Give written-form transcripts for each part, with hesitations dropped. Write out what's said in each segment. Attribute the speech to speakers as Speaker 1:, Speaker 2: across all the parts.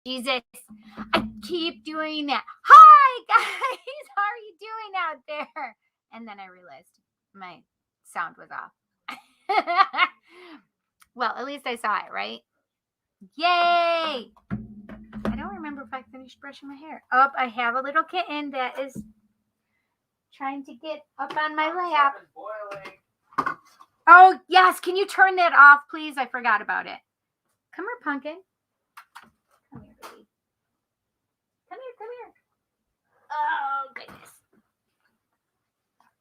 Speaker 1: Jesus, I keep doing that. Hi, guys. How are you doing out there? And then I realized my sound was off. Well, at least I saw it, right? Yay! I don't remember if I finished brushing my hair. Oh, I have a little kitten that is trying to get up on my lap. Oh, yes. Can you turn that off, please? I forgot about it. Come here, Pumpkin. Come here, baby. Come here. Oh, goodness.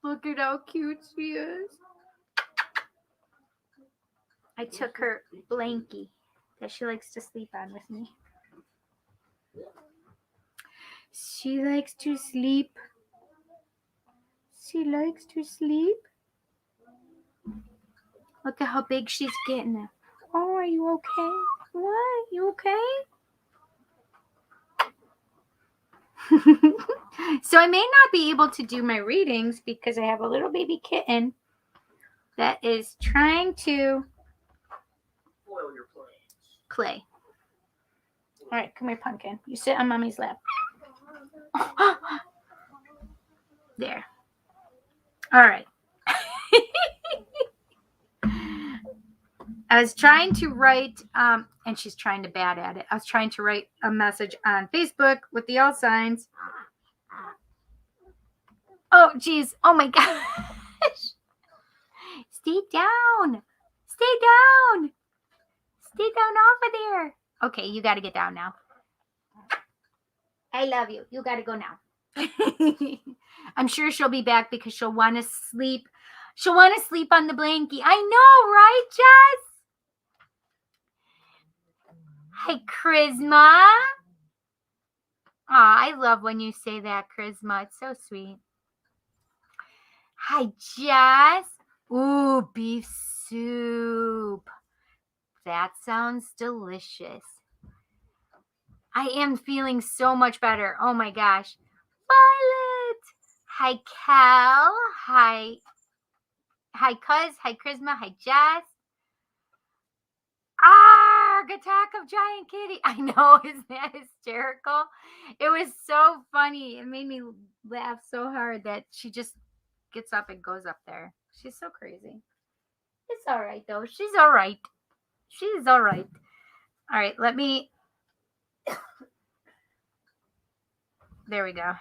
Speaker 1: Look at how cute she is. I took her blankie that she likes to sleep on with me. She likes to sleep. She likes to sleep. Look at how big she's getting. Oh, are you okay? What? You okay? So I may not be able to do my readings because I have a little baby kitten that is trying to play. All right, come here, Pumpkin. You sit on Mommy's lap. There. All right. I was trying to write, and she's trying to bad at it. I was trying to write a message on Facebook with the all signs. Oh, geez. Oh, my gosh. Stay down. Stay down. Stay down off of there. Okay, you got to get down now. I love you. You got to go now. I'm sure she'll be back because she'll want to sleep. She'll want to sleep on the blankie. I know, right, Jess? Hi, Charisma. Aw, I love when you say that, Charisma. It's so sweet. Hi, Jess. Ooh, beef soup. That sounds delicious. I am feeling so much better. Oh, my gosh. Violet. Hi, Cal. Hi, Cuz. Hi, Charisma. Hi, Jess. Attack of Giant Kitty. I know, isn't that hysterical? It was so funny. It made me laugh so hard that she just gets up and goes up there. She's so crazy. It's all right, though. She's all right. She's all right. All right, let me... There we go.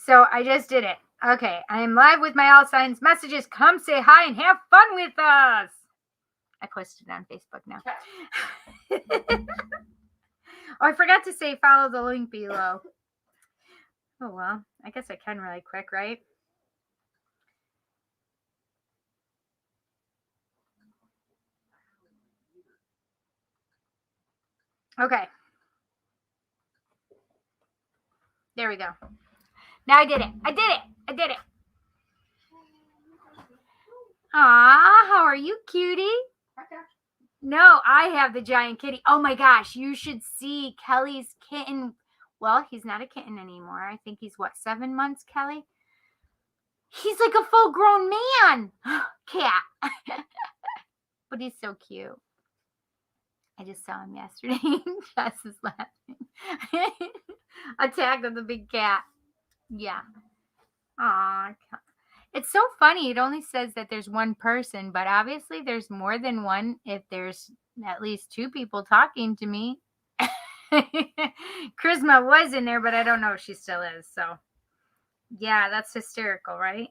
Speaker 1: So I just did it. Okay, I am live with my all signs messages. Come say hi and have fun with us. I posted it on Facebook now. Oh, I forgot to say follow the link below. Oh, well, I guess I can really quick, right? Okay. There we go. Now I did it. I did it. Aw, how are you, cutie? No, I have the giant kitty. Oh my gosh, you should see Kelly's kitten. Well, he's not a kitten anymore. I think he's 7 months, Kelly? He's like a full-grown man. Cat. But he's so cute. I just saw him yesterday. Jess is laughing. Attack of the big cat. Yeah. Aw. It's so funny. It only says that there's one person, but obviously there's more than one if there's at least 2 people talking to me. Charisma was in there, but I don't know if she still is. So, yeah, that's hysterical, right?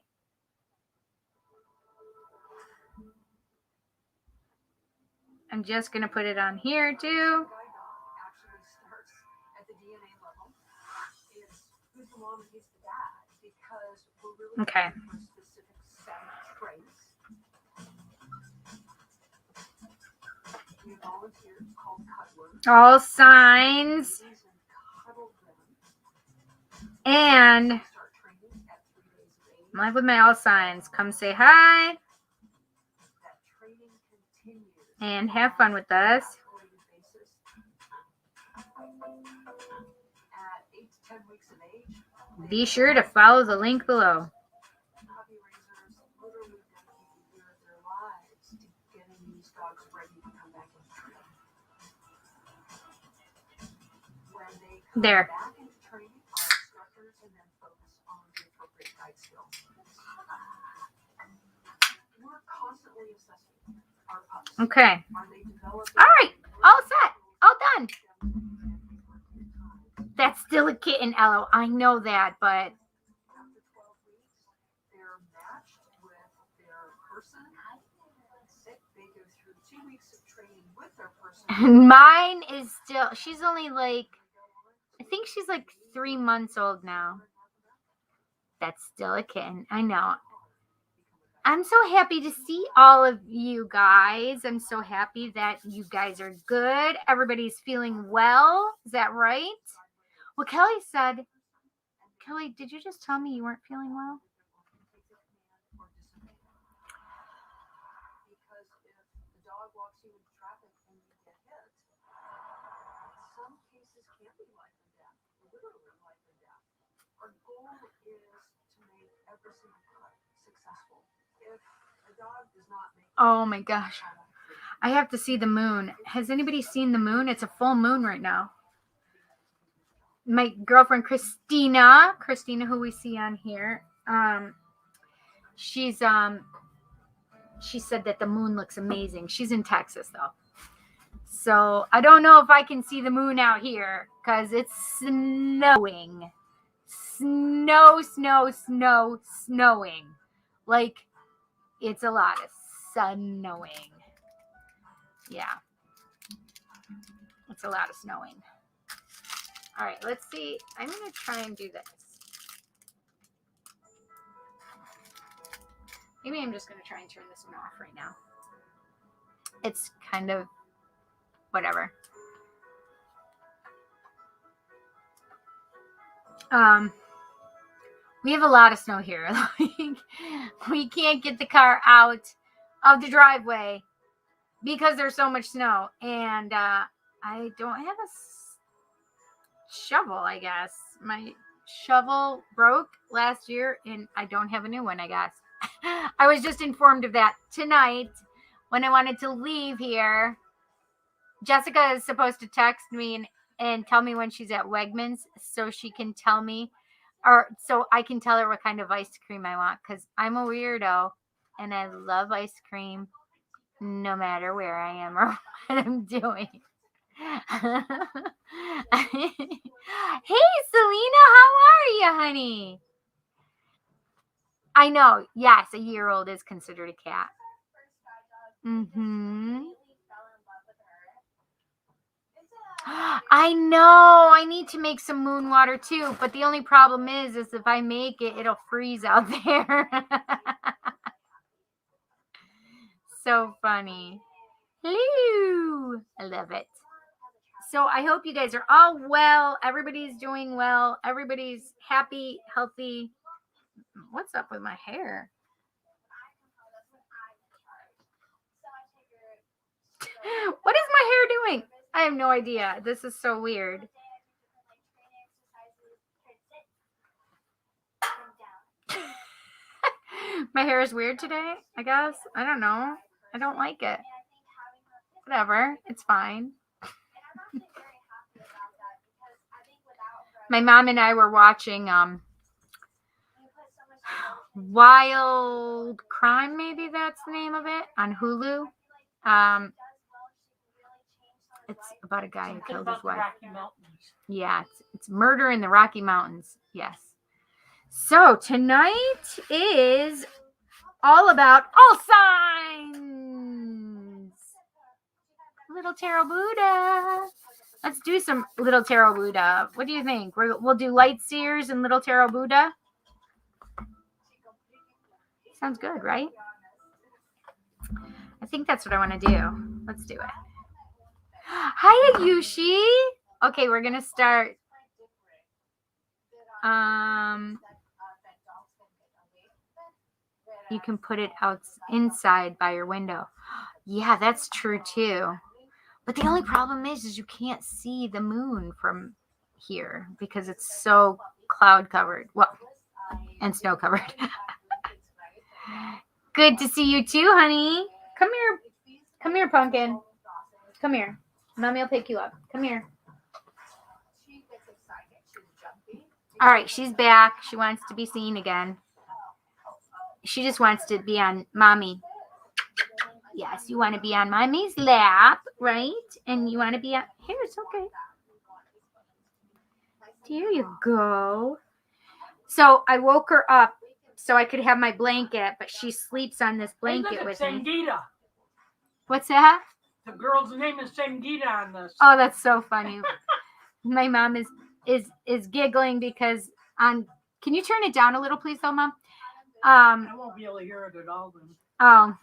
Speaker 1: I'm just going to put it on here, too. Okay. All signs. And I'm live with my all signs. Come say hi. And have fun with us. Be sure to follow the link below. There. Okay. All right. All set. All done. That's still a kitten, Elo. I know that, but mine is still, she's only like, I think she's like 3 months old now. That's still a kitten. I know. I'm so happy to see all of you guys. I'm so happy that you guys are good. Everybody's feeling well. Is that right? Well, Kelly said, Kelly, did you just tell me you weren't feeling well? Oh my gosh. I have to see the moon. Has anybody seen the moon? It's a full moon right now. My girlfriend Christina, who we see on here, she said that the moon looks amazing. She's in Texas though. So I don't know if I can see the moon out here because it's snowing. Snowing. Like it's a lot of snowing. Yeah. It's a lot of snowing. All right, let's see. I'm going to try and do this. Maybe I'm just going to try and turn this one off right now. It's kind of whatever. We have a lot of snow here. We can't get the car out of the driveway because there's so much snow. And I don't have a shovel, I guess. My shovel broke last year and I don't have a new one, I guess. I was just informed of that tonight when I wanted to leave here. Jessica is supposed to text me and tell me when she's at Wegmans so she can tell me, or so I can tell her what kind of ice cream I want, because I'm a weirdo and I love ice cream no matter where I am or what I'm doing. Hey, Selena, how are you, honey? I know. Yes, a year-old is considered a cat. I know. I need to make some moon water too, but the only problem is if I make it, it'll freeze out there. So funny. Hello. I love it. So I hope you guys are all well. Everybody's doing well. Everybody's happy, healthy. What's up with my hair? What is my hair doing? I have no idea. This is so weird. My hair is weird today, I guess. I don't know. I don't like it. Whatever. It's fine. My mom and I were watching Wild Crime, maybe that's the name of it, on Hulu. It's about a guy who killed his wife. Yeah, it's murder in the Rocky Mountains. Yes. So tonight is all about all signs. Little Tarot Buddha. Let's do some Little Tarot Buddha. What do you think? We'll do Light Seers and Little Tarot Buddha. Sounds good, right? I think that's what I want to do. Let's do it. Hi, Yushi. Okay, we're going to start. You can put it out inside by your window. Yeah, that's true too. But the only problem is you can't see the moon from here because it's so cloud covered. Well, and snow covered. Good to see you too, honey. Come here. Come here, pumpkin. Come here. Mommy will pick you up. Come here. All right, she's back. She wants to be seen again. She just wants to be on mommy. Yes, you want to be on mommy's lap, right? And you want to be on... Here, it's okay. There you go. So I woke her up so I could have my blanket, but she sleeps on this blanket with me.
Speaker 2: Sangita.
Speaker 1: What's that?
Speaker 2: The girl's name is Sangita on this.
Speaker 1: Oh, that's so funny. My mom is giggling because on... Can you turn it down a little, please, though, Mom?
Speaker 2: I won't be able to hear it at all then.
Speaker 1: Oh.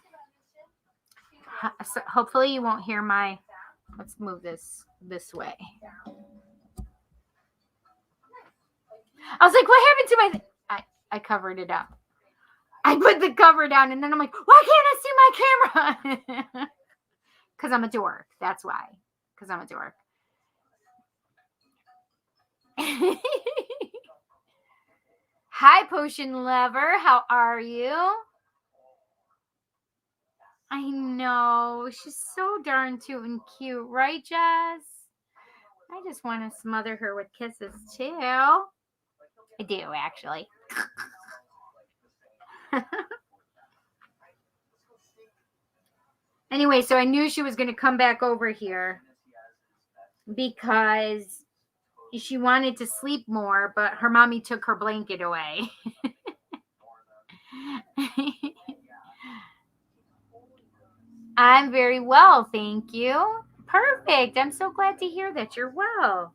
Speaker 1: So hopefully you won't hear my... Let's move this way. I was like, what happened to my... I covered it up. I put the cover down, and then I'm like, why can't I see my camera? Because I'm a dork. That's why. Because I'm a dork. Hi, Potion Lover. How are you? I know. She's so darn cute and cute. Right, Jess? I just want to smother her with kisses, too. I do, actually. Anyway, so I knew she was going to come back over here because she wanted to sleep more, but her mommy took her blanket away. I'm very well, thank you. Perfect. I'm so glad to hear that you're well.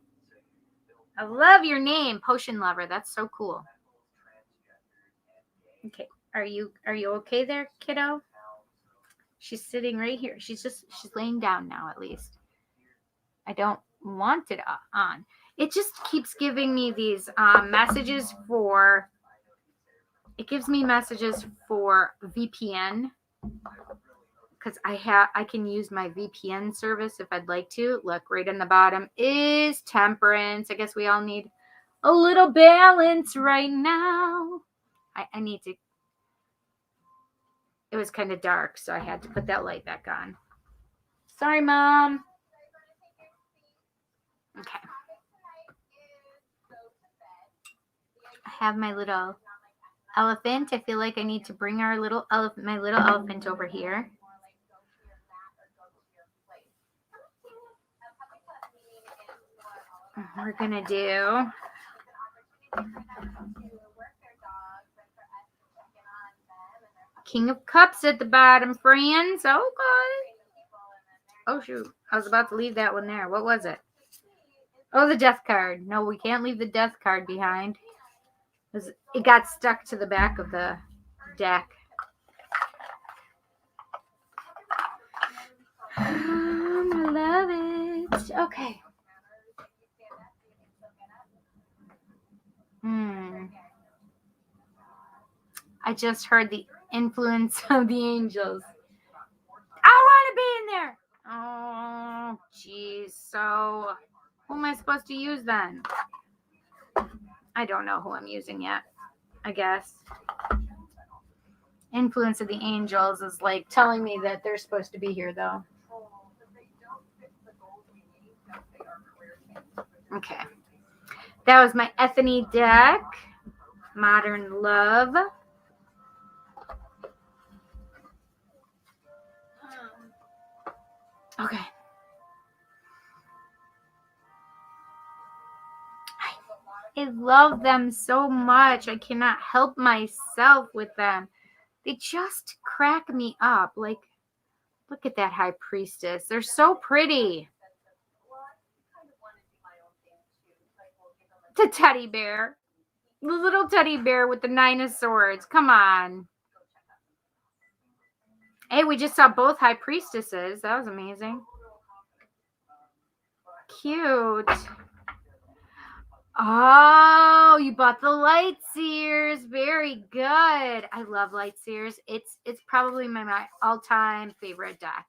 Speaker 1: I love your name, Potion Lover. That's so cool. Okay. Are you okay there, kiddo? She's sitting right here. She's laying down now, at least. I don't want it on. It just keeps giving me these messages for... It gives me messages for VPN. Because I can use my VPN service if I'd like to. Look, right on the bottom is Temperance. I guess we all need a little balance right now. I need to... It was kind of dark, so I had to put that light back on. Sorry, Mom. Okay. I have my little elephant. I feel like I need to bring my little elephant over here. We're going to do... King of Cups at the bottom, friends. Oh, God. Oh, shoot. I was about to leave that one there. What was it? Oh, the Death card. No, we can't leave the Death card behind. It got stuck to the back of the deck. I love it. Okay. I just heard the influence of the angels. I want to be in there. Oh, geez. So, who am I supposed to use then? I don't know who I'm using yet, I guess. Influence of the angels is like telling me that they're supposed to be here, though. Okay. That was my Ethany deck. Modern Love. Okay. I love them so much. I cannot help myself with them. They just crack me up. Like, look at that High Priestess. They're so pretty. The teddy bear. The little teddy bear with the 9 of swords. Come on. Hey, we just saw both High Priestesses. That was amazing. Cute. Oh, you bought the Light Seers. Very good. I love Light Seers. It's probably my all-time favorite deck.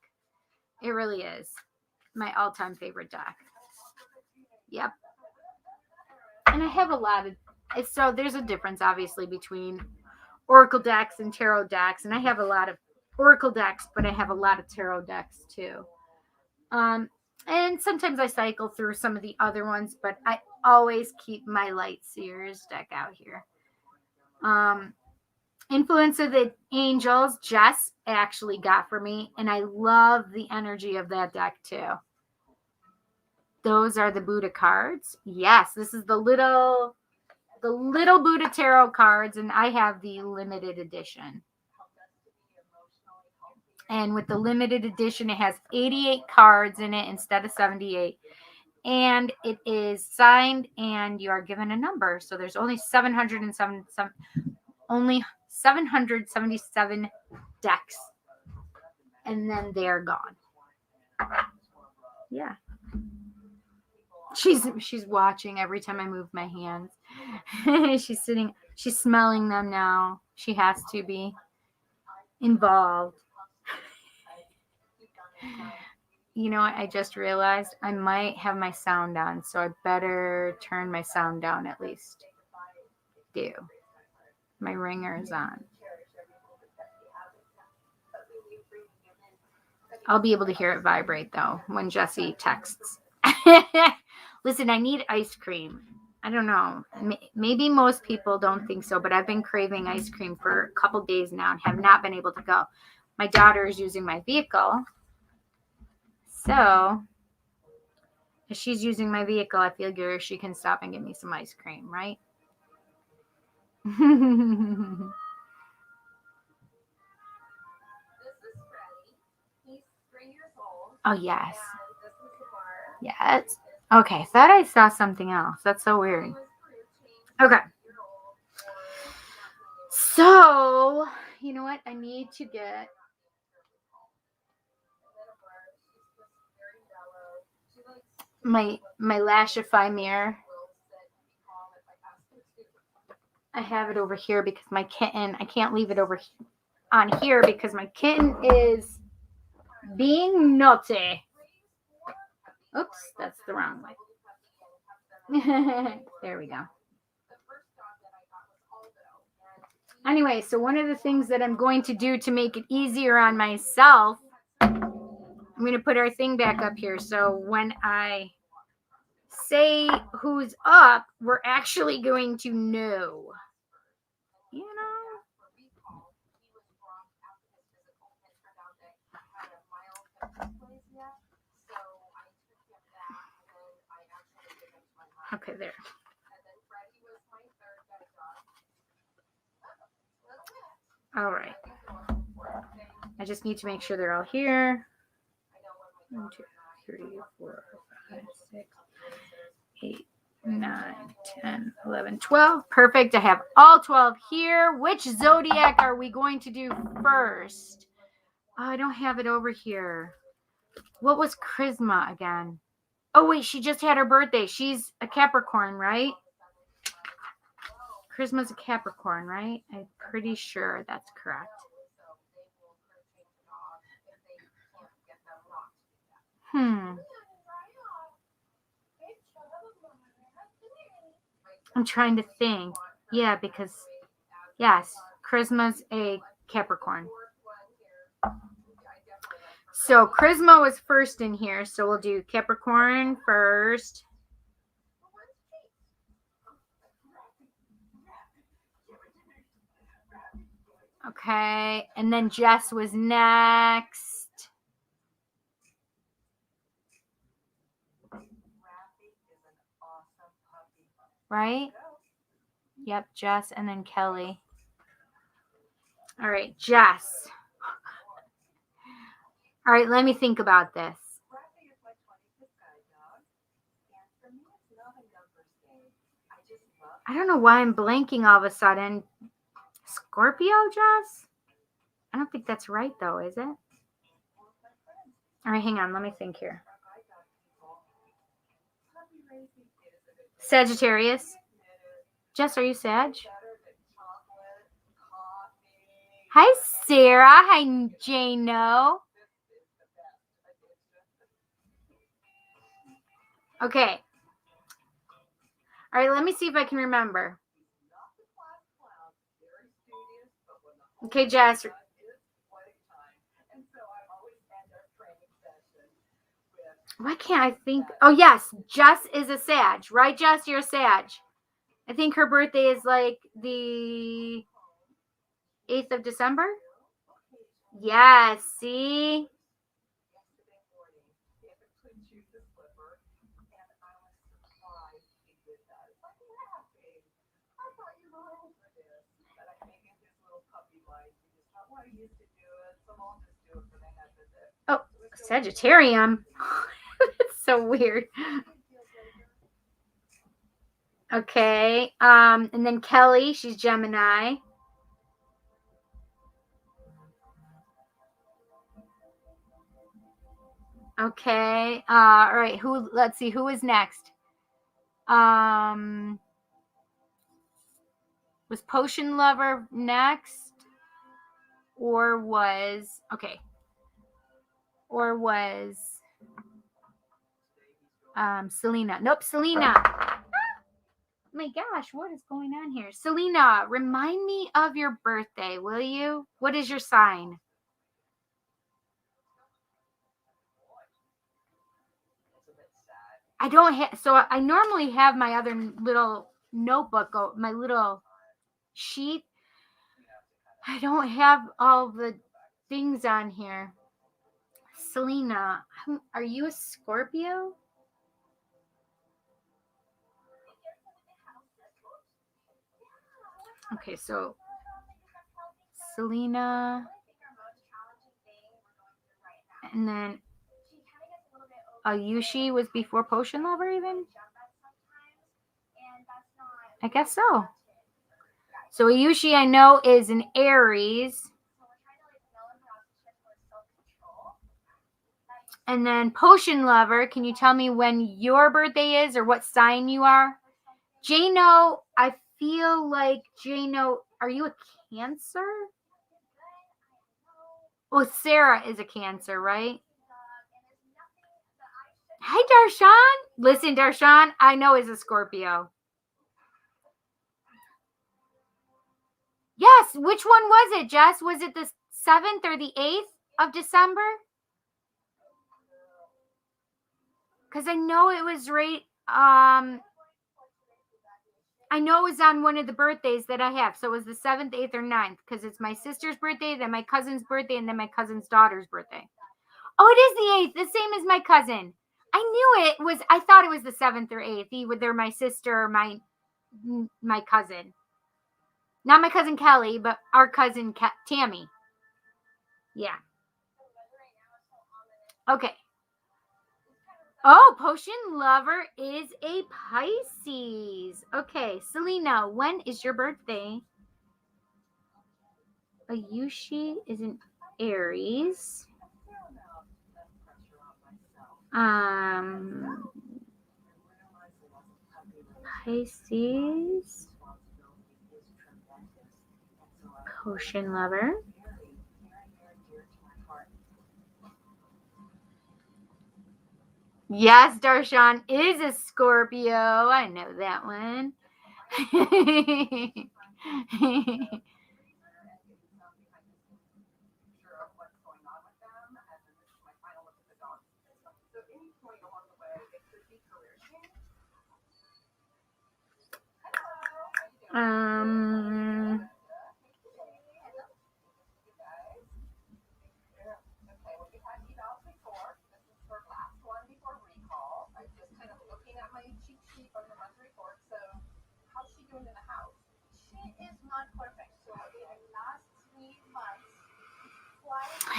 Speaker 1: It really is. My all-time favorite deck. Yep. And I have a lot of... So there's a difference, obviously, between Oracle decks and Tarot decks. And I have a lot of Oracle decks, but I have a lot of Tarot decks, too. And sometimes I cycle through some of the other ones, but always keep my light seers deck out here. Influence of the Angels, Jess actually got for me, and I love the energy of that deck too. Those are the Buddha cards. Yes, this is the little Buddha tarot cards, and I have the limited edition. And with the limited edition, it has 88 cards in it instead of 78. And it is signed, and you are given a number. So there's only 777 decks, and then they're gone. Yeah. She's watching every time I move my hands. She's smelling them now. She has to be involved. You know what? I just realized I might have my sound on, so I better turn my sound down at least. My ringer is on. I'll be able to hear it vibrate, though, when Jesse texts. Listen, I need ice cream. I don't know. Maybe most people don't think so, but I've been craving ice cream for a couple days now and have not been able to go. My daughter is using my vehicle. So, if she's using my vehicle, I figure she can stop and get me some ice cream, right? Oh, yes. Yes. Okay, thought I saw something else. That's so weird. Okay. So, you know what? I need to get my Lashify mirror. I have it over here because my kitten, I can't leave it over on here because my kitten is being naughty. Oops, that's the wrong way. There we go. Anyway, so one of the things that I'm going to do to make it easier on myself, I'm going to put our thing back up here. So when I say who's up, we're actually going to know. You know? Okay, there. All right. I just need to make sure they're all here. 1, 2, 3, 4, 5, 6, 8, 9, 10, 11, 12. Perfect. I have all 12 here. Which zodiac are we going to do first? Oh, I don't have it over here. What was Charisma again? Oh, wait, she just had her birthday. She's a Capricorn, right? Charisma's a Capricorn, right? I'm pretty sure that's correct. I'm trying to think. Yeah, because, yes, Charisma's a Capricorn. So Charisma was first in here, so we'll do Capricorn first. Okay, and then Jess was next. Right? Yep, Jess, and then Kelly. All right, Jess. All right, let me think about this. I don't know why I'm blanking all of a sudden. Scorpio, Jess? I don't think that's right, though, is it? All right, hang on. Let me think here. Sagittarius. Jess, are you Sag? Hi, Sarah. Hi, Jano. Okay. All right, let me see if I can remember. Okay, Jess. Why can't I think? Oh, yes. Jess is a Sag. Right, Jess? You're a Sag. I think her birthday is like the 8th of December. Yes. See? Oh, Sagittarium. It's so weird. Okay. And then Kelly, she's Gemini. Okay. All right. Let's see, who is next? Was Potion Lover next? Or was Selena? Nope, Selena. Oh my gosh, what is going on here? Selena, remind me of your birthday, will you? What is your sign? I don't have, so I normally have my other little notebook, my little sheet. I don't have all the things on here. Selena, are you a Scorpio? Okay, so Selena, and then Ayushi was before Potion Lover even? I guess so. So Ayushi, I know, is an Aries. And then Potion Lover, can you tell me when your birthday is or what sign you are? Jano, I feel like Jano, are you a Cancer? Well, Sarah is a Cancer, right? Hi, Darshan. Listen, Darshan, I know is a Scorpio. Yes, which one was it, Jess? Was it the 7th or the 8th of December? Because I know it was right, I know it was on one of the birthdays that I have. So it was the 7th, 8th, or 9th, because it's my sister's birthday, then my cousin's birthday, and then my cousin's daughter's birthday. Oh, it is the 8th, the same as my cousin. I knew it was, I thought it was the 7th or 8th. They're my sister or my cousin. Not my cousin Kelly, but our cousin Tammy. Yeah. Okay. Oh, Potion Lover is a Pisces. Okay, Selena, when is your birthday? Ayushi is an Aries. Pisces. Potion Lover. Yes, Darshan is a Scorpio. I know that one.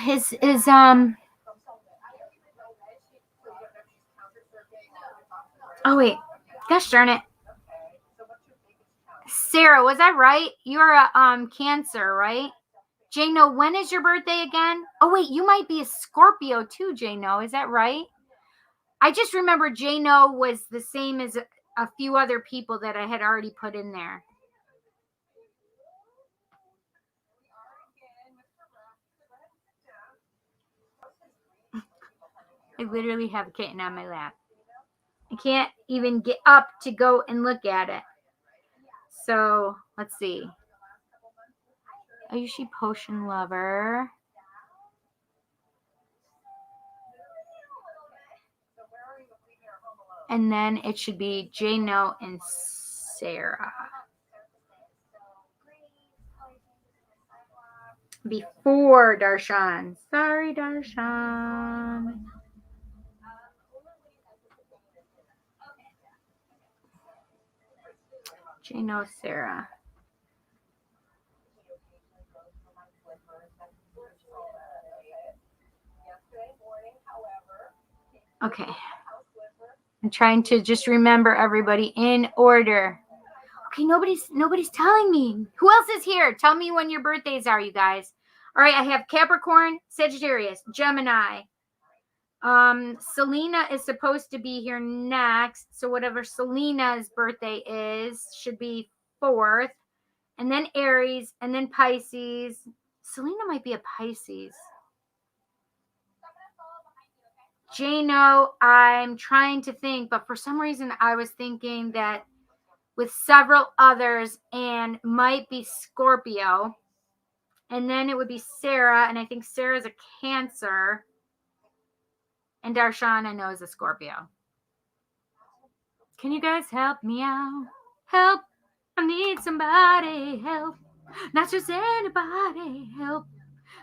Speaker 1: His oh wait, gosh darn it, Sarah, was I right? You're a Cancer, right? Jano, when is your birthday again? Oh wait, you might be a Scorpio too, Jano. Is that right? I just remember Jano was the same as a few other people that I had already put in there. I literally have a kitten on my lap. I can't even get up to go and look at it. So let's see. Ayushi Potion Lover. And then it should be Jano and Sarah. Before Darshan. Sorry, Darshan. Jano, Sarah. Okay. I'm trying to just remember everybody in order. Okay, nobody's telling me. Who else is here? Tell me when your birthdays are, you guys. All right, I have Capricorn, Sagittarius, Gemini. Selena is supposed to be here next. So whatever Selena's birthday is should be 4th. And then Aries, and then Pisces. Selena might be a Pisces. Jano, I'm trying to think, but for some reason I was thinking that with several others and might be Scorpio. And then it would be Sarah, and I think Sarah's a Cancer. And Darshan, I know, is a Scorpio. Can you guys help me out? Help. I need somebody. Help. Not just anybody. Help.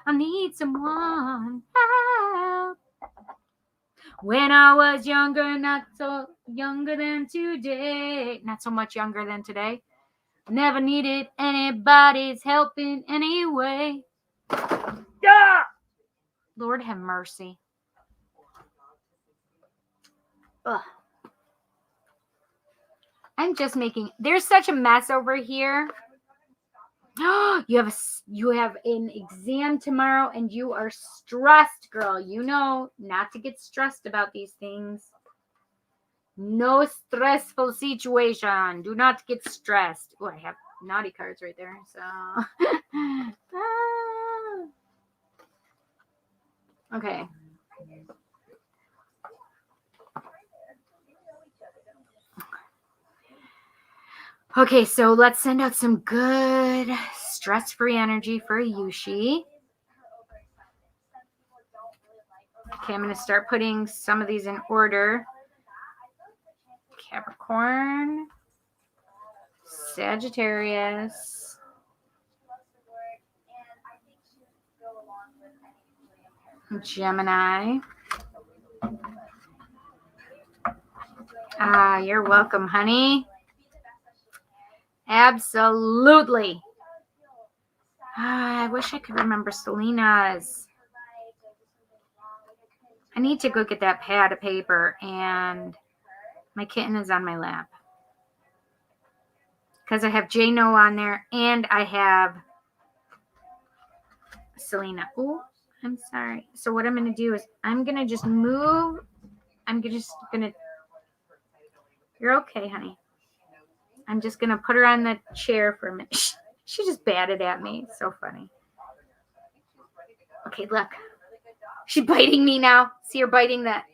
Speaker 1: I need someone. Help. When I was younger, not so younger than today. Not so much younger than today. Never needed anybody's help in any way. Yeah! Lord have mercy. Ugh. I'm just making, there's such a mess over here. You have an exam tomorrow and you are stressed, girl. You know not to get stressed about these things. No stressful situation. Do not get stressed. Oh, I have naughty cards right there. So okay. Okay, so let's send out some good stress-free energy for Yushi. Okay, I'm going to start putting some of these in order. Capricorn, Sagittarius, Gemini. You're welcome, honey. Absolutely. I wish I could remember Selena's. I need to go get that pad of paper, and my kitten is on my lap. Because I have Jano on there, and I have Selena. Oh, I'm sorry. So what I'm going to do is I'm going to just move. I'm just going to. You're okay, honey. I'm just going to put her on the chair for a minute. She just batted at me. So funny. Okay, look. She's biting me now. See her biting that.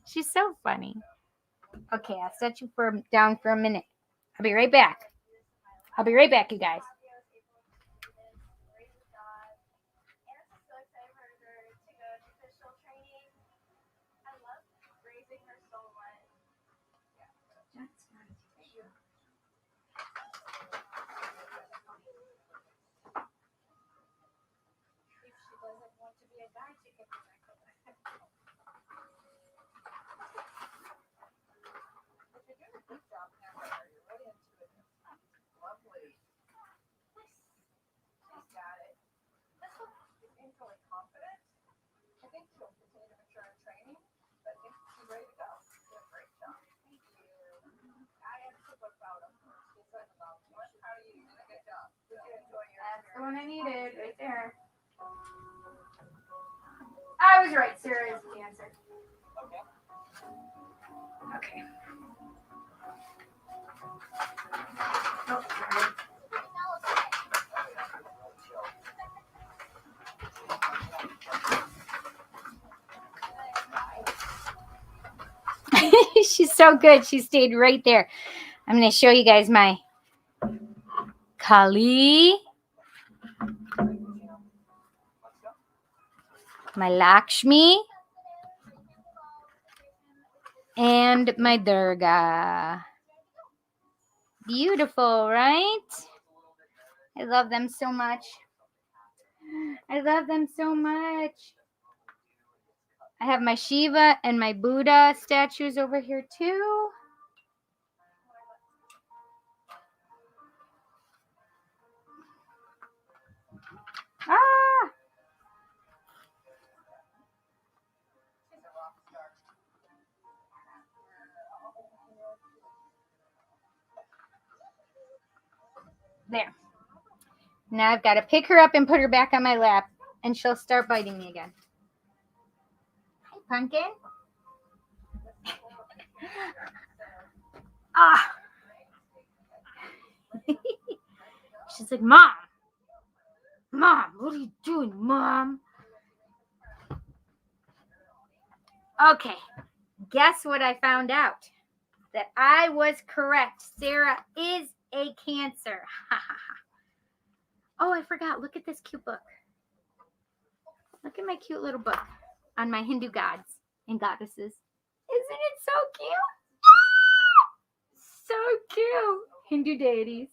Speaker 1: She's so funny. Okay, I'll set you down for a minute. I'll be right back. You guys. That's the one I needed right there. I was right. Sarah is Cancer. Okay. Oh, sorry. She's so good. She stayed right there. I'm going to show you guys my Kali. my Lakshmi, and my Durga. Beautiful, right? I love them so much. I love them so much. I have my Shiva and my Buddha statues over here too. Ah! There. Now I've got to pick her up and put her back on my lap, and she'll start biting me again. Hi, Pumpkin. Ah. She's like, Mom, what are you doing, Mom? Okay, guess what I found out? That I was correct. Sarah is a Cancer. Oh, I forgot. Look at this cute book. Look at my cute little book on my Hindu gods and goddesses. Isn't it so cute? So cute. Hindu deities.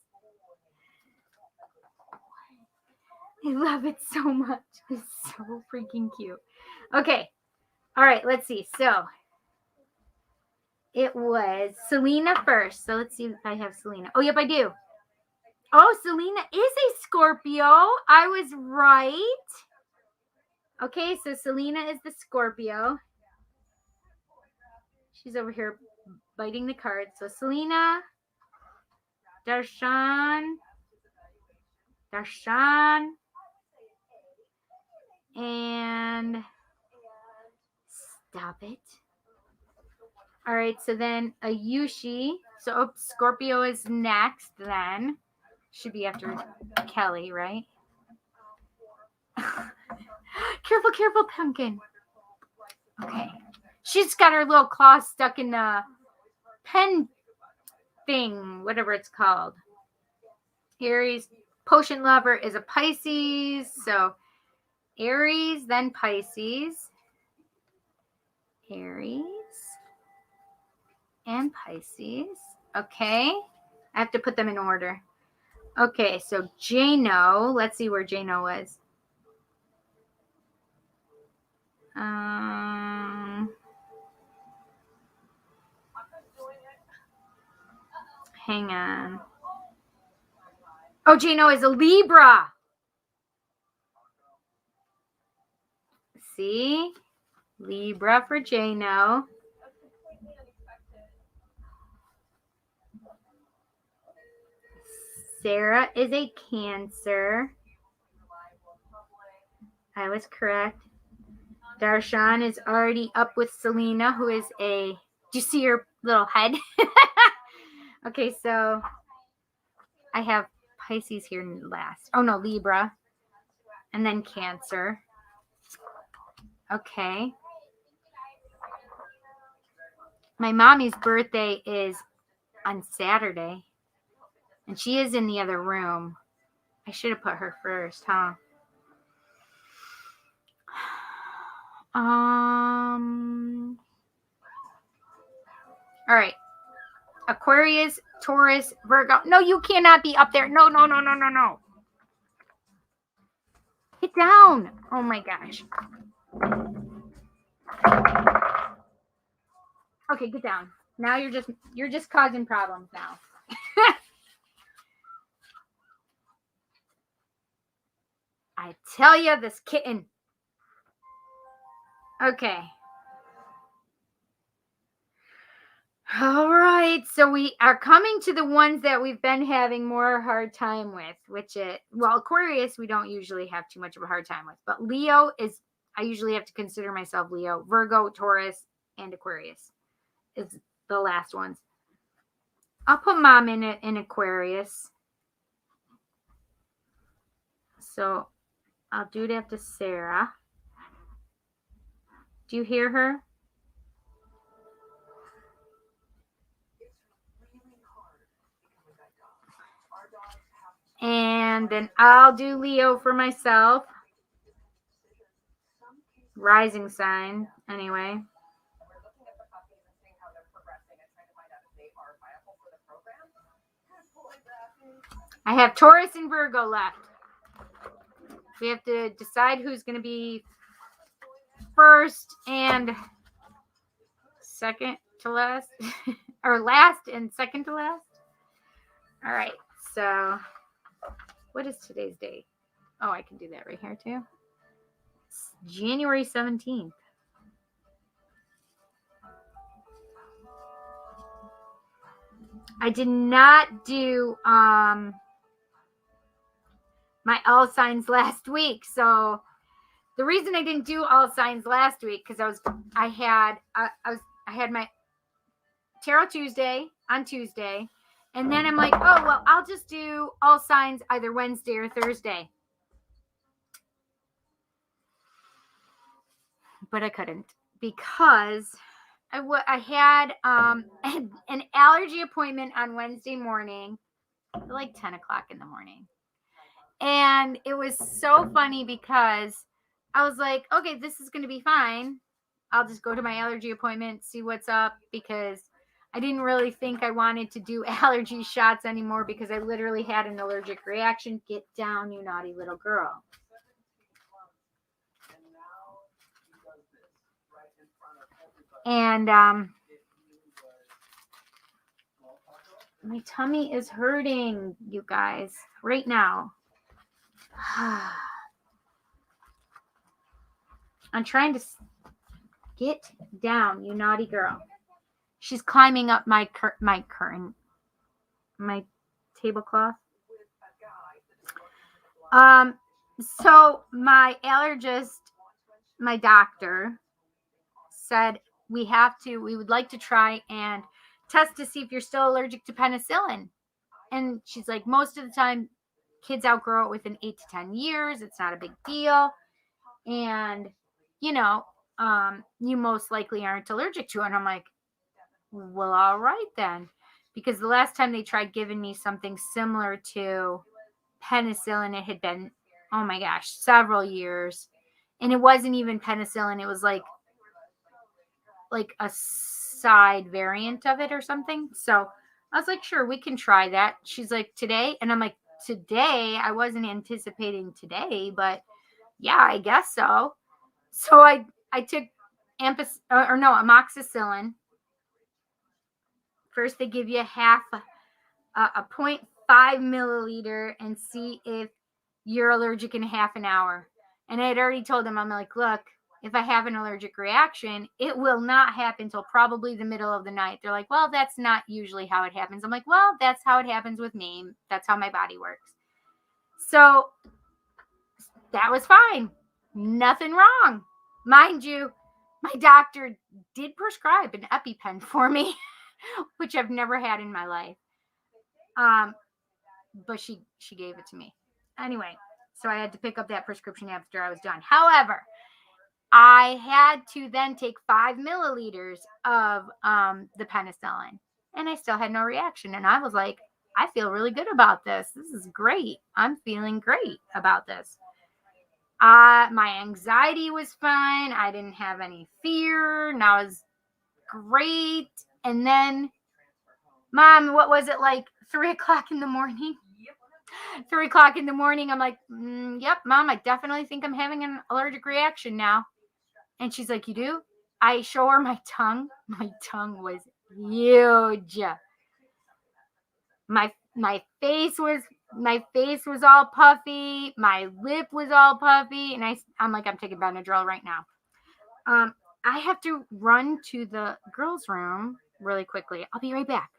Speaker 1: I love it so much. It's so freaking cute. Okay. All right. Let's see. So it was Selena first. So let's see if I have Selena. Oh, yep, I do. Oh, Selena is a Scorpio. I was right. Okay, so Selena is the Scorpio. She's over here biting the card. So Selena, Darshan, and stop it. All right, so then Ayushi. So Scorpio is next then. Should be after Kelly, right? Careful, Pumpkin. Okay. She's got her little claw stuck in the pen thing, whatever it's called. Aries. Potion lover is a Pisces. So Aries, then Pisces. Aries and Pisces. Okay. I have to put them in order. Okay, so Jano. Let's see where Jano was. Hang on. Oh, Jano is a Libra. See? Libra for Jano. Sarah is a Cancer. I was correct. Darshan is already up with Selena, who is a... Do you see her little head? Okay, so I have Pisces here last. Oh, no, Libra. And then Cancer. Okay. My mommy's birthday is on Saturday. And she is in the other room. I should have put her first, huh? All right. Aquarius, Taurus, Virgo. No, you cannot be up there. No. Get down. Oh my gosh. Okay, get down. Now you're just causing problems now. I tell you, this kitten. Okay. All right, so we are coming to the ones that we've been having more hard time with, Aquarius we don't usually have too much of a hard time with, but Leo is, I usually have to consider myself Leo. Virgo, Taurus, and Aquarius is the last ones. I'll put Mom in Aquarius. So I'll do that to Sarah. Do you hear her? And then I'll do Leo for myself. rising sign, anyway. I have Taurus and Virgo left. We have to decide who's going to be first and second to last, or last and second to last. All right, so what is today's date? Oh, I can do that right here too. It's January 17th. I did not do my all signs last week. So the reason I didn't do all signs last week because I had my Tarot Tuesday on Tuesday, and then I'm like, oh well, I'll just do all signs either Wednesday or Thursday. But I couldn't because I had an allergy appointment on Wednesday morning, like 10 o'clock in the morning. And it was so funny because I was like, okay, this is going to be fine. I'll just go to my allergy appointment, see what's up, because I didn't really think I wanted to do allergy shots anymore because I literally had an allergic reaction. Get down, you naughty little girl. And my tummy is hurting, you guys, right now. I'm trying to get down, you naughty girl. She's climbing up my curtain, my tablecloth. So my allergist, my doctor, said we would like to try and test to see if you're still allergic to penicillin. And she's like, most of the time, kids outgrow it within 8 to 10 years. It's not a big deal. And, you most likely aren't allergic to it. And I'm like, well, all right then. Because the last time they tried giving me something similar to penicillin, it had been, oh my gosh, several years. And it wasn't even penicillin. It was like a side variant of it or something. So I was like, sure, we can try that. She's like, today? And I'm like, today? I wasn't anticipating today, but yeah, I guess so. So I took amoxicillin. First, they give you a 0.5 milliliter and see if you're allergic in half an hour. And I had already told them, I'm like, look, if I have an allergic reaction, it will not happen until probably the middle of the night. They're like, well, that's not usually how it happens. I'm like, well, that's how it happens with me. That's how my body works. So that was fine. Nothing wrong. Mind you, my doctor did prescribe an EpiPen for me, which I've never had in my life. But she gave it to me. Anyway, so I had to pick up that prescription after I was done. However, I had to then take 5 milliliters of the penicillin, and I still had no reaction. And I was like, I feel really good about this. This is great. I'm feeling great about this. My anxiety was fine. I didn't have any fear, and I was great. And then, Mom, what was it, like 3 o'clock in the morning? 3 o'clock in the morning, I'm like, yep, Mom, I definitely think I'm having an allergic reaction now. And she's like, you do? I show her my tongue. My tongue was huge. My face was all puffy. My lip was all puffy. And I'm like, I'm taking Benadryl right now. I have to run to the girls' room really quickly. I'll be right back.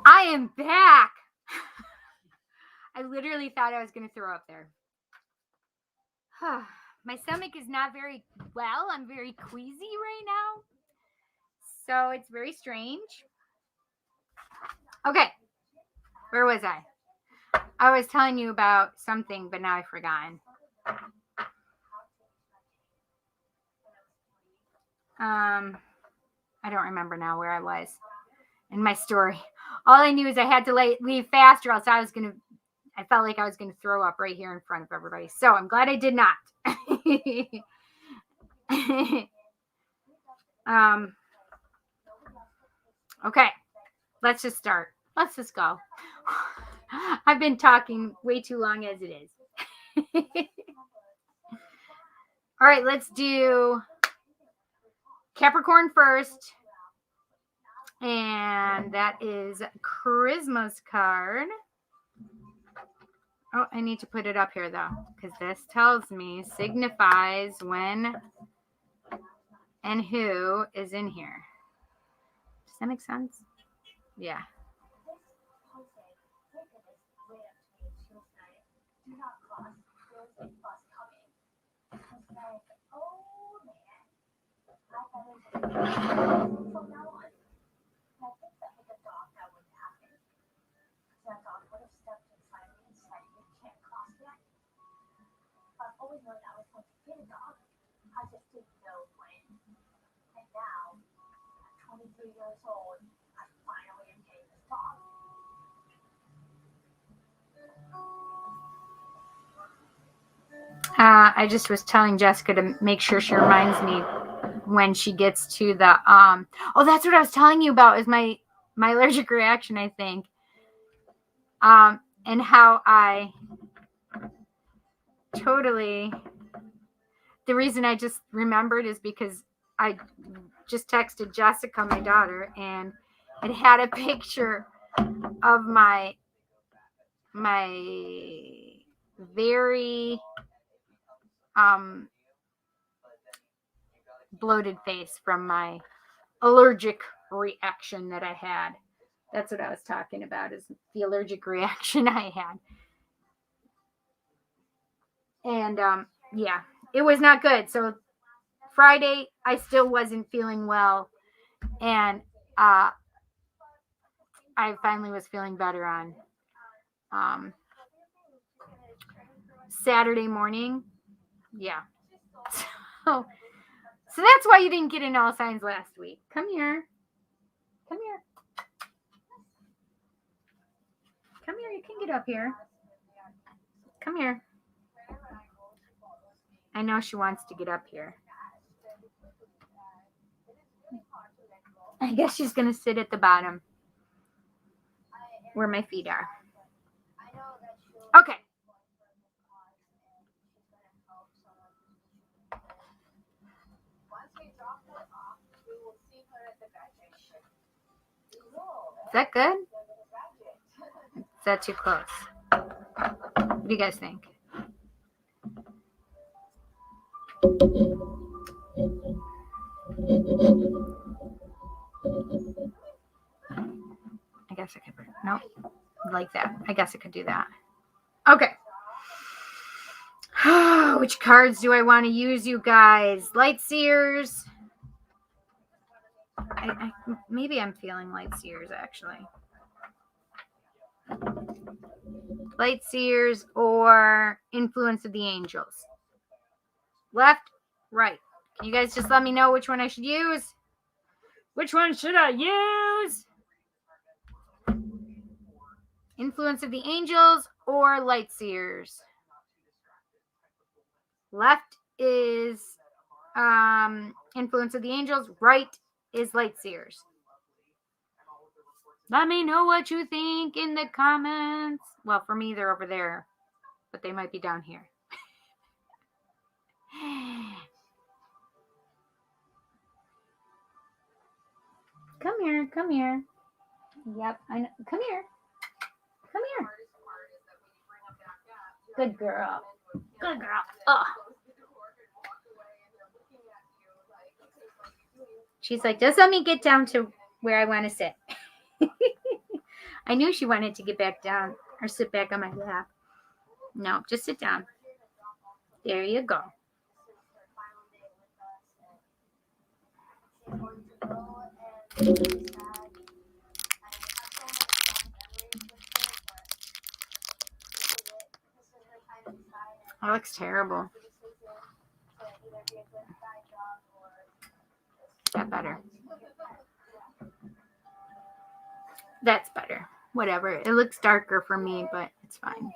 Speaker 1: I am back. I literally thought I was going to throw up there. My stomach is not very well. I'm very queasy right now. So it's very strange. Okay. Where was I? I was telling you about something, but now I've forgotten. I don't remember now where I was in my story. All I knew is I had to leave fast, or else I felt like I was going to throw up right here in front of everybody. So I'm glad I did not. Okay, let's just start. Let's just go. I've been talking way too long as it is. All right, let's do Capricorn first. And that is Charisma's card. Oh, I need to put it up here, though, because this tells me, signifies when and who is in here. Does that make sense? Yeah. I just was telling Jessica to make sure she reminds me when she gets to the oh, that's what I was telling you about, is my allergic reaction, I think. And how I totally, the reason I just remembered is because I just texted Jessica, my daughter, and it had a picture of my very bloated face from my allergic reaction that I had. That's what I was talking about, is the allergic reaction I had. And yeah, it was not good. So Friday, I still wasn't feeling well. And I finally was feeling better on Saturday morning. Yeah. So that's why you didn't get in all signs last week. Come here. Come here. Come here. You can get up here. Come here. I know she wants to get up here. I guess she's going to sit at the bottom where my feet are. Okay. Is that good? Is that too close? What do you guys think? I guess I could. Nope. Like that. I guess I could do that. Okay. Which cards do I want to use, you guys? Light Seers. Maybe I'm feeling Light Seers, actually. Light Seers or Influence of the Angels. Left, right. Can you guys just let me know which one I should use? Which one should I use? Influence of the Angels or Light Seers? Left is Influence of the Angels. Right is Light Seers. Let me know what you think in the comments. Well, for me, they're over there, but they might be down here. Come here, come here. Yep, I know. Come here. Come here. Good girl. Good girl. Oh. She's like, just let me get down to where I want to sit. I knew she wanted to get back down or sit back on my lap. No, just sit down. There you go. That looks terrible. That better. That's better. Whatever. It looks darker for me, but it's fine.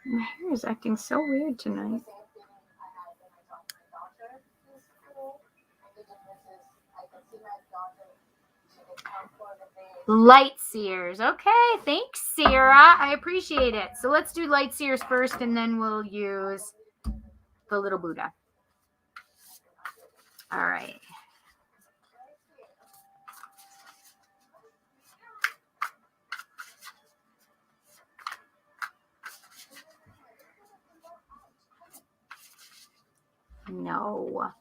Speaker 1: My hair is acting so weird tonight. Light seers. Okay, thanks, Sarah. I appreciate it. So let's do light seers first, and then we'll use the little Buddha. All right. No.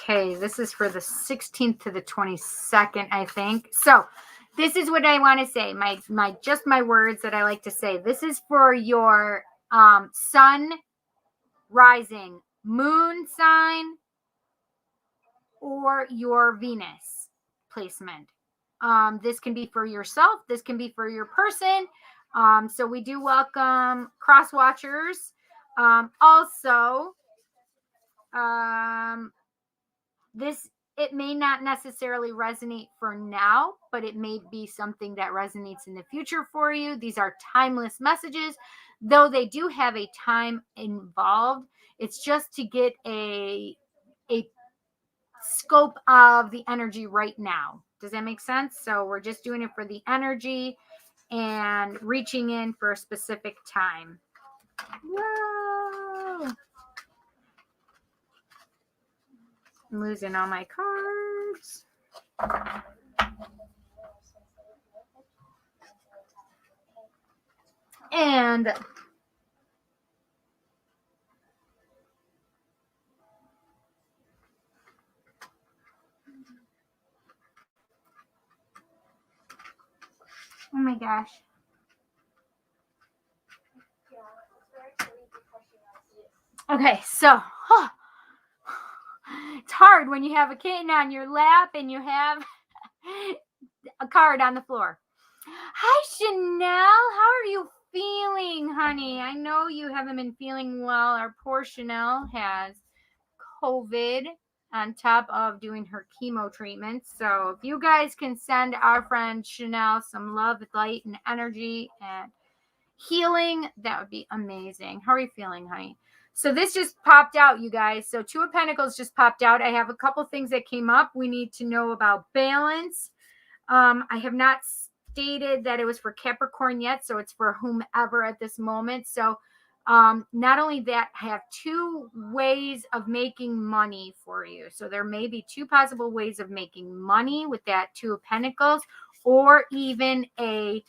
Speaker 1: Okay, this is for the 16th to the 22nd, I think. So this is what I want to say. My words that I like to say. This is for your sun, rising, moon sign, or your Venus placement. This can be for yourself. This can be for your person. So we do welcome cross watchers. Also, it may not necessarily resonate for now, but it may be something that resonates in the future for you. These are timeless messages, though they do have a time involved. It's just to get a scope of the energy right now. Does that make sense? So we're just doing it for the energy and reaching in for a specific time. Whoa! I'm losing all my cards. And oh my gosh. Okay, so it's hard when you have a kitten on your lap and you have a card on the floor. Hi, Chanel. How are you feeling, honey? I know you haven't been feeling well. Our poor Chanel has COVID on top of doing her chemo treatments. So if you guys can send our friend Chanel some love, light, and energy and healing, that would be amazing. How are you feeling, honey? So this just popped out, you guys. So Two of Pentacles just popped out. I have a couple things that came up. We need to know about balance. I have not stated that it was for Capricorn yet, so it's for whomever at this moment. So not only that, I have two ways of making money for you. So there may be two possible ways of making money with that Two of Pentacles, or even a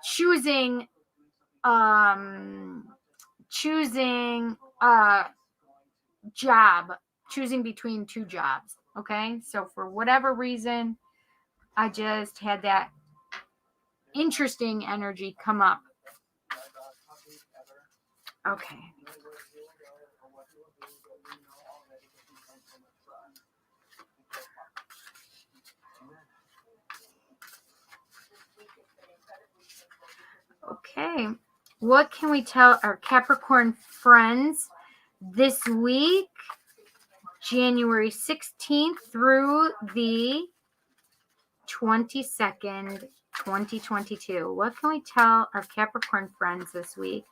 Speaker 1: choosing a job, choosing between two jobs. Okay, so for whatever reason, I just had that interesting energy come up. Okay. Okay. What can we tell our Capricorn friends this week, January 16th through the 22nd, 2022? What can we tell our Capricorn friends this week,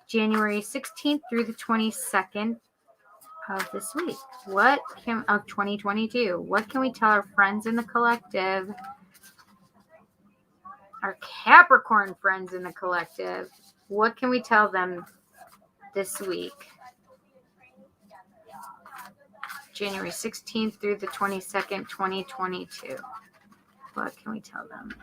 Speaker 1: January 16th through the 22nd of this week? Of 2022? What can we tell our friends in the collective? Our Capricorn friends in the collective, what can we tell them this week. January 16th through the 22nd, 2022. What can we tell them?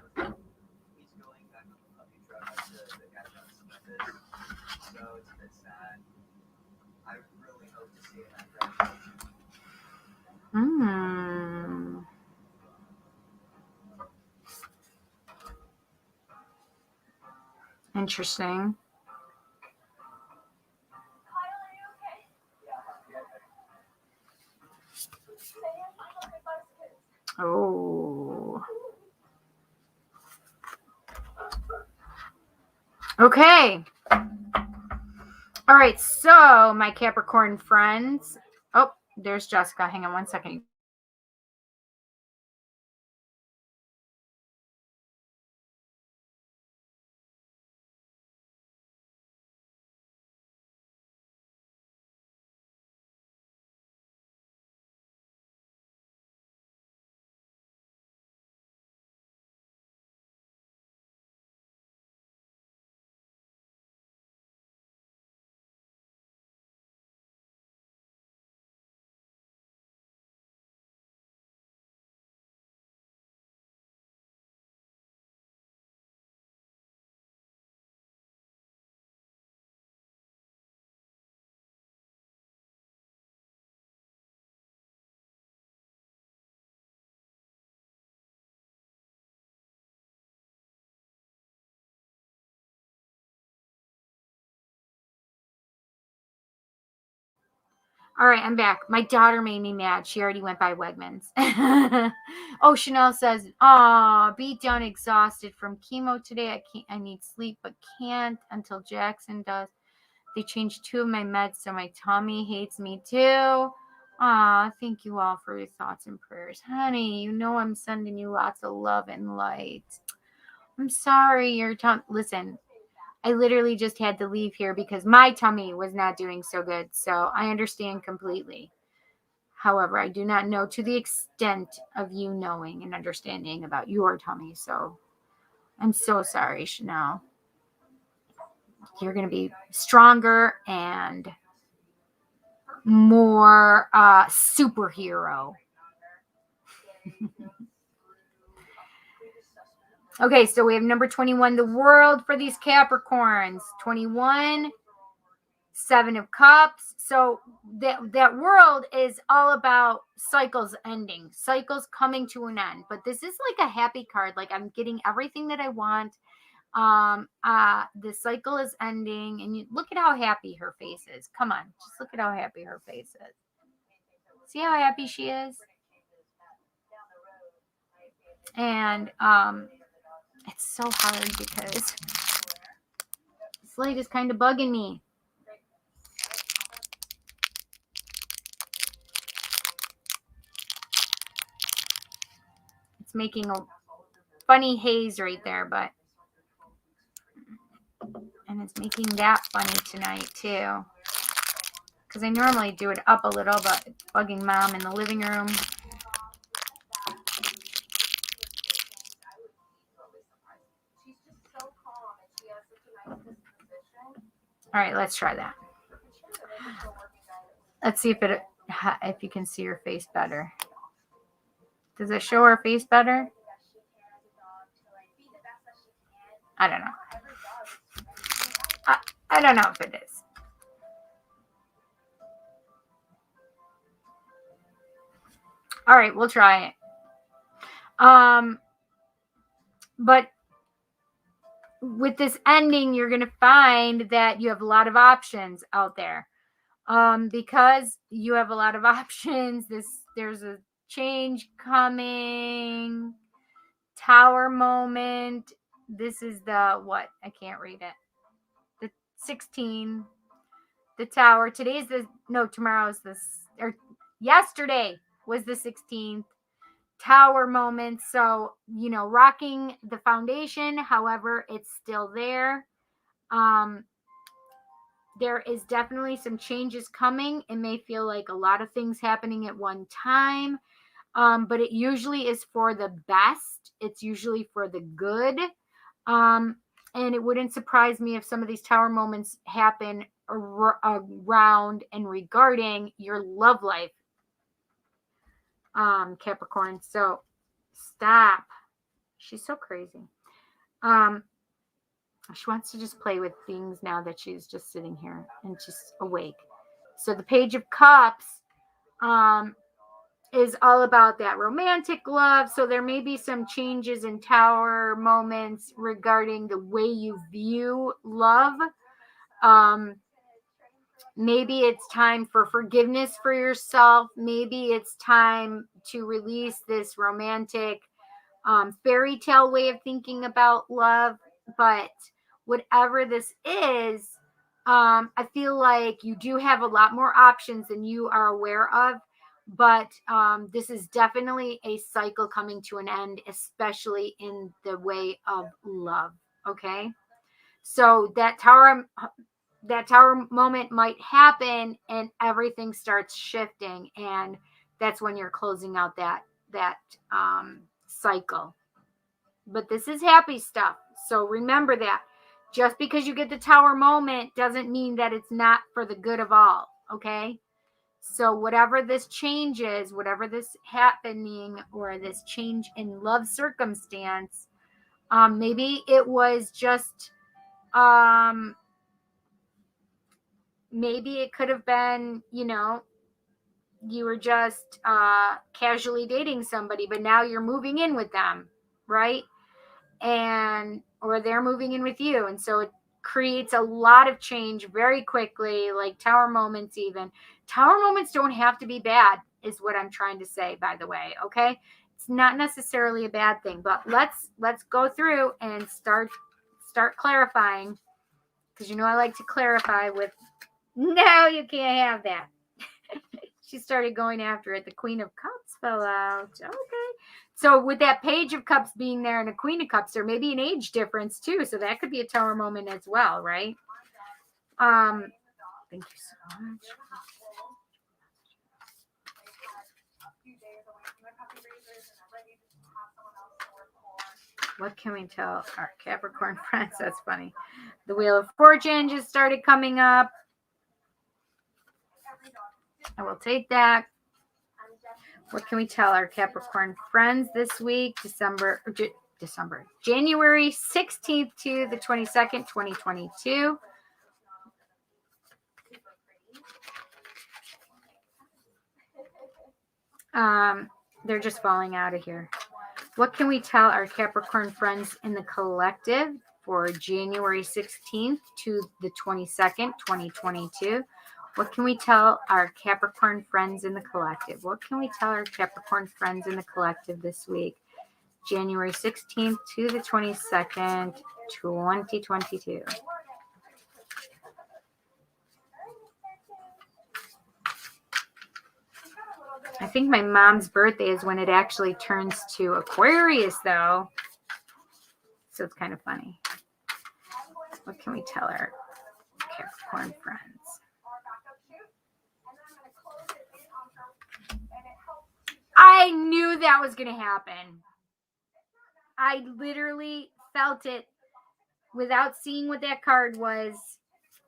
Speaker 1: Interesting. Oh. Okay. All right. So, my Capricorn friends. Oh, there's Jessica. Hang on one second. All right, I'm back. My daughter made me mad. She already went by Wegmans. Oh, Chanel says, "Aw, beat down, exhausted from chemo today. I need sleep, but can't until Jackson does. They changed 2 of my meds, so my tummy hates me too. Aw, thank you all for your thoughts and prayers. Honey, you know I'm sending you lots of love and light. I'm sorry your tummy. Listen, I literally just had to leave here because my tummy was not doing so good. So I understand completely. However, I do not know to the extent of you knowing and understanding about your tummy. So I'm so sorry, Chanel. You're going to be stronger and more superhero. Okay, so we have number 21, the world for these Capricorns. 21, 7 of Cups. So that world is all about cycles ending, cycles coming to an end. But this is like a happy card. Like I'm getting everything that I want. The cycle is ending, and you look at how happy her face is. Come on, just look at how happy her face is. See how happy she is? And it's so hard because this light is kind of bugging me. It's making a funny haze right there, but and it's making that funny tonight too. Because I normally do it up a little, but it's bugging Mom in the living room. All right, let's try that. Let's see if you can see her face better. Does it show her face better? I don't know. I don't know if it is. All right, we'll try it. But with this ending, you're going to find that you have a lot of options out there. Because you have a lot of options, there's a change coming. Tower moment. This is the what? I can't read it. The 16. The tower. Tomorrow's or yesterday was the 16th. Tower moment. So, rocking the foundation. However, it's still there. There is definitely some changes coming. It may feel like a lot of things happening at one time. But it usually is for the best. It's usually for the good. And it wouldn't surprise me if some of these tower moments happen around and regarding your love life, Capricorn. So stop. She's so crazy. She wants to just play with things now that she's just sitting here and just awake. So the Page of Cups is all about that romantic love. So there may be some changes in Tower moments regarding the way you view love. Maybe it's time for forgiveness for yourself. Maybe it's time to release this romantic fairy tale way of thinking about love. But whatever this is, I feel like you do have a lot more options than you are aware of. But this is definitely a cycle coming to an end, especially in the way of love. Okay. So that tower moment might happen and everything starts shifting, and that's when you're closing out that cycle. But this is happy stuff, so remember that just because you get the tower moment doesn't mean that it's not for the good of all. Okay, so whatever this change is, whatever this happening or this change in love circumstance, maybe it was just maybe it could have been, you were just casually dating somebody, but now you're moving in with them, right? And or they're moving in with you, and so it creates a lot of change very quickly, like tower moments. Even tower moments don't have to be bad, is what I'm trying to say, by the way. Okay, it's not necessarily a bad thing, but let's go through and start clarifying, because I like to clarify with, no, you can't have that. She started going after it. The Queen of Cups fell out. Okay. So with that Page of Cups being there and a Queen of Cups, there may be an age difference too. So that could be a tower moment as well, right? Thank you so much. What can we tell our Capricorn friends? That's funny. The Wheel of Fortune just started coming up. I will take that. What can we tell our Capricorn friends this week? January 16th to the 22nd, 2022. They're just falling out of here. What can we tell our Capricorn friends in the collective for January 16th to the 22nd, 2022? What can we tell our Capricorn friends in the collective? What can we tell our Capricorn friends in the collective this week? January 16th to the 22nd, 2022. I think my mom's birthday is when it actually turns to Aquarius, though. So it's kind of funny. What can we tell our Capricorn friends? I knew that was going to happen. I literally felt it without seeing what that card was.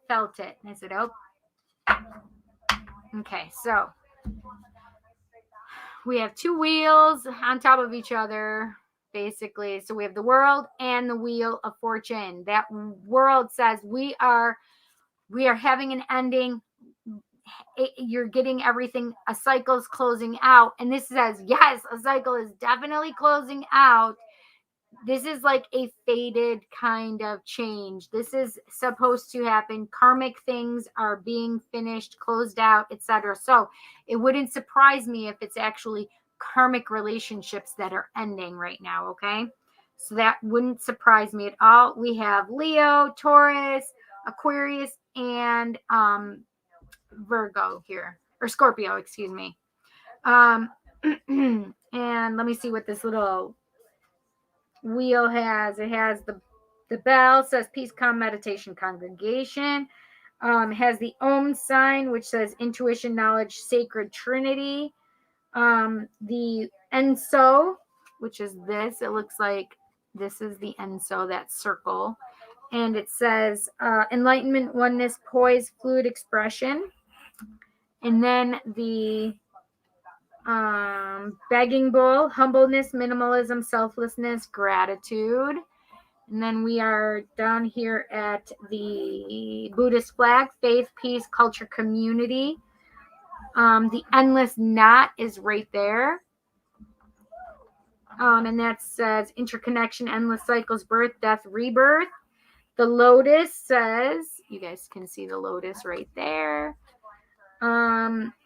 Speaker 1: Felt it. And I said, oh. Okay, so we have two wheels on top of each other, basically. So we have the World and the Wheel of Fortune. That World says we are having an ending. You're getting everything. A cycle's closing out. And this says, yes, a cycle is definitely closing out. This is like a faded kind of change. This is supposed to happen. Karmic things are being finished, closed out, etc. So it wouldn't surprise me if it's actually karmic relationships that are ending right now, okay? So that wouldn't surprise me at all. We have Leo, Taurus, Aquarius, and Virgo here, or Scorpio, excuse me. And let me see what this little wheel has. It has the bell, says peace, calm, meditation, congregation. Has the Om sign, which says intuition, knowledge, sacred trinity. The Enso, which is this. It looks like this is the Enso, that circle. And it says enlightenment, oneness, poise, fluid expression. And then the begging bowl, humbleness, minimalism, selflessness, gratitude. And then we are down here at the Buddhist flag, faith, peace, culture, community. The endless knot is right there. And that says interconnection, endless cycles, birth, death, rebirth. The lotus says, you guys can see the lotus right there.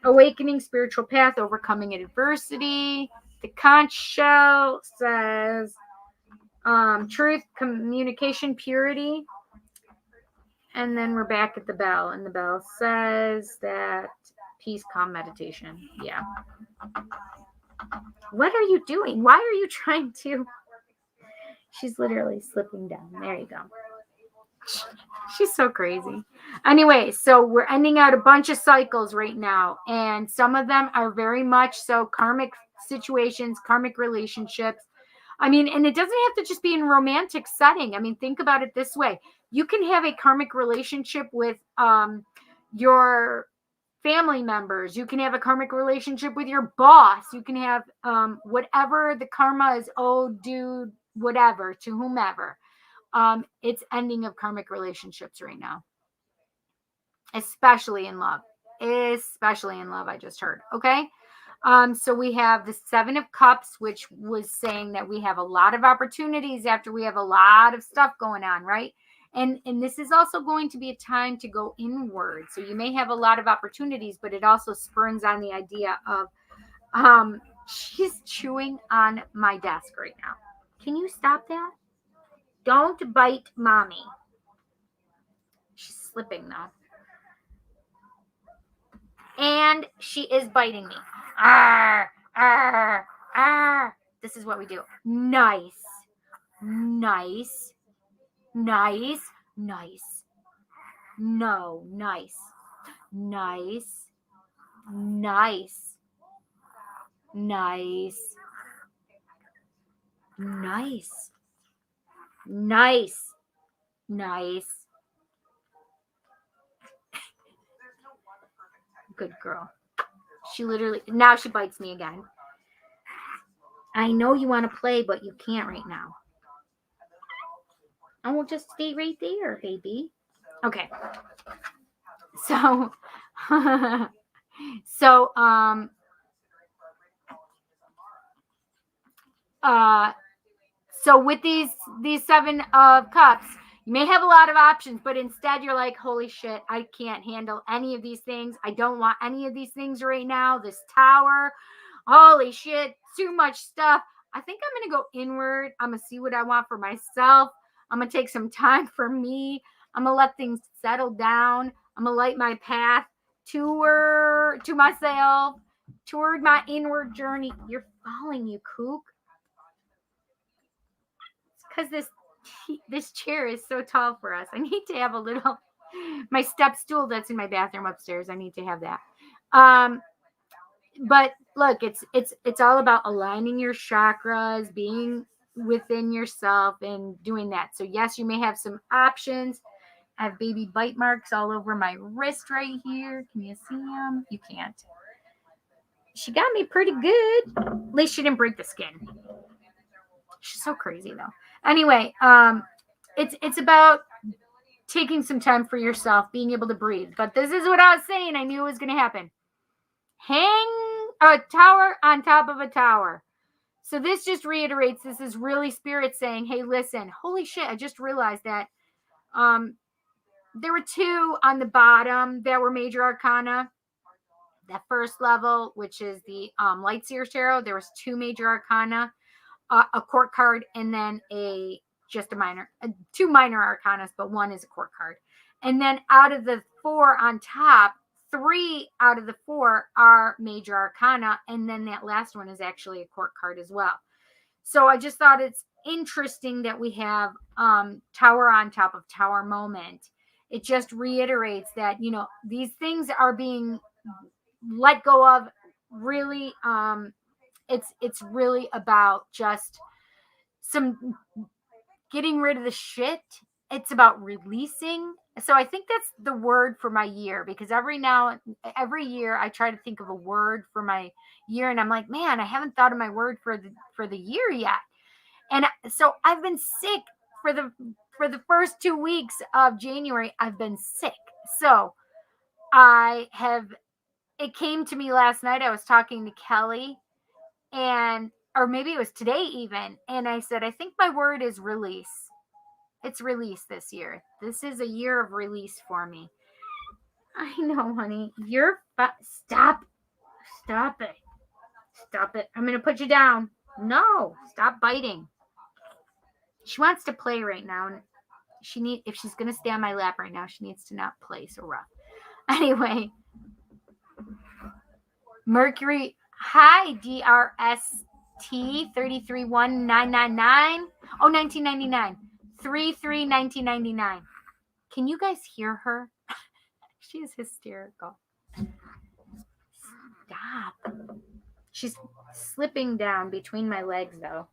Speaker 1: Awakening, spiritual path, overcoming adversity. The conch shell says truth, communication, purity. And then we're back at the bell, and the bell says that peace, calm, meditation. Yeah. What are you doing? Why are you trying to? She's literally slipping down. There you go. She's so crazy. Anyway, so we're ending out a bunch of cycles right now, and some of them are very much so karmic situations, karmic relationships. I mean, and it doesn't have to just be in a romantic setting. I mean, think about it this way. You can have a karmic relationship with your family members. You can have a karmic relationship with your boss. You can have whatever the karma is owed, due, whatever, to whomever. It's ending of karmic relationships right now. Especially in love. Especially in love, I just heard. Okay? So we have the Seven of Cups, which was saying that we have a lot of opportunities after we have a lot of stuff going on, right? And this is also going to be a time to go inward. So you may have a lot of opportunities, but it also spurns on the idea of she's chewing on my desk right now. Can you stop that? Don't bite mommy. She's slipping now. And she is biting me. Arr, arr, arr. This is what we do. Nice. Nice. Nice. Nice. No. Nice. Nice. Nice. Nice. Nice. Nice. Nice. Good girl. She literally, now she bites me again. I know you want to play, but you can't right now. I will just stay right there, baby. Okay. So, so with these Seven of Cups, you may have a lot of options, but instead you're like, holy shit, I can't handle any of these things. I don't want any of these things right now. This tower, holy shit, too much stuff. I think I'm going to go inward. I'm going to see what I want for myself. I'm going to take some time for me. I'm going to let things settle down. I'm going to light my path to myself, toward my inward journey. You're falling, you kook. Because this chair is so tall for us. I need to have a little, my step stool that's in my bathroom upstairs. I need to have that. But look, it's all about aligning your chakras, being within yourself, and doing that. So yes, you may have some options. I have baby bite marks all over my wrist right here. Can you see them? You can't. She got me pretty good. At least she didn't break the skin. She's so crazy though. Anyway, it's about taking some time for yourself, being able to breathe. But this is what I was saying. I knew it was going to happen. Hang a tower on top of a tower. So this just reiterates, this is really spirit saying, hey, listen, holy shit, I just realized that there were two on the bottom that were major arcana. That first level, which is the Light Seer Tarot, there was two major arcana, a court card, and then two minor arcanas, but one is a court card. And then out of the four on top, 3 out of the 4 are major arcana, and then that last one is actually a court card as well. So I just thought it's interesting that we have tower on top of tower moment. It just reiterates that, these things are being let go of. Really, it's really about just some getting rid of the shit it's about releasing. So I think that's the word for my year, because every year I try to think of a word for my year, and I'm like, man, I haven't thought of my word for the year yet. And so I've been sick for the first 2 weeks of January. I've been sick. So it came to me last night. I was talking to Kelly, or maybe it was today even, and I said, I think my word is release. It's release this year. This is a year of release for me. I know, honey. Stop. Stop it. Stop it. I'm going to put you down. No. Stop biting. She wants to play right now. And if she's going to stay on my lap right now, she needs to not play so rough. Anyway. Mercury. Hi, DRST 331999. Oh, 1999. 331999. Can you guys hear her? She is hysterical. Stop. She's slipping down between my legs, though.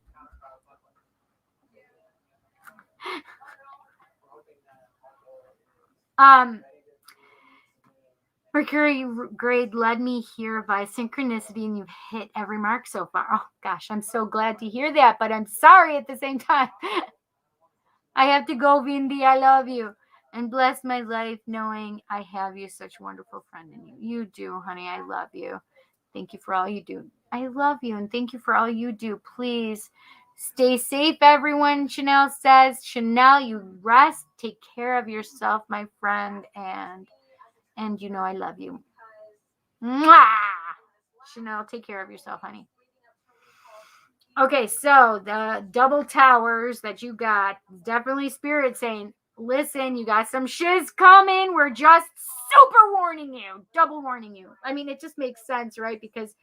Speaker 1: Mercury grade led me here by synchronicity, and you've hit every mark so far. Oh, gosh, I'm so glad to hear that, but I'm sorry at the same time. I have to go, Vindy. I love you. And bless my life knowing I have you, such a wonderful friend in you. You do, honey. I love you. Thank you for all you do. I love you, and thank you for all you do. Please stay safe, everyone, Chanel says. Chanel, you rest. Take care of yourself, my friend, and you know I love you. Mwah! Chanel, take care of yourself, honey. Okay, so the double towers that you got, definitely Spirit saying, listen, you got some shiz coming. We're just super warning you, double warning you. I mean, it just makes sense, right? Because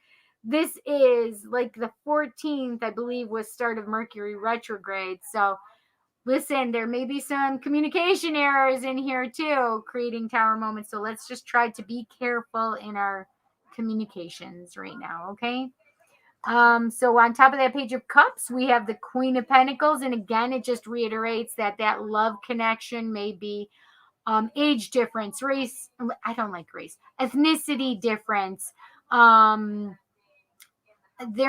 Speaker 1: this is like the 14th, I believe, was start of Mercury retrograde. So listen, there may be some communication errors in here too, creating tower moments. So let's just try to be careful in our communications right now, okay? So on top of that Page of Cups, we have the Queen of Pentacles. And again, it just reiterates that love connection may be age difference, race. I don't like race, ethnicity difference. There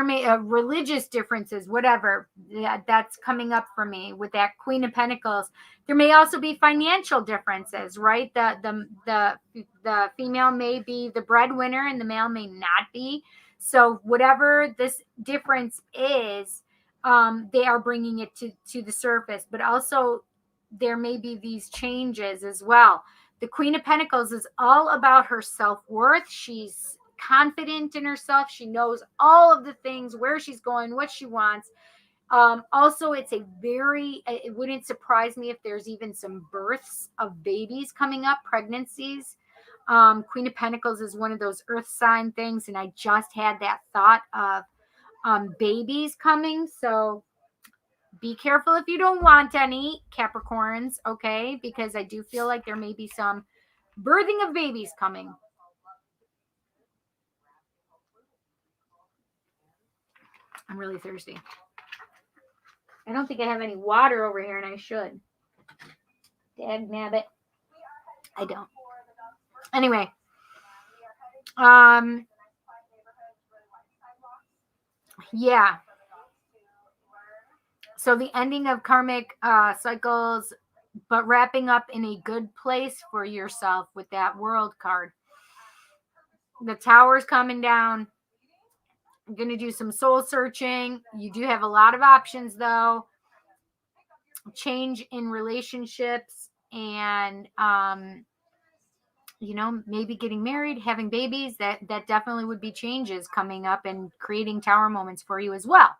Speaker 1: may religious differences, whatever that's coming up for me with that Queen of Pentacles. There may also be financial differences, right? The female may be the breadwinner and the male may not be. So whatever this difference is, they are bringing it to the surface. But also there may be these changes as well. The Queen of Pentacles is all about her self-worth. She's confident in herself. She knows all of the things, where she's going, what she wants. Also, it wouldn't surprise me if there's even some births of babies coming up, pregnancies. Queen of Pentacles is one of those earth sign things, and I just had that thought of babies coming. So be careful if you don't want any, Capricorns, okay? Because I do feel like there may be some birthing of babies coming. I'm really thirsty. I don't think I have any water over here, and I should. Dagnabbit. I don't. Anyway. Yeah. So the ending of karmic cycles, but wrapping up in a good place for yourself with that World card. The tower's coming down. I'm going to do some soul searching. You do have a lot of options, though. Change in relationships and, maybe getting married, having babies. That definitely would be changes coming up and creating tower moments for you as well.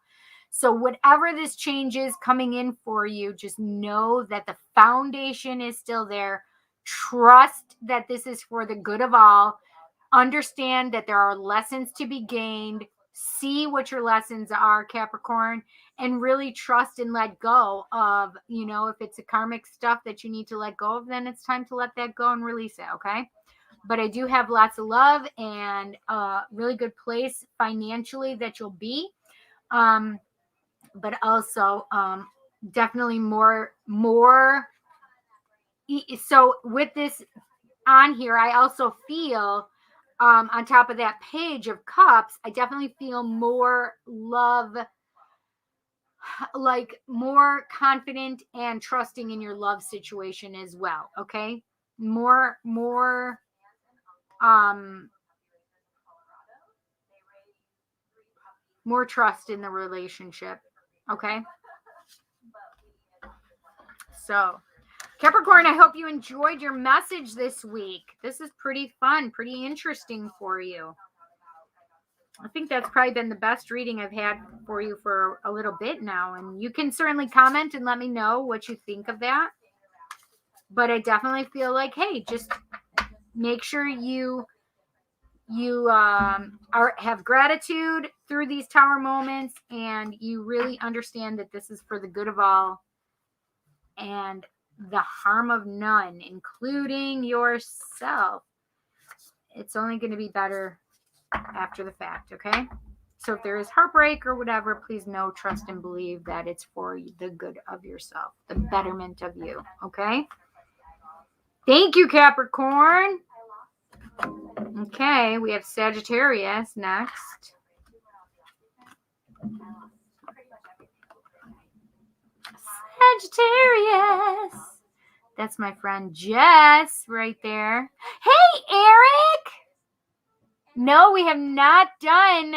Speaker 1: So whatever this change is coming in for you, just know that the foundation is still there. Trust that this is for the good of all. Understand that there are lessons to be gained. See what your lessons are, Capricorn, and really trust and let go of, if it's a karmic stuff that you need to let go of, then it's time to let that go and release it, okay? But I do have lots of love and a really good place financially that you'll be. But also definitely more so with this on here, I also feel on top of that page of cups, I definitely feel more love, like more confident and trusting in your love situation as well. Okay. More more trust in the relationship. Okay. So Capricorn, I hope you enjoyed your message this week. This is pretty fun, pretty interesting for you. I think that's probably been the best reading I've had for you for a little bit now. And you can certainly comment and let me know what you think of that. But I definitely feel like, hey, just make sure you have gratitude through these tower moments, and you really understand that this is for the good of all and the harm of none, including yourself. It's only going to be better after the fact, okay? So if there is heartbreak or whatever, please know, trust, and believe that it's for the good of yourself, the betterment of you, okay? Thank you, Capricorn. Okay, we have Sagittarius next. Sagittarius. That's my friend Jess right there. Hey, Eric. No, we have not done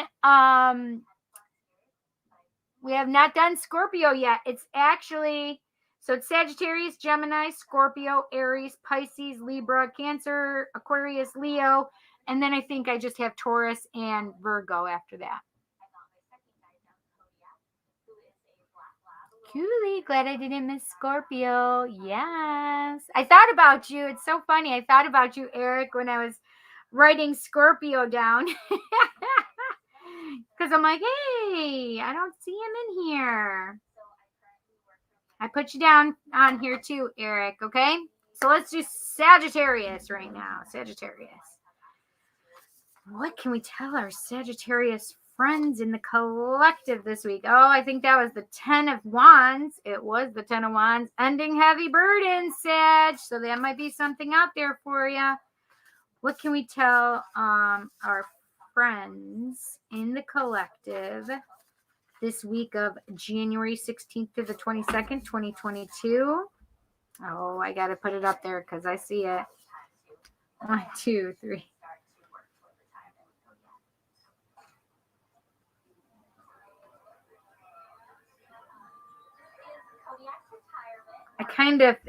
Speaker 1: Scorpio yet. It's actually, so it's Sagittarius, Gemini, Scorpio, Aries, Pisces, Libra, Cancer, Aquarius, Leo, and then I think I just have Taurus and Virgo after that. Coolly, glad I didn't miss Scorpio. Yes. I thought about you. It's so funny. I thought about you, Eric, when I was writing Scorpio down. Because I'm like, hey, I don't see him in here. I put you down on here too, Eric, okay? So let's do Sagittarius right now. Sagittarius. What can we tell our Sagittarius friends in the collective this week? Oh, I think that was the 10 of Wands. It was the 10 of Wands. Ending heavy burdens, Sag. So that might be something out there for you. What can we tell our friends in the collective this week of January 16th to the 22nd, 2022? Oh, I got to put it up there because I see it. 1, 2, 3.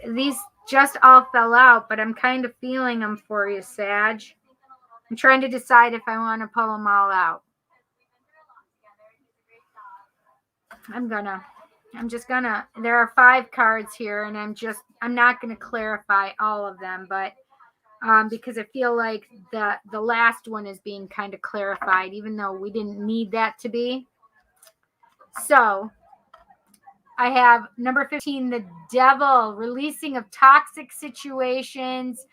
Speaker 1: These just all fell out, but I'm kind of feeling them for you, Sag. I'm trying to decide if I want to pull them all out. There are 5 cards here, and I'm not going to clarify all of them, but because I feel like the last one is being kind of clarified, even though we didn't need that to be. So I have number 15, the devil, releasing of toxic situations,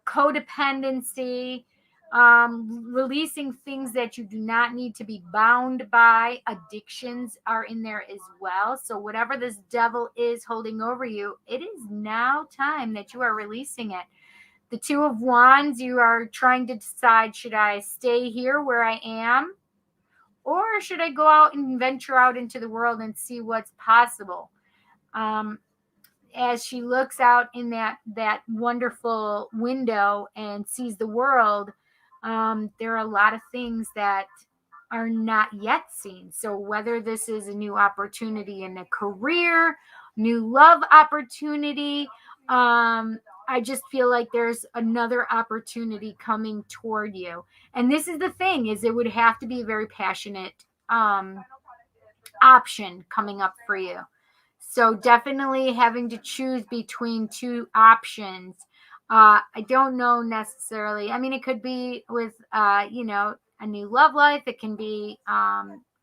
Speaker 1: codependency, releasing things that you do not need to be bound by. Addictions are in there as well. So whatever this devil is holding over you, it is now time that you are releasing it. The 2 of Wands, you are trying to decide, should I stay here where I am? Or should I go out and venture out into the world and see what's possible? As she looks out in that wonderful window and sees the world, there are a lot of things that are not yet seen. So whether this is a new opportunity in a career, new love opportunity, I just feel like there's another opportunity coming toward you. And this is the thing, is it would have to be a very passionate option coming up for you. So definitely having to choose between 2 options. I don't know necessarily. I mean, it could be with, a new love life. It can be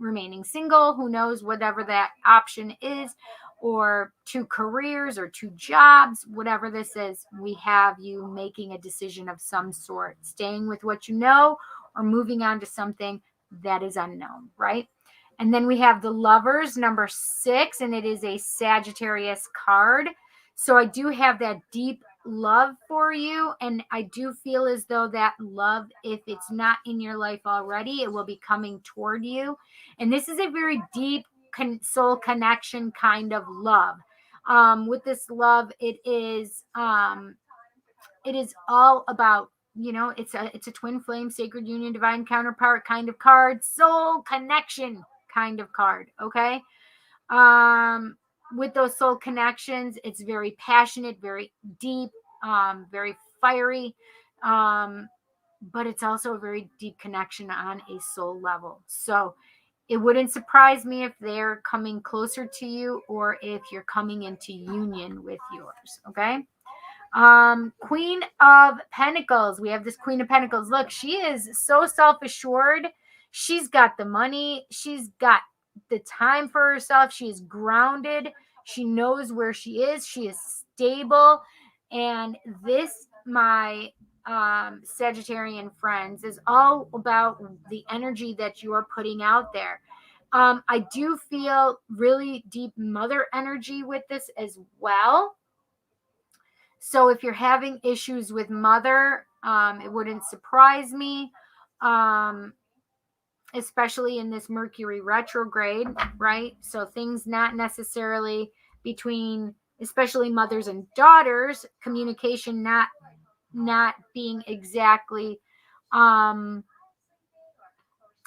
Speaker 1: remaining single. Who knows, whatever that option is, or 2 careers or 2 jobs, whatever this is, we have you making a decision of some sort, staying with what you know or moving on to something that is unknown, right? And then we have the Lovers, number 6, and it is a Sagittarius card. So I do have that deep love for you. And I do feel as though that love, if it's not in your life already, it will be coming toward you. And this is a very deep soul connection kind of love. With this love, it is all about, it's a twin flame, sacred union, divine counterpart kind of card, soul connection kind of card. Okay. With those soul connections, it's very passionate, very deep, very fiery. But it's also a very deep connection on a soul level. So it wouldn't surprise me if they're coming closer to you or if you're coming into union with yours. Okay. Queen of Pentacles. We have this Queen of Pentacles. Look, she is so self-assured. She's got the money. She's got the time for herself. She is grounded. She knows where she is. She is stable. And this, my Sagittarian friends, is all about the energy that you are putting out there. I do feel really deep mother energy with this as well. So if you're having issues with mother, it wouldn't surprise me, especially in this Mercury retrograde, right? So things not necessarily between, especially mothers and daughters, communication not being exactly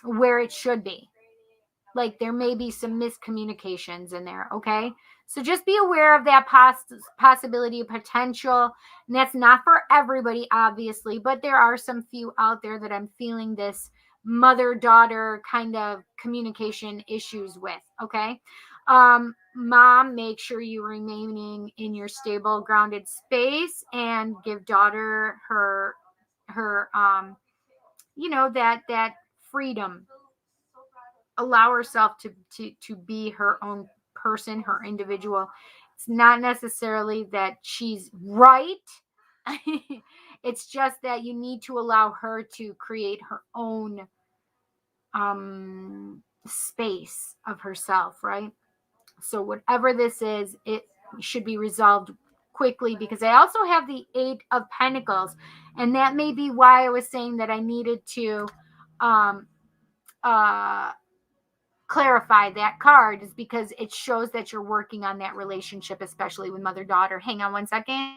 Speaker 1: where it should be. Like there may be some miscommunications in there. Okay. So just be aware of that possibility of potential. And that's not for everybody, obviously, but there are some few out there that I'm feeling this mother-daughter kind of communication issues with. Okay. Mom, make sure you're remaining in your stable, grounded space and give daughter her that freedom. Allow herself to be her own person, her individual. It's not necessarily that she's right. It's just that you need to allow her to create her own space of herself, right? So whatever this is, it should be resolved quickly, because I also have the 8 of Pentacles, and that may be why I was saying that I needed to um clarify that card, is because it shows that you're working on that relationship, especially with mother-daughter. Hang on one second.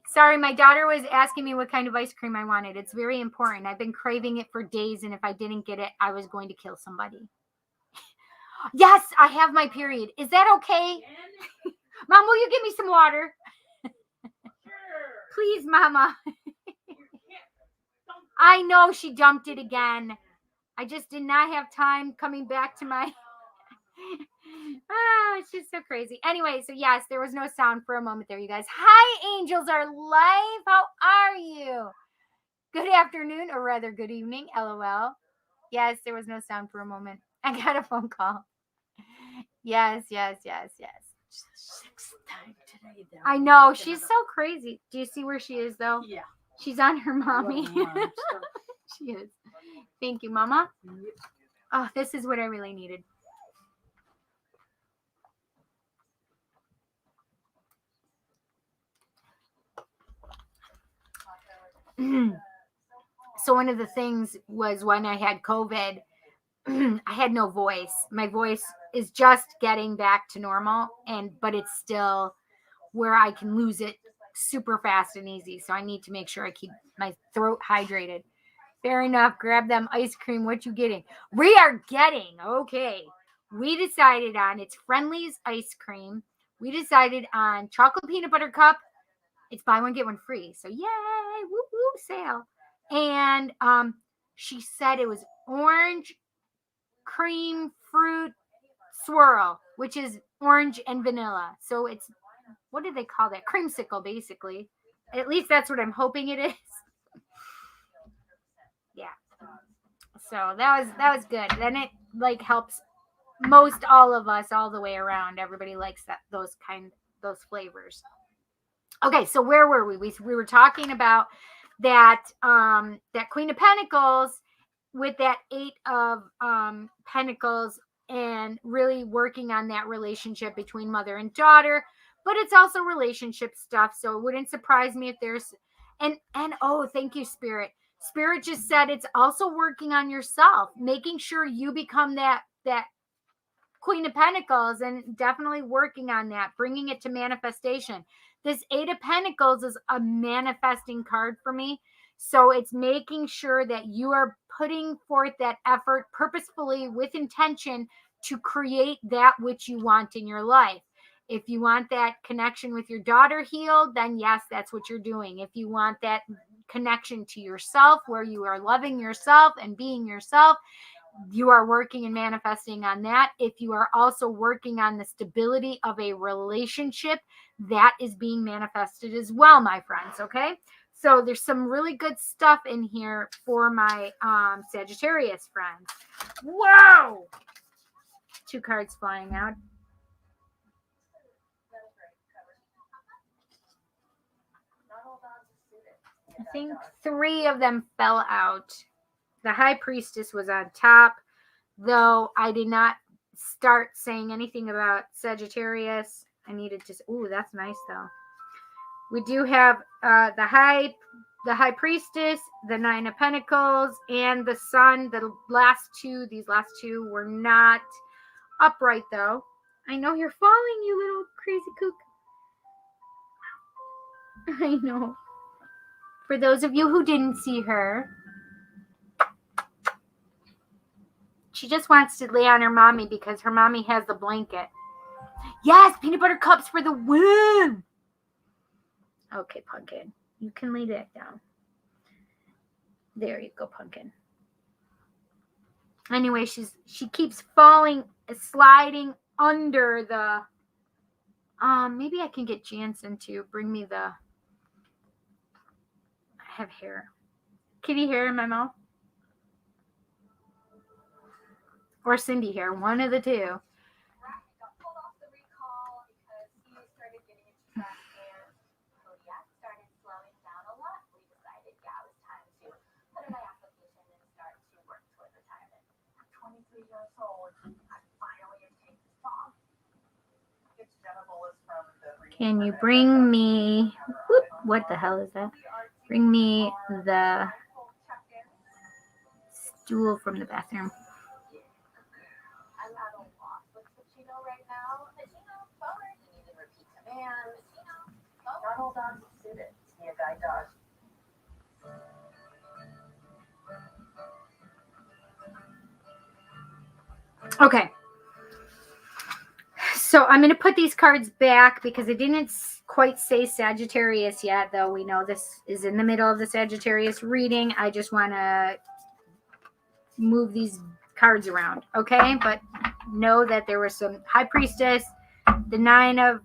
Speaker 1: Sorry, my daughter was asking me what kind of ice cream I wanted. It's very important. I've been craving it for days, and if I didn't get it, I was going to kill somebody. Yes, I have my period. Is that okay? Mom, will you give me some water? Please, Mama. I know she dumped it again. I just did not have time coming back to my... it's just so crazy. Anyway, so yes, there was no sound for a moment there, you guys. Hi, angels are live. How are you? Good afternoon, or rather good evening, LOL. Yes, there was no sound for a moment. I got a phone call. Yes.
Speaker 2: Sixth time today.
Speaker 1: I know. She's so crazy. Do you see where she is, though?
Speaker 2: Yeah.
Speaker 1: She's on her mommy. She is. Thank you, Mama. Oh, this is what I really needed. So one of the things was when I had COVID, I had no voice. My voice is just getting back to normal, but it's still where I can lose it super fast and easy. So I need to make sure I keep my throat hydrated. Fair enough. Grab them ice cream. What you getting? We are getting, okay. We decided on it's Friendly's ice cream. We decided on chocolate peanut butter cup. It's buy one, get one free. So yay, woo woo, sale. And she said it was orange cream fruit swirl, which is orange and vanilla. So it's, what do they call that? Creamsicle, basically. At least that's what I'm hoping it is. Yeah. So that was good. Then it like helps most all of us all the way around. Everybody likes those flavors. Okay, so where were we? We were talking about that that Queen of Pentacles with that Eight of Pentacles, and really working on that relationship between mother and daughter, but it's also relationship stuff. So it wouldn't surprise me if there's and oh, thank you, Spirit just said it's also working on yourself, making sure you become that Queen of Pentacles, and definitely working on that, bringing it to manifestation. This Eight of Pentacles is a manifesting card for me. So it's making sure that you are putting forth that effort purposefully with intention to create that which you want in your life. If you want that connection with your daughter healed, then yes, that's what you're doing. If you want that connection to yourself where you are loving yourself and being yourself, you are working and manifesting on that. If you are also working on the stability of a relationship, that is being manifested as well, my friends. Okay. So there's some really good stuff in here for my Sagittarius friends. Whoa! 2 cards flying out. I think 3 of them fell out. The High Priestess was on top, though I did not start saying anything about Sagittarius. I needed to. Ooh, that's nice though. We do have the High Priestess, the 9 of Pentacles, and the Sun. These last two were not upright though. I know you're falling, you little crazy kook. I know. For those of you who didn't see her, she just wants to lay on her mommy because her mommy has the blanket. Yes, peanut butter cups for the win. Okay, Pumpkin. You can lay that down. There you go, Pumpkin. Anyway, she keeps falling, sliding under the... maybe I can get Jansen to bring me the... I have hair. Kitty hair in my mouth. Or Cindy hair. One of the two. Can you bring me... Whoop, what the hell is that? Bring me the stool from the bathroom.
Speaker 3: Not all dogs exhibit to be a guide dog.
Speaker 1: Okay. So I'm going to put these cards back because it didn't quite say Sagittarius yet, though we know this is in the middle of the Sagittarius reading. I just want to move these cards around, okay? But know that there was some High Priestess, the Nine of,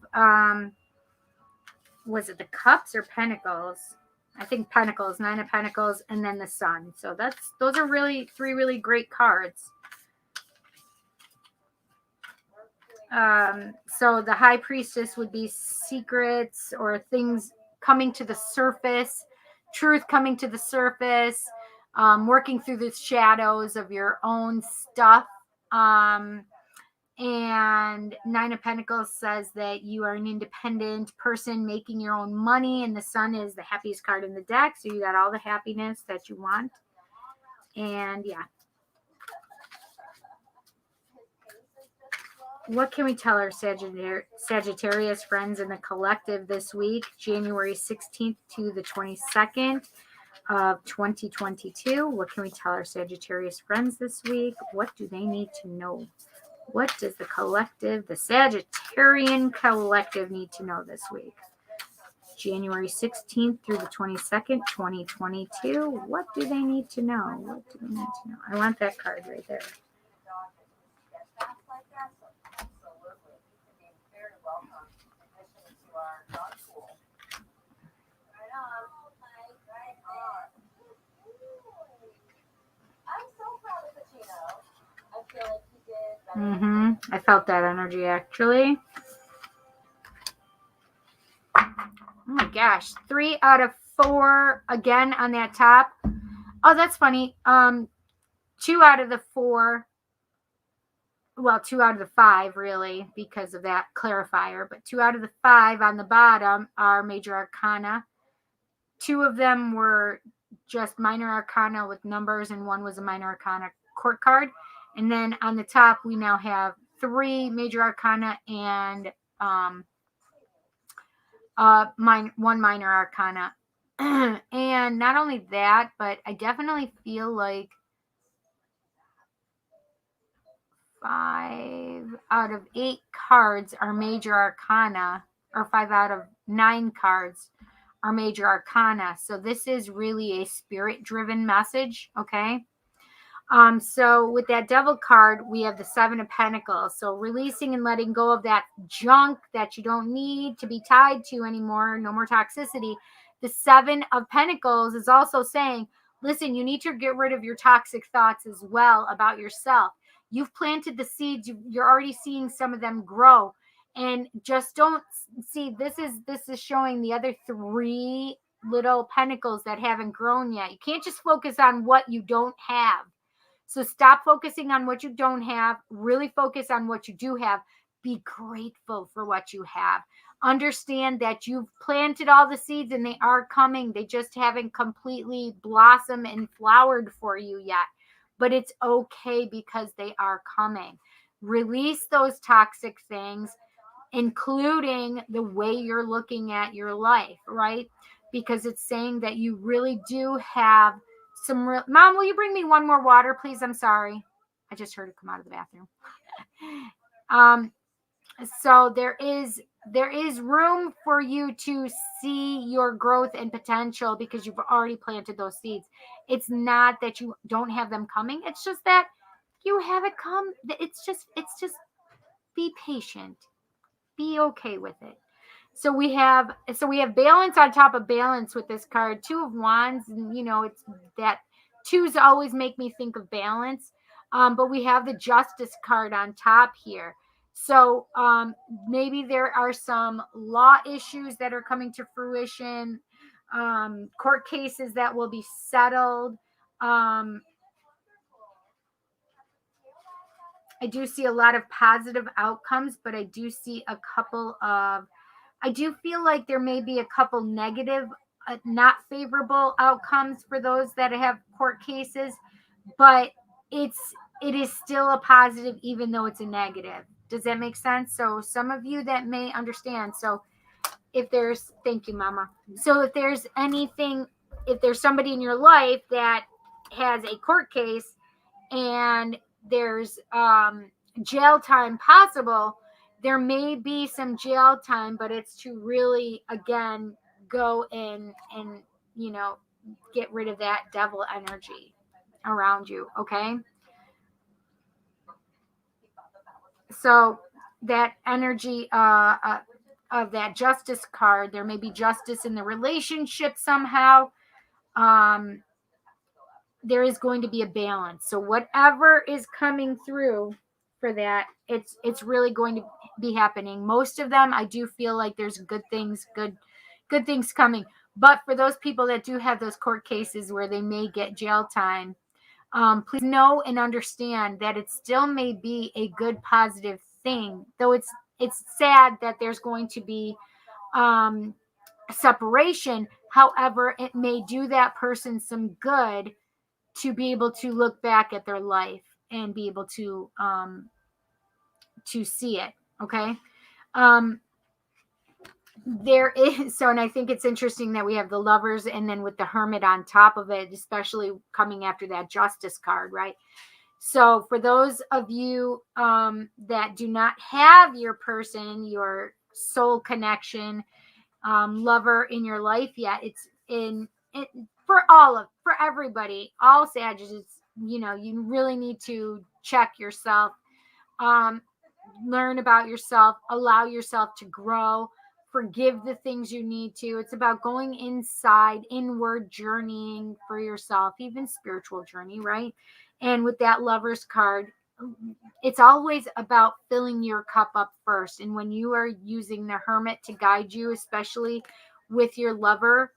Speaker 1: was it the Cups or Pentacles? I think Pentacles, Nine of Pentacles, and then the Sun. So those are really three really great cards. So the High Priestess would be secrets or things coming to the surface, truth coming to the surface, working through the shadows of your own stuff. And Nine of Pentacles says that you are an independent person making your own money, and the Sun is the happiest card in the deck, so you got all the happiness that you want. And yeah. What can we tell our Sagittarius friends in the collective this week, January 16th to the 22nd of 2022? What can we tell our Sagittarius friends this week? What do they need to know? What does the collective, the Sagittarian collective, need to know this week? January 16th through the 22nd, 2022. What do they need to know? What do they need to know? I want that card right there. I felt that energy actually. Oh my gosh, 3 out of 4 again on that top. Oh, that's funny. 2 out of the 4. Well, 2 out of the 5 really because of that clarifier, but 2 out of the 5 on the bottom are major arcana. 2 of them were just minor arcana with numbers, and 1 was a minor arcana court card. And then on the top, we now have 3 major arcana and 1 minor arcana. And not only that, but I definitely feel like 5 out of 8 cards are major arcana, or 5 out of 9 cards are major arcana. So this is really a spirit-driven message, okay? So with that Devil card, we have the 7 of Pentacles. So releasing and letting go of that junk that you don't need to be tied to anymore. No more toxicity. The 7 of Pentacles is also saying, listen, you need to get rid of your toxic thoughts as well about yourself. You've planted the seeds. You're already seeing some of them grow. And just don't see, this is showing the other 3 little pentacles that haven't grown yet. You can't just focus on what you don't have. So stop focusing on what you don't have. Really focus on what you do have. Be grateful for what you have. Understand that you've planted all the seeds and they are coming. They just haven't completely blossomed and flowered for you yet. But it's okay because they are coming. Release those toxic things, including the way you're looking at your life, right? Because it's saying that you really do have some real... Mom, will you bring me one more water, please? I'm sorry. I just heard it come out of the bathroom. So there is room for you to see your growth and potential because you've already planted those seeds. It's not that you don't have them coming. It's just that you have it come. It's just be patient. Be okay with it. So we have balance on top of balance with this card. 2 of Wands, and it's that 2s always make me think of balance. But we have the Justice card on top here. So maybe there are some law issues that are coming to fruition, court cases that will be settled. I do see a lot of positive outcomes, but I do see a couple of, I do feel like there may be a couple negative, not favorable outcomes for those that have court cases, but it is still a positive even though it's a negative. Does that make sense? So some of you that may understand. So thank you, Mama. So if there's anything, if there's somebody in your life that has a court case and there's jail time possible, there may be some jail time, but it's to really, again, go in and, get rid of that devil energy around you, okay? So that energy of that justice card, there may be justice in the relationship somehow. There is going to be a balance. So whatever is coming through for that, it's really going to be happening. Most of them, I do feel like there's good things coming. But for those people that do have those court cases where they may get jail time, please know and understand that it still may be a good, positive thing. Though it's sad that there's going to be separation. However, it may do that person some good to be able to look back at their life and be able to see it. Okay. There is, and I think it's interesting that we have the Lovers and then with the Hermit on top of it, especially coming after that Justice card, right? So for those of you that do not have your person, your soul connection, lover in your life yet, it's for everybody, all Sagittarius, you really need to check yourself, learn about yourself, allow yourself to grow, forgive the things you need to. It's about going inside, inward journeying for yourself, even spiritual journey, right? And with that Lover's card, it's always about filling your cup up first. And when you are using the Hermit to guide you, especially with your lover,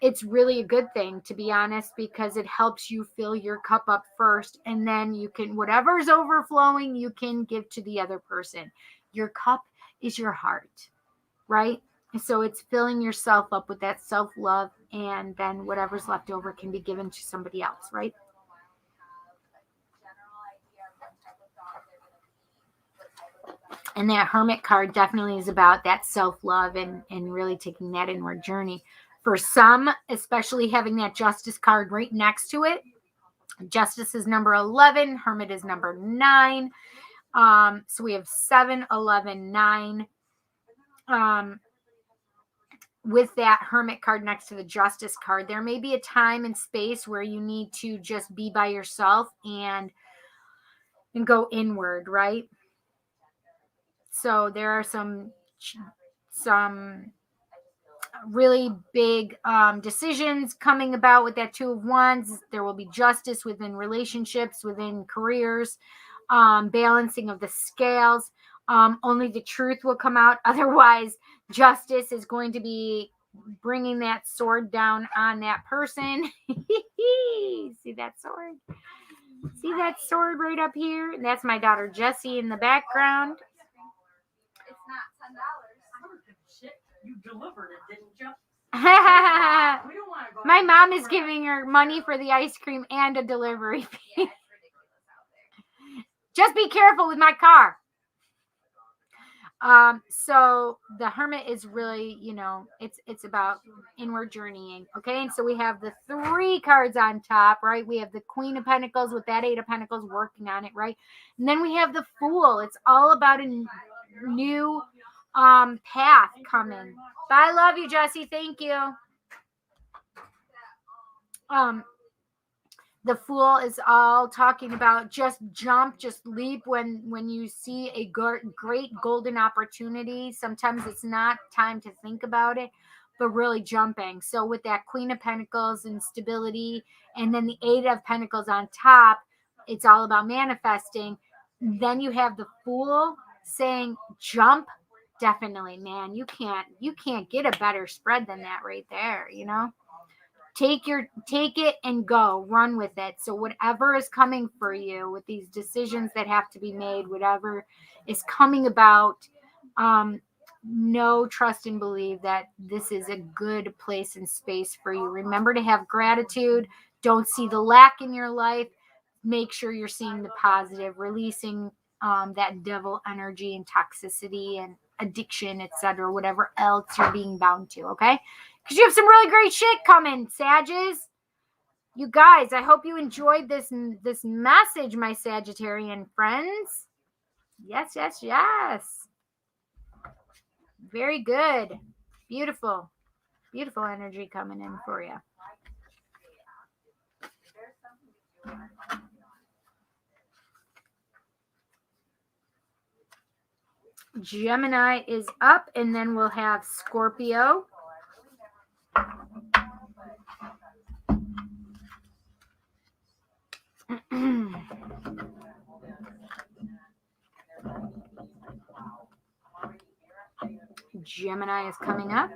Speaker 1: it's really a good thing, to be honest, because it helps you fill your cup up first, and then you can, whatever's overflowing, you can give to the other person. Your cup is your heart, right? So it's filling yourself up with that self-love, and then whatever's left over can be given to somebody else, right? And that Hermit card definitely is about that self-love and really taking that inward journey. For some, especially having that Justice card right next to it. Justice is number 11. Hermit is number 9. So we have 7, 11, 9. With that Hermit card next to the Justice card, there may be a time and space where you need to just be by yourself and go inward, right? So there are some really big decisions coming about with that Two of Wands. There will be justice within relationships, within careers, balancing of the scales. Only the truth will come out. Otherwise, justice is going to be bringing that sword down on that person. See that sword? See that sword right up here? That's my daughter Jessie in the background.
Speaker 3: It's not $10.
Speaker 2: You delivered it, didn't you?
Speaker 1: My mom is giving her money for the ice cream and a delivery fee.
Speaker 3: Yeah, it's ridiculous out there.
Speaker 1: Just be careful with my car. So the Hermit is really, it's about inward journeying. Okay. And so we have the 3 cards on top, right? We have the Queen of Pentacles with that 8 of Pentacles working on it, right? And then we have the Fool. It's all about a new path coming. Bye. Love you, Jessie. Thank you. The Fool is all talking about just jump, just leap when you see a great golden opportunity. Sometimes it's not time to think about it, but really jumping. So with that Queen of Pentacles and stability, and then the 8 of Pentacles on top, it's all about manifesting. Then you have the Fool saying jump. Definitely, man. You can't get a better spread than that right there, Take it and go, run with it. So whatever is coming for you with these decisions that have to be made, whatever is coming about, know, trust, and believe that this is a good place and space for you. Remember to have gratitude. Don't see the lack in your life. Make sure you're seeing the positive, releasing that devil energy and toxicity addiction, etc., whatever else you're being bound to, okay? Because you have some really great shit coming, Sages. You guys, I hope you enjoyed this message, my Sagittarian friends. Yes, yes, yes. Very good. Beautiful. Beautiful energy coming in for you. Gemini is up, and then we'll have Scorpio. Gemini is coming up.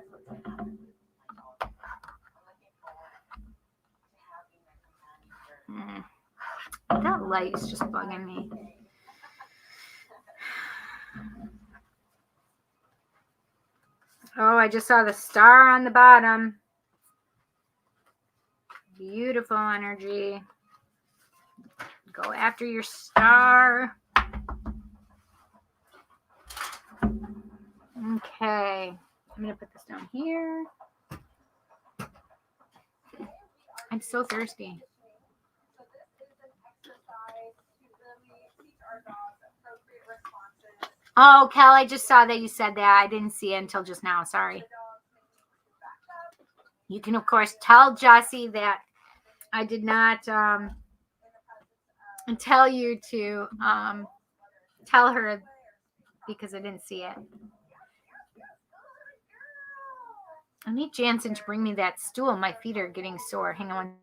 Speaker 1: That light is just bugging me. Oh, I just saw the star on the bottom. Beautiful energy. Go after your star. Okay. I'm going to put this down here. I'm so thirsty. Oh, Kel, I just saw that you said that. I didn't see it until just now. Sorry. You can, of course, tell Jessie that I did not tell you to tell her because I didn't see it. I need Jansen to bring me that stool. My feet are getting sore. Hang on.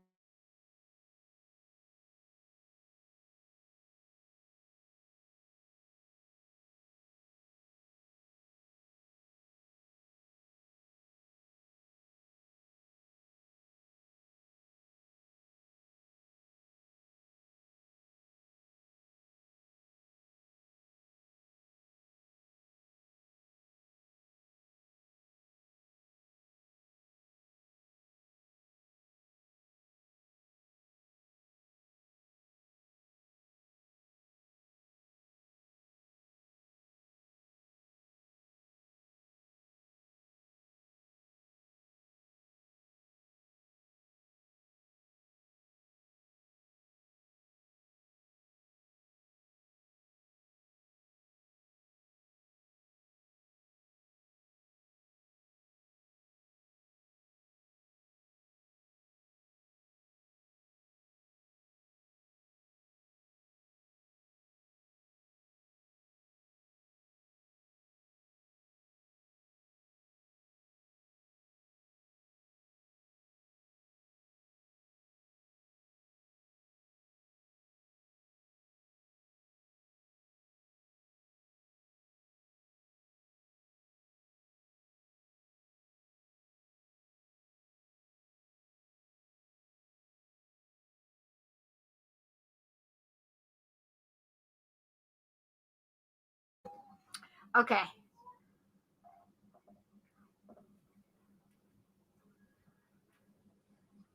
Speaker 1: Okay.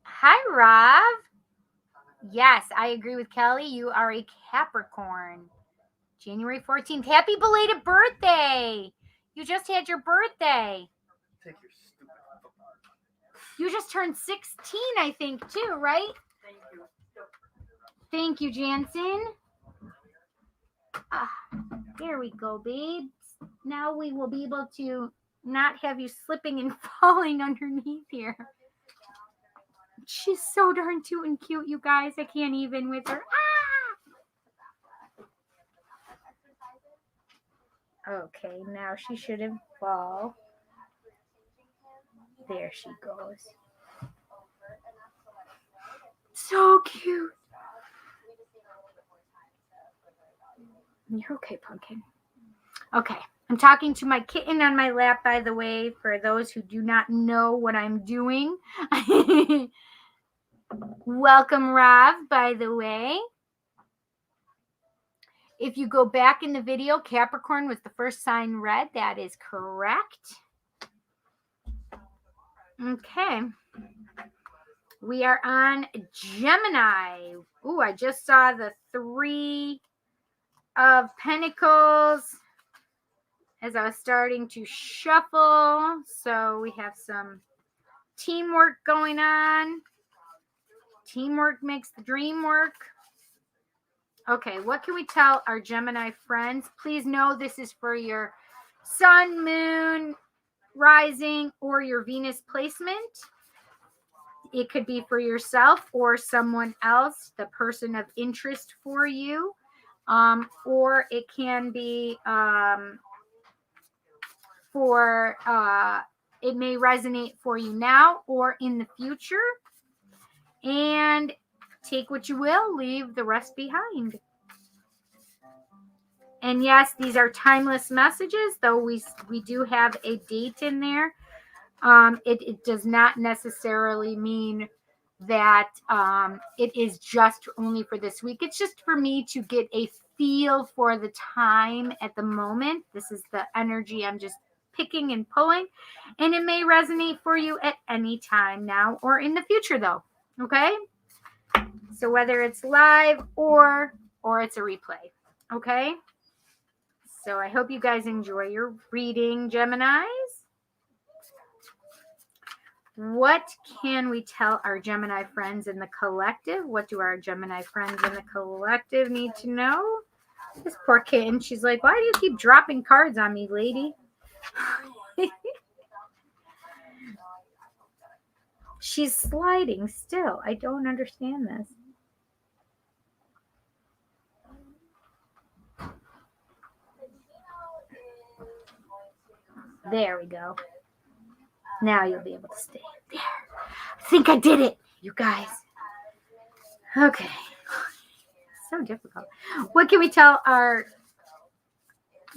Speaker 1: Hi, Rob. Yes, I agree with Kelly. You are a Capricorn. January 14th. Happy belated birthday. You just had your birthday.
Speaker 4: Take your stupid football.
Speaker 1: You just turned 16, I think, too, right? Thank you, Jansen. There we go, babes. Now we will be able to not have you slipping and falling underneath here. She's so darn cute and cute, you guys. I can't even with her. Okay, now she shouldn't fall. There she goes. So cute. You're okay, Pumpkin. Okay, I'm talking to my kitten on my lap, by the way, for those who do not know what I'm doing. Welcome, Rav, by the way. If you go back in the video, Capricorn was the first sign read. That is correct. Okay. We are on Gemini. Ooh, I just saw the 3 of Pentacles as I was starting to shuffle. So we have some teamwork going on. Teamwork makes the dream work. Okay, what can we tell our Gemini friends? Please know this is for your sun, moon, rising, or your Venus placement. It could be for yourself or someone else, the person of interest for you. Or it can be it may resonate for you now or in the future. And take what you will, leave the rest behind. And yes, these are timeless messages, though we do have a date in there. It does not necessarily mean that it is just only for this week. It's just for me to get a feel for the time at the moment. This is the energy I'm just picking and pulling, and it may resonate for you at any time now or in the future, though. Okay, so whether it's live or it's a replay. Okay, so I hope you guys enjoy your reading, Geminis. What can we tell our Gemini friends in the collective? What do our Gemini friends in the collective need to know? This poor kitten, she's like, why do you keep dropping cards on me, lady? She's sliding still. I don't understand this. There we go. Now you'll be able to stay there. I think I did it, you guys. Okay. So difficult. What can we tell our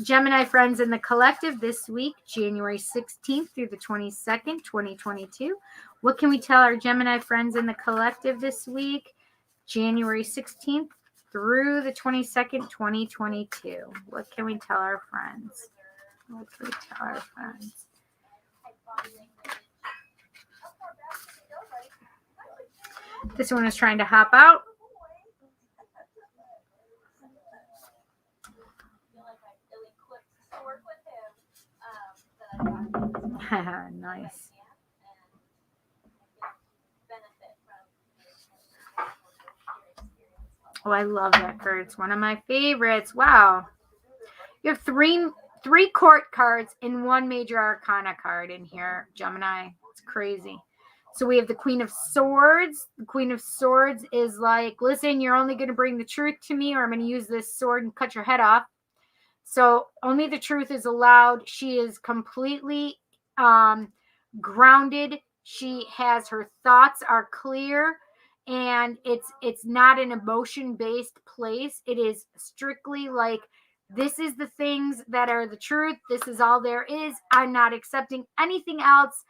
Speaker 1: Gemini friends in the collective this week, January 16th through the 22nd, 2022? What can we tell our Gemini friends in the collective this week, January 16th through the 22nd, 2022? What can we tell our friends? What can we tell our friends? This one is trying to hop out. Nice. Oh, I love that card. It's one of my favorites. Wow. You have three court cards and one major arcana card in here, Gemini. It's crazy. So we have the Queen of Swords. The Queen of Swords is like, listen, you're only going to bring the truth to me, or I'm going to use this sword and cut your head off. So only the truth is allowed. She is completely grounded. She has, her thoughts are clear, and it's not an emotion-based place. It is strictly like, this is the things that are the truth. This is all there is. I'm not accepting anything else.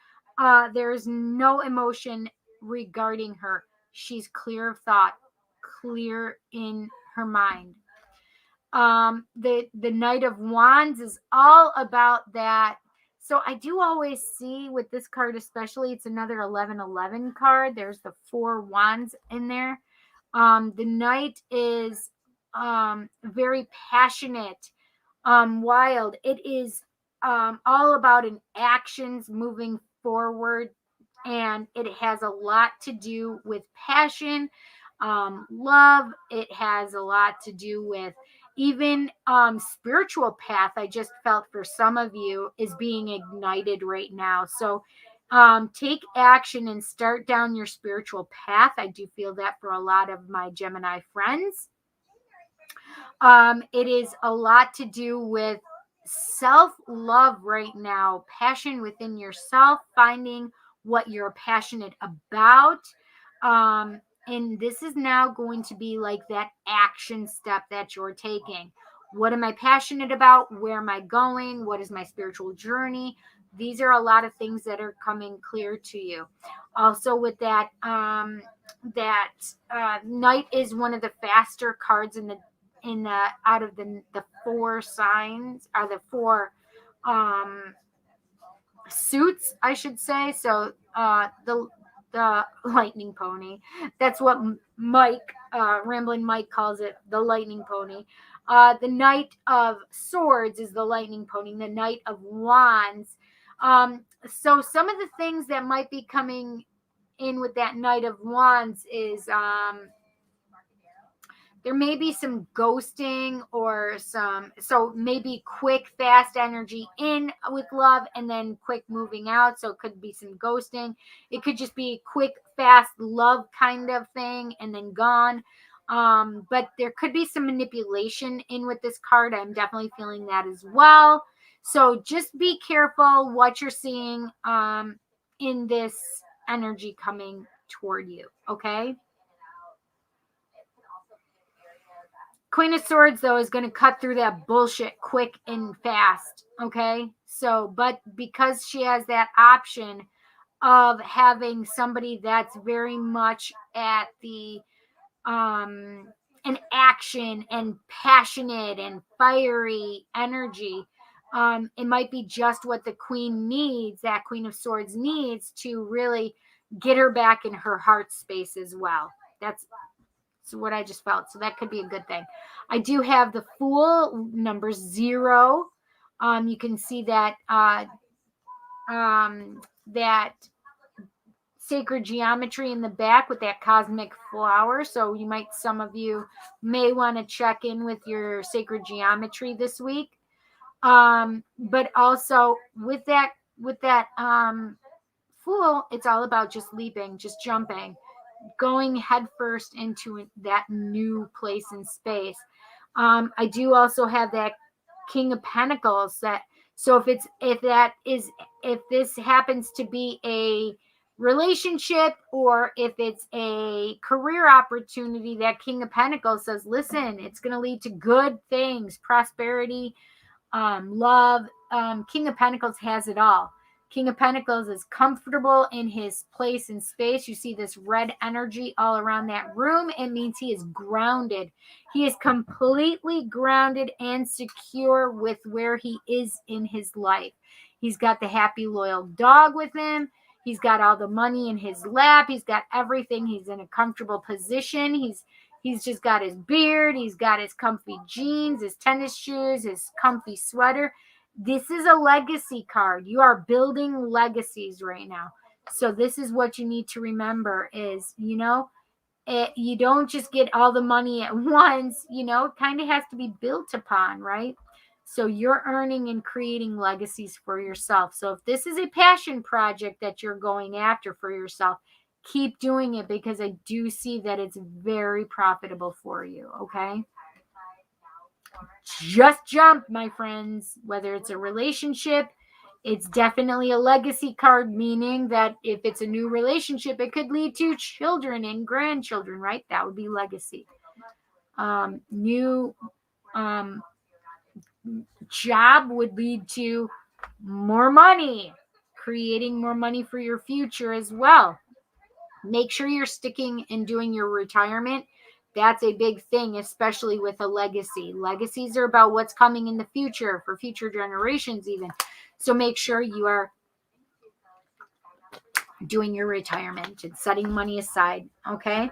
Speaker 1: There is no emotion regarding her. She's clear of thought, clear in her mind. The Knight of Wands is all about that. So I do always see with this card, especially, it's another 1111 card. There's the 4 wands in there. The Knight is very passionate, wild. It is all about an actions moving forward, and it has a lot to do with passion, love. It has a lot to do with even spiritual path. I just felt for some of you is being ignited right now. So take action and start down your spiritual path. I do feel that for a lot of my Gemini friends. It is a lot to do with self-love right now, passion within yourself, finding what you're passionate about. And this is now going to be like that action step that you're taking. What am I passionate about? Where am I going? What is my spiritual journey? These are a lot of things that are coming clear to you. Also with that, Knight is one of the faster cards in out of the 4 signs, are the 4 suits, I should say. So the lightning pony, that's what Mike Ramblin' Mike calls it the lightning pony. The Knight of Swords is the lightning pony. The Knight of Wands. So some of the things that might be coming in with that Knight of Wands is there may be some ghosting or so maybe quick, fast energy in with love and then quick moving out. So it could be some ghosting. It could just be quick, fast love kind of thing and then gone. But there could be some manipulation in with this card. I'm definitely feeling that as well. So just be careful what you're seeing in this energy coming toward you. Okay. Queen of Swords, though, is going to cut through that bullshit quick and fast. Okay. So, but because she has that option of having somebody that's very much at the, an action and passionate and fiery energy, it might be just what the queen needs, that Queen of Swords needs to really get her back in her heart space as well. That's what I just felt. So that could be a good thing. I do have the Fool, number 0. You can see that that sacred geometry in the back with that cosmic flower. So some of you may want to check in with your sacred geometry this week. But also with that Fool, it's all about just leaping, just jumping, going headfirst into that new place in space. I do also have that King of Pentacles. So if this happens to be a relationship or if it's a career opportunity, that King of Pentacles says, listen, it's going to lead to good things, prosperity, love. King of Pentacles has it all. King of Pentacles is comfortable in his place in space. You see this red energy all around that room. It means he is grounded. He is completely grounded and secure with where he is in his life. He's got the happy, loyal dog with him. He's got all the money in his lap. He's got everything. He's in a comfortable position. He's just got his beard. He's got his comfy jeans, his tennis shoes, his comfy sweater. This is a legacy card. You are building legacies right now. So this is what you need to remember is, you don't just get all the money at once, it kind of has to be built upon, right? So you're earning and creating legacies for yourself. So if this is a passion project that you're going after for yourself, keep doing it because I do see that it's very profitable for you, okay? Just jump, my friends. Whether it's a relationship, it's definitely a legacy card, meaning that if it's a new relationship, it could lead to children and grandchildren, right? That would be legacy. New job would lead to more money, creating more money for your future as well. Make sure you're sticking and doing your retirement. That's a big thing, especially with a legacy. Legacies are about what's coming in the future for future generations even. So make sure you are doing your retirement and setting money aside, okay?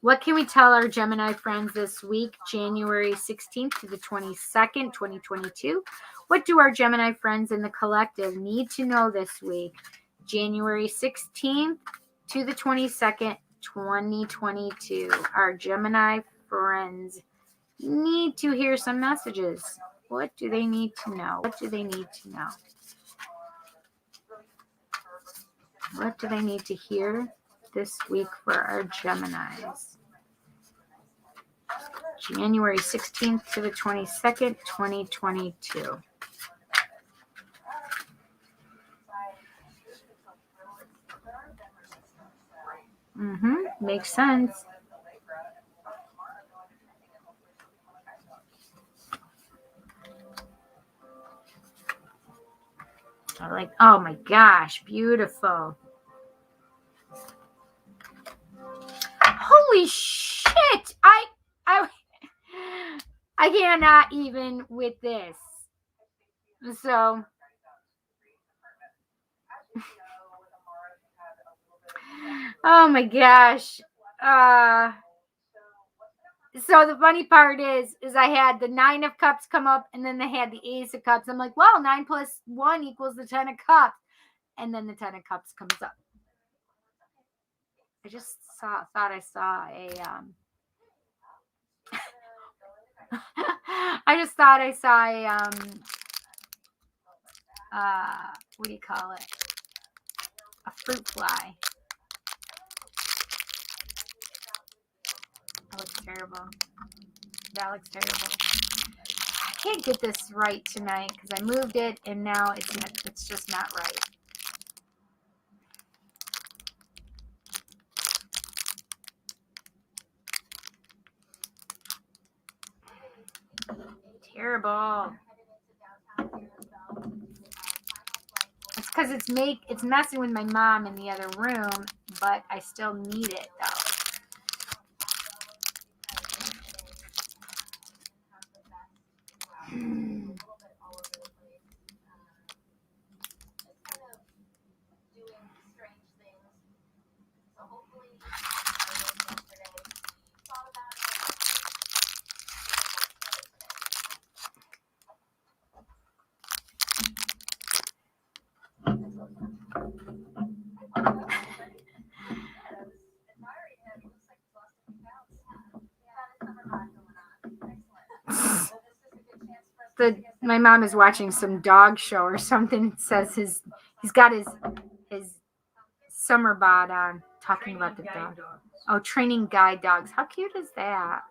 Speaker 1: What can we tell our Gemini friends this week, January 16th to the 22nd, 2022? What do our Gemini friends in the collective need to know this week, January 16th to the 22nd, 2022? Our Gemini friends need to hear some messages. What do they need to know? What do they need to know? What do they need to hear this week for our Geminis? January 16th to the 22nd, 2022. Makes sense. Oh my gosh, beautiful. Holy shit. I cannot even with this. So oh my gosh. So the funny part is I had the 9 of cups come up, and then they had the ace of cups. I'm like, well, 9 plus 1 equals the 10 of cups. And then the 10 of cups comes up. I just thought I saw a, I just thought I saw a, what do you call it? A fruit fly. That looks terrible. That looks terrible. I can't get this right tonight because I moved it and now it's just not right. Terrible. It's because it's messing with my mom in the other room, but I still need it though. My mom is watching some dog show or something. It says he's got his summer bod on, talking about the dog. Oh, training guide dogs. How cute is that?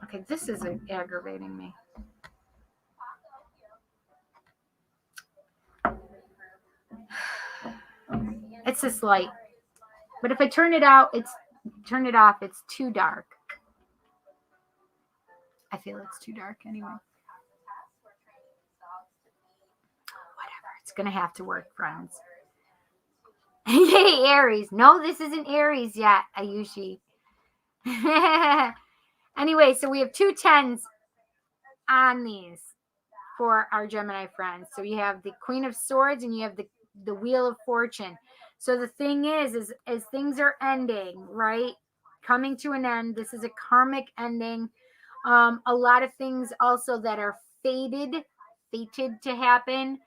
Speaker 1: Okay, this is aggravating me. It's this light. But if I turn it off, it's too dark. I feel it's too dark anyway. Whatever. It's going to have to work, friends. Yay, Aries. No, this isn't Aries yet. I usually. Anyway, so we have 2 10s on these for our Gemini friends. So you have the Queen of Swords and you have the Wheel of Fortune. So the thing is as things are ending, right? Coming to an end. This is a karmic ending. A lot of things also that are fated to happen.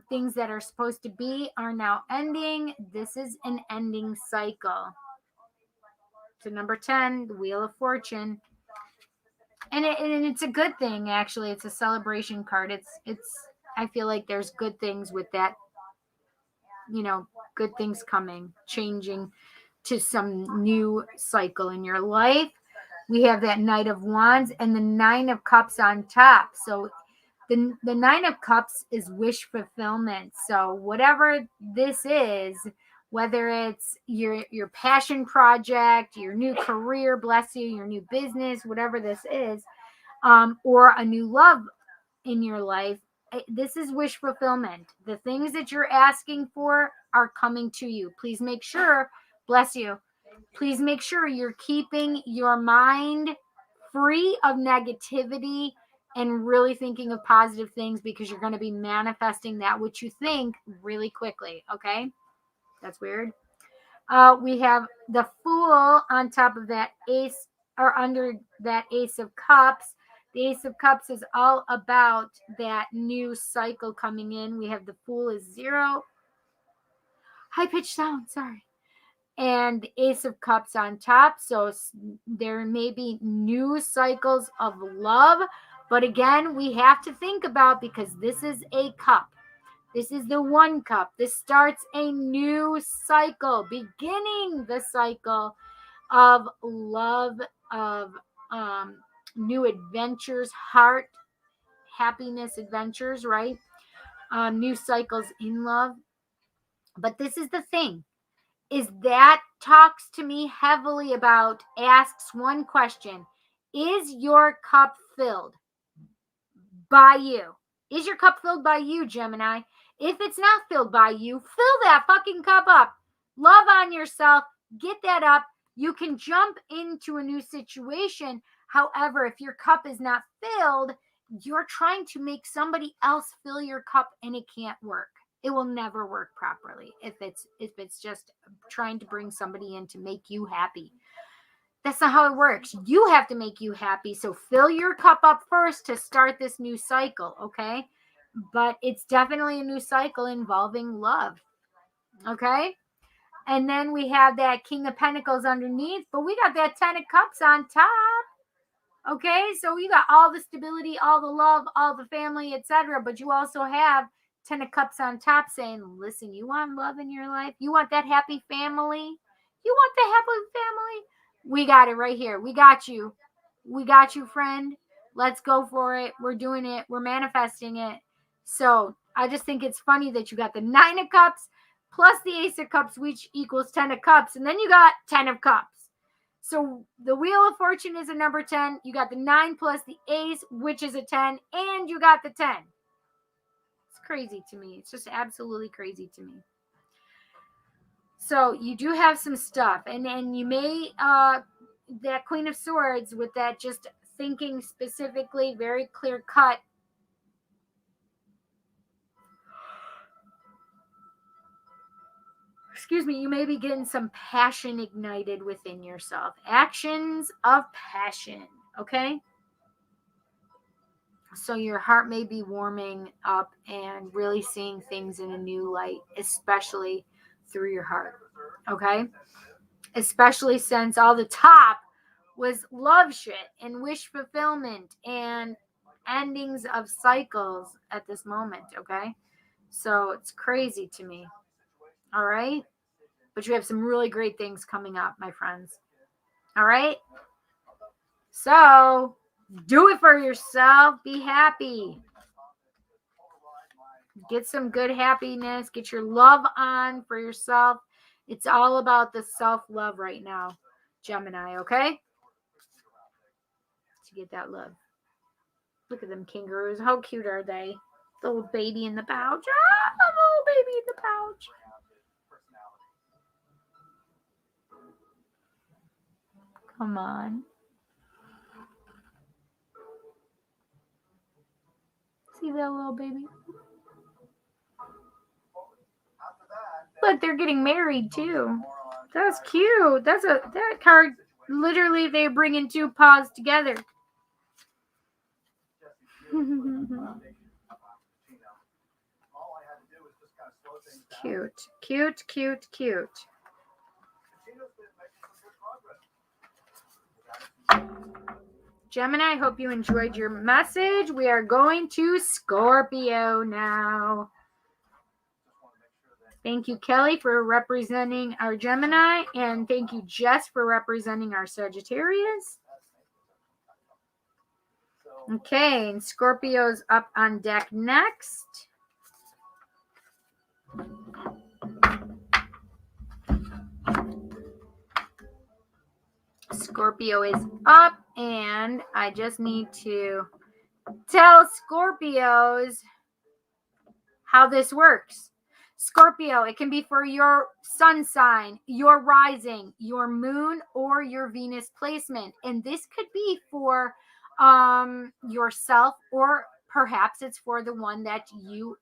Speaker 1: Things that are supposed to be are now ending. This is an ending cycle. So number 10, the Wheel of Fortune. And it's a good thing, actually. It's a celebration card. I feel like there's good things with that, good things coming, changing to some new cycle in your life. We have that Knight of Wands and the 9 of Cups on top. So the 9 of Cups is wish fulfillment. So whatever this is, whether it's your passion project, your new career, bless you, your new business, whatever this is, or a new love in your life, this is wish fulfillment. The things that you're asking for are coming to you. Please make sure, bless you, please make sure you're keeping your mind free of negativity and really thinking of positive things, because you're going to be manifesting that which you think really quickly. Okay, that's weird. We have the Fool on top of that ace, or under that Ace of Cups. The Ace of Cups is all about that new cycle coming in. We have the Fool is 0. High pitched sound, sorry. And the Ace of Cups on top. So there may be new cycles of love. But again, we have to think about, because this is a cup. This is the 1 cup. This starts a new cycle, beginning the cycle of love, of new adventures, heart, happiness, adventures, right? New cycles in love. But this is the thing, is that talks to me heavily about, asks one question: is your cup filled by you? Is your cup filled by you, Gemini? If it's not filled by you, fill that fucking cup up. Love on yourself. Get that up. You can jump into a new situation. However, if your cup is not filled, you're trying to make somebody else fill your cup, and it can't work. It will never work properly if it's just trying to bring somebody in to make you happy. That's not how it works. You have to make you happy. So fill your cup up first to start this new cycle, okay? But it's definitely a new cycle involving love, okay? And then we have that King of Pentacles underneath, but we got that 10 of Cups on top. Okay, so you got all the stability, all the love, all the family, etc. But you also have 10 of Cups on top saying, listen, you want love in your life? You want that happy family? You want the happy family? We got it right here. We got you. We got you, friend. Let's go for it. We're doing it. We're manifesting it. So I just think it's funny that you got the 9 of Cups plus the Ace of Cups, which equals 10 of Cups. And then you got 10 of Cups. So the Wheel of Fortune is a number 10. You got the 9 plus the Ace, which is a 10. And you got the 10. It's crazy to me. It's just absolutely crazy to me. So you do have some stuff. And you may, that Queen of Swords with that just thinking specifically, very clear cut. Excuse me, you may be getting some passion ignited within yourself. Actions of passion, okay? So your heart may be warming up and really seeing things in a new light, especially through your heart, okay? Especially since all the top was love shit and wish fulfillment and endings of cycles at this moment, okay? So it's crazy to me, all right? But you have some really great things coming up, my friends. All right? So, do it for yourself. Be happy. Get some good happiness. Get your love on for yourself. It's all about the self-love right now, Gemini, okay? To get that love. Look at them kangaroos. How cute are they? The little baby in the pouch. Ah, the little baby in the pouch. Come on. See that little baby? Look, they're getting married too. That's cute. That card. Literally, they bring in two paws together. Cute, cute, cute, cute. Gemini, I hope you enjoyed your message. We are going to Scorpio now. Thank you, Kelly, for representing our Gemini, and thank you, Jess, for representing our Sagittarius. Okay, and Scorpio's up on deck next. Scorpio is up, and I just need to tell Scorpios how this works. Scorpio, it can be for your sun sign, your rising, your moon, or your Venus placement. And this could be for yourself, or perhaps it's for the one that you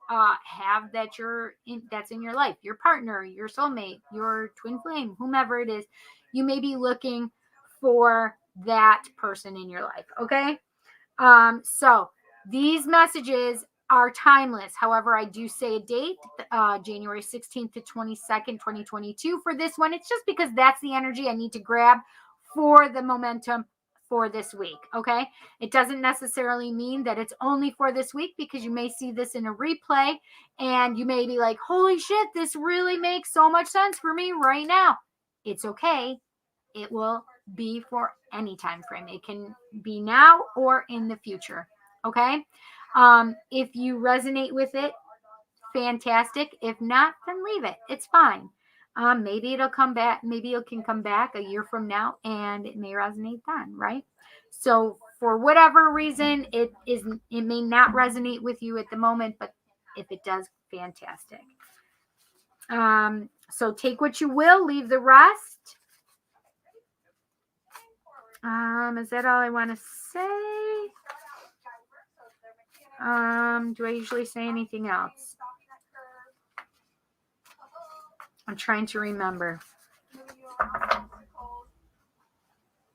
Speaker 1: have that's in your life, your partner, your soulmate, your twin flame, whomever it is. You may be looking for that person in your life, okay? So these messages are timeless. However, I do say a date, January 16th to 22nd, 2022 for this one. It's just because that's the energy I need to grab for the momentum for this week, okay? It doesn't necessarily mean that it's only for this week, because you may see this in a replay and you may be like, holy shit, this really makes so much sense for me right now. It's okay. It will be for any time frame. It can be now or in the future, okay? If you resonate with it, fantastic. If not, then leave it. It's fine. Maybe it'll come back. Maybe it can come back a year from now, and it may resonate then, right? So for whatever reason, it may not resonate with you at the moment, but if it does, fantastic. So take what you will, leave the rest. Is that all I want to say? Do I usually say anything else? I'm trying to remember.
Speaker 5: When you are obstacles,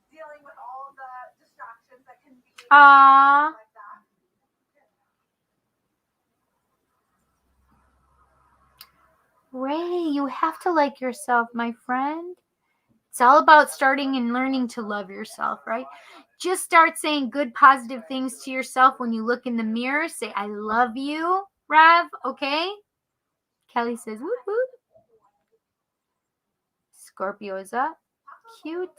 Speaker 5: dealing with all of the distractions that can be
Speaker 1: Aww.
Speaker 5: like that.
Speaker 1: Ray, you have to like yourself, my friend. It's all about starting and learning to love yourself, right? Just start saying good, positive things to yourself when you look in the mirror. Say, I love you, Rev, okay? Kelly says, whoop, whoop. Scorpio is up. Cute.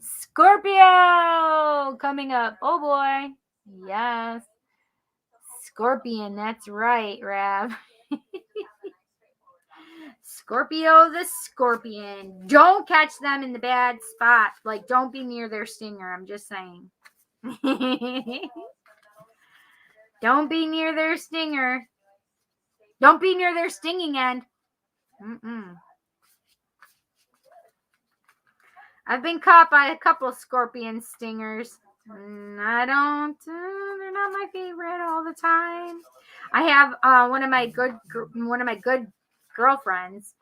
Speaker 1: Scorpio coming up. Oh, boy. Yes. Scorpion, that's right, Rev. Scorpio the Scorpion. Don't catch them in the bad spot. Like, don't be near their stinger. I'm just saying. Don't be near their stinger. Don't be near their stinging end. I've been caught by a couple scorpion stingers. I don't. They're not my favorite all the time. I have one of my good girlfriends.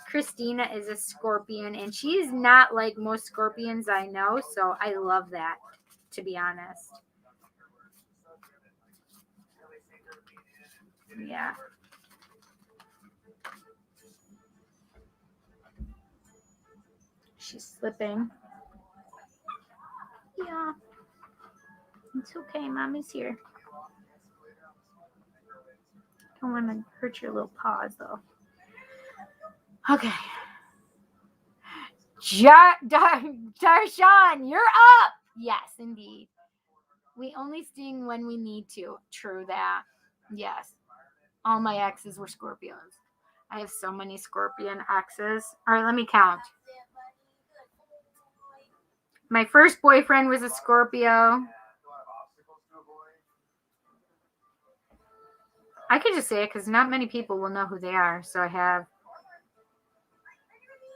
Speaker 1: Christina is a scorpion, and she's not like most scorpions I know. So I love that, to be honest. Yeah. She's slipping. Yeah. It's okay. Mommy's here. Don't want to hurt your little paws, though. Okay. Darshan, you're up. Yes, indeed. We only sting when we need to. True that. Yes. All my exes were Scorpios. I have so many Scorpion exes. All right, let me count. My first boyfriend was a Scorpio. I could just say it because not many people will know who they are. So I have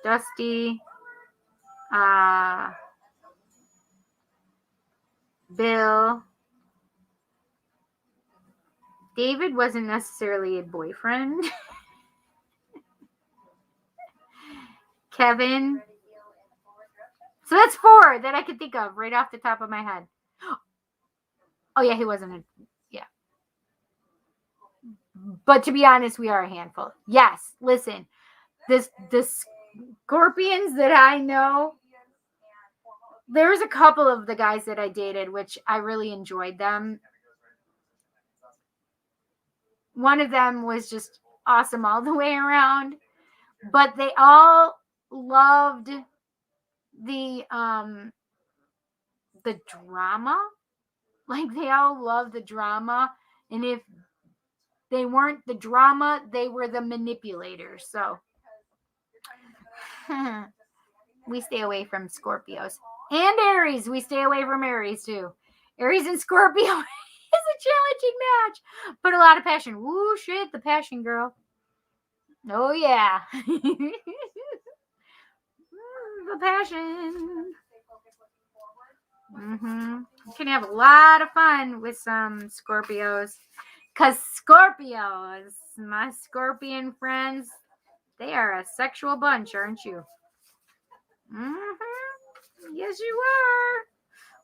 Speaker 1: Dusty, Bill. David wasn't necessarily a boyfriend. Kevin. So that's 4 that I could think of right off the top of my head. Oh, yeah, he wasn't yeah. But to be honest, we are a handful. Yes, listen. The Scorpions that I know, there's a couple of the guys that I dated, which I really enjoyed them. One of them was just awesome all the way around. But they all loved the drama. Like, they all loved the drama. And if they weren't the drama, they were the manipulators. So we stay away from Scorpios. And Aries. We stay away from Aries too. Aries and Scorpio is a challenging match. But a lot of passion. Woo, shit, the passion girl. Oh, yeah. The passion. You can have a lot of fun with some Scorpios. Because Scorpios, my Scorpion friends, they are a sexual bunch, aren't you? Yes, you are.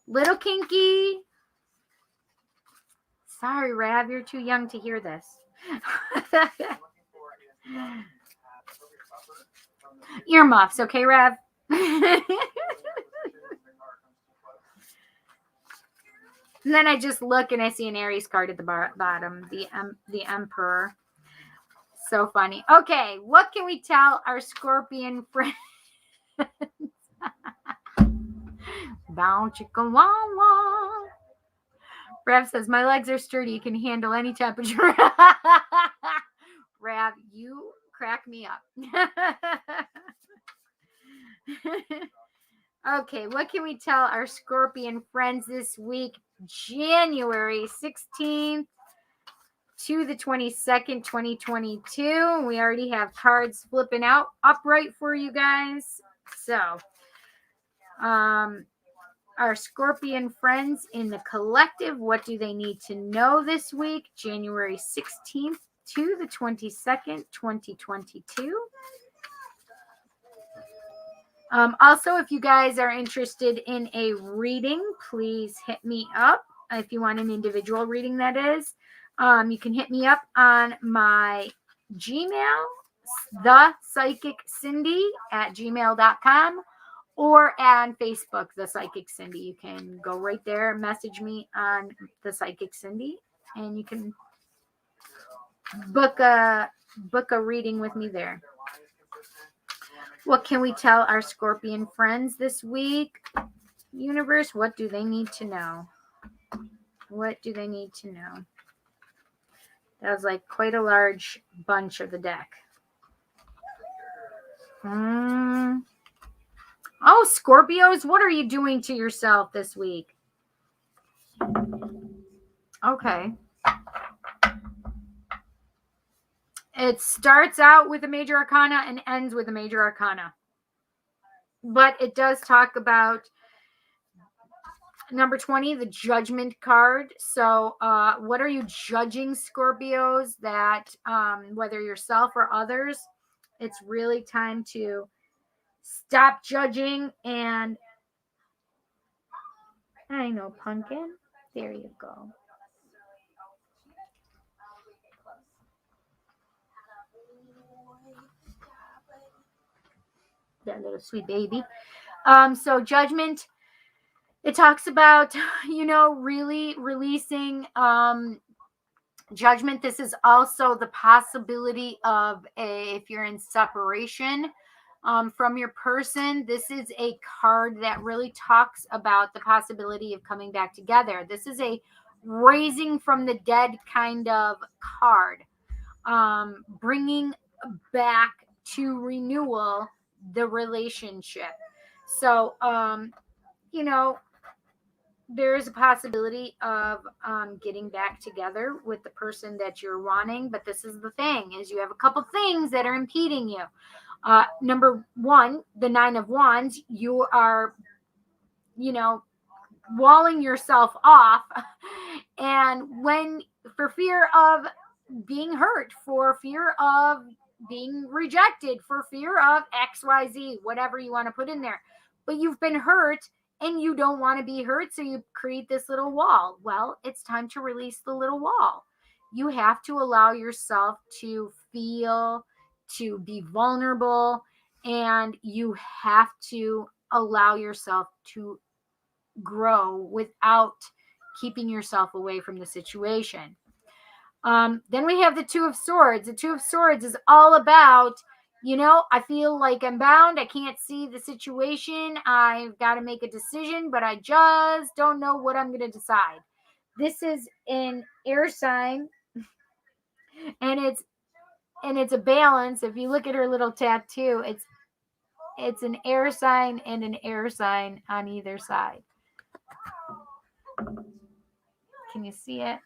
Speaker 1: Little kinky. Sorry, Rav, you're too young to hear this. Earmuffs, okay, Rav? And then I just look and I see an Aries card at the bottom, the Emperor. So funny. Okay, what can we tell our Scorpion friends? Bow chicka wah wah. Rav says, my legs are sturdy. You can handle any temperature. Rav, you crack me up. Okay, what can we tell our Scorpion friends this week? January 16th to the 22nd, 2022. We already have cards flipping out upright for you guys. So, our Scorpion friends in the collective, what do they need to know this week? January 16th to the 22nd, 2022. Also, if you guys are interested in a reading, please hit me up. If you want an individual reading, that is. You can hit me up on my Gmail, ThePsychicCindy at gmail.com, or on Facebook, ThePsychicCindy. You can go right there, message me on ThePsychicCindy, and you can book a reading with me there. What can we tell our Scorpion friends this week? Universe, what do they need to know? What do they need to know? That was like quite a large bunch of the deck. Oh, Scorpios, what are you doing to yourself this week? Okay. It starts out with a major arcana and ends with a major arcana. But it does talk about number 20, the Judgment card. So what are you judging, Scorpios? That whether yourself or others, it's really time to stop judging. And I know, Pumpkin. There you go. That little sweet baby. So Judgment, it talks about, really releasing judgment. This is also the possibility of if you're in separation from your person. This is a card that really talks about the possibility of coming back together. This is a raising from the dead kind of card, bringing back to renewal the relationship. So, there is a possibility of getting back together with the person that you're wanting. But this is the thing, is you have a couple things that are impeding you. Number one, the 9 of Wands, you are, walling yourself off. And for fear of being hurt, for fear of being rejected, for fear of XYZ, whatever you want to put in there. But you've been hurt and you don't want to be hurt, so you create this little wall. Well, it's time to release the little wall. You have to allow yourself to feel, to be vulnerable, and you have to allow yourself to grow without keeping yourself away from the situation. Then we have the 2 of Swords. The 2 of Swords is all about, I feel like I'm bound. I can't see the situation. I've got to make a decision, but I just don't know what I'm going to decide. This is an air sign, and it's a balance. If you look at her little tattoo, it's an air sign and an air sign on either side. Can you see it?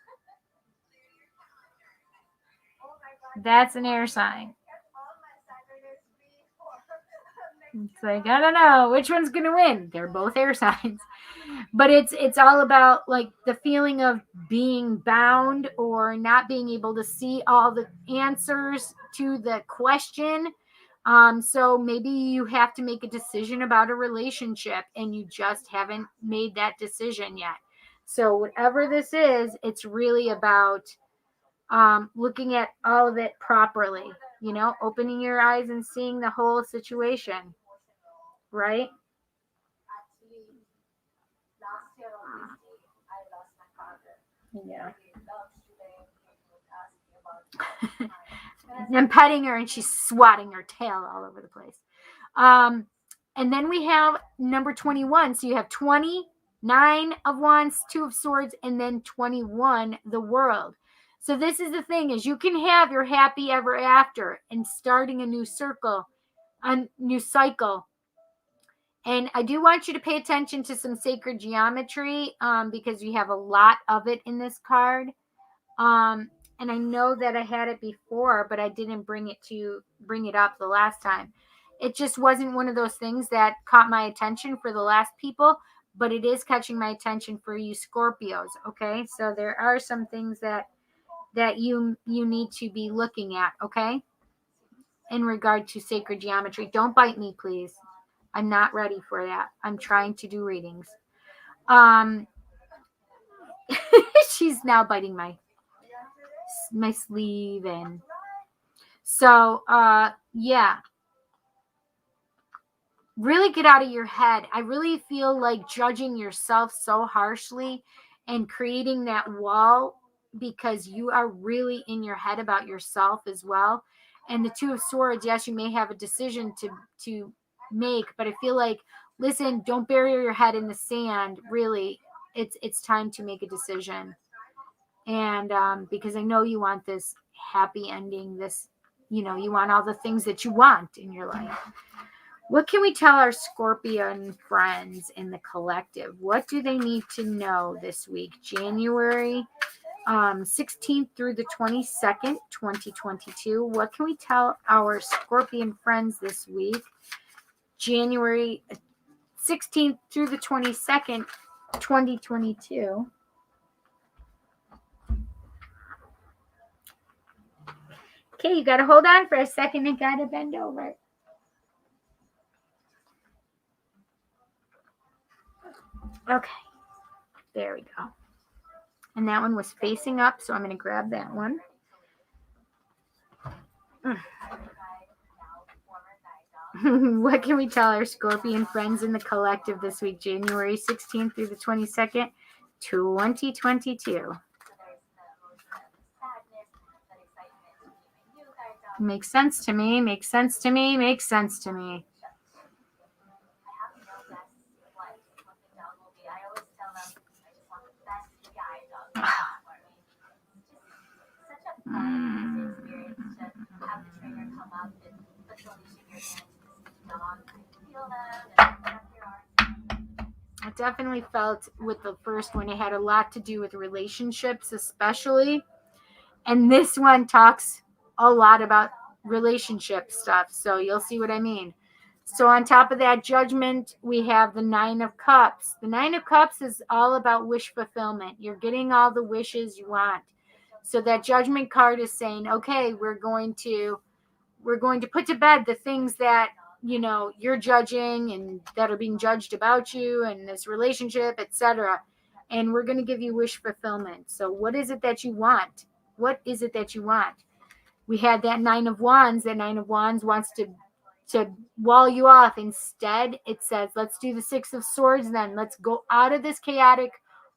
Speaker 1: That's an air sign. It's like, I don't know which one's going to win. They're both air signs. But it's all about like the feeling of being bound or not being able to see all the answers to the question. So maybe you have to make a decision about a relationship and you just haven't made that decision yet. So whatever this is, it's really about looking at all of it properly, opening your eyes and seeing the whole situation, right? Yeah. And petting her and she's swatting her tail all over the place. And then we have number 21. So you have 20, 9 of Wands, 2 of Swords, and then 21, the World. So this is the thing, is you can have your happy ever after and starting a new cycle. And I do want you to pay attention to some sacred geometry because you have a lot of it in this card. And I know that I had it before, but I didn't bring it up the last time. It just wasn't one of those things that caught my attention for the last people, but it is catching my attention for you Scorpios. Okay, so there are some things that that you need to be looking at, okay? In regard to sacred geometry. Don't bite me, please. I'm not ready for that. I'm trying to do readings. She's now biting my sleeve, and so yeah, really get out of your head. I really feel like judging yourself so harshly and creating that wall because you are really in your head about yourself as well. And the Two of Swords, yes, you may have a decision to make, but I feel like, listen, don't bury your head in the sand. Really, it's time to make a decision. And because I know you want this happy ending, this, you want all the things that you want in your life. What can we tell our Scorpion friends in the collective? What do they need to know this week? January 16th through the 22nd, 2022. What can we tell our Scorpion friends this week? January 16th through the 22nd, 2022. Okay, you got to hold on for a second. I got to bend over. Okay, there we go. And that one was facing up, so I'm going to grab that one. What can we tell our Scorpion friends in the collective this week, January 16th through the 22nd, 2022? Makes sense to me, makes sense to me, makes sense to me. I definitely felt with the first one, it had a lot to do with relationships, especially. And this one talks a lot about relationship stuff. So you'll see what I mean. So on top of that judgment, we have the Nine of Cups. The Nine of Cups is all about wish fulfillment. You're getting all the wishes you want. So that judgment card is saying, okay, we're going to put to bed the things that, you're judging and that are being judged about you and this relationship, etc. And we're going to give you wish fulfillment. So what is it that you want? What is it that you want? We had that Nine of Wands. That Nine of Wands wants to wall you off. Instead, it says, let's do the Six of Swords then. Let's go out of this chaotic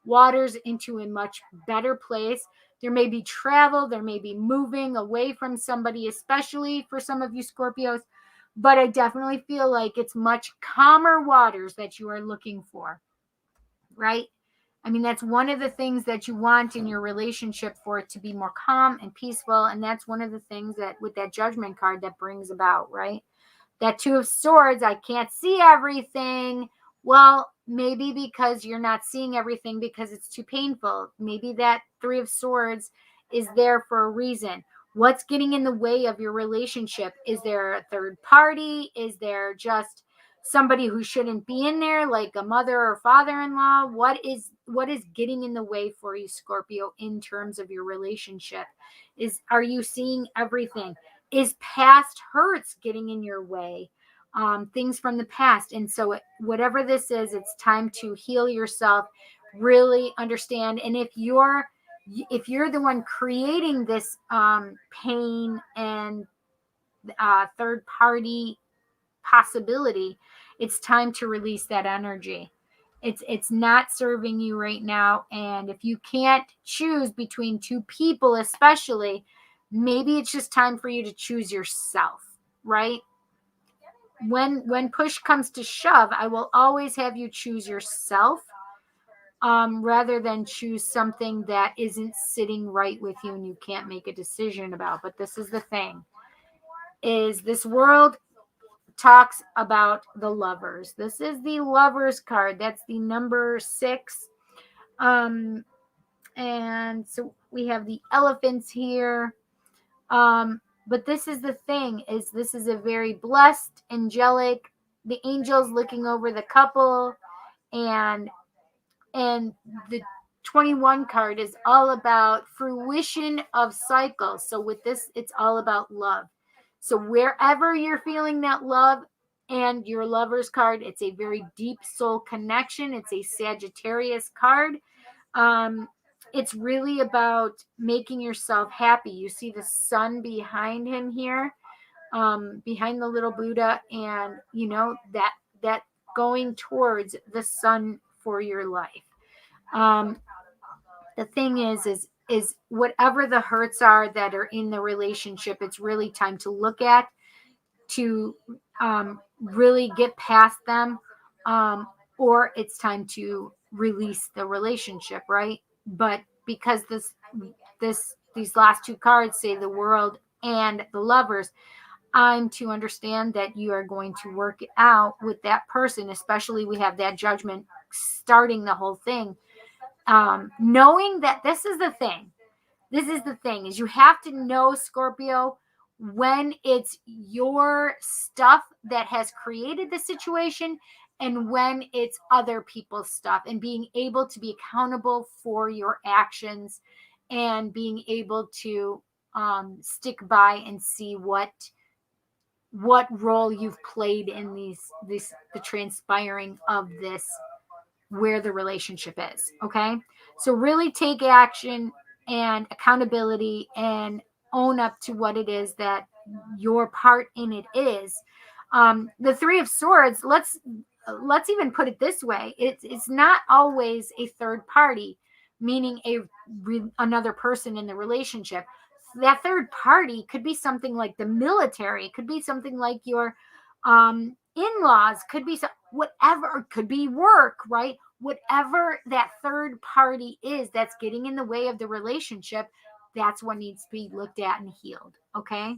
Speaker 1: waters into a much better place. There may be travel. There may be moving away from somebody, especially for some of you Scorpios. But I definitely feel like it's much calmer waters that you are looking for, right? I mean, that's one of the things that you want in your relationship, for it to be more calm and peaceful. And that's one of the things that with that judgment card that brings about, right? That Two of Swords, I can't see everything. Well, maybe because you're not seeing everything because it's too painful. Maybe that Three of Swords is there for a reason. What's getting in the way of your relationship? Is there a third party? Is there just somebody who shouldn't be in there, like a mother or father-in-law? What is getting in the way for you, Scorpio, in terms of your relationship? Are you seeing everything? Is past hurts getting in your way? Things from the past. And so whatever this is, it's time to heal yourself, really understand. And if you're the one creating this pain and third party possibility, it's time to release that energy. It's not serving you right now. And if you can't choose between two people, especially, maybe it's just time for you to choose yourself, right? When push comes to shove, I will always have you choose yourself, rather than choose something that isn't sitting right with you and you can't make a decision about. But this is the thing, is this world talks about the Lovers. This is the Lovers card. That's the number 6. And so we have the elephants here. But this is the thing, is this is a very blessed, angelic, the angels looking over the couple, and the 21 card is all about fruition of cycles. So with this, it's all about love. So wherever you're feeling that love and your lover's card, it's a very deep soul connection. It's a Sagittarius card. It's really about making yourself happy. You see the sun behind him here, behind the little Buddha, and you know that going towards the sun for your life. The thing is whatever the hurts are that are in the relationship, it's really time to look at, to really get past them, or it's time to release the relationship, right? But because these last two cards say the world and the lovers, I'm to understand that you are going to work it out with that person. Especially we have that judgment starting the whole thing, knowing that this is the thing is you have to know, Scorpio, when it's your stuff that has created the situation and when it's other people's stuff, and being able to be accountable for your actions and being able to stick by and see what role you've played in the transpiring of this, where the relationship is. Okay, so really take action and accountability and own up to what it is that your part in it is. The Three of Swords, let's even put it this way, it's not always a third party, meaning another person in the relationship. That third party could be something like the military, could be something like your in-laws, could be whatever, could be work, right? Whatever that third party is that's getting in the way of the relationship, that's what needs to be looked at and healed. Okay,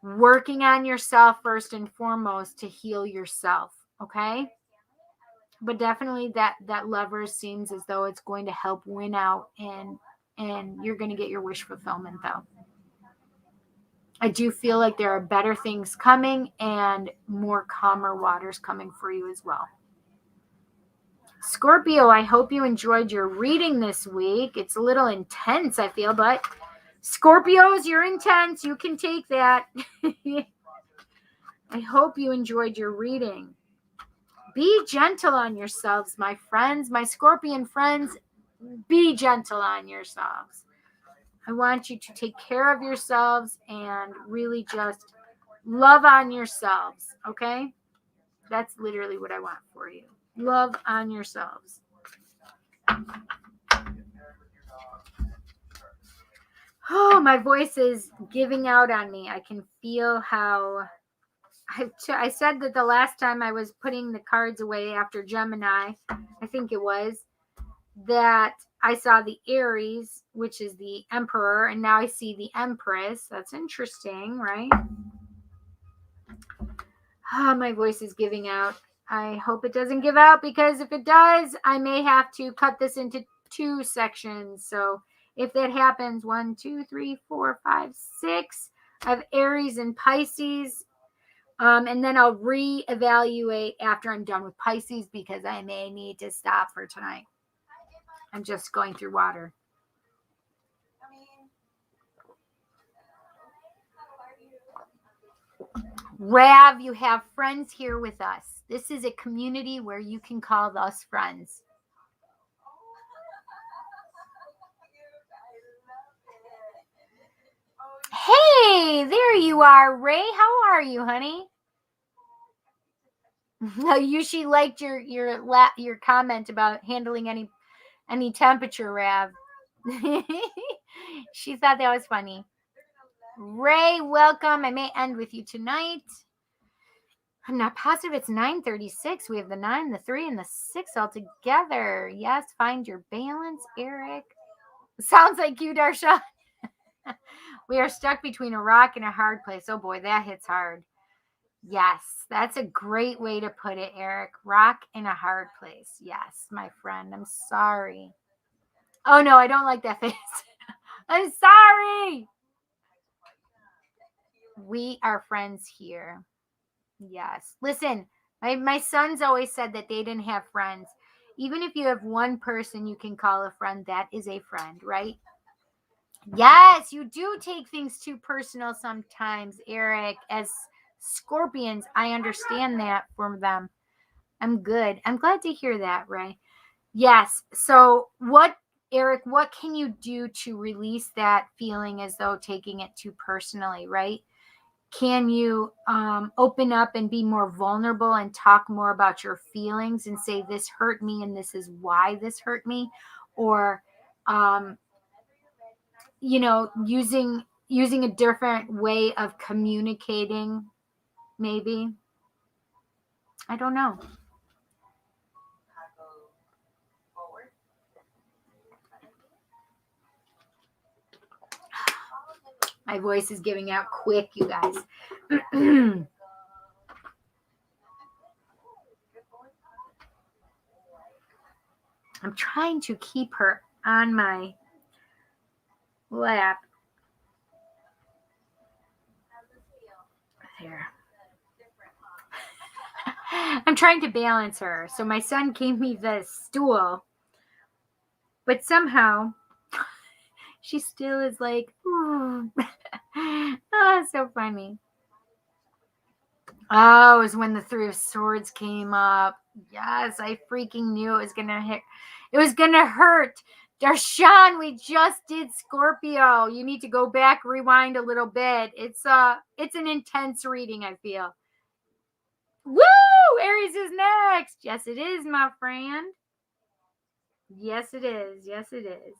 Speaker 1: working on yourself first and foremost to heal yourself. Okay, but definitely that lover seems as though it's going to help win out, and you're going to get your wish fulfillment, though. I do feel like there are better things coming and more calmer waters coming for you as well. Scorpio, I hope you enjoyed your reading this week. It's a little intense, I feel, but Scorpios, you're intense. You can take that. I hope you enjoyed your reading. Be gentle on yourselves, my friends, my Scorpion friends. Be gentle on yourselves. I want you to take care of yourselves and really just love on yourselves, okay? That's literally what I want for you. Love on yourselves. Oh, my voice is giving out on me. I can feel how I said that the last time I was putting the cards away after Gemini, I think it was, that I saw the Aries, which is the Emperor, and now I see the Empress. That's interesting, right? Oh, my voice is giving out. I hope it doesn't give out, because if it does, I may have to cut this into 2 sections. So if that happens, 1, 2, 3, 4, 5, 6 of Aries and Pisces. And then I'll reevaluate after I'm done with Pisces, because I may need to stop for tonight. I'm just going through water. Rav, you have friends here with us. This is a community where you can call us friends. Hey, there you are, Ray. How are you, honey? She liked your comment about handling any temperature, Rav. She thought that was funny. Ray, welcome. I may end with you tonight. I'm not positive. It's 9:36. We have the 9, the 3, and the 6 all together. Yes, find your balance, Eric. Sounds like you, Darsha. We are stuck between a rock and a hard place. Oh boy, that hits hard. Yes, that's a great way to put it, Eric. Rock in a hard place. Yes, my friend. I'm sorry. Oh no, I don't like that face. I'm sorry. We are friends here. Yes. Listen, my sons always said that they didn't have friends. Even if you have one person you can call a friend, that is a friend, right? Yes, you do take things too personal sometimes, Eric. As Scorpions, I understand that from them. I'm good. I'm glad to hear that, Ray. Yes. So Eric, what can you do to release that feeling as though taking it too personally, right? Can you open up and be more vulnerable and talk more about your feelings and say, this hurt me and this is why this hurt me? Or, using a different way of communicating, maybe. I don't know. My voice is giving out quick, you guys. I'm trying to keep her on my lap. There. I'm trying to balance her. So my son gave me the stool, but somehow she still is like, oh, so funny. Oh, it was when the Three of Swords came up. Yes, I freaking knew it was gonna hit. It was gonna hurt. Darshan, we just did Scorpio. You need to go back, rewind a little bit. It's an intense reading, I feel. Woo! Aries is next. Yes, it is, my friend. Yes, it is. Yes, it is.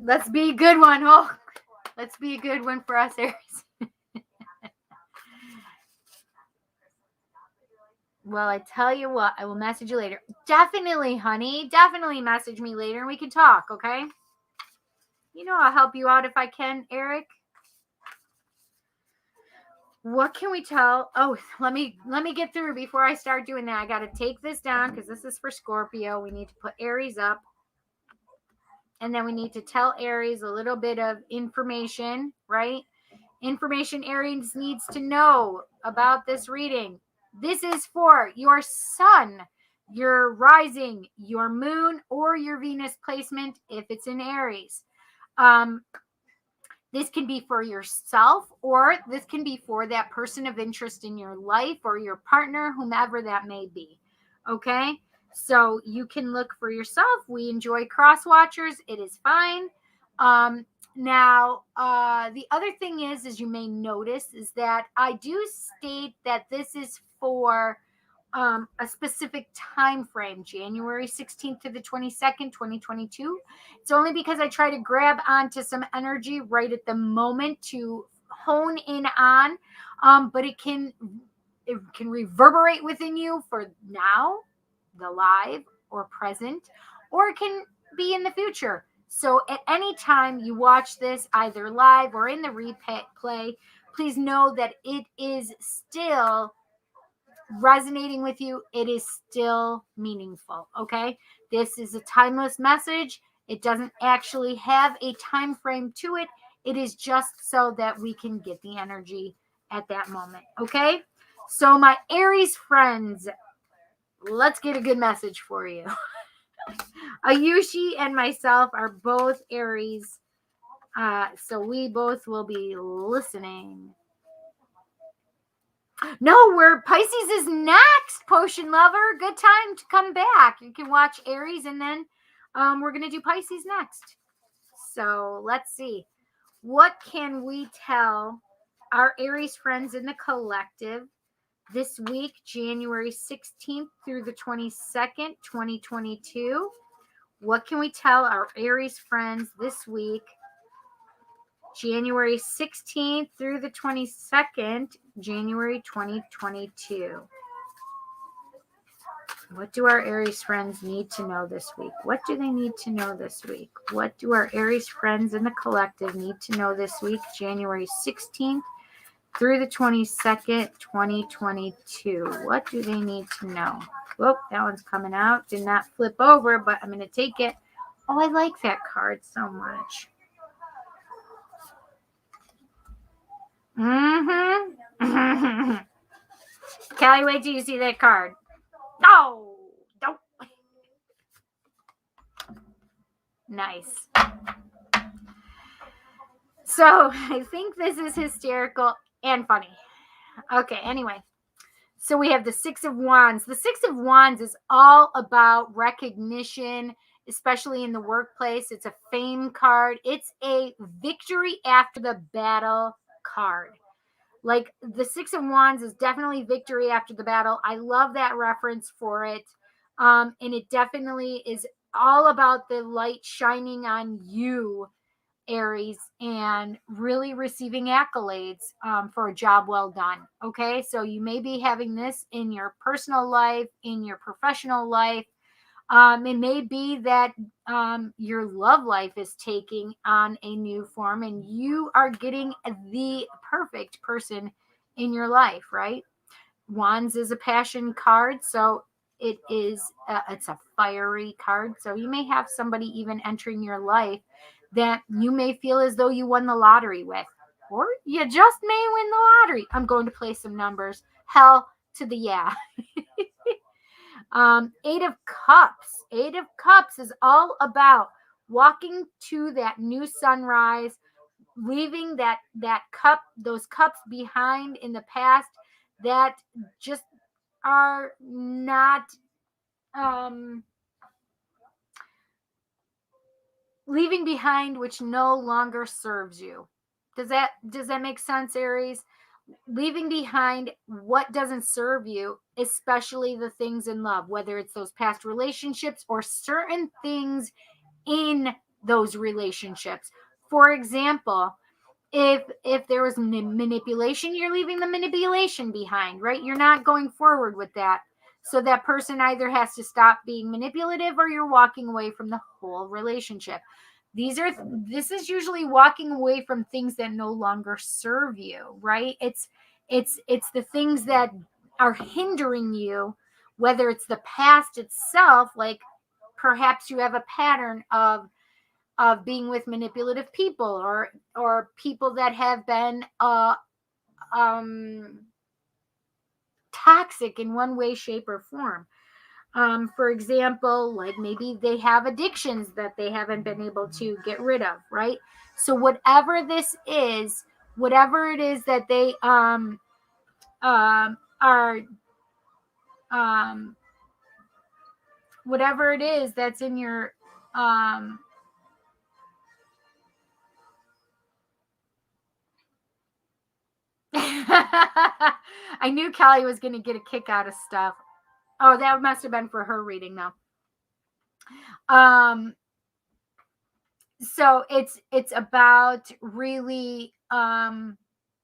Speaker 1: Let's be a good one. Oh, let's be a good one for us, Aries. Well, I tell you what, I will message you later. Definitely, honey. Definitely message me later and we can talk, okay? You know I'll help you out if I can, Eric. What can we tell? Oh, let me get through before I start doing that. I got to take this down because this is for Scorpio. We need to put Aries up. And then we need to tell Aries a little bit of information, right? Information Aries needs to know about this reading. This is for your sun, your rising, your moon, or your Venus placement if it's in Aries. This can be for yourself, or this can be for that person of interest in your life or your partner, whomever that may be. Okay? So you can look for yourself. We enjoy cross watchers. It is fine. Now, the other thing is you may notice, is that I do state that this is for a specific time frame, January 16th to the 22nd, 2022. It's only because I try to grab onto some energy right at the moment to hone in on, but it can reverberate within you for now, the live or present, or it can be in the future. So at any time you watch this, either live or in the replay, please know that it is still resonating with you. It is still meaningful. Okay, this is a timeless message. It doesn't actually have a time frame to it. It is just so that we can get the energy at that moment. Okay, so my Aries friends, let's get a good message for you. Ayushi and myself are both Aries, so we both will be listening. No, we're Pisces is next, Potion Lover. Good time to come back. You can watch Aries and then we're going to do Pisces next. So let's see. What can we tell our Aries friends in the collective this week, January 16th through the 22nd, 2022? What can we tell our Aries friends this week, January 16th through the 22nd, January 2022. What do our Aries friends need to know this week? What do they need to know this week? What do our Aries friends in the collective need to know this week, January 16th through the 22nd, 2022? What do they need to know? Whoop, that one's coming out. Did not flip over, but I'm going to take it. Oh, I like that card so much. Mm-hmm. Kelly, wait till you see that card. No, don't Nice. So I think this is hysterical and funny. Okay, anyway. So we have the Six of Wands. The Six of Wands is all about recognition, especially in the workplace. It's a fame card. It's a victory after the battle card. Like the Six of Wands is definitely victory after the battle. I love that reference for it. And it definitely is all about the light shining on you, Aries, and really receiving accolades for a job well done. Okay, so you may be having this in your personal life, in your professional life. It may be that your love life is taking on a new form and you are getting the perfect person in your life, right? Wands is a passion card, so it's a fiery card. So you may have somebody even entering your life that you may feel as though you won the lottery with, or you just may win the lottery. I'm going to play some numbers. Hell to the yeah. Eight of Cups. Eight of Cups is all about walking to that new sunrise, leaving that cup, those cups behind in the past that just are not leaving behind, which no longer serves you. Does that make sense, Aries? Leaving behind what doesn't serve you, especially the things in love, whether it's those past relationships or certain things in those relationships. For example, if there was manipulation, you're leaving the manipulation behind, right? You're not going forward with that. So that person either has to stop being manipulative or you're walking away from the whole relationship. This is usually walking away from things that no longer serve you, right? It's the things that are hindering you, whether it's the past itself, like perhaps you have a pattern of being with manipulative people or people that have been toxic in one way, shape, or form. For example, like maybe they have addictions that they haven't been able to get rid of, right? So whatever this is, whatever it is that they are whatever it is that's in your I knew Kelly was going to get a kick out of stuff. Oh, that must have been for her reading though. So it's about really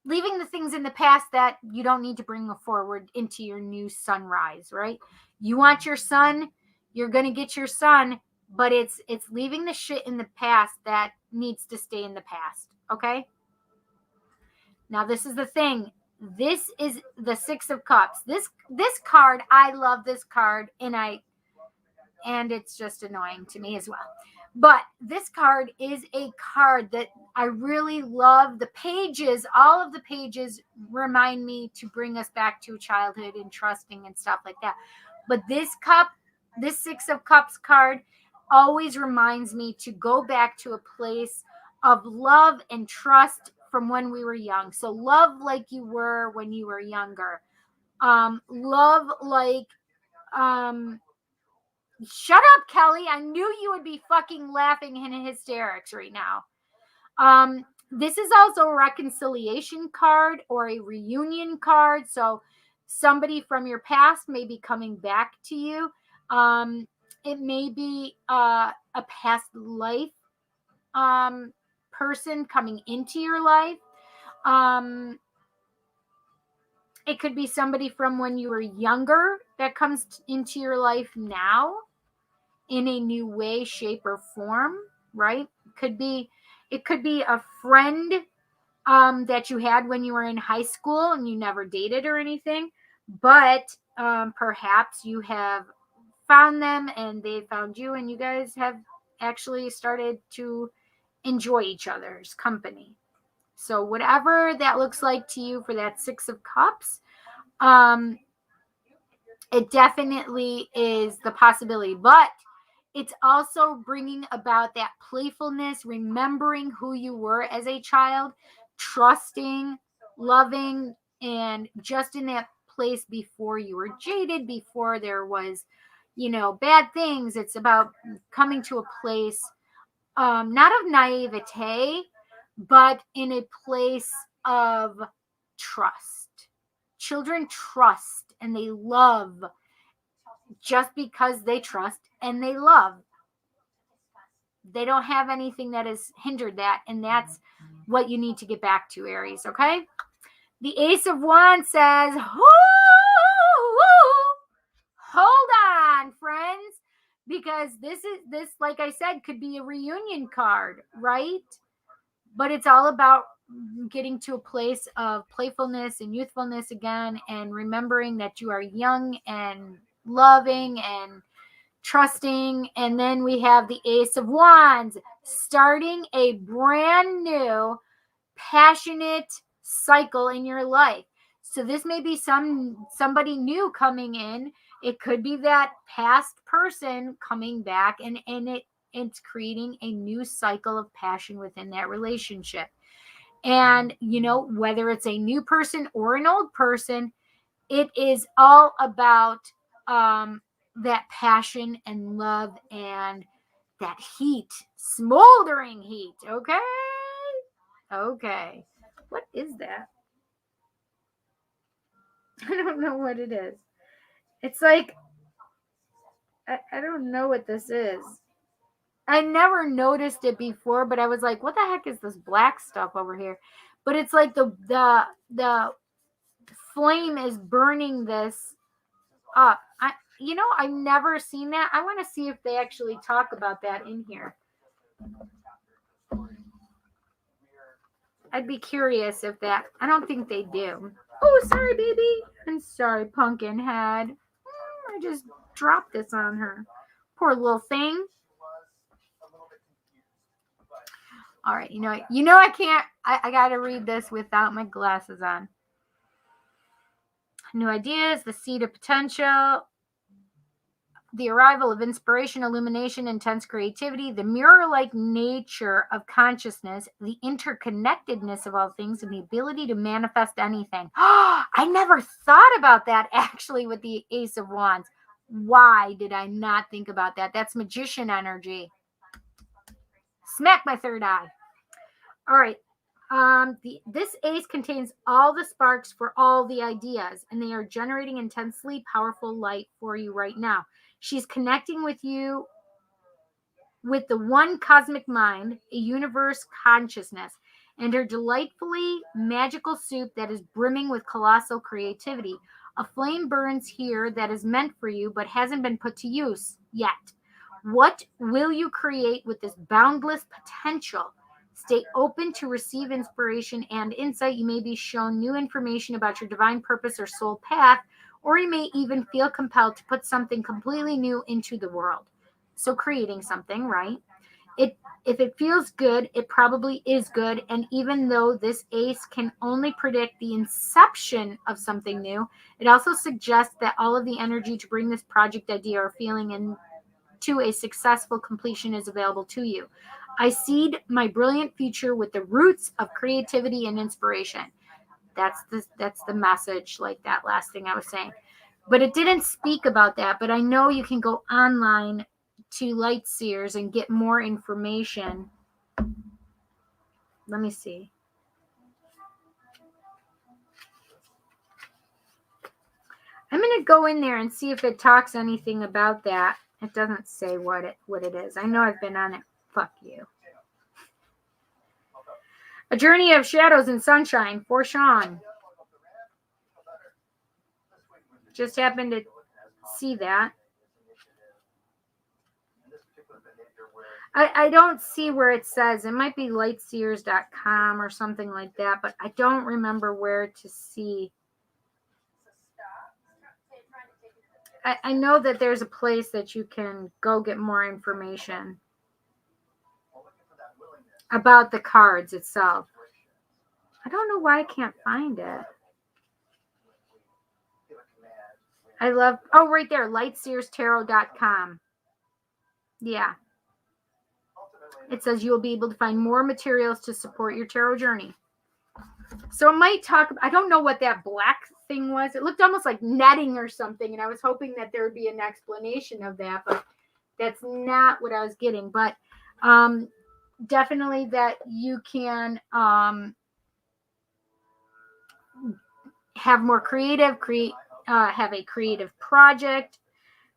Speaker 1: leaving the things in the past that you don't need to bring forward into your new sunrise, right? You want your sun, you're going to get your sun, but it's leaving the shit in the past that needs to stay in the past, okay? Now this is the thing. This is the Six of Cups. This card, I love this card, and it's just annoying to me as well. But this card is a card that I really love. The pages, all of the pages remind me to bring us back to childhood and trusting and stuff like that. But this Six of Cups card always reminds me to go back to a place of love and trust from when we were young. So love like you were when you were younger. Love like shut up, Kelly. I knew you would be fucking laughing in hysterics right now. This is also a reconciliation card or a reunion card. So somebody from your past may be coming back to you. It may be a past life person coming into your life. It could be somebody from when you were younger that comes into your life now in a new way, shape, or form, right? It could be a friend that you had when you were in high school and you never dated or anything, but perhaps you have found them and they found you and you guys have actually started to enjoy each other's company. So whatever that looks like to you for that Six of Cups, it definitely is the possibility. But it's also bringing about that playfulness, remembering who you were as a child, trusting, loving, and just in that place before you were jaded, before there was, bad things. It's about coming to a place, not of naivete, but in a place of trust. Children trust and they love just because they trust and they love. They don't have anything that has hindered that, and that's what you need to get back to, Aries, okay? The Ace of Wands says, hold on, friends, because this, like I said, could be a reunion card, right? But it's all about getting to a place of playfulness and youthfulness again, and remembering that you are young and loving and trusting. And then we have the Ace of Wands, starting a brand new passionate cycle in your life. So this may be somebody new coming in. It could be that past person coming back, and it's creating a new cycle of passion within that relationship. And whether it's a new person or an old person, it is all about that passion and love and that heat, smoldering heat. Okay. What is that? I don't know what it is. It's like, I don't know what this is. I never noticed it before, but I was like, what the heck is this black stuff over here? But it's like the flame is burning this up. I've never seen that. I want to see if they actually talk about that in here. I'd be curious if that, I don't think they do. Oh, sorry, baby. I'm sorry, pumpkin head. I just dropped this on her. Poor little thing. All right, I can't, I got to read this without my glasses on. New ideas, the seed of potential, the arrival of inspiration, illumination, intense creativity, the mirror-like nature of consciousness, the interconnectedness of all things, and the ability to manifest anything. I never thought about that actually with the Ace of Wands. Why did I not think about that? That's magician energy. Smack my third eye. All right. This ace contains all the sparks for all the ideas, and they are generating intensely powerful light for you right now. She's connecting with you with the one cosmic mind, a universe consciousness, and her delightfully magical soup that is brimming with colossal creativity. A flame burns here that is meant for you but hasn't been put to use yet. What will you create with this boundless potential? Stay open to receive inspiration and insight. You may be shown new information about your divine purpose or soul path, or you may even feel compelled to put something completely new into the world. So creating something, right? If it feels good, it probably is good. And even though this ace can only predict the inception of something new, it also suggests that all of the energy to bring this project idea or feeling into a successful completion is available to you. I seed my brilliant future with the roots of creativity and inspiration. That's the message, like that last thing I was saying. But it didn't speak about that. But I know you can go online to Light Seers and get more information. Let me see. I'm going to go in there and see if it talks anything about that. It doesn't say what it is. I know I've been on it. Fuck you. A Journey of Shadows and Sunshine for Sean. Just happened to see that. I don't see where it says. It might be lightseers.com or something like that, but I don't remember where to see. I know that there's a place that you can go get more information about the cards itself. I don't know why I can't find it. Right there, lightseerstarot.com. Yeah. It says you'll be able to find more materials to support your tarot journey. So it might talk, I don't know what that black thing was. It looked almost like netting or something, and I was hoping that there would be an explanation of that, but that's not what I was getting. But definitely that you can have more creative, have a creative project,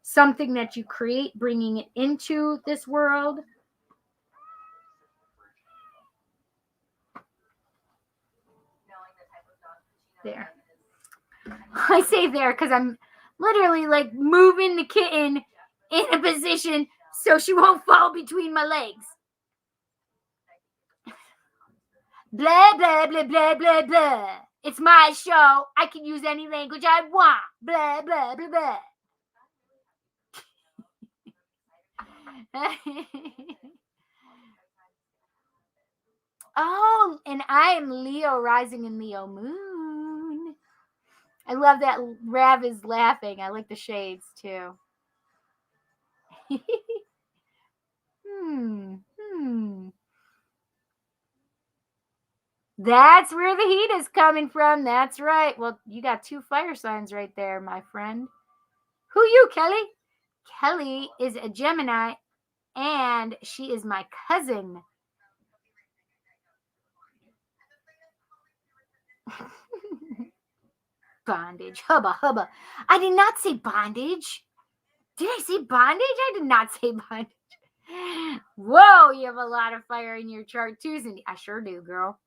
Speaker 1: something that you create, bringing it into this world. There. I say there because I'm literally like moving the kitten in a position so she won't fall between my legs. Blah, blah, blah, blah, blah, blah. It's my show. I can use any language I want. Blah, blah, blah, blah. Oh, and I am Leo rising in Leo moon. I love that Rav is laughing. I like the shades too. That's where the heat is coming from. That's right. Well, you got 2 fire signs right there, my friend. Who you, Kelly? Kelly is a Gemini, and she is my cousin. Bondage. Hubba, hubba. I did not say bondage. Did I say bondage? I did not say bondage. Whoa, you have a lot of fire in your chart too, Cindy. I sure do, girl.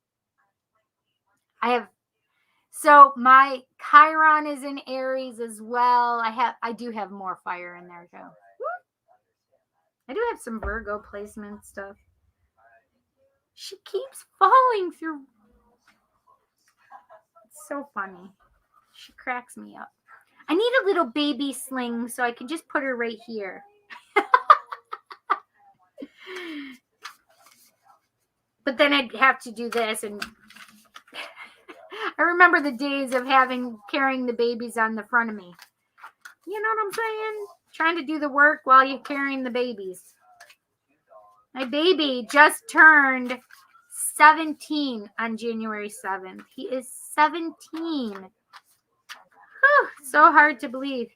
Speaker 1: So my Chiron is in Aries as well. I do have more fire in there too. I do have some Virgo placement stuff. She keeps falling through. It's so funny. She cracks me up. I need a little baby sling so I can just put her right here. But then I'd have to do this, and I remember the days of carrying the babies on the front of me. You know what I'm saying? Trying to do the work while you're carrying the babies. My baby just turned 17 on January 7th. He is 17. Whew, so hard to believe.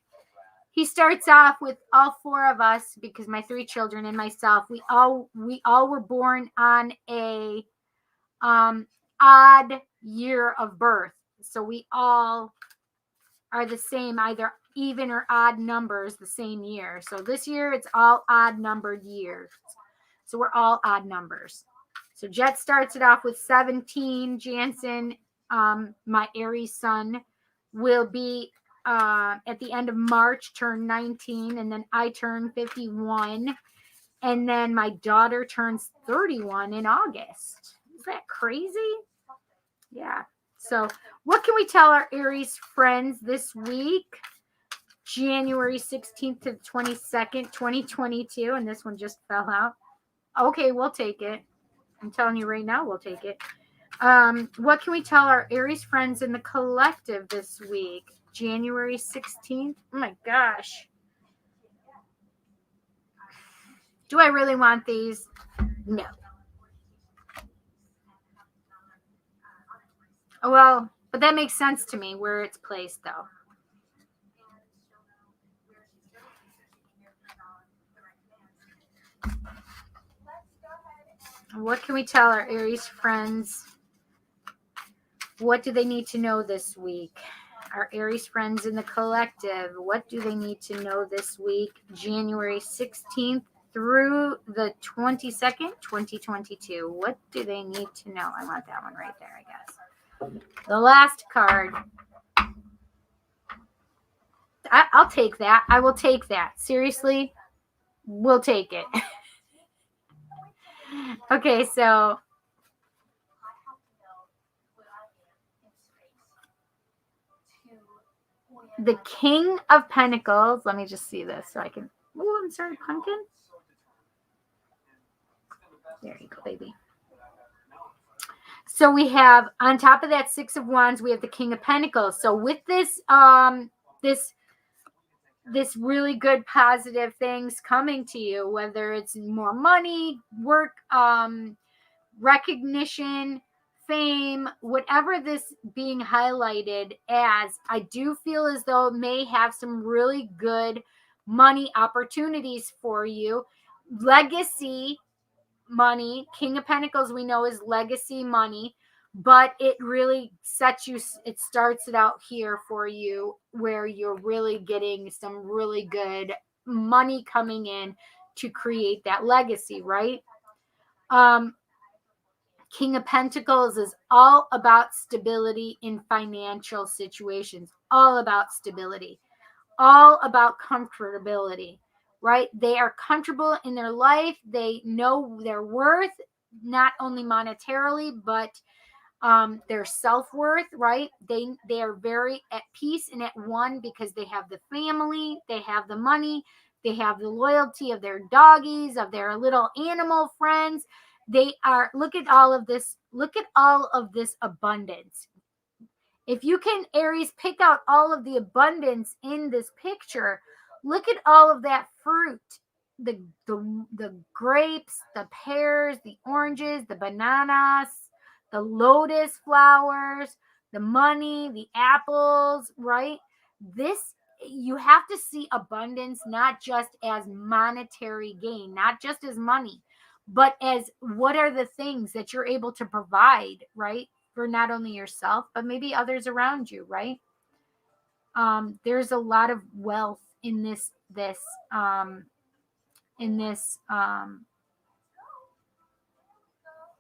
Speaker 1: He starts off with all 4 of us, because my 3 children and myself, we all were born on a odd year of birth. So we all are the same, either even or odd numbers the same year. So this year it's all odd numbered years. So we're all odd numbers. So Jet starts it off with 17. Jansen, my Aries son, will be at the end of March, turn 19, and then I turn 51, and then my daughter turns 31 in August. Is that crazy? Yeah. So what can we tell our Aries friends this week? January 16th to the 22nd, 2022, and this one just fell out. Okay, we'll take it. I'm telling you right now, we'll take it. What can we tell our Aries friends in the collective this week? January 16th. Oh my gosh. Do I really want these? No. Well, but that makes sense to me where it's placed, though. What can we tell our Aries friends? What do they need to know this week? Our Aries friends in the collective, what do they need to know this week? January 16th through the 22nd, 2022. What do they need to know? I want that one right there, I guess. The last card. I'll take that. I will take that. Seriously, we'll take it. Okay, so the King of Pentacles. Let me just see this so I can. Oh, I'm sorry, pumpkin. There you go, baby. So we have on top of that 6 of Wands, we have the King of Pentacles. So with this, this this really good positive things coming to you, whether it's more money, work, recognition, fame, whatever this being highlighted as. I do feel as though it may have some really good money opportunities for you. Legacy money. King of Pentacles we know is legacy money, but it really sets you, it starts it out here for you where you're really getting some really good money coming in to create that legacy, right? King of Pentacles is all about stability in financial situations, all about stability, all about comfortability, right? They are comfortable in their life. They know their worth, not only monetarily, but their self-worth, right? They are very at peace and at one because they have the family, they have the money, they have the loyalty of their doggies, of their little animal friends. They are, look at all of this, look at all of this abundance. If you can, Aries, pick out all of the abundance in this picture, look at all of that fruit, the grapes, the pears, the oranges, the bananas, the lotus flowers, the money, the apples, right? This, you have to see abundance not just as monetary gain, not just as money, but as what are the things that you're able to provide, right? For not only yourself, but maybe others around you, right? There's a lot of wealth in this,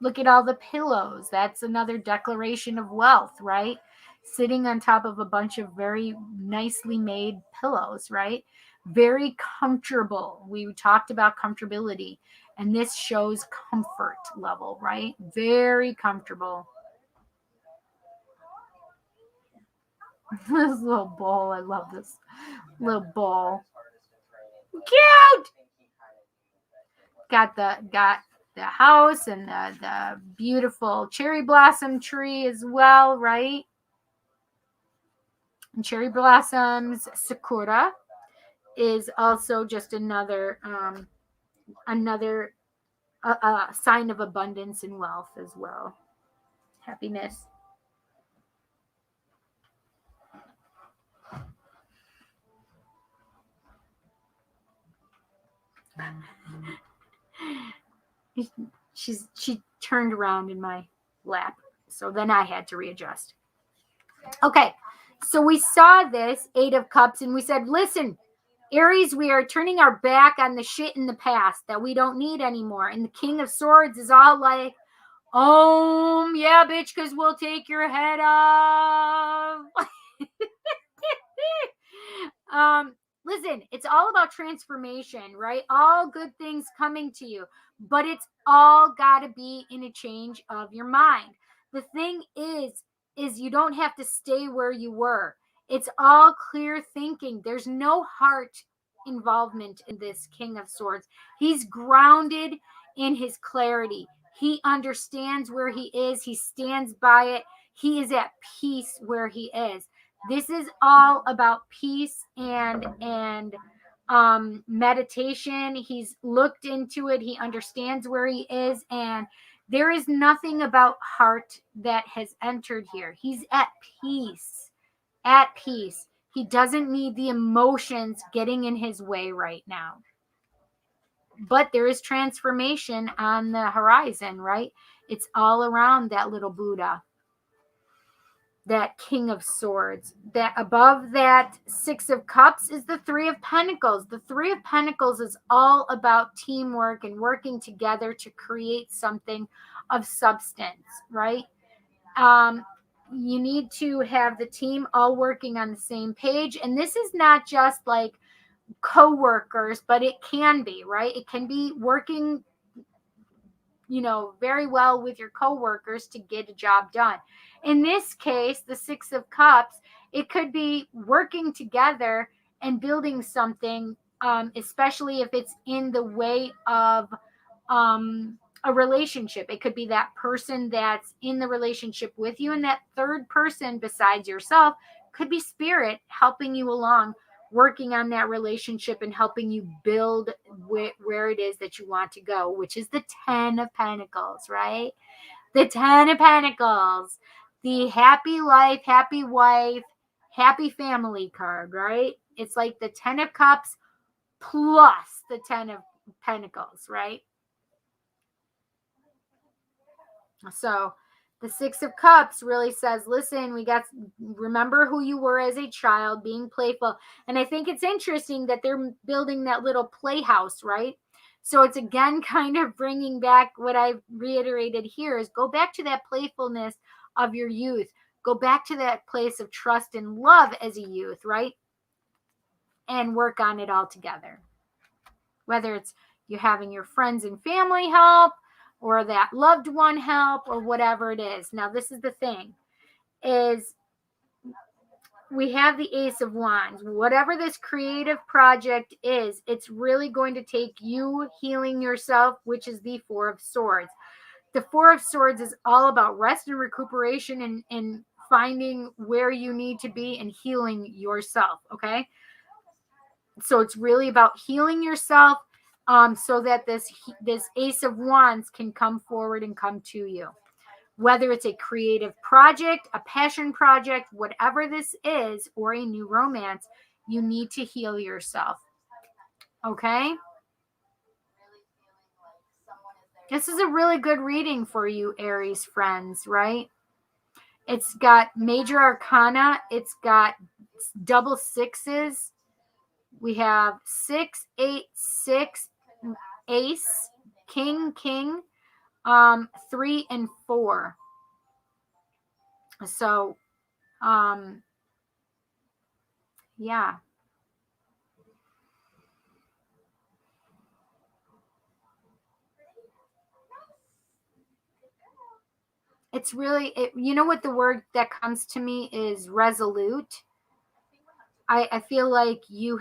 Speaker 1: look at all the pillows. That's another declaration of wealth, right? Sitting on top of a bunch of very nicely made pillows, right? Very comfortable. We talked about comfortability, and this shows comfort level, right? Very comfortable. This little bowl, I love this little bowl. Cute. Got the house and the beautiful cherry blossom tree as well, right? And cherry blossoms, sakura is also just another sign of abundance and wealth as well. Happiness. She turned around in my lap, so then I had to readjust. Okay, so we saw this 8 of Cups and we said, listen, Aries, we are turning our back on the shit in the past that we don't need anymore. And the King of Swords is all like, yeah, bitch, because we'll take your head off. Listen, it's all about transformation, right? All good things coming to you, but it's all got to be in a change of your mind. The thing is you don't have to stay where you were. It's all clear thinking. There's no heart involvement in this King of Swords. He's grounded in his clarity. He understands where he is. He stands by it. He is at peace where he is. This is all about peace and meditation. He's looked into it. He understands where he is, and there is nothing about heart that has entered here. He's at peace. At peace. He doesn't need the emotions getting in his way right now. But there is transformation on the horizon, right? It's all around that little Buddha, that King of Swords. That above that 6 of Cups is the 3 of Pentacles. The 3 of Pentacles is all about teamwork and working together to create something of substance, right? You need to have the team all working on the same page. And this is not just like co-workers, but it can be, right? It can be working, very well with your co-workers to get a job done. In this case, the 6 of Cups, it could be working together and building something, especially if it's in the way of a relationship. It could be that person that's in the relationship with you, and that third person besides yourself could be spirit helping you along working on that relationship and helping you build where it is that you want to go, which is the 10 of Pentacles, right? The 10 of Pentacles, the happy life, happy wife, happy family card, right? It's like the 10 of Cups plus the 10 of Pentacles, right? So the 6 of Cups really says, listen, remember who you were as a child, being playful. And I think it's interesting that they're building that little playhouse, right? So it's again kind of bringing back what I've reiterated here is go back to that playfulness of your youth. Go back to that place of trust and love as a youth, right? And work on it all together. Whether it's you having your friends and family help, or that loved one help, or whatever it is. Now, this is the thing, is we have the Ace of Wands. Whatever this creative project is, it's really going to take you healing yourself, which is the Four of Swords. The Four of Swords is all about rest and recuperation and finding where you need to be and healing yourself, okay? So it's really about healing yourself, so that this Ace of Wands can come forward and come to you. Whether it's a creative project, a passion project, whatever this is, or a new romance, you need to heal yourself. Okay? This is a really good reading for you, Aries friends, right? It's got major arcana. It's got double sixes. We have 6, 8, 6, ace, king, 3 and 4. So, yeah. It's really, you know what the word that comes to me is resolute. I feel like you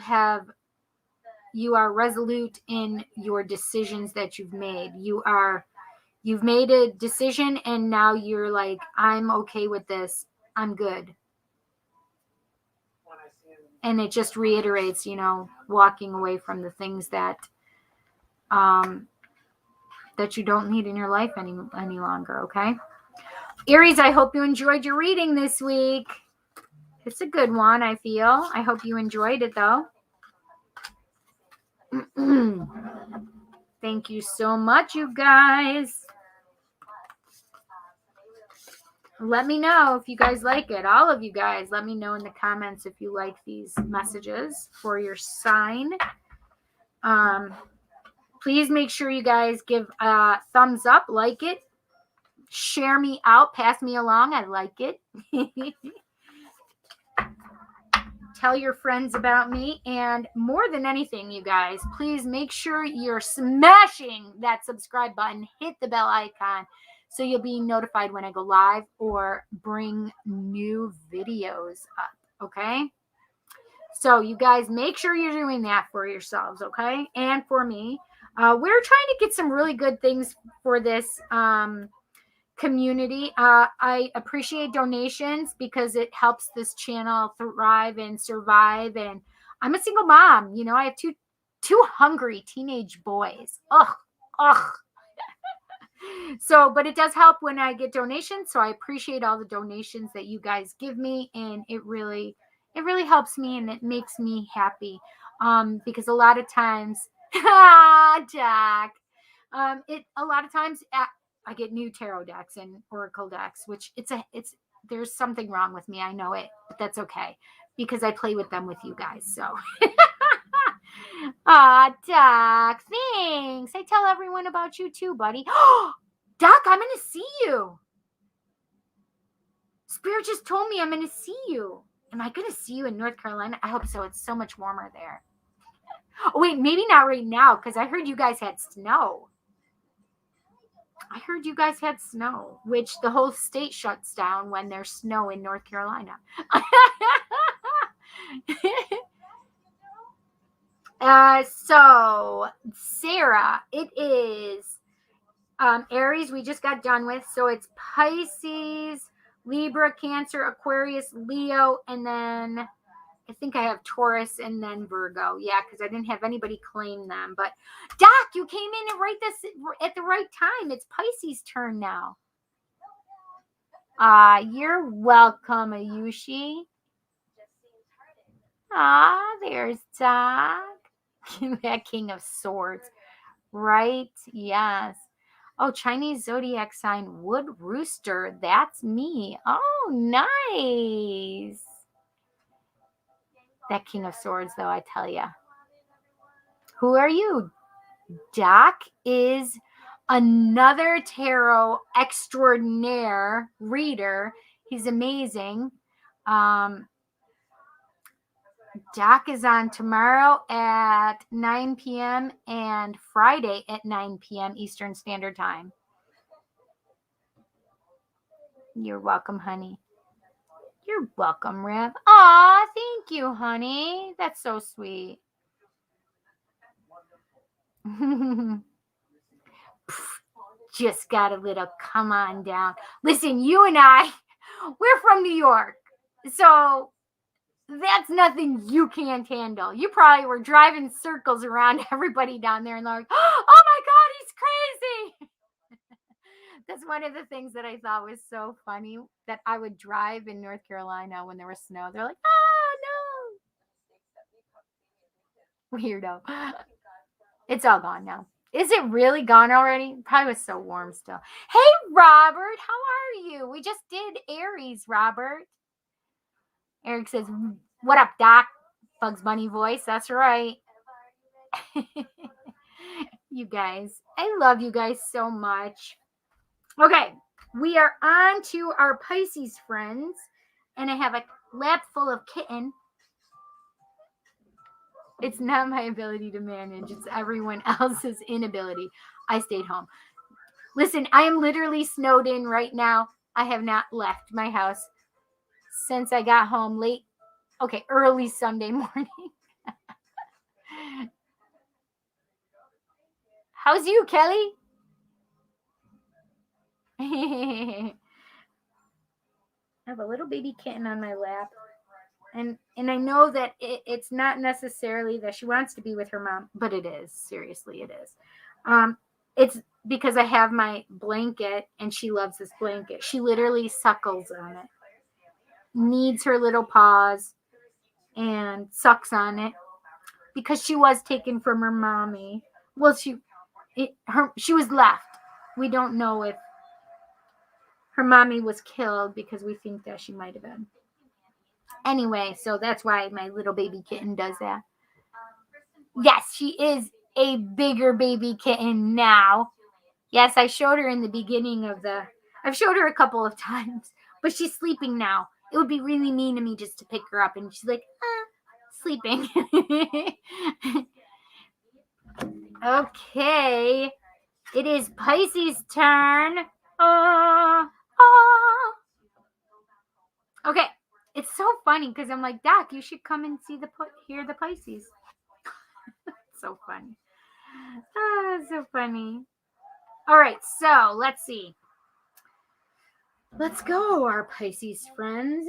Speaker 1: are resolute in your decisions that you've made. You've made a decision and now you're like, I'm okay with this. I'm good. And it just reiterates, walking away from the things that that you don't need in your life any longer, okay? Aries, I hope you enjoyed your reading this week. It's a good one, I feel. I hope you enjoyed it, though. Thank you so much, you guys. Let me know if you guys like it. All of you guys, let me know in the comments if you like these messages for your sign. Please make sure you guys give a thumbs up, like it, share me out, pass me along. I like it. Tell your friends about me. And more than anything, you guys, please make sure you're smashing that subscribe button. Hit the bell icon so you'll be notified when I go live or bring new videos up. Okay? So you guys, make sure you're doing that for yourselves, okay? And for me. We're trying to get some really good things for this community. I appreciate donations because it helps this channel thrive and survive. And I'm a single mom. I have two hungry teenage boys. Ugh. So, but it does help when I get donations. So I appreciate all the donations that you guys give me, and it really helps me and it makes me happy. Because a lot of times, Jack, a lot of times I get new tarot decks and oracle decks, which there's something wrong with me. I know it, but that's okay because I play with them with you guys. So, Doc, thanks. I tell everyone about you too, buddy. Doc, I'm going to see you. Spirit just told me I'm going to see you. Am I going to see you in North Carolina? I hope so. It's so much warmer there. Oh, wait, maybe not right now because I heard you guys had snow. Which the whole state shuts down when there's snow in North Carolina. So, Sarah, it is Aries we just got done with. So it's Pisces, Libra, Cancer, Aquarius, Leo, and then I think I have Taurus and then Virgo. Yeah, because I didn't have anybody claim them. But Doc, you came in at the right time. It's Pisces' turn now. You're welcome, Ayushi. There's Doc. That King of Swords. Right? Yes. Oh, Chinese zodiac sign, Wood Rooster. That's me. Oh, nice. That King of Swords, though, I tell ya. Who are you? Doc is another tarot extraordinaire reader. He's amazing. Doc is on tomorrow at 9 p.m. and Friday at 9 p.m. Eastern Standard Time. You're welcome, honey. You're welcome, Rev. Aw, thank you, honey. That's so sweet. Just got a little come on down. Listen, you and I, we're from New York. So that's nothing you can't handle. You probably were driving circles around everybody down there and they're like, oh my God, he's crazy. That's one of the things that I thought was so funny, that I would drive in North Carolina when there was snow. They're like, no. Weirdo. It's all gone now. Is it really gone already? Probably was so warm still. Hey, Robert, how are you? We just did Aries, Robert. Eric says, what up, Doc? Bugs Bunny voice. That's right. You guys. I love you guys so much. Okay. We are on to our Pisces friends. And I have a lap full of kitten. It's not my ability to manage. It's everyone else's inability. I stayed home. Listen, I am literally snowed in right now. I have not left my house since I got home early Sunday morning. How's you, Kelly? I have a little baby kitten on my lap. And I know that it's not necessarily that she wants to be with her mom, but it is. Seriously, it is. It's because I have my blanket and she loves this blanket. She literally suckles on it, needs her little paws, and sucks on it because she was taken from her mommy. Well, she was left. We don't know if her mommy was killed because we think that she might have been. Anyway, so that's why my little baby kitten does that. Yes, she is a bigger baby kitten now. Yes, I showed her in the beginning of I've showed her a couple of times, but she's sleeping now. It would be really mean of me just to pick her up and she's like, sleeping. Okay. It is Pisces' turn. Okay. It's so funny because I'm like, Doc, you should come and hear the Pisces. So funny. So funny. All right, so let's see. Let's go, our Pisces friends.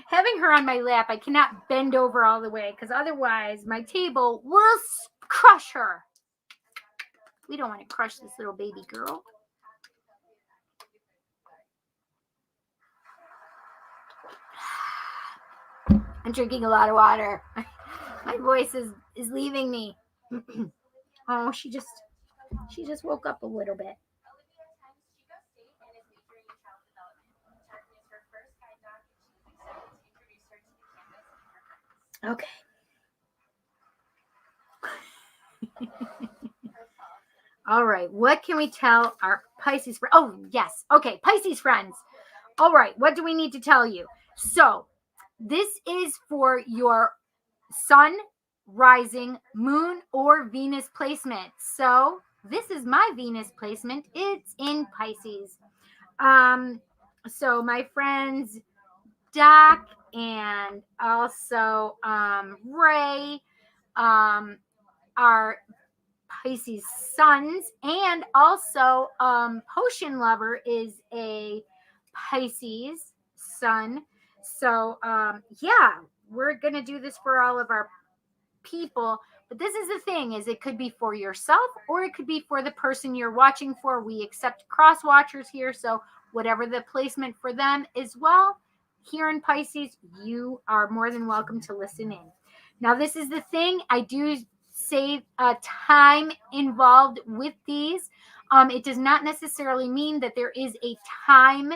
Speaker 1: Having her on my lap, I cannot bend over all the way because otherwise my table will crush her. We don't want to crush this little baby girl. I'm drinking a lot of water. My voice is leaving me. Oh, she just woke up a little bit. Okay. All right. What can we tell our Pisces friends? Oh, yes. Okay. Pisces friends. All right. What do we need to tell you? So this is for your sun, rising, moon, or Venus placement. So this is my Venus placement. It's in Pisces. So my friends Doc and also Ray are Pisces suns, and also Potion Lover is a Pisces sun. So yeah, we're gonna do this for all of our people. But this is the thing, is it could be for yourself or it could be for the person you're watching for. We accept cross watchers here, so whatever the placement for them as well, here in Pisces, you are more than welcome to listen in. Now, this is the thing, I do say time involved with these. It does not necessarily mean that there is a time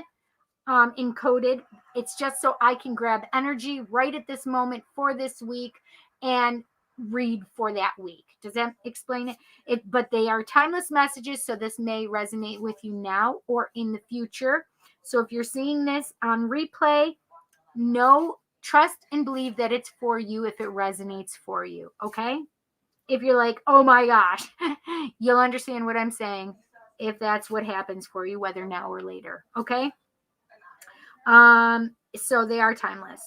Speaker 1: encoded. It's just so I can grab energy right at this moment for this week and read for that week. Does that explain it? But they are timeless messages, so this may resonate with you now or in the future. So if you're seeing this on replay, know, trust, and believe that it's for you if it resonates for you. Okay? If you're like, oh my gosh, you'll understand what I'm saying if that's what happens for you, whether now or later. Okay? So they are timeless.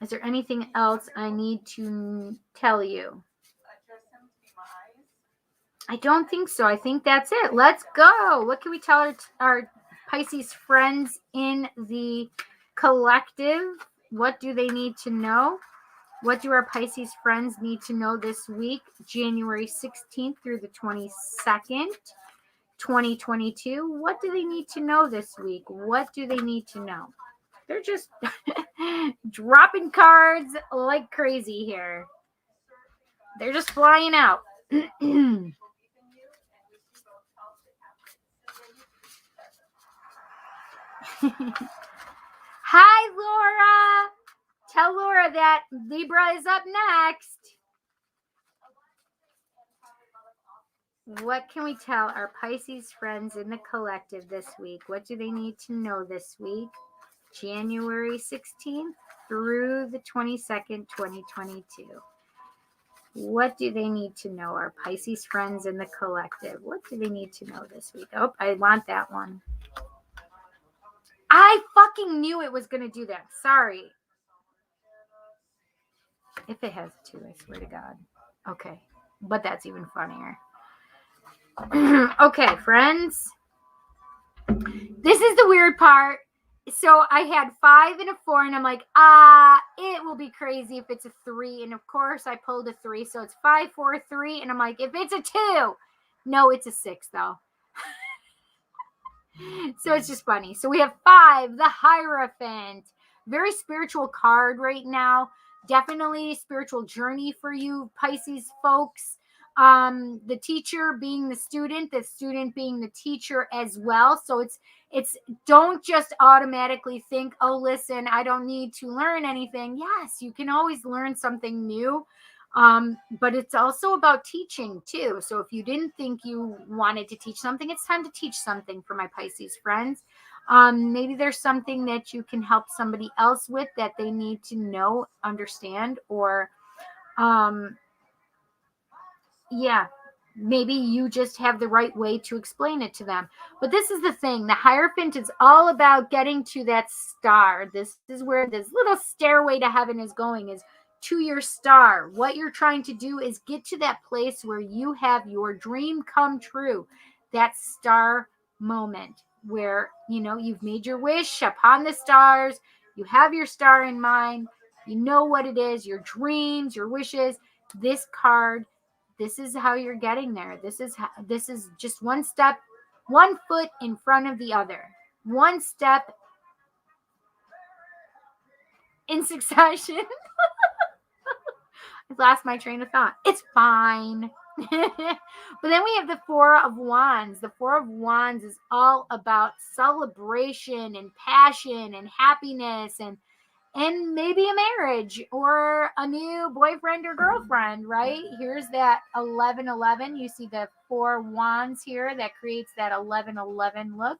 Speaker 1: Is there anything else I need to tell you? I don't think so. I think that's it. Let's go. What can we tell our Pisces friends in the collective? What do they need to know? What do our Pisces friends need to know this week, January 16th through the 22nd? 2022. What do they need to know this week? What do they need to know? They're just dropping cards like crazy here. They're just flying out. Hi, Laura. Tell Laura that Libra is up next. What can we tell our Pisces friends in the collective this week? What do they need to know this week? January 16th through the 22nd, 2022. What do they need to know, our Pisces friends in the collective? What do they need to know this week? Oh, I want that one. I fucking knew it was going to do that. Sorry. If it has two, I swear to God. Okay. But that's even funnier. Okay, friends. This is the weird part. So I had 5 and a 4, and I'm like, it will be crazy if it's a 3. And of course, I pulled a 3. So it's 5, 4, 3. And I'm like, if it's a 2. No, it's a 6, though. So it's just funny. So we have 5, the Hierophant. Very spiritual card right now. Definitely spiritual journey for you, Pisces folks. The teacher being the student being the teacher as well. So it's don't just automatically think, oh, listen, I don't need to learn anything. Yes, you can always learn something new. But it's also about teaching too. So if you didn't think you wanted to teach something, it's time to teach something for my Pisces friends. Maybe there's something that you can help somebody else with that they need to know, understand, or maybe you just have the right way to explain it to them. But this is the thing. The Hierophant is all about getting to that star. This is where this little stairway to heaven is going, is to your star. What you're trying to do is get to that place where you have your dream come true. That star moment where, you've made your wish upon the stars. You have your star in mind. You know what it is, your dreams, your wishes. This card, this is how you're getting there. This is just one step, one foot in front of the other. One step in succession. I lost my train of thought. It's fine. But then we have the 4 of Wands. The 4 of Wands is all about celebration and passion and happiness and maybe a marriage or a new boyfriend or girlfriend, right? Here's that 11-11. You see the 4 wands here that creates that 11-11 look.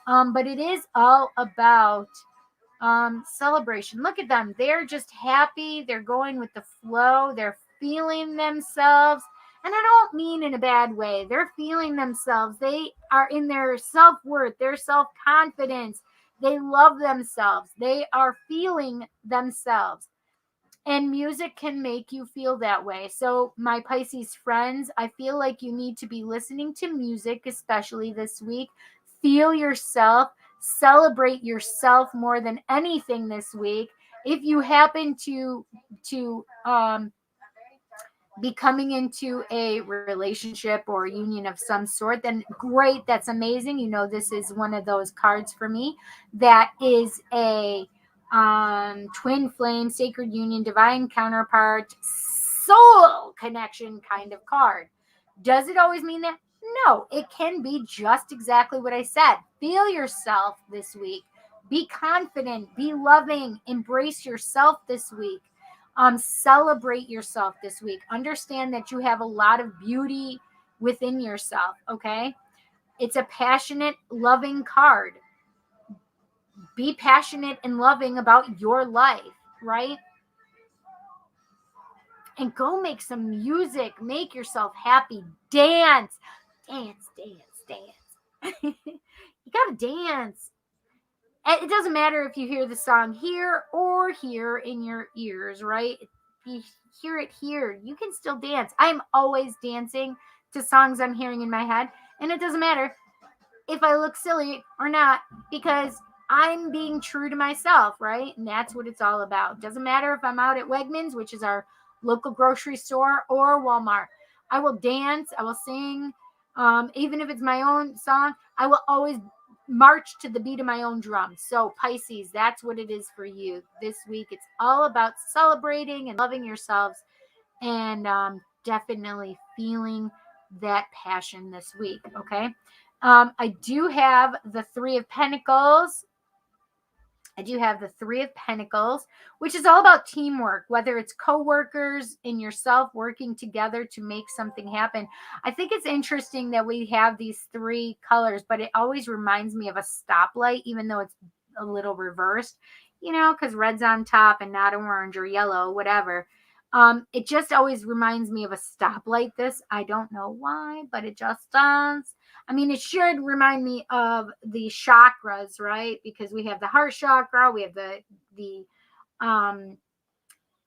Speaker 1: But it is all about celebration. Look at them. They're just happy. They're going with the flow. They're feeling themselves. And I don't mean in a bad way. They're feeling themselves. They are in their self-worth, their self-confidence. They love themselves. They are feeling themselves. And music can make you feel that way. So, my Pisces friends, I feel like you need to be listening to music, especially this week. Feel yourself, celebrate yourself more than anything this week. If you happen to be coming into a relationship or a union of some sort, then great, that's amazing. You know, this is one of those cards for me that is a twin flame, sacred union, divine counterpart, soul connection kind of card. Does it always mean that? No, it can be just exactly what I said. Feel yourself this week. Be confident, be loving, embrace yourself this week. Celebrate yourself this week. Understand that you have a lot of beauty within yourself, okay? It's a passionate, loving card. Be passionate and loving about your life, right? And go make some music. Make yourself happy. Dance. Dance, dance, dance. You got to dance. It doesn't matter if you hear the song here or here in your ears, right? If you hear it here, you can still dance. I'm always dancing to songs I'm hearing in my head. And it doesn't matter if I look silly or not, because I'm being true to myself, right? And that's what it's all about. Doesn't matter if I'm out at Wegmans, which is our local grocery store, or Walmart. I will dance, I will sing, even if it's my own song, I will always march to the beat of my own drum. So Pisces, that's what it is for you this week. It's all about celebrating and loving yourselves, and definitely feeling that passion this week. Okay. I do have the Three of Pentacles. Which is all about teamwork, whether it's coworkers and yourself working together to make something happen. I think it's interesting that we have these three colors, but it always reminds me of a stoplight, even though it's a little reversed, because red's on top and not orange or yellow, whatever. It just always reminds me of a stoplight. I don't know why, but it just does. I mean, it should remind me of the chakras, right? Because we have the heart chakra, we have the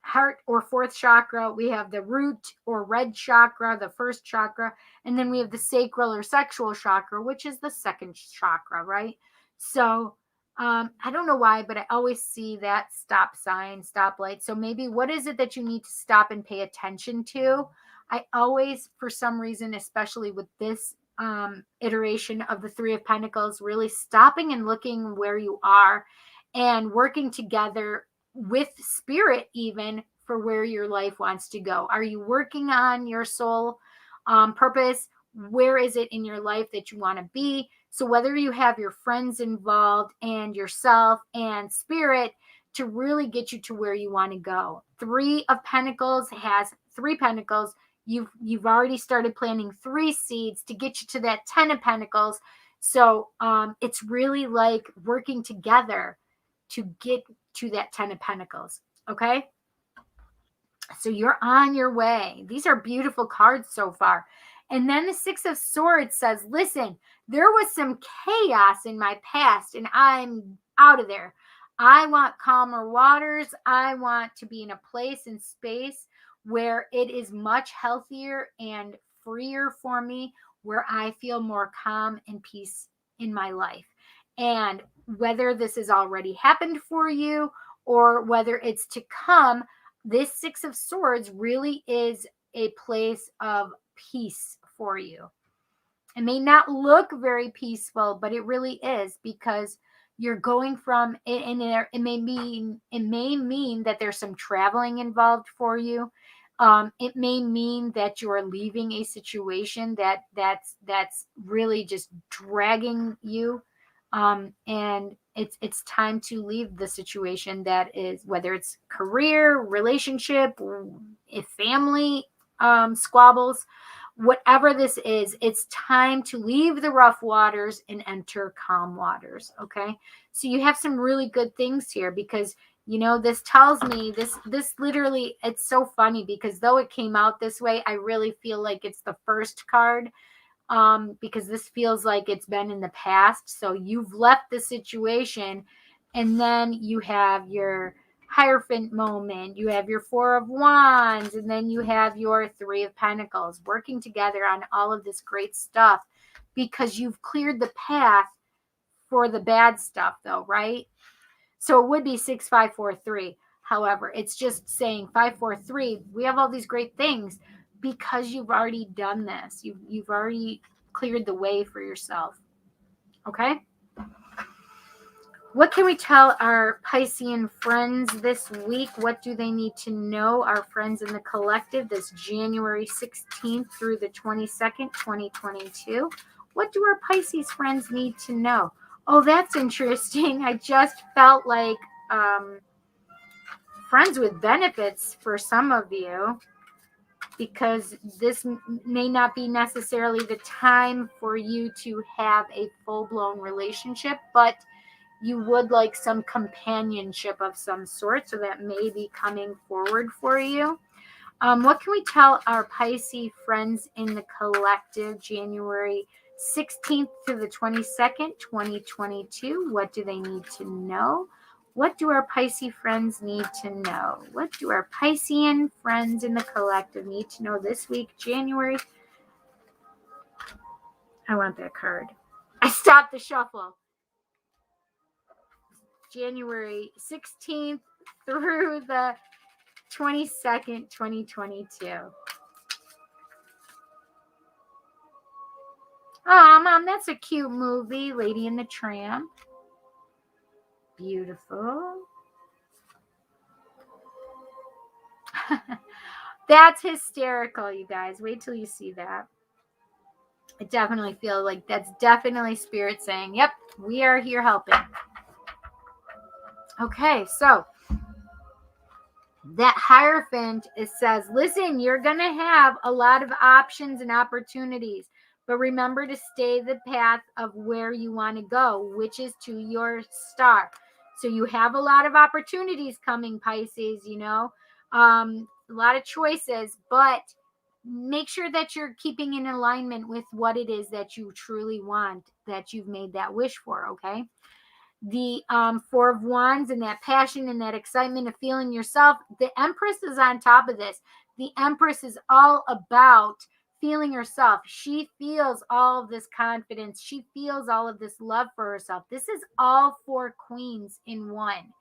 Speaker 1: heart or fourth chakra, we have the root or red chakra, the first chakra, and then we have the sacral or sexual chakra, which is the second chakra, right? So I don't know why, but I always see that stop sign, stoplight. So maybe what is it that you need to stop and pay attention to? I always, for some reason, especially with this iteration of the Three of Pentacles, really stopping and looking where you are and working together with spirit, even for where your life wants to go. Are you working on your soul purpose? Where is it in your life that you want to be? So whether you have your friends involved and yourself and spirit to really get you to where you want to go. Three of Pentacles has 3 pentacles. You've already started planting 3 seeds to get you to that 10 of Pentacles. So it's really like working together to get to that 10 of Pentacles. Okay. So you're on your way. These are beautiful cards so far. And then the 6 of Swords says, listen, there was some chaos in my past and I'm out of there. I want calmer waters. I want to be in a place and space where it is much healthier and freer for me, where I feel more calm and peace in my life. And whether this has already happened for you or whether it's to come, this 6 of Swords really is a place of peace for you. It may not look very peaceful, but it really is, because you're going from it, and it may mean that there's some traveling involved for you. It may mean that you're leaving a situation that's really just dragging you, and it's time to leave the situation that is, whether it's career, relationship, if family squabbles, whatever this is, it's time to leave the rough waters and enter calm waters. Okay. So you have some really good things here, because this tells me this literally, it's so funny, because though it came out this way, I really feel like it's the first card, because this feels like it's been in the past. So you've left the situation, and then you have your Hierophant moment. You have your Four of Wands, and then you have your Three of Pentacles, working together on all of this great stuff because you've cleared the path for the bad stuff, though, right? So it would be 6, 5, 4, 3. However, it's just saying 5, 4, 3. We have all these great things because you've already done this. You've already cleared the way for yourself. Okay? What can we tell our Piscean friends this week? What do they need to know? Our friends in the collective, this January 16th through the 22nd, 2022. What do our Pisces friends need to know? Oh, that's interesting. I just felt like friends with benefits for some of you, because this may not be necessarily the time for you to have a full-blown relationship, but you would like some companionship of some sort, so that may be coming forward for you. What can we tell our Pisces friends in the collective, January 16th to the 22nd, 2022? What do they need to know? What do our Pisces friends need to know? What do our Piscean friends in the collective need to know this week, January? I want that card. I stopped the shuffle. January 16th through the 22nd, 2022. Oh, Mom, that's a cute movie, Lady and the Tramp. Beautiful. That's hysterical, you guys. Wait till you see that. I definitely feel like that's definitely Spirit saying, yep, we are here helping. Okay, so that Hierophant, it says, listen, you're going to have a lot of options and opportunities, but remember to stay the path of where you want to go, which is to your star. So you have a lot of opportunities coming, Pisces, a lot of choices, but make sure that you're keeping in alignment with what it is that you truly want, that you've made that wish for, okay? The Four of Wands and that passion and that excitement of feeling yourself. The Empress is on top of this. The Empress is all about feeling herself. She feels all of this confidence. She feels all of this love for herself. This is all four queens in one.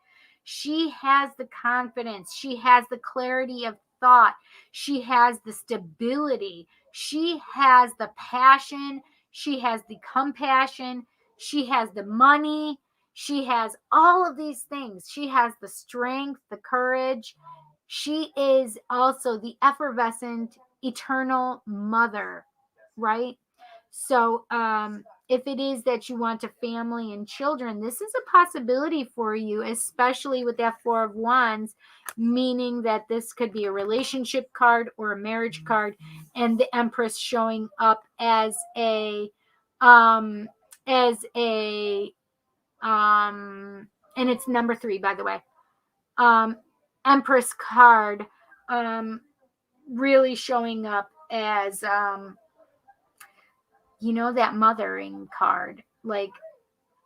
Speaker 1: She has the confidence. She has the clarity of thought. She has the stability. She has the passion. She has the compassion. She has the money. She has all of these things. She has the strength, the courage. She is also the effervescent, eternal mother, right? So, if it is that you want a family and children, this is a possibility for you, especially with that Four of Wands, meaning that this could be a relationship card or a marriage card, and the Empress showing up as a and it's number 3, by the way. Empress card, really showing up as that mothering card, like.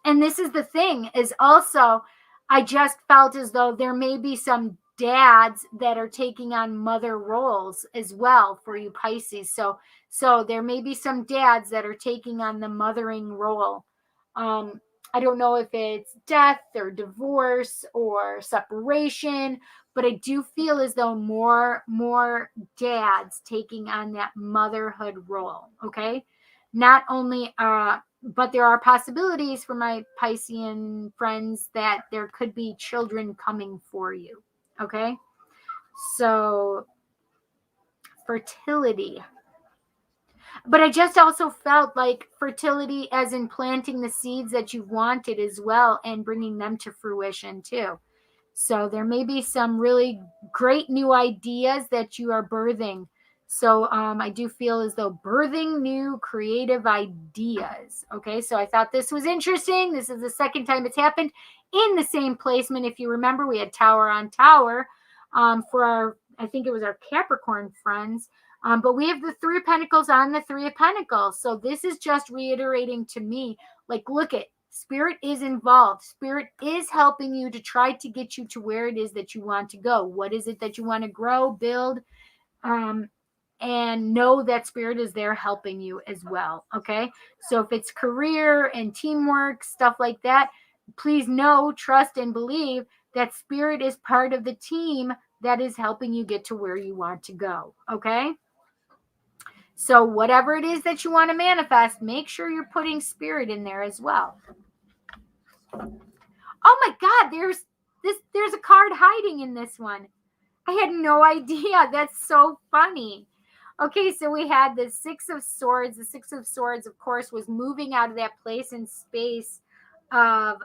Speaker 1: And this is the thing, is also, I just felt as though there may be some dads that are taking on mother roles as well for you Pisces. So there may be some dads that are taking on the mothering role. I don't know if it's death or divorce or separation, but I do feel as though more dads taking on that motherhood role. Okay. Not only but there are possibilities for my Piscean friends that there could be children coming for you. Okay. So fertility. But I just also felt like fertility as in planting the seeds that you wanted as well and bringing them to fruition too. So there may be some really great new ideas that you are birthing. So I do feel as though birthing new creative ideas. Okay, so I thought this was interesting. This is the second time it's happened in the same placement. If you remember, we had Tower on Tower for our, I think it was our Capricorn friends. But we have the Three of Pentacles on the Three of Pentacles. So this is just reiterating to me, like, look at, Spirit is involved. Spirit is helping you to try to get you to where it is that you want to go. What is it that you want to grow, build, and know that Spirit is there helping you as well. Okay. So if it's career and teamwork, stuff like that, please know, trust, and believe that Spirit is part of the team that is helping you get to where you want to go. Okay. So whatever it is that you want to manifest, make sure you're putting Spirit in there as well. Oh my God, there's a card hiding in this one. I had no idea. That's so funny. Okay, so we had the Six of Swords. The Six of Swords, of course, was moving out of that place in space of,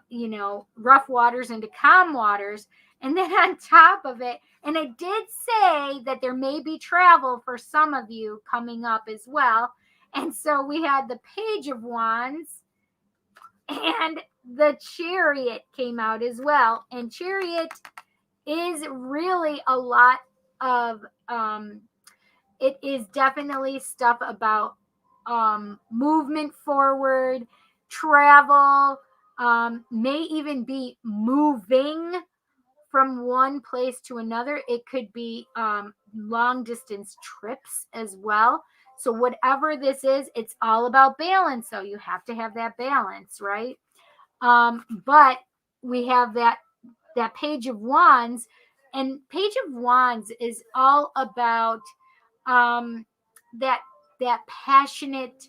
Speaker 1: rough waters into calm waters. And then on top of it, and I did say that there may be travel for some of you coming up as well. And so we had the Page of Wands and the Chariot came out as well. And Chariot is really a lot of, it is definitely stuff about movement forward, travel, may even be moving from one place to another. It could be long distance trips as well. So whatever this is, it's all about balance. So you have to have that balance, right? But we have that Page of Wands, and Page of Wands is all about that passionate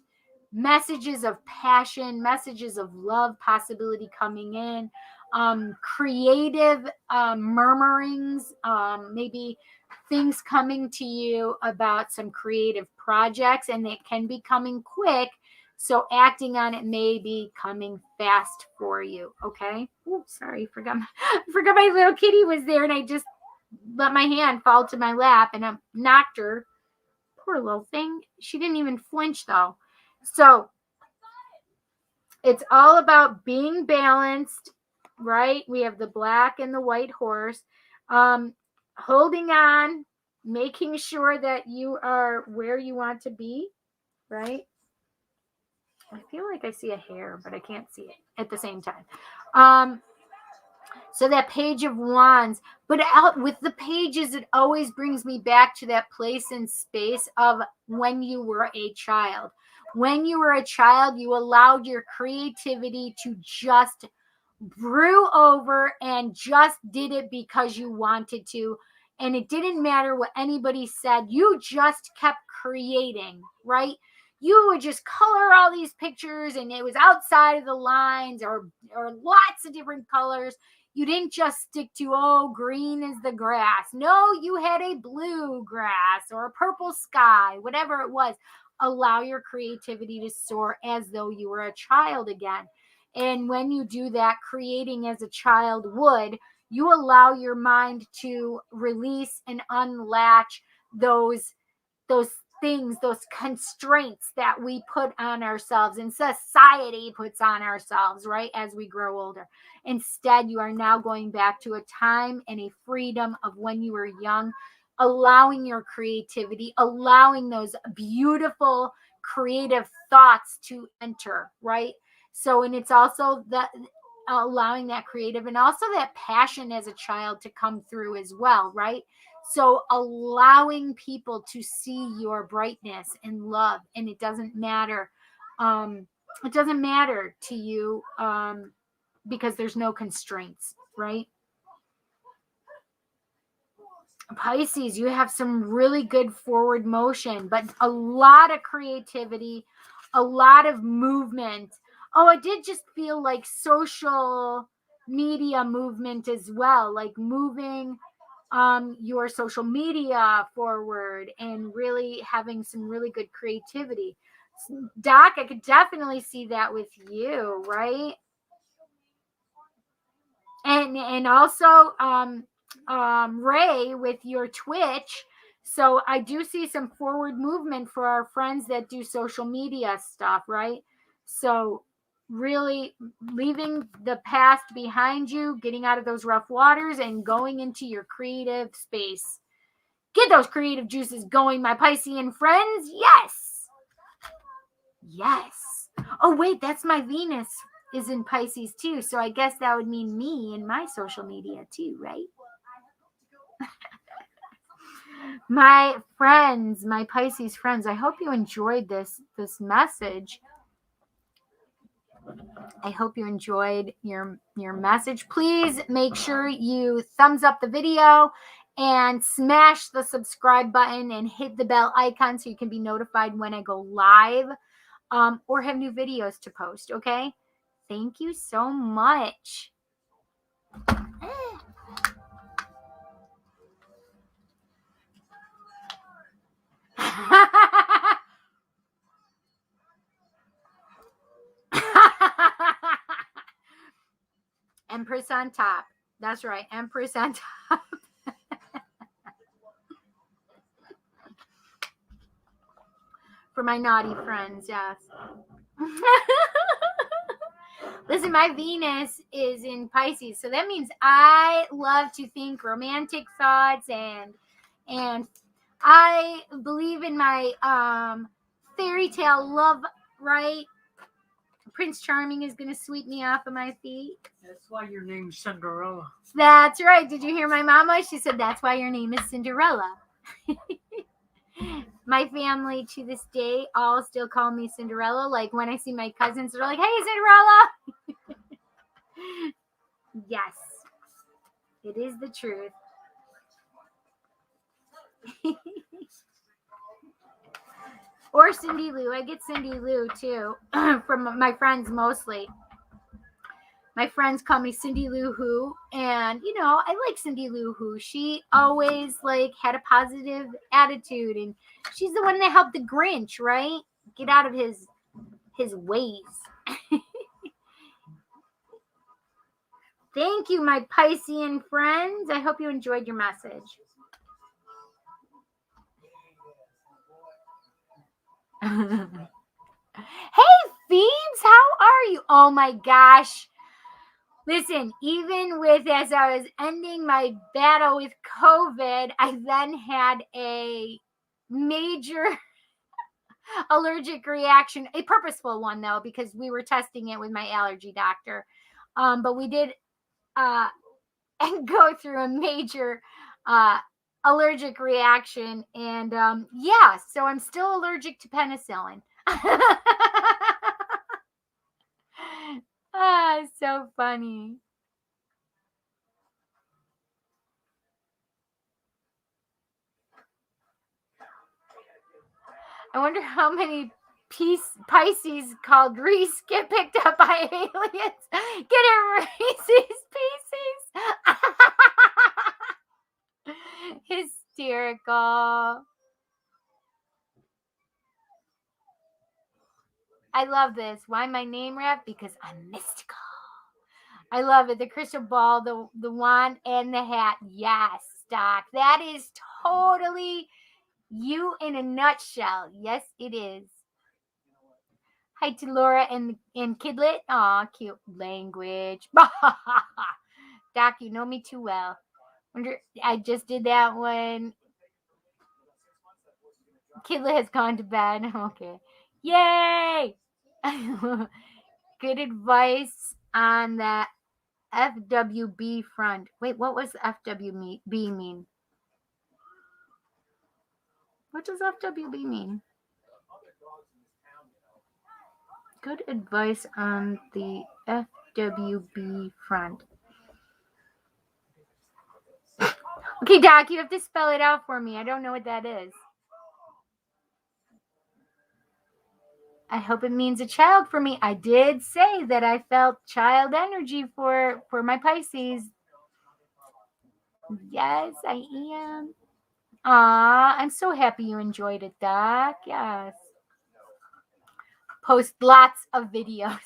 Speaker 1: messages of passion, messages of love, possibility coming in, creative murmurings, maybe things coming to you about some creative projects, and it can be coming quick. So acting on it may be coming fast for you. Okay. Oh, sorry. Forgot my little kitty was there, and I just let my hand fall to my lap and I knocked her. Poor little thing. She didn't even flinch though. So it's all about being balanced, right? We have the black and the white horse. Holding on, making sure that you are where you want to be, right? I feel like I see a hair, but I can't see it at the same time. So that Page of Wands, but out with the pages, it always brings me back to that place and space of when you were a child. When you were a child, you allowed your creativity to just brew over and just did it because you wanted to. And it didn't matter what anybody said. You just kept creating, right? You would just color all these pictures and it was outside of the lines or lots of different colors. You didn't just stick to, oh, green is the grass. No, you had a blue grass or a purple sky, whatever it was. Allow your creativity to soar as though you were a child again. And when you do that, creating as a child would, you allow your mind to release and unlatch those things, those constraints that we put on ourselves and society puts on ourselves, right, as we grow older. Instead, you are now going back to a time and a freedom of when you were young, allowing your creativity, allowing those beautiful creative thoughts to enter, right? So, and it's also that allowing that creative and also that passion as a child to come through as well, right? So allowing people to see your brightness and love, and it doesn't matter. It doesn't matter to you because there's no constraints, right? Pisces, you have some really good forward motion, but a lot of creativity, a lot of movement. Oh, I did just feel like social media movement as well, like moving your social media forward and really having some really good creativity. Doc, I could definitely see that with you, right? And also Ray with your Twitch. So I do see some forward movement for our friends that do social media stuff, right? So really leaving the past behind you, getting out of those rough waters and going into your creative space. Get those creative juices going, my Piscean friends. Yes. Yes. Oh, wait, that's my Venus is in Pisces too. So I guess that would mean me in my social media too, right? My friends, my Pisces friends, I hope you enjoyed this message. I hope you enjoyed your message. Please make sure you thumbs up the video and smash the subscribe button and hit the bell icon so you can be notified when I go live or have new videos to post, okay? Thank you so much. Empress on top. That's right. Empress on top. For my naughty friends, yes. Listen, my Venus is in Pisces, so that means I love to think romantic thoughts and I believe in my fairy tale love, right? Prince Charming is going to sweep me off of my feet.
Speaker 2: That's why your name's Cinderella.
Speaker 1: That's right. Did you hear my mama? She said, that's why your name is Cinderella. My family to this day all still call me Cinderella. Like when I see my cousins, they're like, hey, Cinderella. Yes, it is the truth. Or Cindy Lou. I get Cindy Lou too from my friends mostly. My friends call me Cindy Lou Who, and you know, I like Cindy Lou Who. She always like had a positive attitude, and she's the one that helped the Grinch, right? Get out of his ways. Thank you, my Piscean friends. I hope you enjoyed your message. Hey, Phoebes, how are you? Oh my gosh. Listen, even with as I was ending my battle with COVID, I then had a major allergic reaction, a purposeful one though, because we were testing it with my allergy doctor. But we did go through a major allergic reaction, and yeah, so I'm still allergic to penicillin. So funny. I wonder how many Pisces called Reese get picked up by aliens. Get it, Reese's Pieces. Hysterical. I love this. Why my name rap? Because I'm mystical. I love it. The crystal ball, the wand, and the hat. Yes, Doc. That is totally you in a nutshell. Yes, it is. Hi to Laura and Kidlet. Aw, cute language. Doc, you know me too well. Wonder I just did that when Kidlet has gone to bed. Okay. Yay! Good advice on that FWB front. Wait, what was FWB mean? What does FWB mean? Good advice on the FWB front. Okay, Doc, you have to spell it out for me. I don't know what that is. I hope it means a child for me. I did say that I felt child energy for my Pisces. Yes, I am. Aw, I'm so happy you enjoyed it, Doc. Yes. Post lots of videos.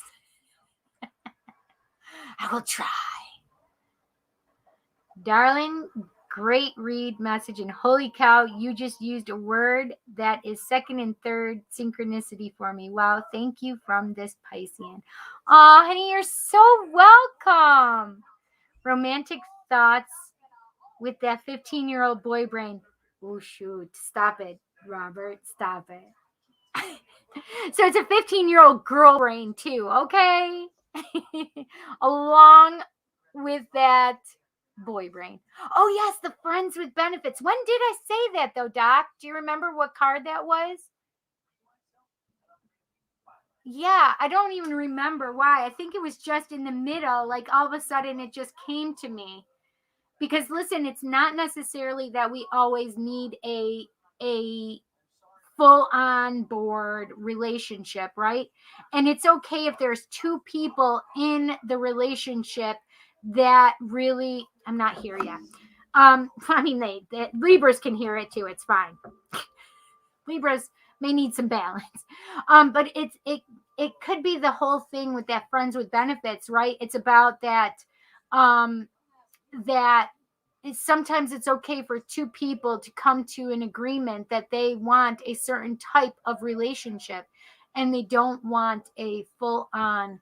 Speaker 1: I will try. Darling, great read message, and holy cow, you just used a word that is second and third synchronicity for me. Wow, thank you from this Piscean. Aw, honey, you're so welcome. Romantic thoughts with that 15-year-old boy brain. Oh, shoot. Stop it, Robert. Stop it. So it's a 15-year-old girl brain, too, okay? along with that boy brain. Oh, yes, the friends with benefits. When did I say that, though, Doc? Do you remember what card that was? Yeah, I don't even remember why. I think it was just in the middle. Like, all of a sudden, it just came to me. Because, listen, it's not necessarily that we always need a full on board relationship, right? And it's okay if there's two people in the relationship that really, I'm not here yet. I mean, they Libras can hear it too. It's fine. Libras may need some balance. But it could be the whole thing with that friends with benefits, right? It's about that, that sometimes it's okay for two people to come to an agreement that they want a certain type of relationship and they don't want a full on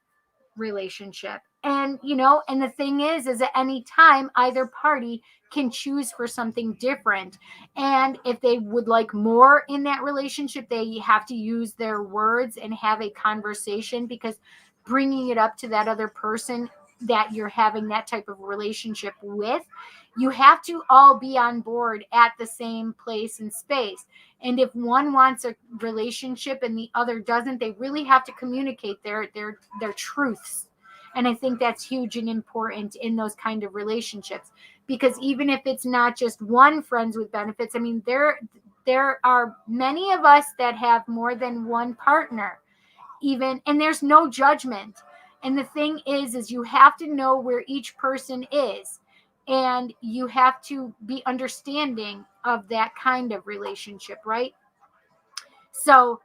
Speaker 1: relationship. And and the thing is at any time either party can choose for something different, and if they would like more in that relationship, they have to use their words and have a conversation, because bringing it up to that other person that you're having that type of relationship with, you have to all be on board at the same place and space. And if one wants a relationship and the other doesn't, they really have to communicate their truths. And I think that's huge and important in those kind of relationships, because even if it's not just one friends with benefits, I mean, there are many of us that have more than one partner, even, and there's no judgment. And the thing is you have to know where each person is, and you have to be understanding of that kind of relationship, right? So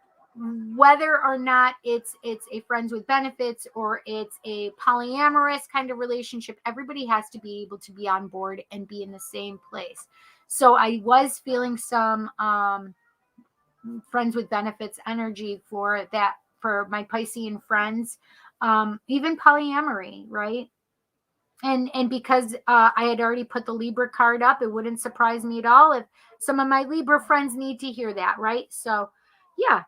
Speaker 1: whether or not it's a friends with benefits or it's a polyamorous kind of relationship, everybody has to be able to be on board and be in the same place. So I was feeling some friends with benefits energy for that, for my Piscean friends, even polyamory, right? And because I had already put the Libra card up, it wouldn't surprise me at all if some of my Libra friends need to hear that, right? So yeah.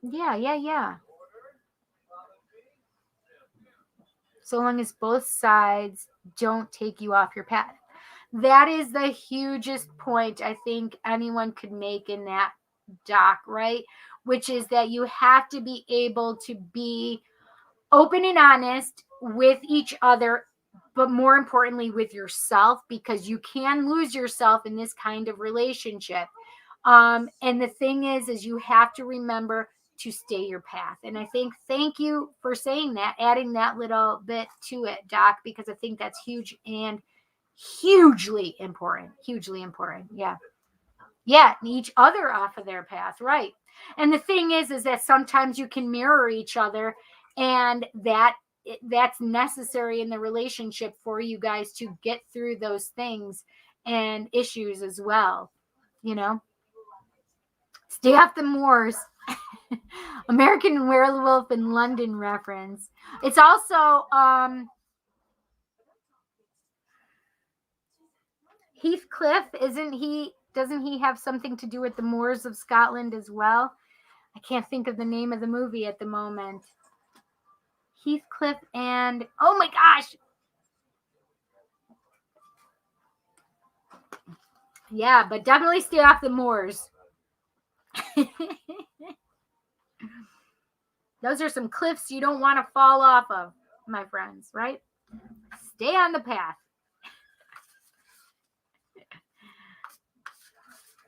Speaker 1: Yeah. Yeah. So long as both sides don't take you off your path. That is the hugest point I think anyone could make in that doc, right? Which is that you have to be able to be open and honest with each other, but more importantly with yourself, because you can lose yourself in this kind of relationship. And the thing is you have to remember to stay your path. And I think, thank you for saying that, adding that little bit to it, Doc, because I think that's huge and hugely important. Hugely important. Yeah. Yeah. And each other off of their path. Right. And the thing is that sometimes you can mirror each other, and that's necessary in the relationship for you guys to get through those things and issues as well. Stay off the moors. American Werewolf in London reference. It's also Heathcliff, doesn't he have something to do with the Moors of Scotland as well? I can't think of the name of the movie at the moment. Heathcliff and, oh my gosh. Yeah, but definitely stay off the moors. Those are some cliffs you don't want to fall off of, my friends, right? Stay on the path.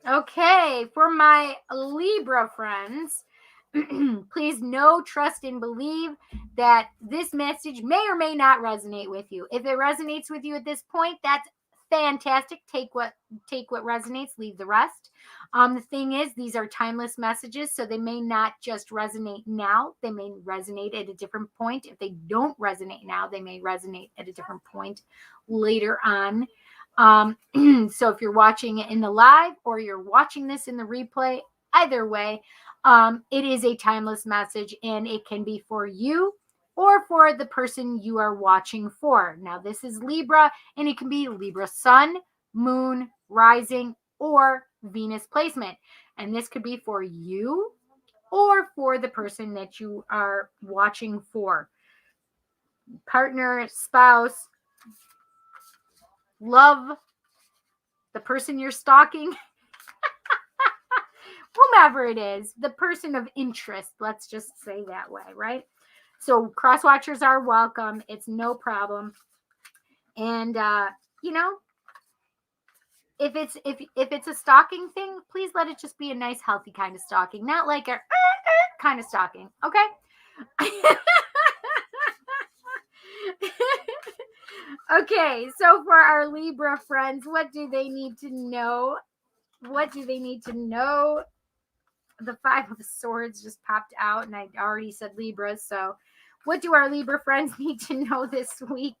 Speaker 1: Okay, for my Libra friends, please know, trust, and believe that this message may or may not resonate with you. If it resonates with you at this point, that's fantastic. Take what resonates, leave the rest. The thing is, these are timeless messages, so they may not just resonate now. They may resonate at a different point. If they don't resonate now, they may resonate at a different point later on. So if you're watching it in the live or you're watching this in the replay, either way, it is a timeless message, and it can be for you or for the person you are watching for. Now, this is Libra, and it can be Libra sun, moon, rising, or Venus placement. And this could be for you or for the person that you are watching for. Partner, spouse, love, the person you're stalking, whomever it is, the person of interest, let's just say that way, right? So cross watchers are welcome. It's no problem. And you know, if it's a stalking thing, please let it just be a nice, healthy kind of stalking, not like a kind of stalking, okay? Okay, so for our Libra friends, what do they need to know? What do they need to know? The Five of Swords just popped out, and I already said Libra, so what do our Libra friends need to know this week?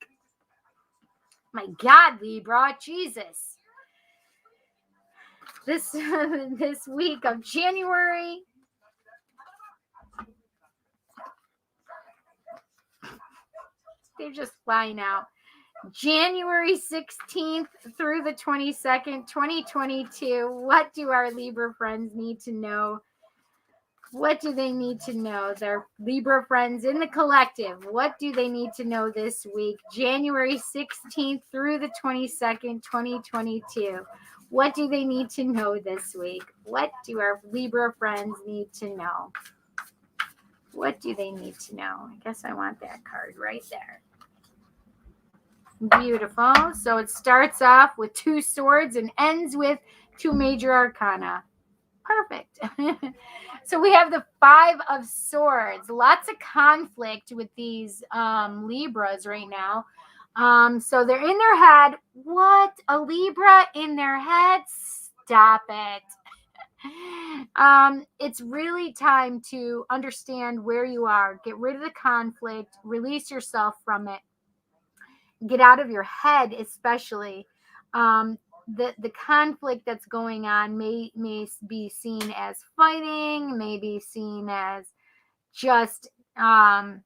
Speaker 1: My God, Libra, Jesus. This week of January. They're just flying out. January 16th through the 22nd, 2022. What do our Libra friends need to know? What do they need to know? Their Libra friends in the collective. What do they need to know this week? January 16th through the 22nd, 2022. What do they need to know this week? What do our Libra friends need to know? What do they need to know? I guess I want that card right there. Beautiful. So it starts off with 2 swords and ends with 2 major arcana. Perfect. So we have the 5 of Swords. Lots of conflict with these Libras right now. So they're in their head. What? A Libra in their head? Stop it. It's really time to understand where you are. Get rid of the conflict. Release yourself from it. Get out of your head, especially. The conflict that's going on may be seen as fighting, may be seen as just an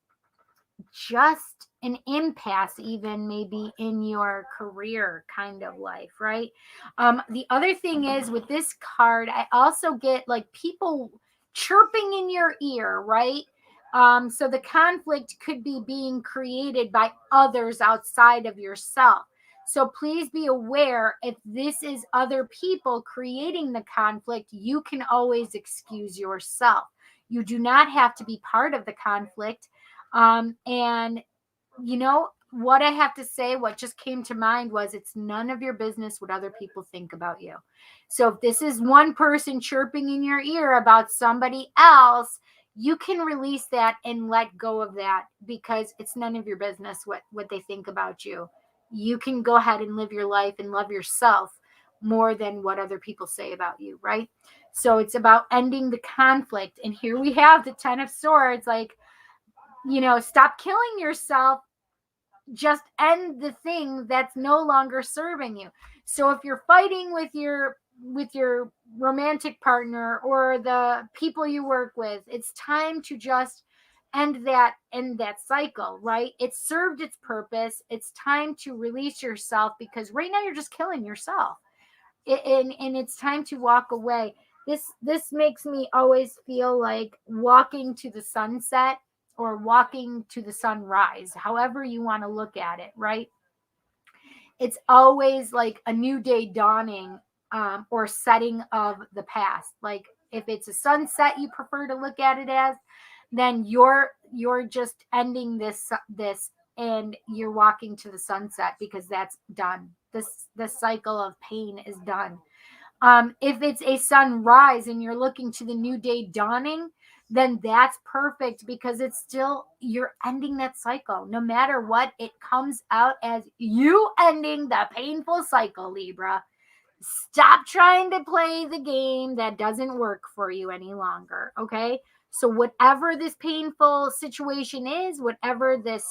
Speaker 1: impasse, even maybe in your career kind of life, right? The other thing is with this card, I also get like people chirping in your ear, right? So the conflict could be being created by others outside of yourself. So please be aware, if this is other people creating the conflict, you can always excuse yourself. You do not have to be part of the conflict. And you know what I have to say, what just came to mind was it's none of your business what other people think about you. So if this is one person chirping in your ear about somebody else, you can release that and let go of that, because it's none of your business what they think about you. You can go ahead and live your life and love yourself more than what other people say about you, right? So it's about ending the conflict. And here we have the 10 of Swords, like, stop killing yourself. Just end the thing that's no longer serving you. So if you're fighting with your romantic partner or the people you work with, it's time to just end that cycle, right? It served its purpose. It's time to release yourself, because right now you're just killing yourself. And it's time to walk away. This makes me always feel like walking to the sunset or walking to the sunrise, however you want to look at it, right? It's always like a new day dawning, or setting of the past. Like if it's a sunset you prefer to look at it as, then you're just ending this and you're walking to the sunset, because that's done. The cycle of pain is done. If it's a sunrise and you're looking to the new day dawning, then that's perfect, because it's still, you're ending that cycle. No matter what, it comes out as you ending the painful cycle, Libra. Stop trying to play the game that doesn't work for you any longer, okay? So whatever this painful situation is, whatever this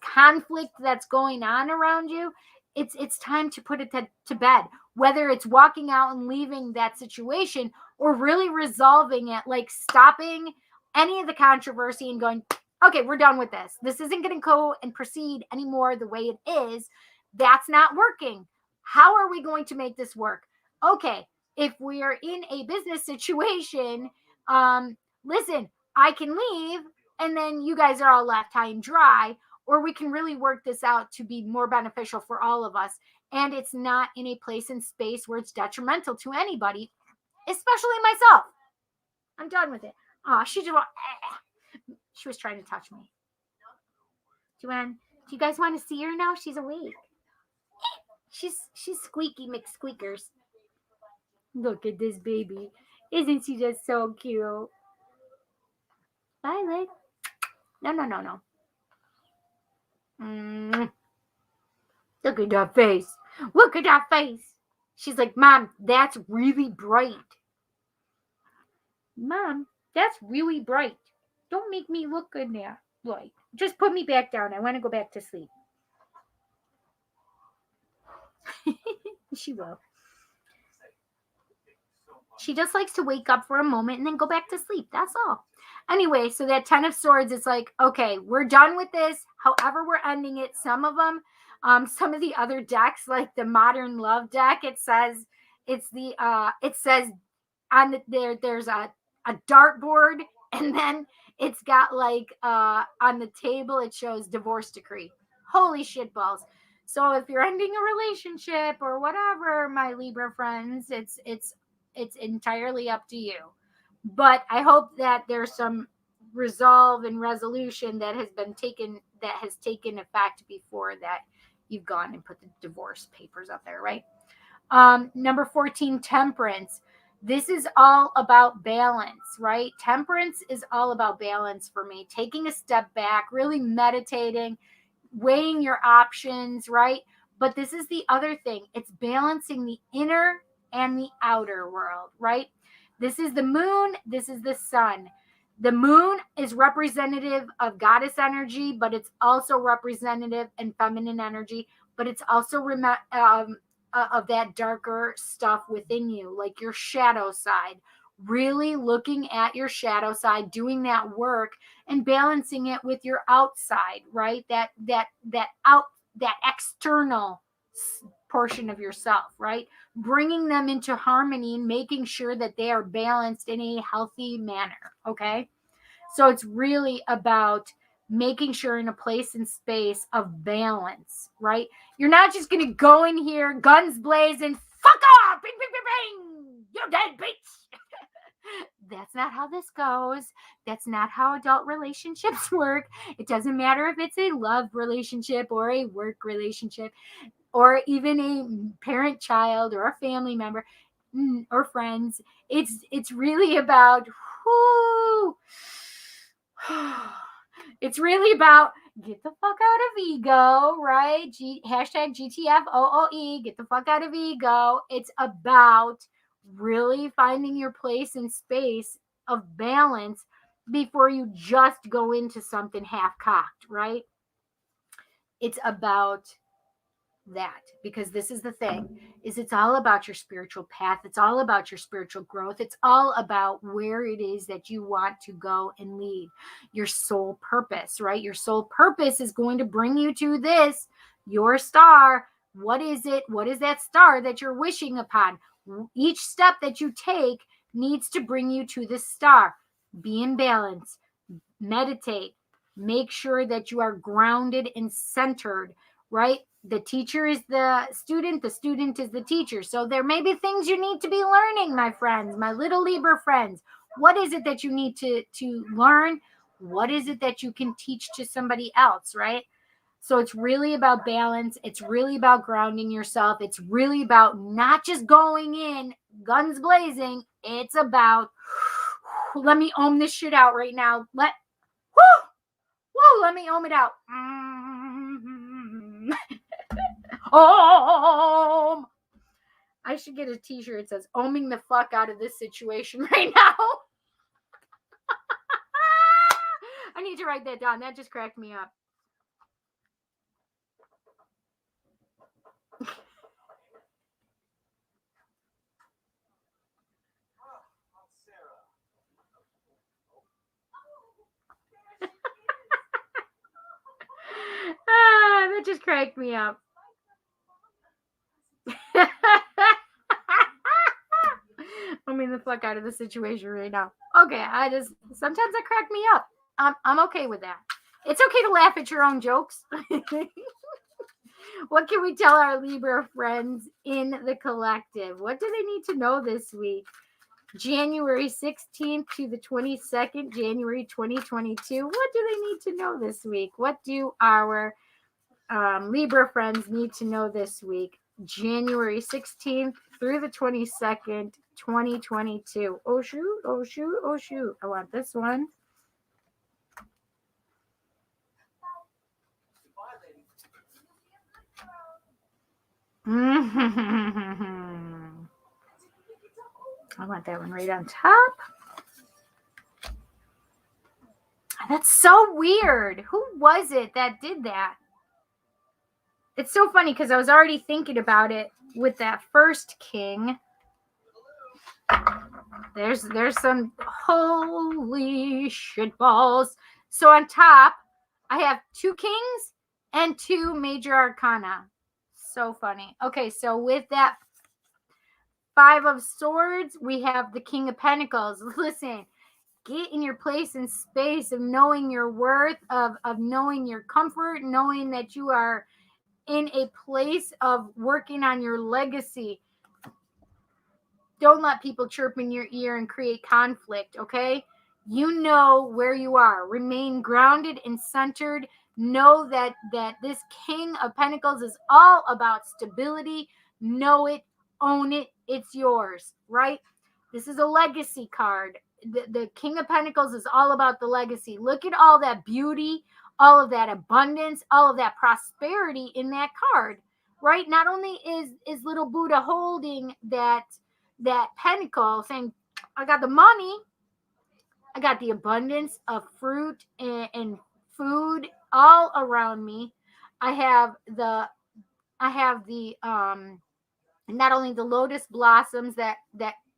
Speaker 1: conflict that's going on around you, it's time to put it to bed. Whether it's walking out and leaving that situation, or really resolving it, like stopping any of the controversy and going, okay, we're done with this. This isn't going to go and proceed anymore the way it is. That's not working. How are we going to make this work? Okay, if we are in a business situation, listen, I can leave and then you guys are all left high and dry, or we can really work this out to be more beneficial for all of us. And it's not in a place and space where it's detrimental to anybody, especially myself. I'm done with it. Oh, she was trying to touch me. Do you guys want to see her now? She's awake. She's squeaky McSqueakers. Look at this baby. Isn't she just so cute? Violet. No. Look at that face. Look at that face. She's like, Mom, that's really bright. Mom, that's really bright. Don't make me look good now. Like, just put me back down. I want to go back to sleep. She will. She just likes to wake up for a moment and then go back to sleep. That's all. Anyway, so that 10 of Swords is like, okay, we're done with this. However, we're ending it. Some of them, some of the other decks, like the Modern Love deck, it says on there's a dartboard, and then it's got like on the table it shows divorce decree. Holy shit balls. So if you're ending a relationship or whatever, my Libra friends, it's entirely up to you. But I hope that there's some resolve and resolution that has taken effect before that you've gone and put the divorce papers up there, right? Number 14, Temperance. This is all about balance, right? Temperance is all about balance for me. Taking a step back, really meditating, weighing your options, right? But this is the other thing. It's balancing the inner and the outer world, right? This is the moon. This is the sun. The moon is representative of goddess energy, but it's also representative and feminine energy, but it's also of that darker stuff within you, like your shadow side. Really looking at your shadow side, doing that work and balancing it with your outside, right? That external portion of yourself, right? Bringing them into harmony and making sure that they are balanced in a healthy manner, okay? So it's really about making sure in a place and space of balance, right? You're not just going to go in here, guns blazing, fuck off, bing, bing, bing, bing, you're dead, bitch. That's not how this goes. That's not how adult relationships work. It doesn't matter if it's a love relationship or a work relationship or even a parent-child or a family member or friends. It's really about it's really about get the fuck out of ego, right? Hashtag GTFOOE, get the fuck out of ego. It's about really finding your place and space of balance before you just go into something half-cocked, right? It's about that, because this is the thing, is it's all about your spiritual path. It's all about your spiritual growth. It's all about where it is that you want to go and lead your soul purpose, right? Your soul purpose is going to bring you to this, your star. What is it? What is that star that you're wishing upon? Each step that you take needs to bring you to this star. Be in balance, meditate, make sure that you are grounded and centered, right? The teacher is the student is the teacher. So there may be things you need to be learning, my friends, my little Libra friends. What is it that you need to learn? What is it that you can teach to somebody else, right? So it's really about balance. It's really about grounding yourself. It's really about not just going in guns blazing. It's about, let me ohm this shit out right now. Let me ohm it out. Om. I should get a t-shirt that says ohming the fuck out of this situation right now. I need to write that down. That just cracked me up. That just cracked me up. the fuck out of the situation right now. Okay, sometimes that crack me up. I'm okay with that. It's okay to laugh at your own jokes. What can we tell our Libra friends in the collective? What do they need to know this week? January 16th to the 22nd, January 2022. What do they need to know this week? What do our Libra friends need to know this week? January 16th through the 22nd, 2022. Oh, shoot. Oh, shoot. Oh, shoot. I want this one. I want that one right on top. That's so weird. Who was it that did that? It's so funny because I was already thinking about it with that first king. There's some holy shit balls. So on top, I have 2 kings and 2 major arcana. So funny. Okay, so with that 5 of swords, we have the King of Pentacles. Listen, get in your place and space of knowing your worth, of knowing your comfort, knowing that you are in a place of working on your legacy. Don't let people chirp in your ear and create conflict, okay? You know where you are. Remain grounded and centered. Know that this King of Pentacles is all about stability. Know it, own it, it's yours, right? This is a legacy card. The King of Pentacles is all about the legacy. Look at all that beauty, all of that abundance, all of that prosperity in that card, right? Not only is little Buddha holding that pentacle saying, I got the money, I got the abundance of fruit and food all around me. I have the not only the lotus blossoms that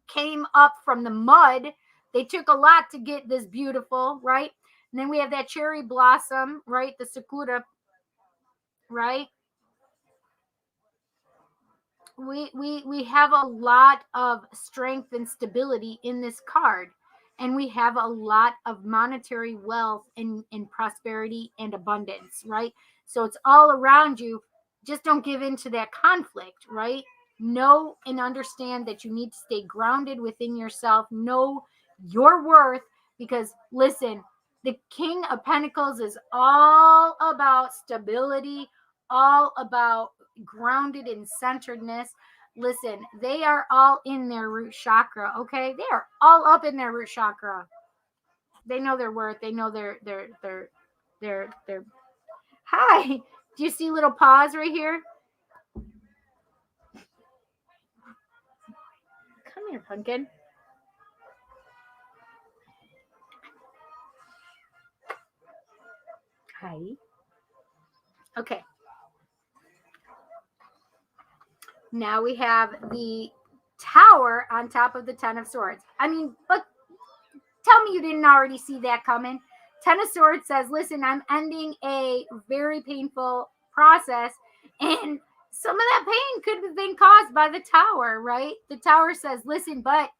Speaker 1: came up from the mud. They took a lot to get this beautiful, right? And then we have that cherry blossom, right? The sakura, right? We have a lot of strength and stability in this card, and we have a lot of monetary wealth and prosperity and abundance, right? So it's all around you. Just don't give in to that conflict, right? Know and understand that you need to stay grounded within yourself. Know your worth, because listen, the King of Pentacles is all about stability, all about grounded and centeredness. Listen, they are all in their root chakra, okay? They are all up in their root chakra. They know their worth. They know their Hi. Do you see little paws right here? Come here, pumpkin. Hi. Okay. Now we have the Tower on top of the 10 of Swords. But tell me you didn't already see that coming. 10 of Swords says, listen, I'm ending a very painful process, and some of that pain could have been caused by the Tower, right? The Tower says, listen, but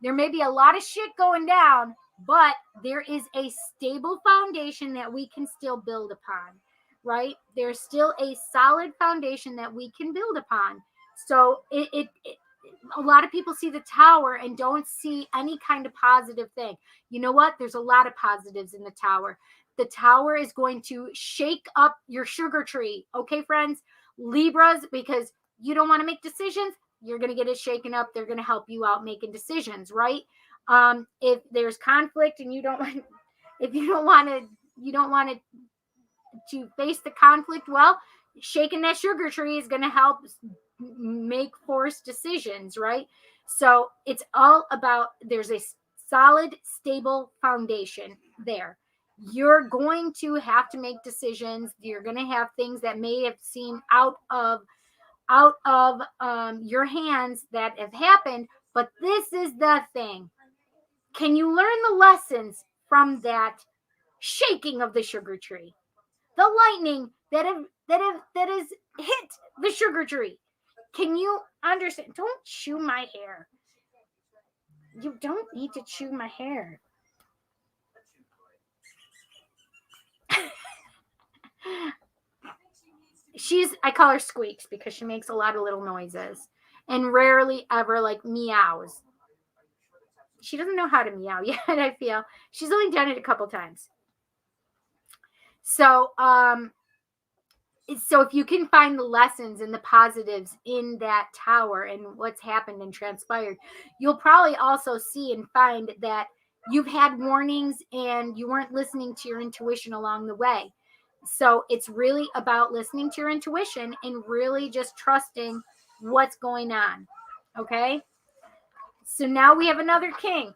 Speaker 1: there may be a lot of shit going down, but there is a stable foundation that we can still build upon, right? There's still a solid foundation that we can build upon. So a lot of people see the Tower and don't see any kind of positive thing. You know what? There's a lot of positives in the Tower. The Tower is going to shake up your sugar tree. Okay, friends? Libras, because you don't want to make decisions, you're going to get it shaken up. They're going to help you out making decisions, right? If there's conflict and you don't want to face the conflict, well, shaking that sugar tree is going to help make forced decisions, right? So it's all about, there's a solid, stable foundation there. You're going to have to make decisions. You're going to have things that may have seemed out of your hands that have happened, but this is the thing. Can you learn the lessons from that shaking of the sugar tree? The lightning that has hit the sugar tree. Can you understand? Don't chew my hair. You don't need to chew my hair. I call her Squeaks because she makes a lot of little noises and rarely ever like meows. She doesn't know how to meow yet, I feel. She's only done it a couple times. So if you can find the lessons and the positives in that tower and what's happened and transpired, you'll probably also see and find that you've had warnings and you weren't listening to your intuition along the way. So it's really about listening to your intuition and really just trusting what's going on. Okay? So now we have another king.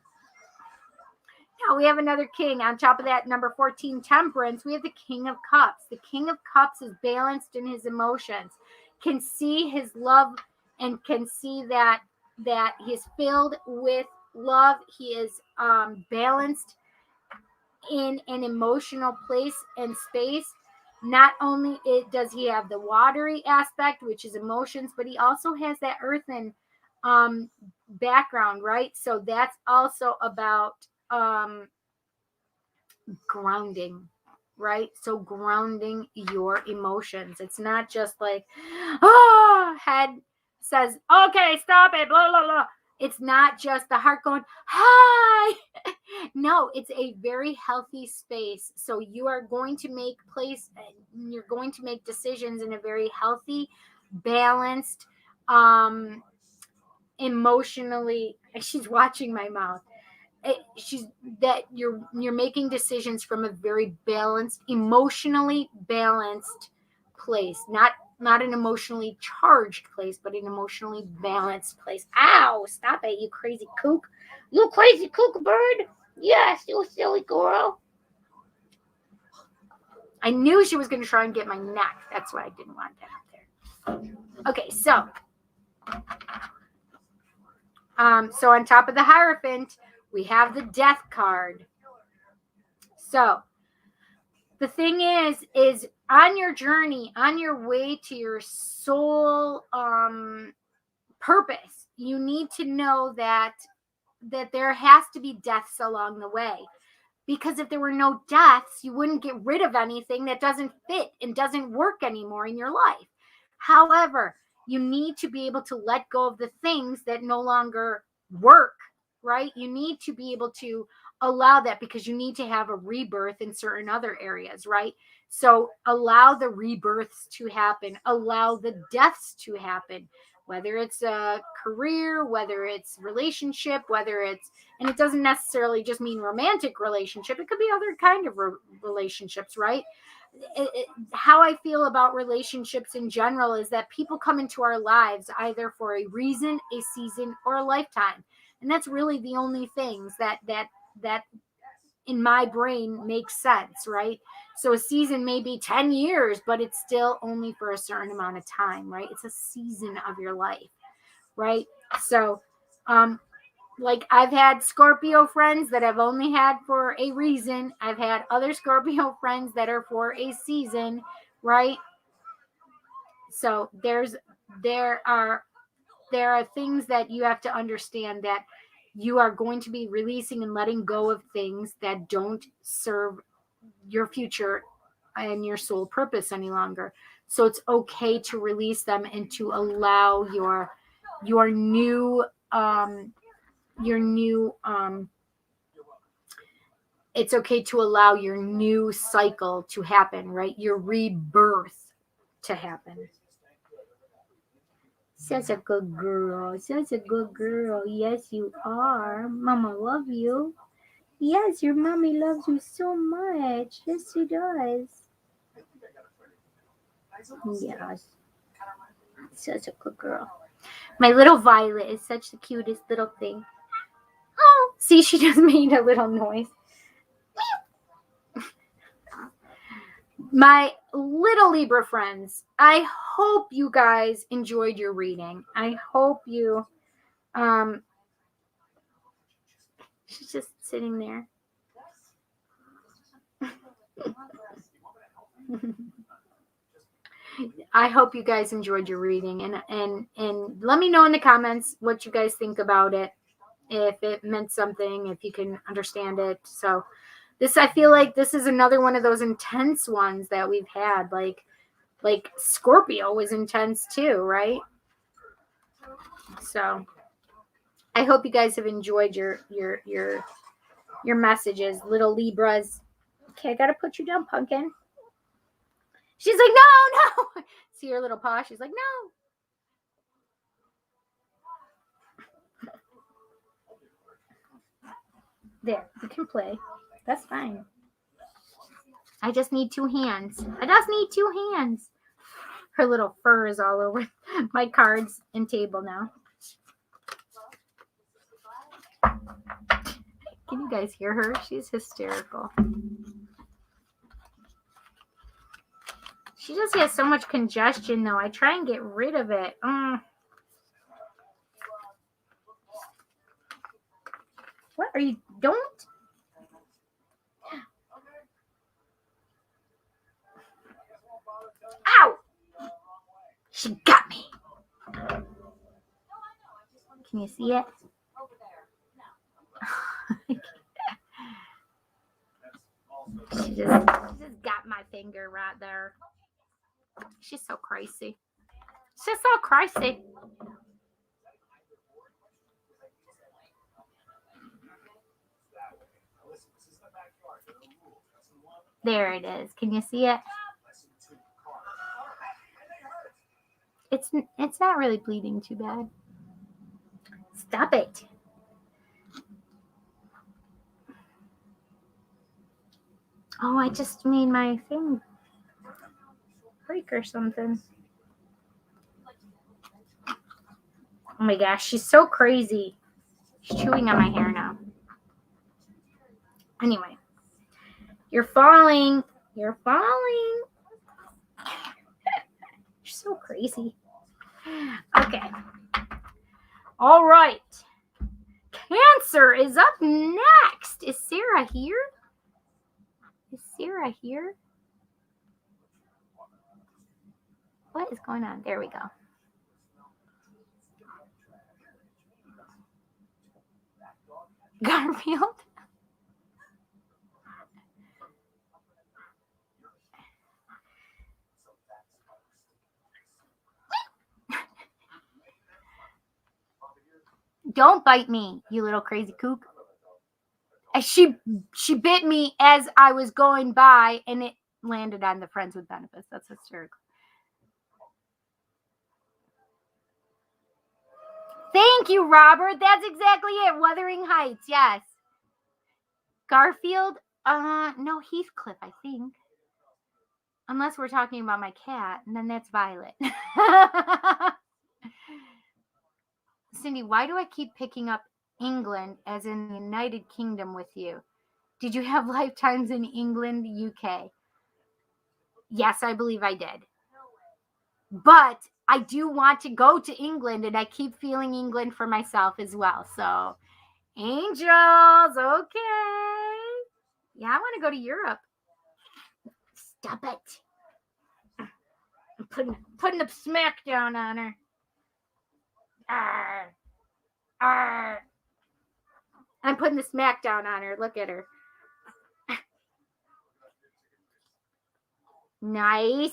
Speaker 1: Now we have another king. On top of that, number 14, Temperance, we have the King of Cups. The King of Cups is balanced in his emotions, can see his love and can see that he's filled with love. He is balanced in an emotional place and space. Not only does he have the watery aspect, which is emotions, but he also has that earthen background, right? So that's also about grounding, right? So grounding your emotions. It's not just like, head says, okay, stop it, blah, blah, blah. It's not just the heart going, hi. No, it's a very healthy space. So you are going to make you're going to make decisions in a very healthy, balanced, emotionally. She's watching my mouth. You're making decisions from a very balanced, emotionally balanced place, not an emotionally charged place, but an emotionally balanced place. Ow, stop it, you crazy kook. You crazy kook bird. Yes, you silly girl. I knew she was going to try and get my neck. That's why I didn't want that up there. Okay, so on top of the Hierophant, we have the Death card. So the thing is on your journey, on your way to your soul purpose, you need to know that there has to be deaths along the way. Because if there were no deaths, you wouldn't get rid of anything that doesn't fit and doesn't work anymore in your life. However, you need to be able to let go of the things that no longer work, right? You need to be able to allow that because you need to have a rebirth in certain other areas, right? So allow the rebirths to happen, allow the deaths to happen, whether it's a career, whether it's relationship, and it doesn't necessarily just mean romantic relationship. It could be other kind of relationships, right? How I feel about relationships in general is that people come into our lives either for a reason, a season, or a lifetime. And that's really the only things that in my brain makes sense, right? So a season may be 10 years, but it's still only for a certain amount of time, right? It's a season of your life, right? So, like I've had Scorpio friends that I've only had for a reason. I've had other Scorpio friends that are for a season, right? So there are things that you have to understand, that you are going to be releasing and letting go of things that don't serve your future and your soul purpose any longer. So it's okay to release them and to allow your new it's okay to allow your new cycle to happen, right? Your rebirth to happen. Such a good girl. Such a good girl. Yes, you are. Mama love you. Yes, your mommy loves you so much. Yes, she does. Yes. Such a good girl. My little Violet is such the cutest little thing. Oh, see, she just made a little noise. My little Libra friends, I hope you guys enjoyed your reading. I hope you she's just sitting there. I hope you guys enjoyed your reading, and let me know in the comments what you guys think about it. if it meant something, if you can understand it. So this, I feel like this is another one of those intense ones that we've had. Like Scorpio was intense too, right? So I hope you guys have enjoyed your messages, little Libras. Okay, I gotta put you down, pumpkin. She's like, no. See her little paw? She's like, no. There, you can play. That's fine. I just need 2 hands. Her little fur is all over my cards and table now. Can you guys hear her? She's hysterical. She just has so much congestion, though. I try and get rid of it. What are you? Don't. Ow! She got me. Can you see it? She just got my finger right there. She's so crazy. She's so crazy. There it is. Can you see it? It's not really bleeding too bad. Stop it. Oh, I just made my thing break or something. Oh my gosh, she's so crazy. She's chewing on my hair now. Anyway, you're falling. You're falling. You're so crazy. Okay. All right. Cancer is up next. Is Sarah here? What is going on? There we go. Garfield? Don't bite me, you little crazy kook. She bit me as I was going by, and it landed on the Friends with Benefits. That's hysterical. Thank you, Robert. That's exactly it. Wuthering Heights, yes. Garfield? No, Heathcliff, I think. Unless we're talking about my cat, and then that's Violet. Cindy, why do I keep picking up England as in the United Kingdom with you? Did you have lifetimes in England, UK? Yes, I believe I did. But I do want to go to England, and I keep feeling England for myself as well. So, angels, okay. Yeah, I want to go to Europe. Stop it. I'm putting the smack down on her. Arr. Arr. I'm putting the smack down on her. Look at her. Nice.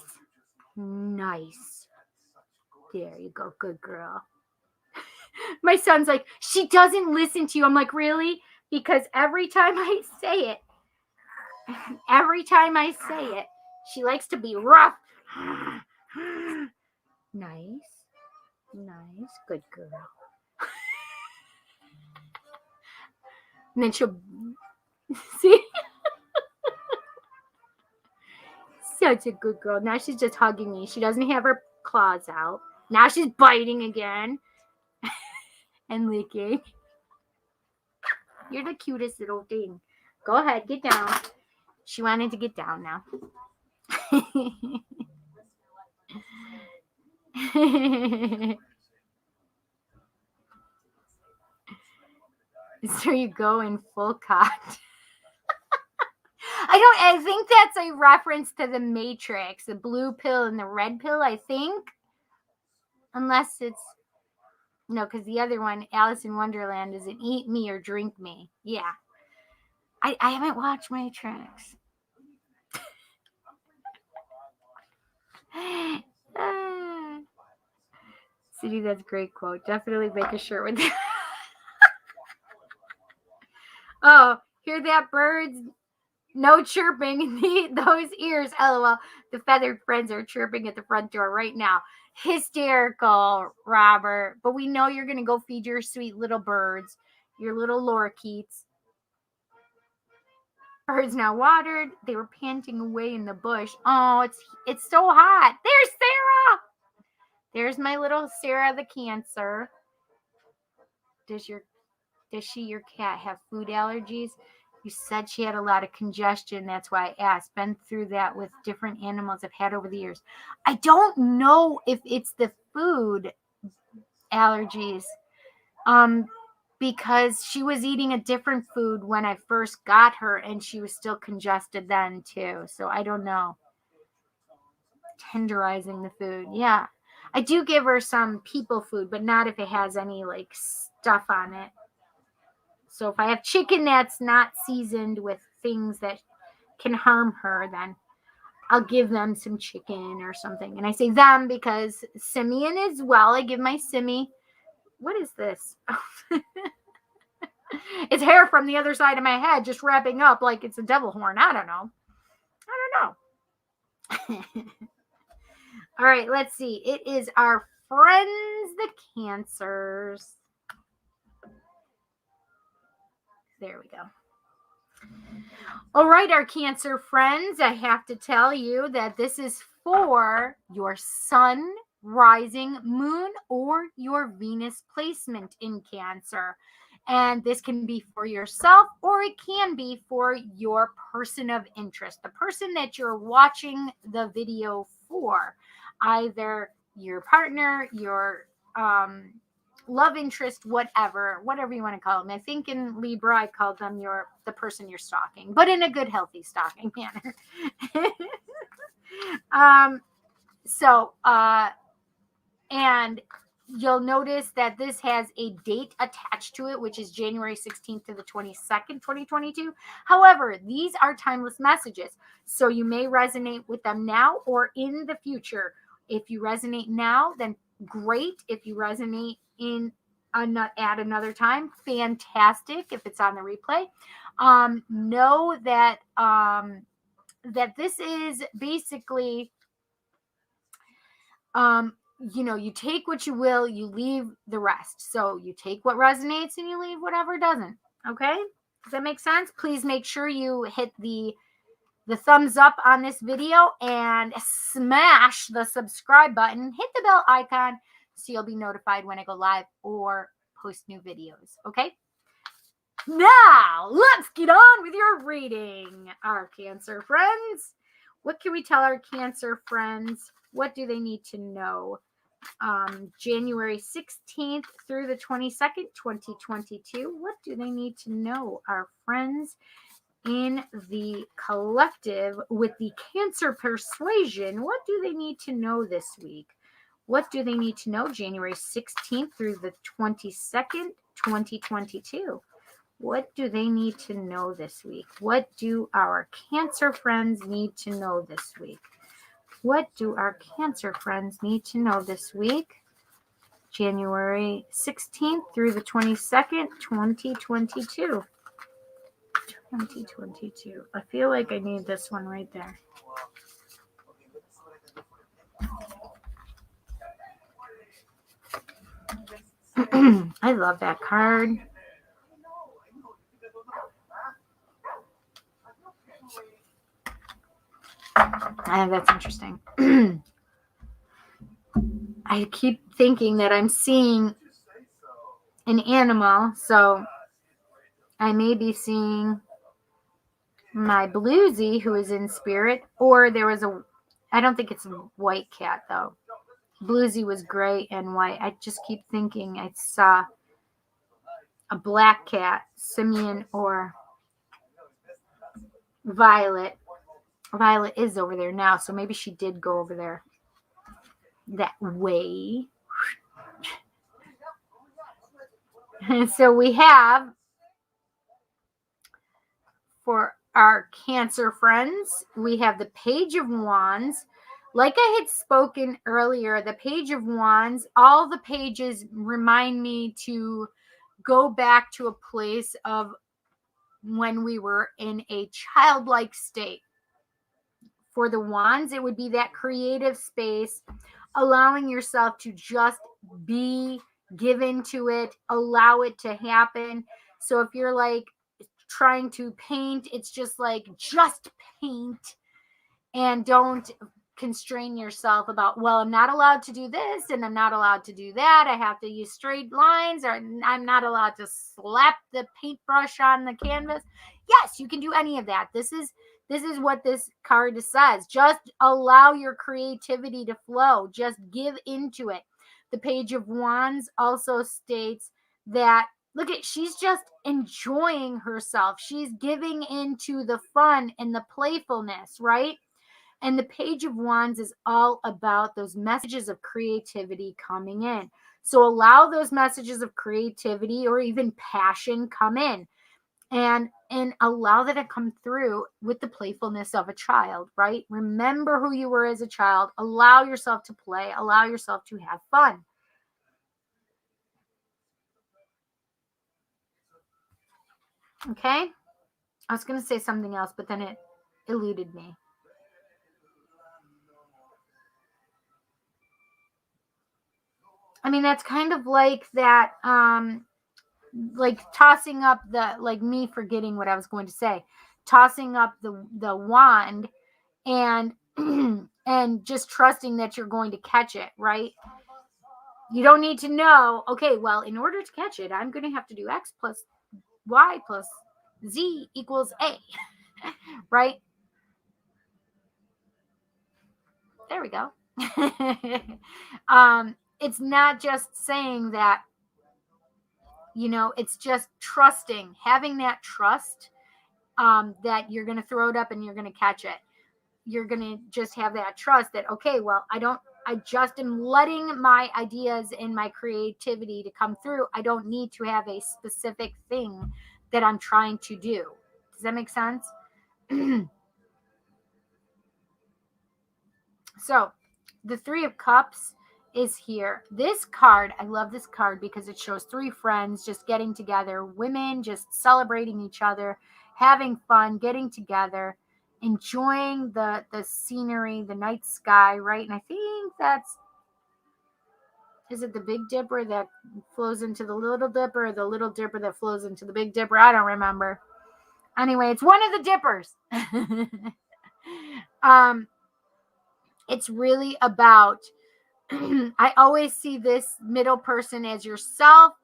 Speaker 1: There you go. Good girl. My son's like, she doesn't listen to you. I'm like, really? Because every time I say it, she likes to be rough. Nice. Good girl. And then she'll see. Such a good girl. Now she's just hugging me. She doesn't have her claws out. Now she's biting again and licking. You're the cutest little thing. Go ahead, get down. She wanted to get down now. So you go in full cock. I think that's a reference to the Matrix, the blue pill and the red pill, I think. Unless it's No, because the other one, Alice in Wonderland, is an eat me or drink me. Yeah. I haven't watched Matrix. Cindy, that's a great quote. Definitely make a shirt with that. Oh, hear that, birds? No chirping in those ears. LOL. The feathered friends are chirping at the front door right now. Hysterical, Robert. But we know you're going to go feed your sweet little birds, your little lorikeets. Birds now watered. They were panting away in the bush. Oh, it's so hot. There's Sarah. There's my little Sarah the Cancer. Does your cat have food allergies? You said she had a lot of congestion. That's why I asked. Been through that with different animals I've had over the years. I don't know if it's the food allergies. Because she was eating a different food when I first got her, and she was still congested then too. So I don't know. Tenderizing the food. Yeah. I do give her some people food, but not if it has any like stuff on it. So if I have chicken that's not seasoned with things that can harm her, then I'll give them some chicken or something. And I say them because Simeon as well. I give my Simi. What is this? It's hair from the other side of my head just wrapping up like it's a devil horn. I don't know. All right, let's see. It is our friends, the Cancers. There we go. All right, our Cancer friends, I have to tell you that this is for your sun, rising, moon, or your Venus placement in Cancer. And this can be for yourself or it can be for your person of interest, the person that you're watching the video for, either your partner, your love interest, whatever you want to call them. I think in Libra, I called them the person you're stalking, but in a good, healthy stalking manner. And you'll notice that this has a date attached to it, which is January 16th to the 22nd, 2022. However, these are timeless messages, so you may resonate with them now or in the future. If you resonate now, then great. If you resonate at another time, fantastic. If it's on the replay, know that that this is basically you take what you will, you leave the rest. So you take what resonates and you leave whatever doesn't. Okay? Does that make sense? Please make sure you hit the thumbs up on this video and smash the subscribe button. Hit the bell icon so you'll be notified when I go live or post new videos. Okay? Now, let's get on with your reading, our Cancer friends. What can we tell our Cancer friends? What do they need to know? January 16th through the 22nd, 2022. What do they need to know, our friends in the collective with the Cancer persuasion? What do they need to know this week? What do they need to know January 16th through the 22nd, 2022? What do they need to know this week? What do our Cancer friends need to know this week? What do our Cancer friends need to know this week? January 16th through the 22nd, 2022. 2022. I feel like I need this one right there. I love that card. I think that's interesting. I keep thinking that I'm seeing an animal, so I may be seeing my Bluesy, who is in spirit, or there was I don't think it's a white cat, though. Bluesy was gray and white. I just keep thinking I saw a black cat, Simeon or Violet. Violet is over there now, so maybe she did go over there that way. So we have, for our Cancer friends, we have the Page of Wands. Like I had spoken earlier, the Page of Wands, all the pages remind me to go back to a place of when we were in a childlike state. For the Wands, it would be that creative space, allowing yourself to just be, given to it, allow it to happen. So if you're like trying to paint, it's just like, just paint, and don't constrain yourself about, well, I'm not allowed to do this and I'm not allowed to do that. I have to use straight lines, or I'm not allowed to slap the paintbrush on the canvas. Yes, you can do any of that. This is what this card says. Just allow your creativity to flow. Just give into it. The Page of Wands also states that, look at, she's just enjoying herself. She's giving into the fun and the playfulness, right? And the Page of Wands is all about those messages of creativity coming in. So allow those messages of creativity or even passion come in, and allow that to come through with the playfulness of a child, right? Remember who you were as a child. Allow yourself to play. Allow yourself to have fun. Okay? I was going to say something else, but then it eluded me. I mean, that's kind of like that, like tossing up the, like me forgetting what I was going to say, tossing up the wand and and just trusting that you're going to catch it, right? You don't need to know, okay, well, in order to catch it, I'm going to have to do X plus Y plus Z equals A, right? There we go. It's not just saying that, it's just trusting, having that trust, that you're going to throw it up and you're going to catch it. You're going to just have that trust that, okay, well, I just am letting my ideas and my creativity to come through. I don't need to have a specific thing that I'm trying to do. Does that make sense? So the Three of Cups is here. This card, I love this card because it shows three friends just getting together, women just celebrating each other, having fun, getting together, enjoying the scenery, the night sky, right? And I think is it the Big Dipper that flows into the Little Dipper, or the Little Dipper that flows into the Big Dipper? I don't remember. Anyway, it's one of the dippers. It's really about, I always see this middle person as yourself,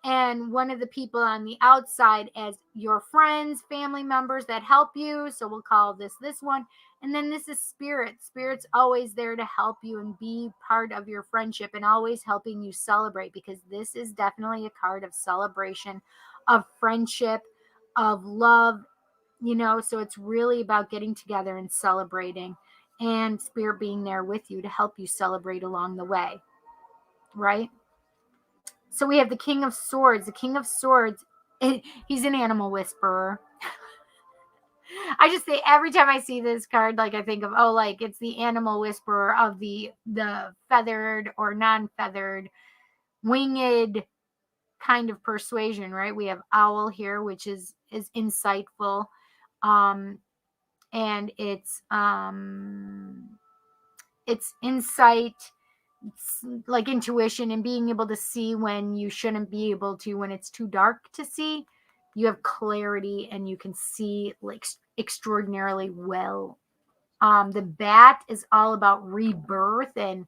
Speaker 1: and one of the people on the outside as your friends, family members that help you. So we'll call this one. And then this is spirit. Spirit's always there to help you and be part of your friendship and always helping you celebrate, because this is definitely a card of celebration, of friendship, of love, so it's really about getting together and celebrating, and spirit being there with you to help you celebrate along the way, right? So we have the King of Swords. The King of Swords, he's an animal whisperer. I just say every time I see this card, like I think of, oh, like it's the animal whisperer of the feathered or non-feathered, winged kind of persuasion, right? We have owl here, which is insightful. And it's insight, it's like intuition, and being able to see when you shouldn't be able to, when it's too dark to see. You have clarity and you can see like extraordinarily well. The bat is all about rebirth and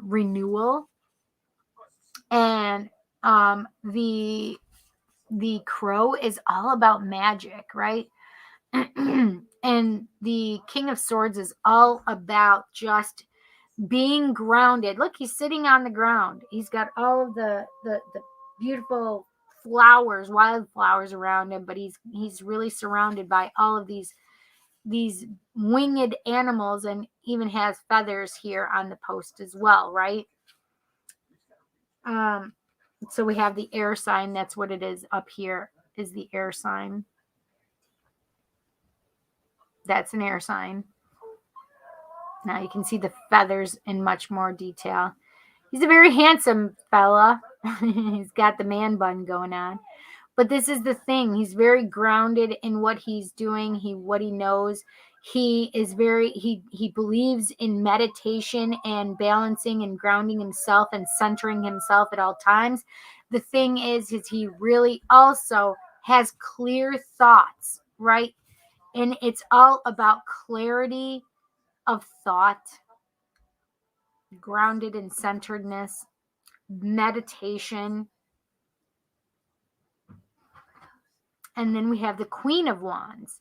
Speaker 1: renewal, and the crow is all about magic, right? And the King of Swords is all about just being grounded. Look, he's sitting on the ground. He's got all of the beautiful flowers, wildflowers around him, but he's really surrounded by all of these winged animals, and even has feathers here on the post as well, right? So we have the air sign. That's what it is up here, is the air sign. That's an air sign. Now you can see the feathers in much more detail. He's a very handsome fella. He's got the man bun going on. But this is the thing. He's very grounded in what he's doing, what he knows. He is he believes in meditation and balancing and grounding himself and centering himself at all times. The thing is he really also has clear thoughts, right? And it's all about clarity of thought, grounded in centeredness, meditation. And then we have the Queen of Wands.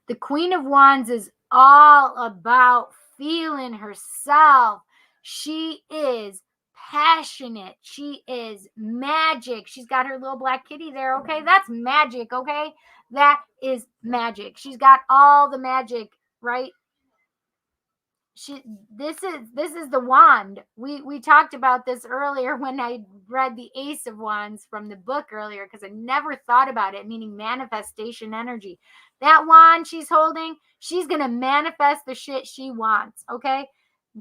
Speaker 1: The Queen of Wands is all about feeling herself. She is passionate. She is magic. She's got her little black kitty there. Okay, that's magic. Okay, that is magic. She's got all the magic, right? This is the wand. We talked about this earlier when I read the Ace of Wands from the book earlier, because I never thought about it, meaning manifestation energy. That wand she's holding, she's gonna manifest the shit she wants. Okay,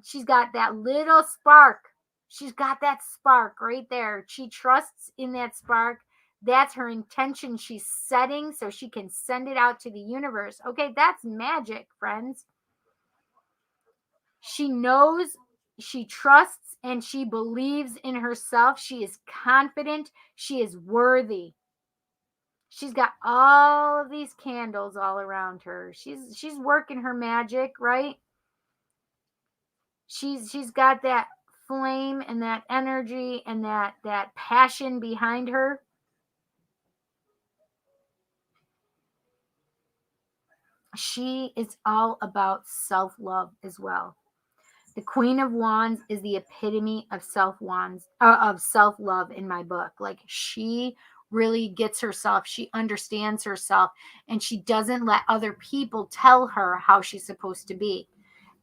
Speaker 1: she's got that little spark. She's got that spark right there. She trusts in that spark. That's her intention she's setting so she can send it out to the universe. Okay, that's magic, friends. She knows, she trusts, and she believes in herself. She is confident. She is worthy. She's got all of these candles all around her. She's working her magic, right? She's got that flame and that energy and that passion behind her. She is all about self-love as well. The Queen of Wands is the epitome of self-love in my book. Like, she really gets herself, she understands herself, and she doesn't let other people tell her how she's supposed to be.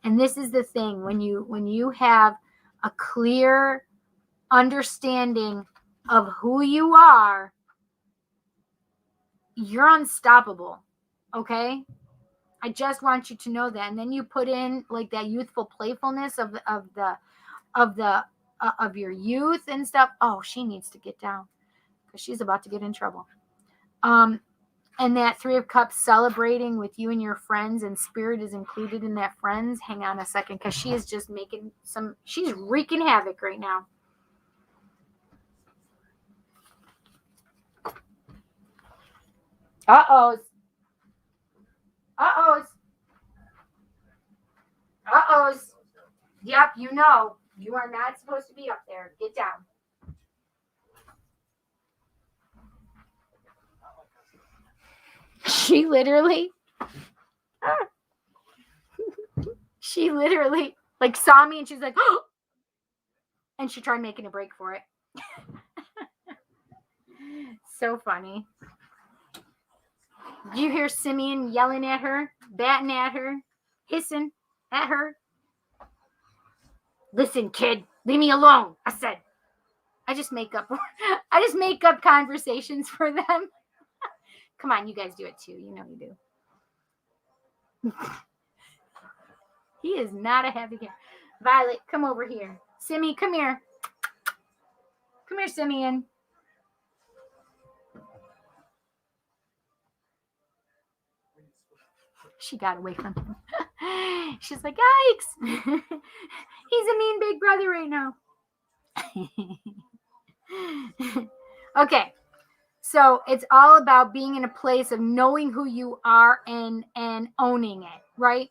Speaker 1: And this is the thing, when you have a clear understanding of who you are, you're unstoppable. Okay? I just want you to know that. And then you put in like that youthful playfulness of your youth and stuff. Oh, she needs to get down because she's about to get in trouble. And that 3 of Cups, celebrating with you and your friends, and spirit is included in that friends. Hang on a second, because she is just she's wreaking havoc right now. Uh-ohs. Yep, you know. You are not supposed to be up there. Get down. She literally like saw me and she's like, oh! And she tried making a break for it. So funny. Did you hear Simeon yelling at her, batting at her, hissing at her? Listen, kid, leave me alone. I said. I just make up conversations for them. Come on, you guys do it too. You know you do. He is not a happy cat. Violet, come over here. Simi, come here. Come here, Simeon. She got away from him. She's like, yikes. He's a mean big brother right now. Okay. So it's all about being in a place of knowing who you are and owning it, right?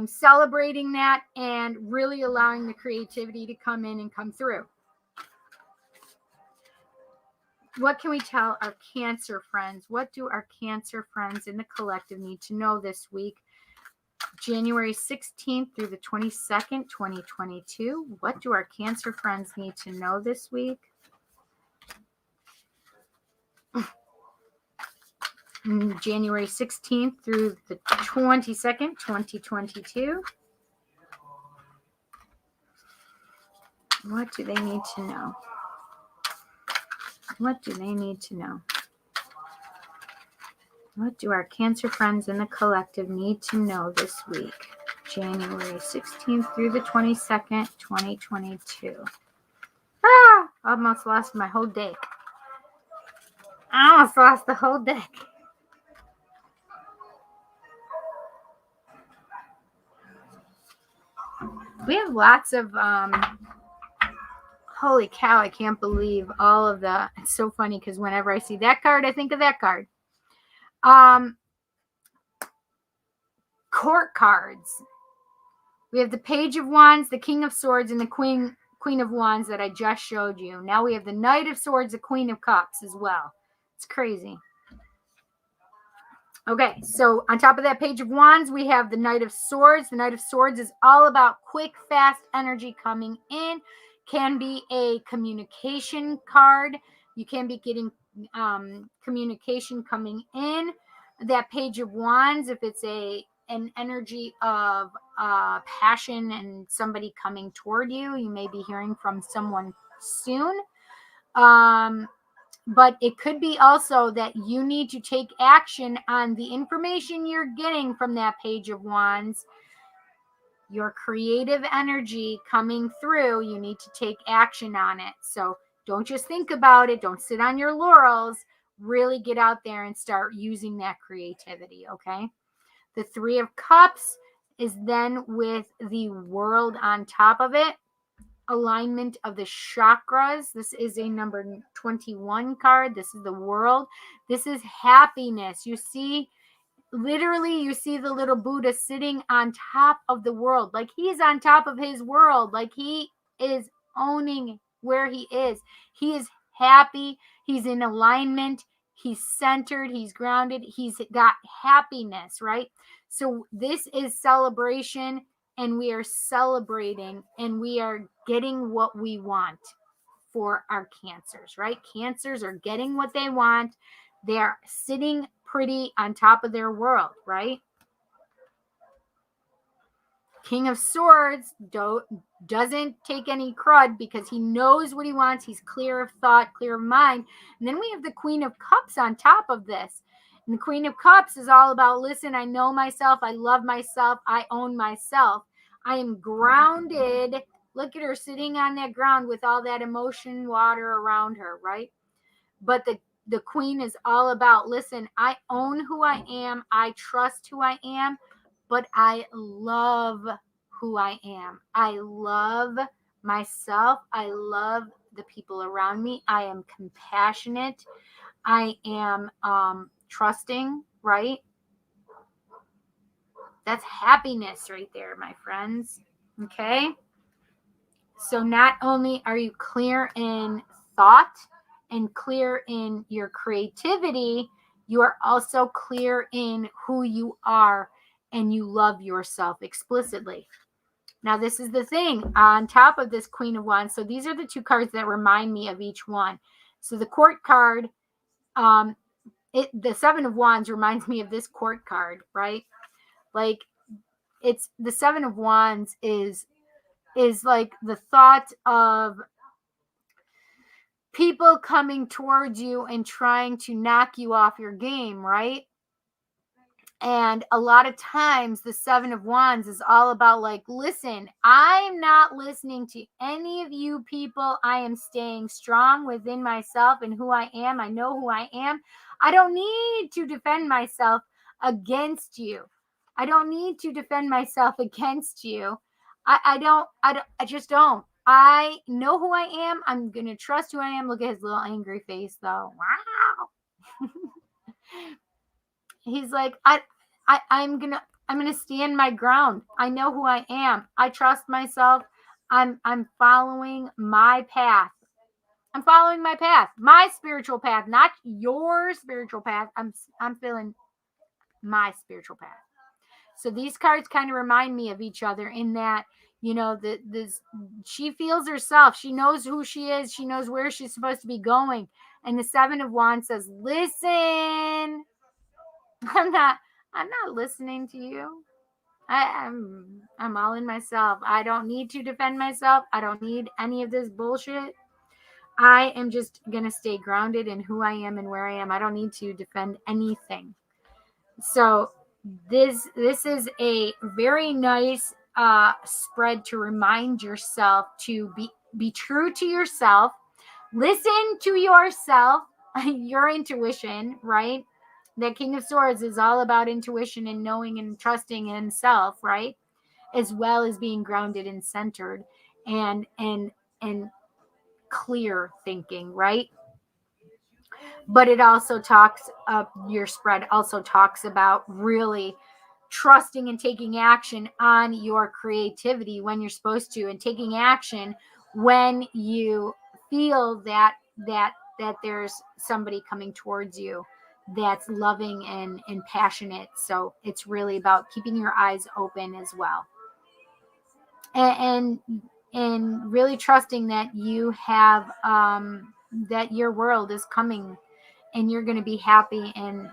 Speaker 1: Celebrating that and really allowing the creativity to come in and come through. What can we tell our Cancer friends? What do our Cancer friends in the collective need to know this week? January 16th through the 22nd, 2022. What do our Cancer friends need to know this week? January 16th through the 22nd, 2022. What do they need to know? What do they need to know? What do our Cancer friends in the collective need to know this week? January 16th through the 22nd, 2022. Ah! Almost lost my whole deck. I almost lost the whole deck. We have lots of, holy cow, I can't believe all of the, it's so funny because whenever I see that card, I think of that card. Court cards. We have the Page of Wands, the King of Swords, and the Queen of Wands that I just showed you. Now we have the Knight of Swords, the Queen of Cups as well. It's crazy. Okay, so on top of that Page of Wands, we have the Knight of Swords. The Knight of Swords is all about quick, fast energy coming in. Can be a communication card. You can be getting communication coming in. That Page of Wands, if it's an energy of passion and somebody coming toward you, you may be hearing from someone soon. But it could be also that you need to take action on the information you're getting from that Page of Wands. Your creative energy coming through, you need to take action on it. So don't just think about it. Don't sit on your laurels. Really get out there and start using that creativity, okay? The Three of Cups is then with the World on top of it. Alignment of the chakras. This is a number 21 card. This is the World. This is happiness. You see, literally, you see the little Buddha sitting on top of the world. Like he's on top of his world. Like he is owning where he is. He is happy. He's in alignment. He's centered. He's grounded. He's got happiness, right? So this is celebration, and we are celebrating, and we are getting what we want for our Cancers, right? Cancers are getting what they want. They're sitting pretty on top of their world, right? King of Swords doesn't take any crud because he knows what he wants. He's clear of thought, clear of mind. And then we have the Queen of Cups on top of this. And the Queen of Cups is all about, listen, I know myself. I love myself. I own myself. I am grounded. Look at her sitting on that ground with all that emotion water around her, right? But the Queen is all about, listen, I own who I am. I trust who I am. But I love who I am. I love myself. I love the people around me. I am compassionate. I am trusting, right? That's happiness right there, my friends. Okay? So not only are you clear in thought and clear in your creativity, you are also clear in who you are, and you love yourself explicitly. Now, this is the thing on top of this Queen of Wands. So these are the two cards that remind me of each one. So the Court card, the Seven of Wands reminds me of this Court card, right? Like it's the Seven of Wands is like the thought of people coming towards you and trying to knock you off your game, right? And a lot of times the Seven of Wands is all about like, listen, I'm not listening to any of you people. I am staying strong within myself and who I am. I know who I am. I don't need to defend myself against you. I don't need to defend myself against you. I just don't. I know who I am. I'm going to trust who I am. Look at his little angry face though. Wow. He's like, I'm gonna stand my ground. I know who I am. I trust myself. I'm following my path. I'm following my path, my spiritual path, not your spiritual path. I'm feeling my spiritual path. So these cards kind of remind me of each other in that, you know, she feels herself. She knows who she is. She knows where she's supposed to be going. And the Seven of Wands says, listen, I'm not listening to you. I'm all in myself. I don't need to defend myself. I don't need any of this bullshit. I am just going to stay grounded in who I am and where I am. I don't need to defend anything. So this is a very nice spread to remind yourself to be true to yourself. Listen to yourself, your intuition, right? That King of Swords is all about intuition and knowing and trusting in self, right? As well as being grounded and centered and clear thinking, right? But it also talks your spread also talks about really trusting and taking action on your creativity when you're supposed to, and taking action when you feel that there's somebody coming towards you that's loving and passionate. So it's really about keeping your eyes open as well, and really trusting that you have that your world is coming and you're going to be happy and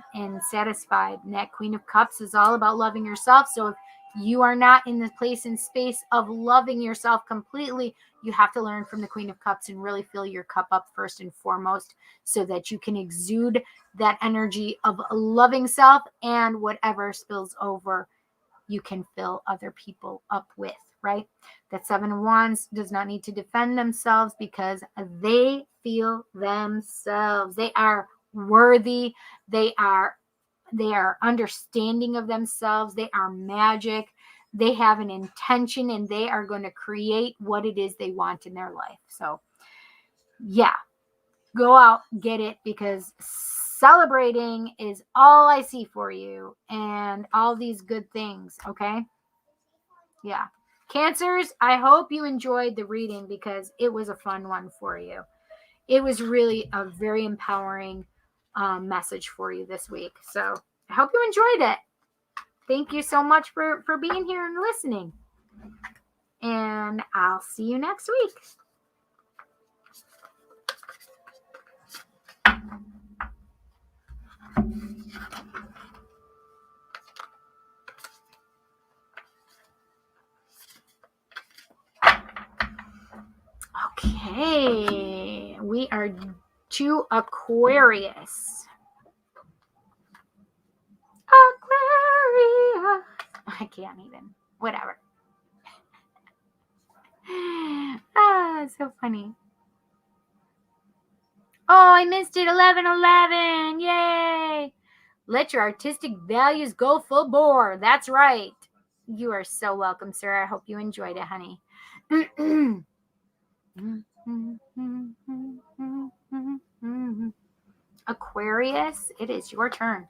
Speaker 1: satisfied. And that Queen of Cups is all about loving yourself. So if you are not in the place and space of loving yourself completely, you have to learn from the Queen of Cups and really fill your cup up first and foremost, so that you can exude that energy of loving self, and whatever spills over, you can fill other people up with, right? That Seven of Wands does not need to defend themselves because they feel themselves. They are worthy. They are understanding of themselves. They are magic. They have an intention, and they are going to create what it is they want in their life. So yeah, go out, get it, because celebrating is all I see for you, and all these good things. Okay. Yeah. Cancers, I hope you enjoyed the reading because it was a fun one for you. It was really a very empowering message for you this week. So I hope you enjoyed it. Thank you so much for being here and listening. And I'll see you next week. Okay. We are to Aquarius. Aquarius. I can't even. Whatever. So funny. Oh, I missed it. 11:11. Yay. Let your artistic values go full bore. That's right. You are so welcome, sir. I hope you enjoyed it, honey. Aquarius, it is your turn.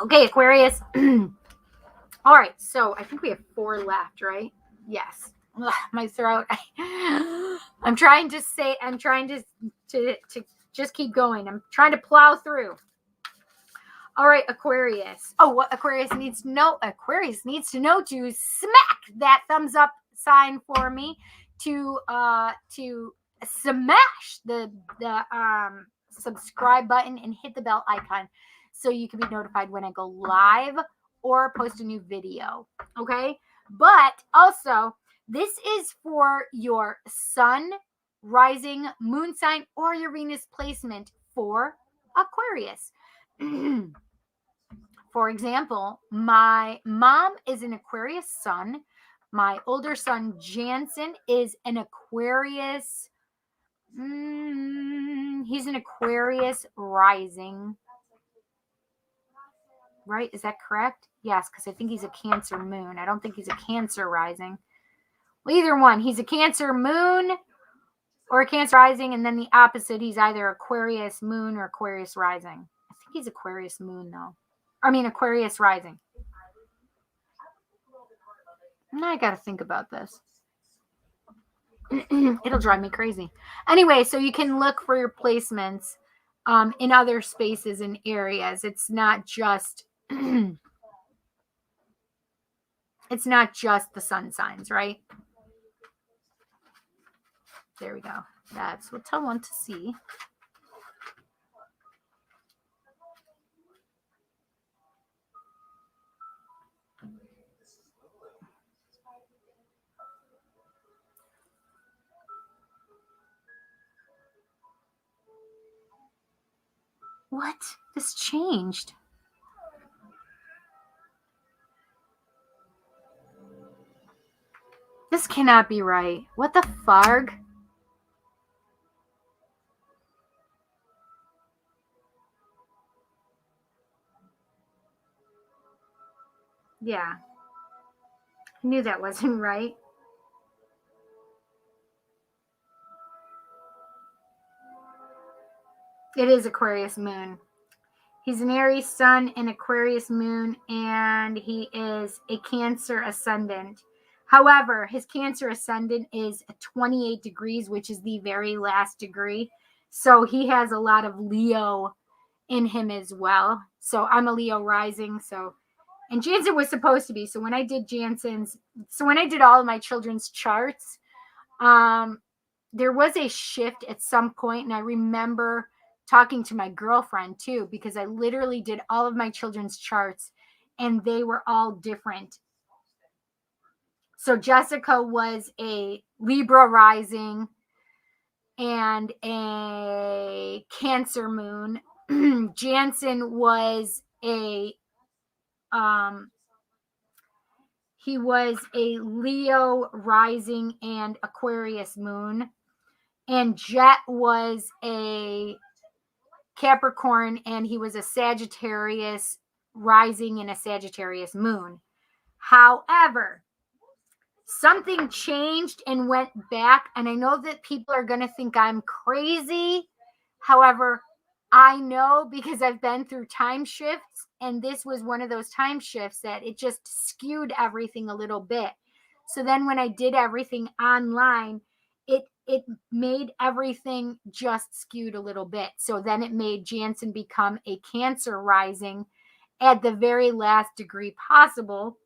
Speaker 1: Okay, Aquarius. All right, so I think we have 4 left, right? Yes. Ugh, my throat. I'm trying to just keep going. I'm trying to plow through. All right, Aquarius. Oh, what Aquarius needs to know? Aquarius needs to know to smack that thumbs up sign for me, to smash the subscribe button and hit the bell icon so you can be notified when I go live or post a new video. Okay? But also, this is for your sun, rising, moon sign, or your Venus placement for Aquarius. For example, my mom is an Aquarius sun. My older son, Jansen, is an Aquarius. He's an Aquarius rising. Right? Is that correct? Yes, because I think he's a Cancer moon. I don't think he's a Cancer rising. Well, either one. He's a Cancer moon or a Cancer rising, and then the opposite, he's either Aquarius moon or Aquarius rising. I think he's Aquarius moon, though. I mean, Aquarius rising. Now I got to think about this. It'll drive me crazy. Anyway, so you can look for your placements in other spaces and areas. It's not just it's not just the sun signs, right? There we go. That's what I want to see. What? This changed. This cannot be right. What the farg? Yeah. I knew that wasn't right. It is Aquarius moon. He's an Aries sun and Aquarius moon, and he is a Cancer ascendant. However, his Cancer ascendant is 28 degrees, which is the very last degree. So he has a lot of Leo in him as well. So I'm a Leo rising. And Jansen was supposed to be. So when I did all of my children's charts, there was a shift at some point, and I remember talking to my girlfriend too, because I literally did all of my children's charts and they were all different. So Jessica was a Libra rising and a Cancer moon. Jansen was he was a Leo rising and Aquarius moon. And Jet was a Capricorn, and he was a Sagittarius rising and a Sagittarius moon. However, something changed and went back, and I know that people are going to think I'm crazy. However, I know because I've been through time shifts, and this was one of those time shifts that it just skewed everything a little bit. So then when I did everything online, it made everything just skewed a little bit. So then it made Jansen become a Cancer rising at the very last degree possible.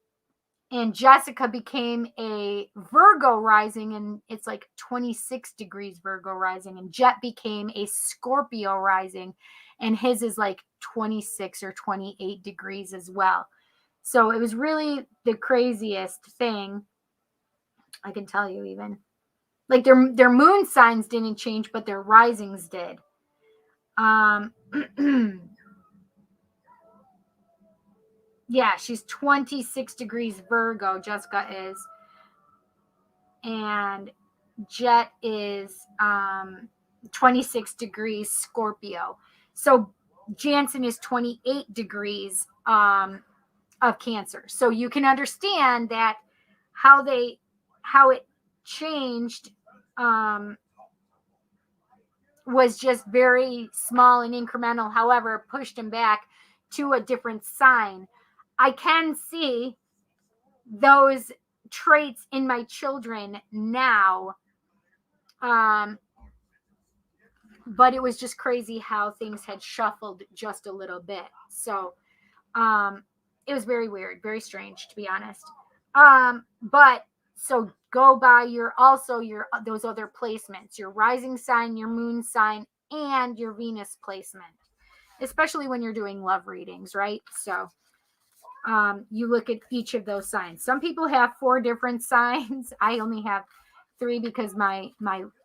Speaker 1: And Jessica became a Virgo rising, and it's like 26 degrees Virgo rising. And Jet became a Scorpio rising, and his is like 26 or 28 degrees as well. So it was really the craziest thing. I can tell you even. Like their moon signs didn't change, but their risings did. Yeah, she's 26 degrees Virgo, Jessica is. And Jet is 26 degrees Scorpio. So Jansen is 28 degrees of Cancer. So you can understand that how it changed was just very small and incremental. However, it pushed him back to a different sign. I can see those traits in my children now. But it was just crazy how things had shuffled just a little bit. So it was very weird, very strange, to be honest. But so go by those other placements, your rising sign, your moon sign, and your Venus placement, especially when you're doing love readings, right? So you look at each of those signs. Some people have 4 different signs. I only have 3 because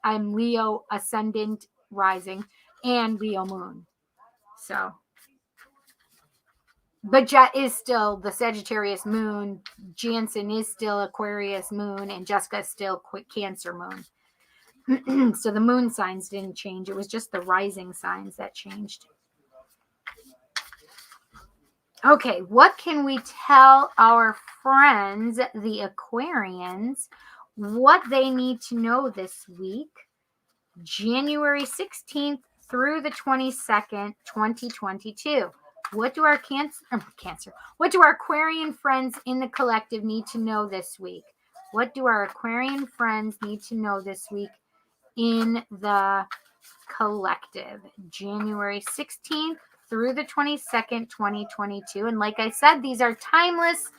Speaker 1: I'm Leo ascendant rising and Leo moon. So, but Jet is still the Sagittarius moon. Jansen is still Aquarius moon, and Jessica is still Cancer moon. So the moon signs didn't change. It was just the rising signs that changed. Okay, what can we tell our friends, the Aquarians, what they need to know this week, January 16th through the 22nd, 2022? What do our what do our Aquarian friends in the collective need to know this week? What do our Aquarian friends need to know this week in the collective, January 16th through the 22nd, 2022. And like I said, these are timeless.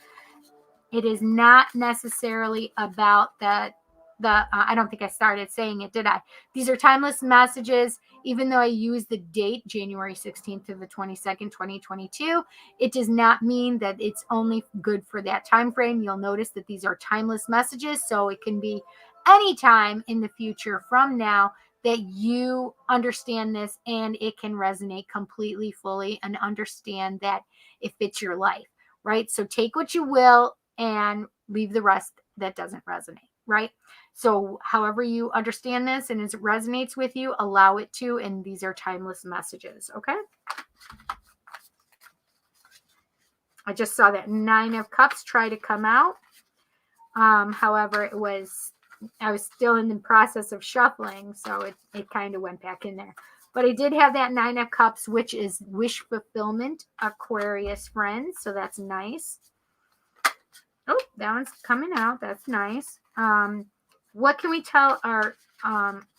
Speaker 1: It is not necessarily about I don't think I started saying it, did I? These are timeless messages. Even though I use the date, January 16th to the 22nd, 2022, it does not mean that it's only good for that time frame. You'll notice that these are timeless messages, so it can be any time in the future from now that you understand this and it can resonate completely, fully, and understand that it fits your life, right? So take what you will and leave the rest that doesn't resonate, right? So however you understand this and it resonates with you, allow it to, and these are timeless messages, okay? I just saw that 9 of Cups try to come out. However, I was still in the process of shuffling, so it kind of went back in there. But I did have that 9 of Cups, which is wish fulfillment, Aquarius friends. So that's nice. Oh, that one's coming out. That's nice. What can we tell our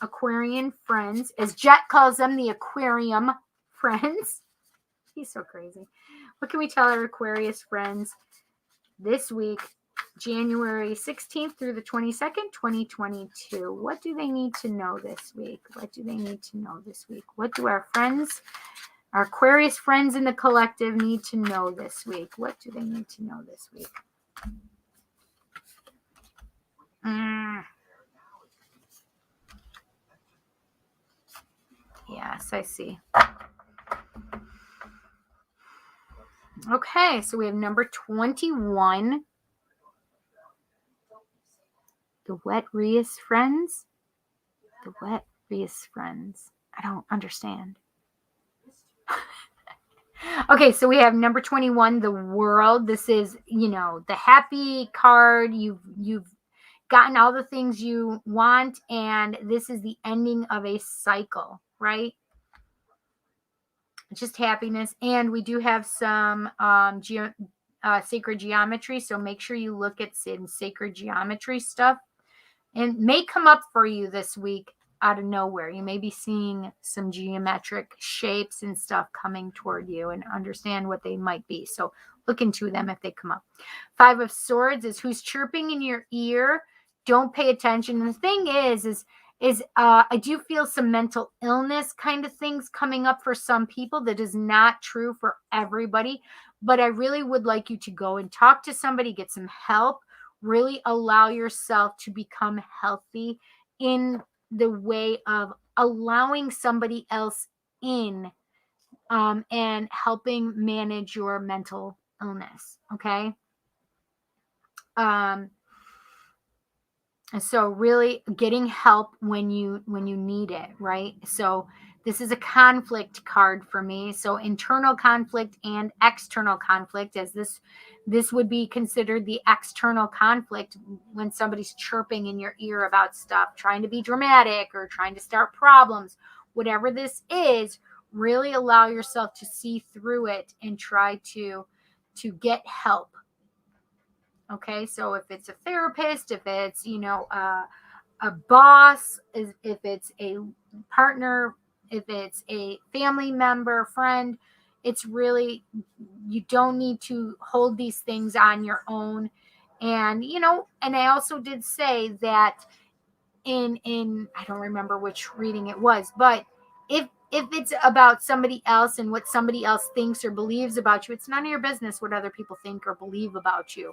Speaker 1: Aquarian friends, as Jet calls them, the aquarium friends? He's so crazy. What can we tell our Aquarius friends this week, January 16th through the 22nd, 2022? What do they need to know this week? What do they need to know this week? What do our friends, our Aquarius friends in the collective, need to know this week? What do they need to know this week? Yes, I see. Okay, so we have number 21. The Wet Reus friends? The Wet Reus friends. I don't understand. Okay, so we have number 21, the World. This is, the happy card. You've gotten all the things you want, and this is the ending of a cycle, right? Just happiness. And we do have some sacred geometry, so make sure you look at some sacred geometry stuff. And may come up for you this week out of nowhere. You may be seeing some geometric shapes and stuff coming toward you, and understand what they might be. So look into them if they come up. 5 of Swords is who's chirping in your ear. Don't pay attention. And the thing is I do feel some mental illness kind of things coming up for some people. That is not true for everybody, but I really would like you to go and talk to somebody, get some help. Really allow yourself to become healthy in the way of allowing somebody else in, and helping manage your mental illness. Okay. So really getting help when you need it, right? So this is a conflict card for me. So internal conflict and external conflict, as this would be considered the external conflict when somebody's chirping in your ear about stuff, trying to be dramatic or trying to start problems. Whatever this is, really allow yourself to see through it and try to get help. Okay, so if it's a therapist, if it's, a boss, if it's a partner, if it's a family member, friend, it's really, you don't need to hold these things on your own. And, and I also did say that in I don't remember which reading it was, but if it's about somebody else and what somebody else thinks or believes about you, it's none of your business what other people think or believe about you.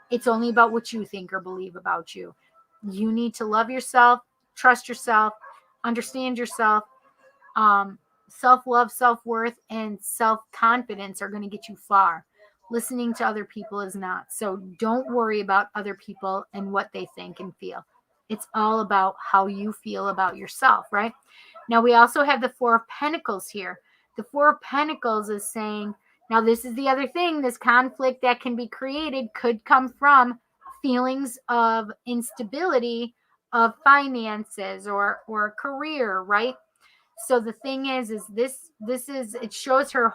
Speaker 1: It's only about what you think or believe about you. You need to love yourself, trust yourself, understand yourself. Self-love, self-worth, and self-confidence are going to get you far. Listening to other people is not. So don't worry about other people and what they think and feel. It's all about how you feel about yourself, right? Now we also have the 4 of Pentacles here. The 4 of Pentacles is saying, now this is the other thing, this conflict that can be created could come from feelings of instability of finances or career, right? So the thing is this is, it shows her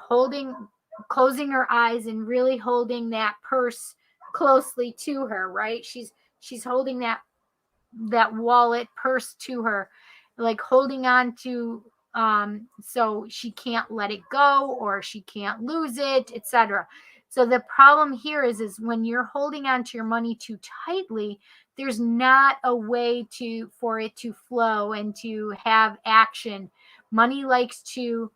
Speaker 1: closing her eyes and really holding that purse closely to her, right? She's holding that wallet purse to her, like holding on to, so she can't let it go or she can't lose it, etc. So the problem here is when you're holding on to your money too tightly, there's not a way for it to flow and to have action. Money likes to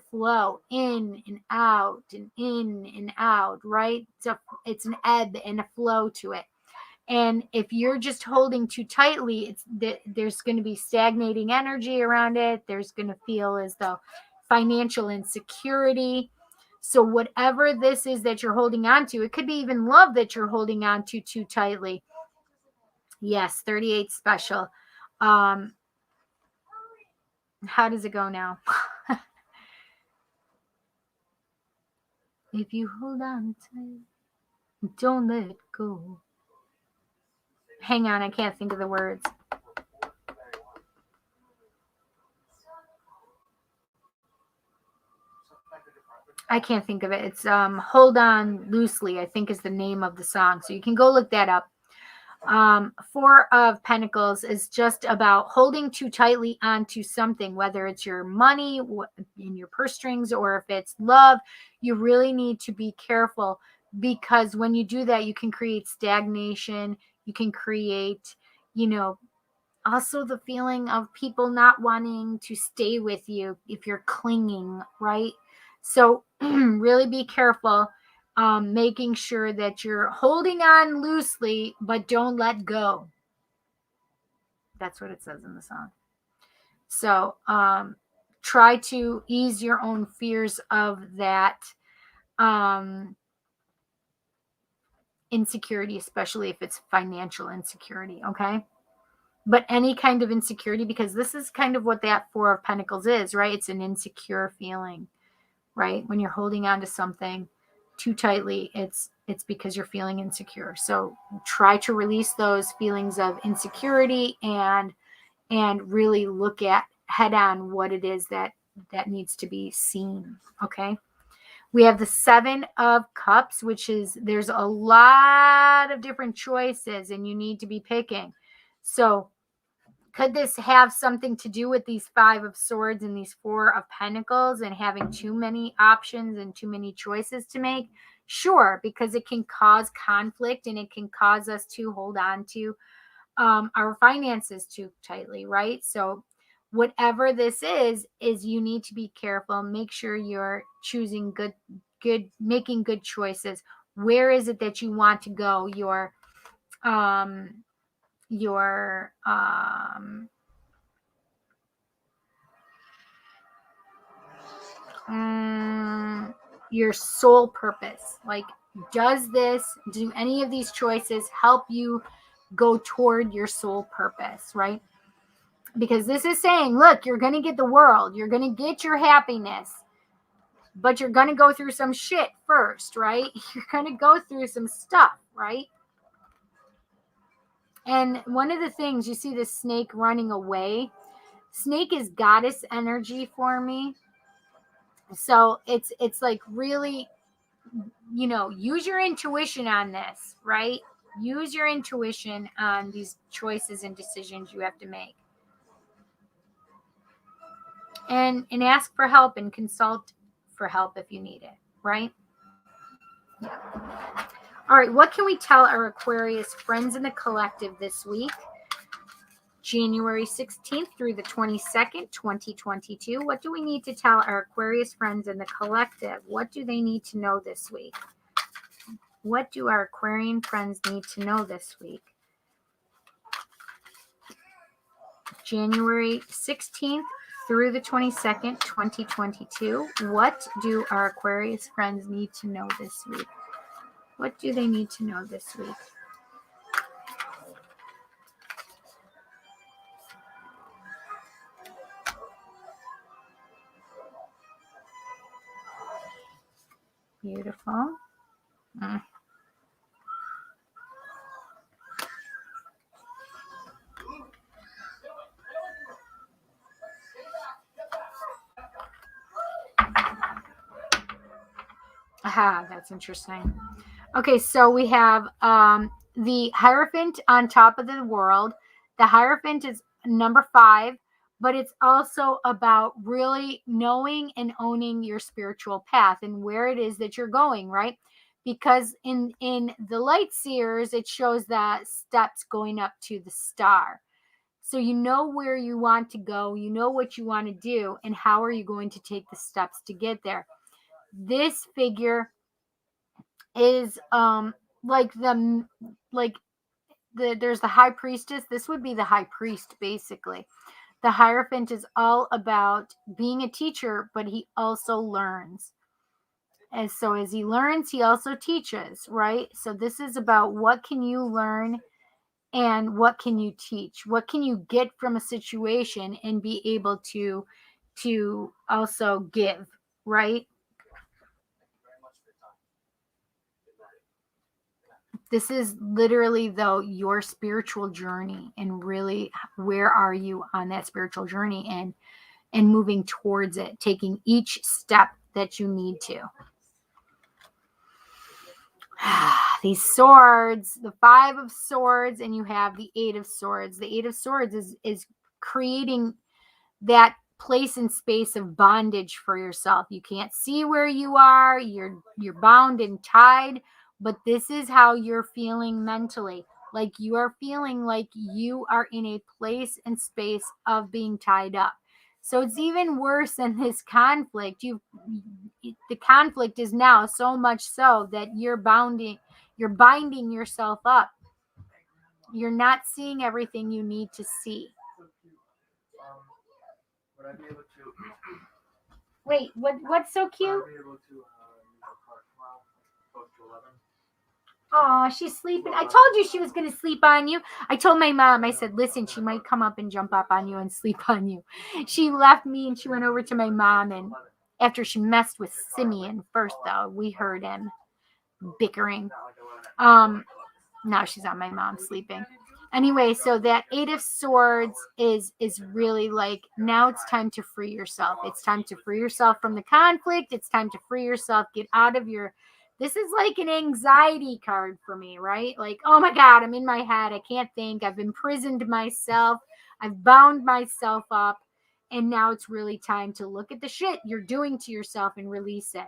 Speaker 1: flow in and out and in and out, right? So it's an ebb and a flow to it. And if you're just holding too tightly, there's going to be stagnating energy around it. There's going to feel as though financial insecurity. So whatever this is that you're holding on to, it could be even love that you're holding on to too tightly. Yes, 38 special. How does it go now? If you hold on tight, don't let it go. Hang on, I can't think of the words. I can't think of it. It's Hold On Loosely, I think is the name of the song. So you can go look that up. Four of Pentacles is just about holding too tightly onto something, whether it's your money in your purse strings or if it's love. You really need to be careful, because when you do that, you can create stagnation. You can create, also the feeling of people not wanting to stay with you if you're clinging, right? So really be careful, making sure that you're holding on loosely, but don't let go. That's what it says in the song. So try to ease your own fears of that insecurity, especially if it's financial insecurity, okay? But any kind of insecurity, because this is kind of what that Four of Pentacles is, right? It's an insecure feeling, right? When you're holding on to something too tightly, it's because you're feeling insecure. So try to release those feelings of insecurity and really look at head on what it is that needs to be seen, okay? We have the Seven of Cups, which is, there's a lot of different choices and you need to be picking. So could this have something to do with these Five of Swords and these Four of Pentacles and having too many options and too many choices to make? Sure, because it can cause conflict and it can cause us to hold on to our finances too tightly, right? So whatever this is you need to be careful. Make sure you're choosing making good choices. Where is it that you want to go? Your soul purpose. Like, do any of these choices help you go toward your soul purpose, right? Because this is saying, look, you're going to get the world, you're going to get your happiness, but you're going to go through some shit first, right? You're going to go through some stuff, right? And one of the things, you see the snake running away. Snake is goddess energy for me. So it's like really, use your intuition on this, right? Use your intuition on these choices and decisions you have to make. And ask for help and consult for help if you need it, right? Yeah. All right, what can we tell our Aquarius friends in the collective this week? January 16th through the 22nd, 2022. What do we need to tell our Aquarius friends in the collective? What do they need to know this week? What do our Aquarian friends need to know this week? January 16th through the 22nd, 2022. What do our Aquarius friends need to know this week? What do they need to know this week? Beautiful. Aha, that's interesting. Okay, so we have the Hierophant on top of the world. The Hierophant is number 5, but it's also about really knowing and owning your spiritual path and where it is that you're going, right? Because in the Light Seers, it shows the steps going up to the star. So you know where you want to go, you know what you want to do, and how are you going to take the steps to get there. This figure is like there's the high priestess. This would be the high priest, basically. The Hierophant is all about being a teacher, but he also learns. And so as he learns, he also teaches, right? So this is about what can you learn and what can you teach? What can you get from a situation and be able to also give, right? This is literally, though, your spiritual journey, and really, where are you on that spiritual journey, and moving towards it, taking each step that you need to. These swords, the 5 of Swords, and you have the 8 of Swords. The 8 of Swords is creating that place and space of bondage for yourself. You can't see where you are. You're bound and tied, but this is how you're feeling mentally. Like you are feeling like you are in a place and space of being tied up. So it's even worse than this conflict. The conflict is now so much so that you're binding yourself up. You're not seeing everything you need to see.
Speaker 4: Would I be able to?
Speaker 1: Wait, what's so cute?
Speaker 4: Would I be able to use your car tomorrow, close to 11?
Speaker 1: Oh, she's sleeping. I told you she was going to sleep on you. I told my mom, I said, listen, she might come up and jump up on you and sleep on you. She left me and she went over to my mom, and after she messed with Simeon first, though, we heard him bickering. Now she's on my mom sleeping. Anyway, so that 8 of Swords is really like, now it's time to free yourself. It's time to free yourself from the conflict. It's time to free yourself, get out of your, this is like an anxiety card for me, right? Like, oh my God, I'm in my head. I can't think. I've imprisoned myself. I've bound myself up. And now it's really time to look at the shit you're doing to yourself and release it.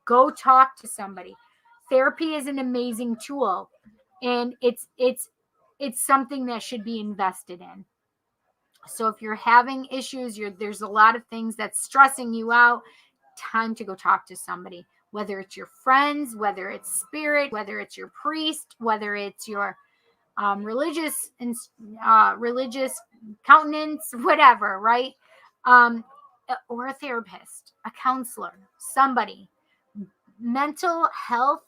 Speaker 1: Go talk to somebody. Therapy is an amazing tool, and it's something that should be invested in. So if you're having issues, there's a lot of things that's stressing you out, time to go talk to somebody, whether it's your friends, whether it's spirit, whether it's your priest, whether it's your religious countenance, whatever, right? Or a therapist, a counselor, somebody. Mental health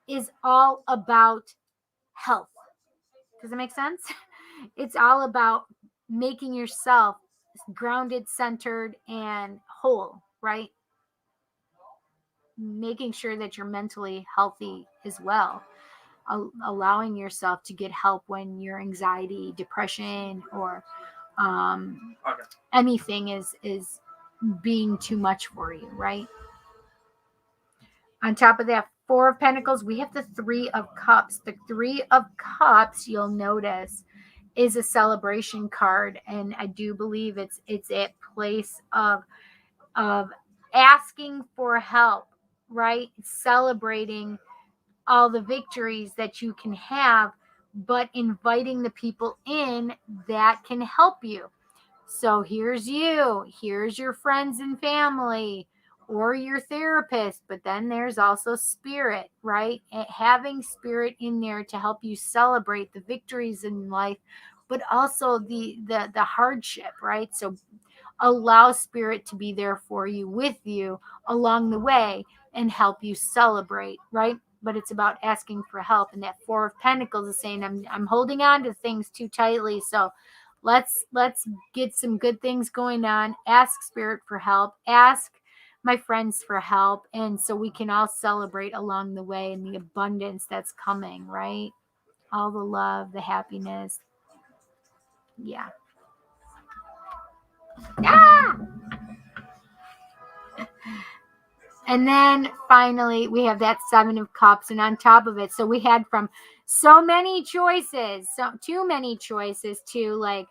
Speaker 1: is all about health. Does that make sense? It's all about making yourself grounded, centered, and whole, right? Making sure that you're mentally healthy as well. Allowing yourself to get help when your anxiety, depression, or anything is being too much for you, right? On top of that, 4 of Pentacles, we have the 3 of Cups. The 3 of Cups, you'll notice, is a celebration card, and I do believe it's a place of asking for help, right? Celebrating all the victories that you can have, but inviting the people in that can help you. So here's your friends and family, or your therapist, but then there's also spirit, right? Having spirit in there to help you celebrate the victories in life, but also the hardship, right? So allow spirit to be there for you, with you along the way, and help you celebrate, right? But it's about asking for help. And that 4 of Pentacles is saying, I'm holding on to things too tightly. So let's get some good things going on. Ask spirit for help. Ask my friends for help. And so we can all celebrate along the way in the abundance that's coming, right? All the love, the happiness. Yeah. Ah! And then finally, we have that 7 of Cups, and on top of it, so we had from so many choices, too many choices, to like,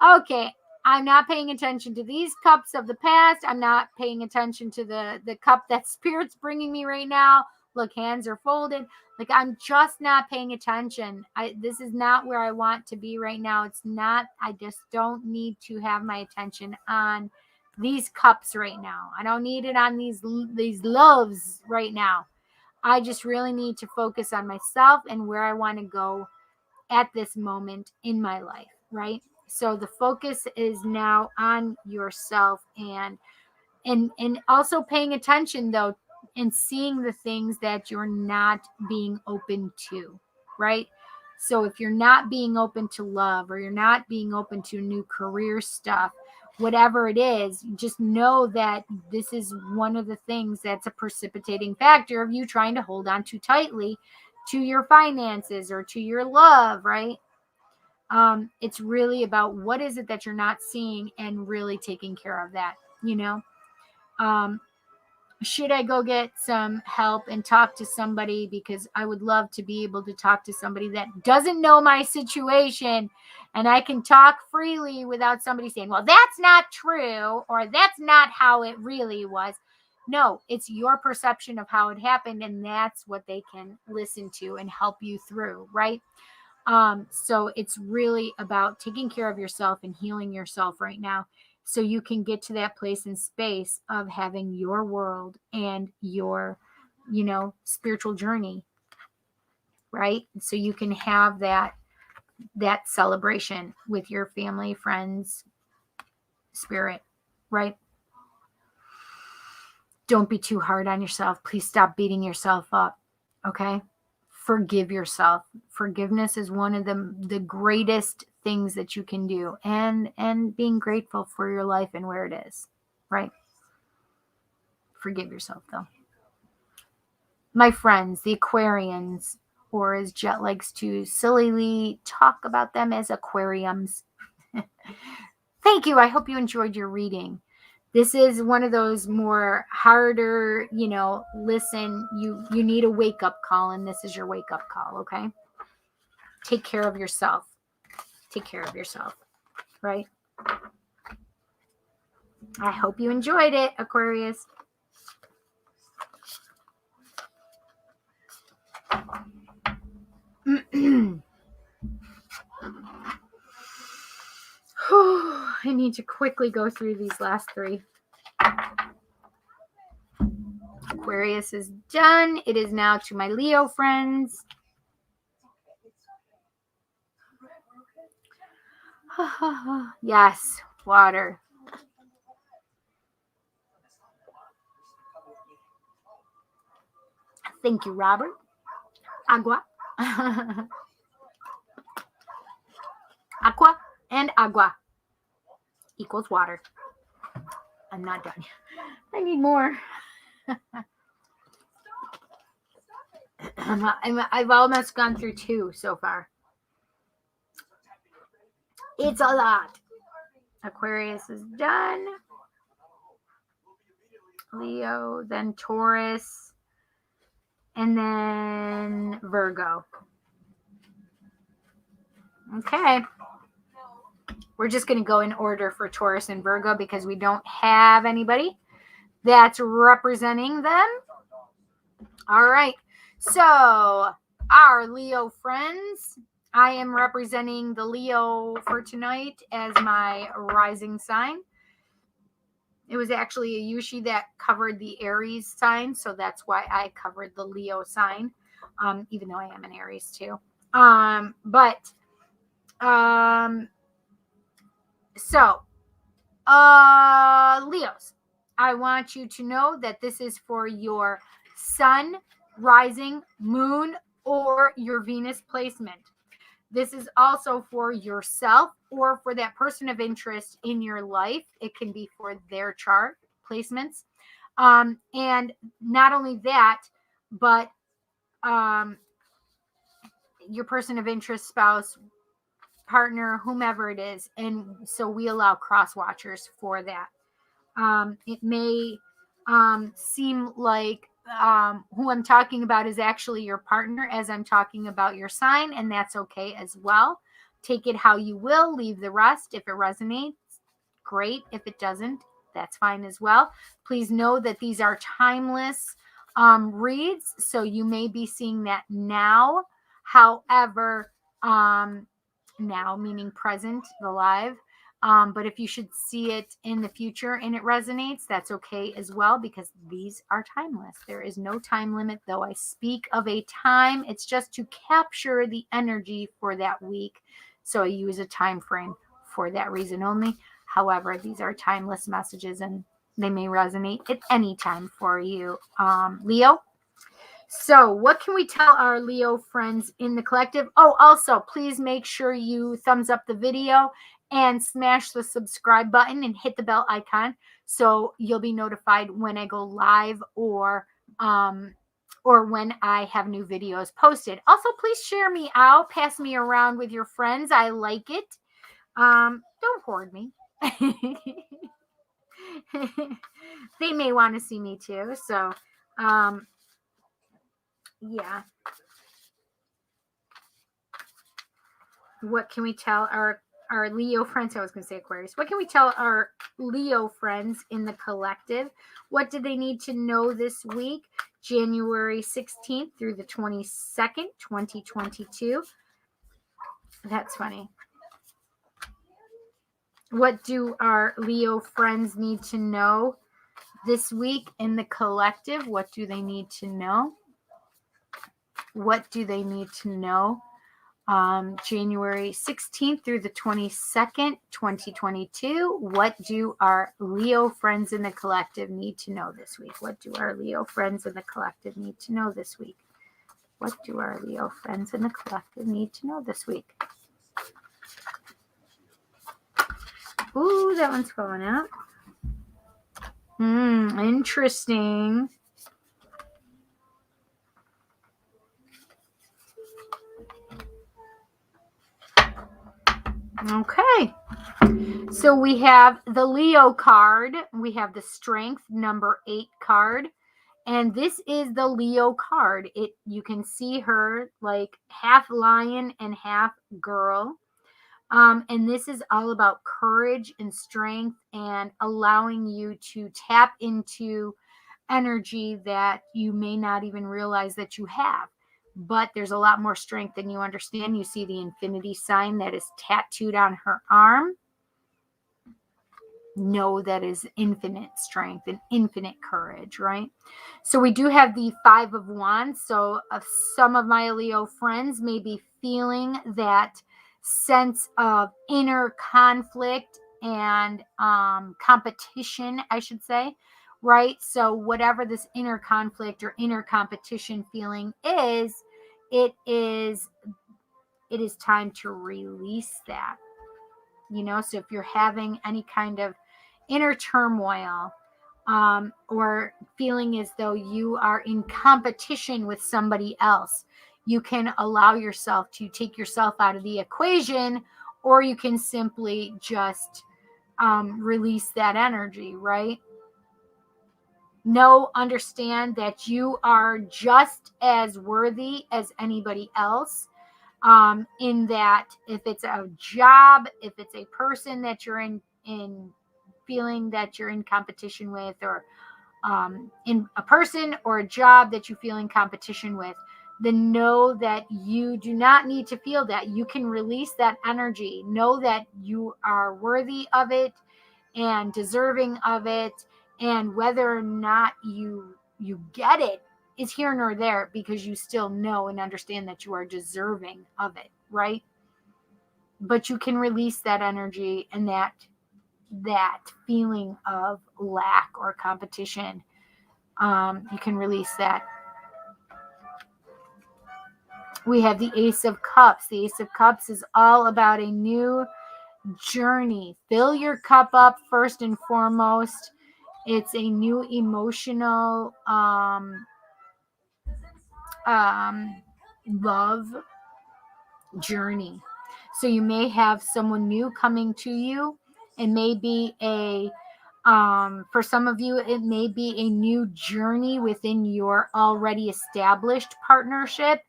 Speaker 1: okay, I'm not paying attention to these cups of the past. I'm not paying attention to the cup that Spirit's bringing me right now. Look, hands are folded. Like, I'm just not paying attention. This is not where I want to be right now. It's not, I just don't need to have my attention on these cups right now. I don't need it on these loves right now. I just really need to focus on myself and where I want to go at this moment in my life, right? So the focus is now on yourself, and also paying attention though, and seeing the things that you're not being open to, right? So if you're not being open to love, or you're not being open to new career stuff, whatever it is, just know that this is one of the things that's a precipitating factor of you trying to hold on too tightly to your finances or to your love, right? It's really about what is it that you're not seeing, and really taking care of that, you know? Should I go get some help and talk to somebody? Because I would love to be able to talk to somebody that doesn't know my situation, and I can talk freely without somebody saying, well, that's not true, or that's not how it really was. No, it's your perception of how it happened, and that's what they can listen to and help you through, right? So it's really about taking care of yourself and healing yourself right now, so you can get to that place and space of having your world and your, spiritual journey, right? So you can have that celebration with your family, friends, spirit, right? Don't be too hard on yourself. Please stop beating yourself up. Okay? Forgive yourself. Forgiveness is one of the greatest things that you can do, and being grateful for your life and where it is, right? Forgive yourself though. My friends, the Aquarians, or as Jet likes to sillily talk about them as aquariums. Thank you. I hope you enjoyed your reading. This is one of those more harder, listen, you need a wake up call, and this is your wake up call, okay? Take care of yourself. Take care of yourself, right? I hope you enjoyed it, Aquarius. I need to quickly go through these last three. Aquarius is done. It is now to my Leo friends. Yes, water. Thank you, Robert. Agua. Aqua and agua equals water. I'm not done yet. I need more. I've almost gone through 2 so far. It's a lot. Aquarius is done. Leo, then Taurus, and then Virgo. Okay. We're just going to go in order for Taurus and Virgo because we don't have anybody that's representing them. All right. So, our Leo friends, I am representing the Leo for tonight as my rising sign. It was actually a Yushi that covered the Aries sign, so that's why I covered the Leo sign, even though I am an Aries too. So, Leos, I want you to know that this is for your sun, rising, moon, or your Venus placement. This is also for yourself or for that person of interest in your life. It can be for their chart placements. And not only that, but your person of interest, spouse, partner, whomever it is. And so we allow cross watchers for that. It may seem like who I'm talking about is actually your partner as I'm talking about your sign, and that's okay as well. Take it how you will, leave the rest. If it resonates, great. If it doesn't, that's fine as well. Please know that these are timeless reads, so you may be seeing that now. However, now meaning present, the live. But if you should see it in the future and it resonates, that's okay as well, because these are timeless. There is no time limit, though I speak of a time. It's just to capture the energy for that week. So I use a time frame for that reason only. However, these are timeless messages and they may resonate at any time for you, Leo. So what can we tell our Leo friends in the collective? Oh, also, please make sure you thumbs up the video and smash the subscribe button and hit the bell icon so you'll be notified when I go live or when I have new videos posted. Also, please share me out, pass me around with your friends. I like it. Don't hoard me. They may want to see me too. So, yeah. What can we tell our Leo friends? I was going to say Aquarius. What can we tell our Leo friends in the collective? What do they need to know this week? January 16th through the 22nd, 2022. That's funny. What do our Leo friends need to know this week in the collective? What do they need to know? What do they need to know? January 16th through the 22nd, 2022. What do our Leo friends in the collective need to know this week? What do our Leo friends in the collective need to know this week? What do our Leo friends in the collective need to know this week? Ooh, that one's going up. Interesting. Okay. So we have the Leo card. We have the Strength number 8 card. And this is the Leo card. You can see her like half lion and half girl. And this is all about courage and strength and allowing you to tap into energy that you may not even realize that you have. But there's a lot more strength than you understand. You see the infinity sign that is tattooed on her arm. Know that is infinite strength and infinite courage, right? So we do have the 5 of Wands. So some of my Leo friends may be feeling that sense of inner conflict and competition, I should say, right? So whatever this inner conflict or inner competition feeling is, it is time to release that. So if you're having any kind of inner turmoil or feeling as though you are in competition with somebody else, you can allow yourself to take yourself out of the equation, or you can simply just release that energy, right? Understand that you are just as worthy as anybody else. In that, if it's a job, if it's a person that you're in feeling that you're in competition with, or in a person or a job that you feel in competition with, then know that you do not need to feel that. You can release that energy. Know that you are worthy of it and deserving of it, and whether or not you get it is here nor there, because you still know and understand that you are deserving of it, right? But you can release that energy and that feeling of lack or competition. You can release that. We have the Ace of Cups. The Ace of Cups is all about a new journey. Fill your cup up first and foremost. It's a new emotional love journey. So you may have someone new coming to you. It may be for some of you, it may be a new journey within your already established partnership.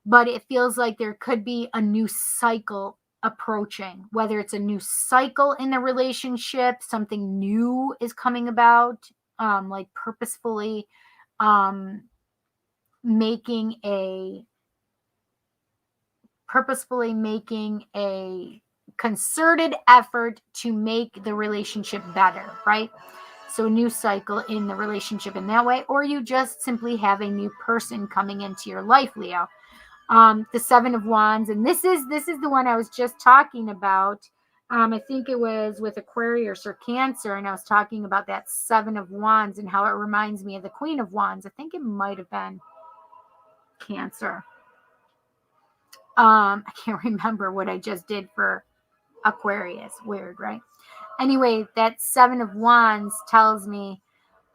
Speaker 1: But it feels like there could be a new cycle approaching, whether it's a new cycle in the relationship, something new is coming about, like purposefully making a concerted effort to make the relationship better, right? So a new cycle in the relationship in that way, or you just simply have a new person coming into your life, Leo. The Seven of Wands, and this is the one I was just talking about. I think it was with Aquarius or Cancer, and I was talking about that Seven of Wands and how it reminds me of the Queen of Wands. I think it might have been Cancer. I can't remember what I just did for Aquarius. Weird, right? Anyway, that Seven of Wands tells me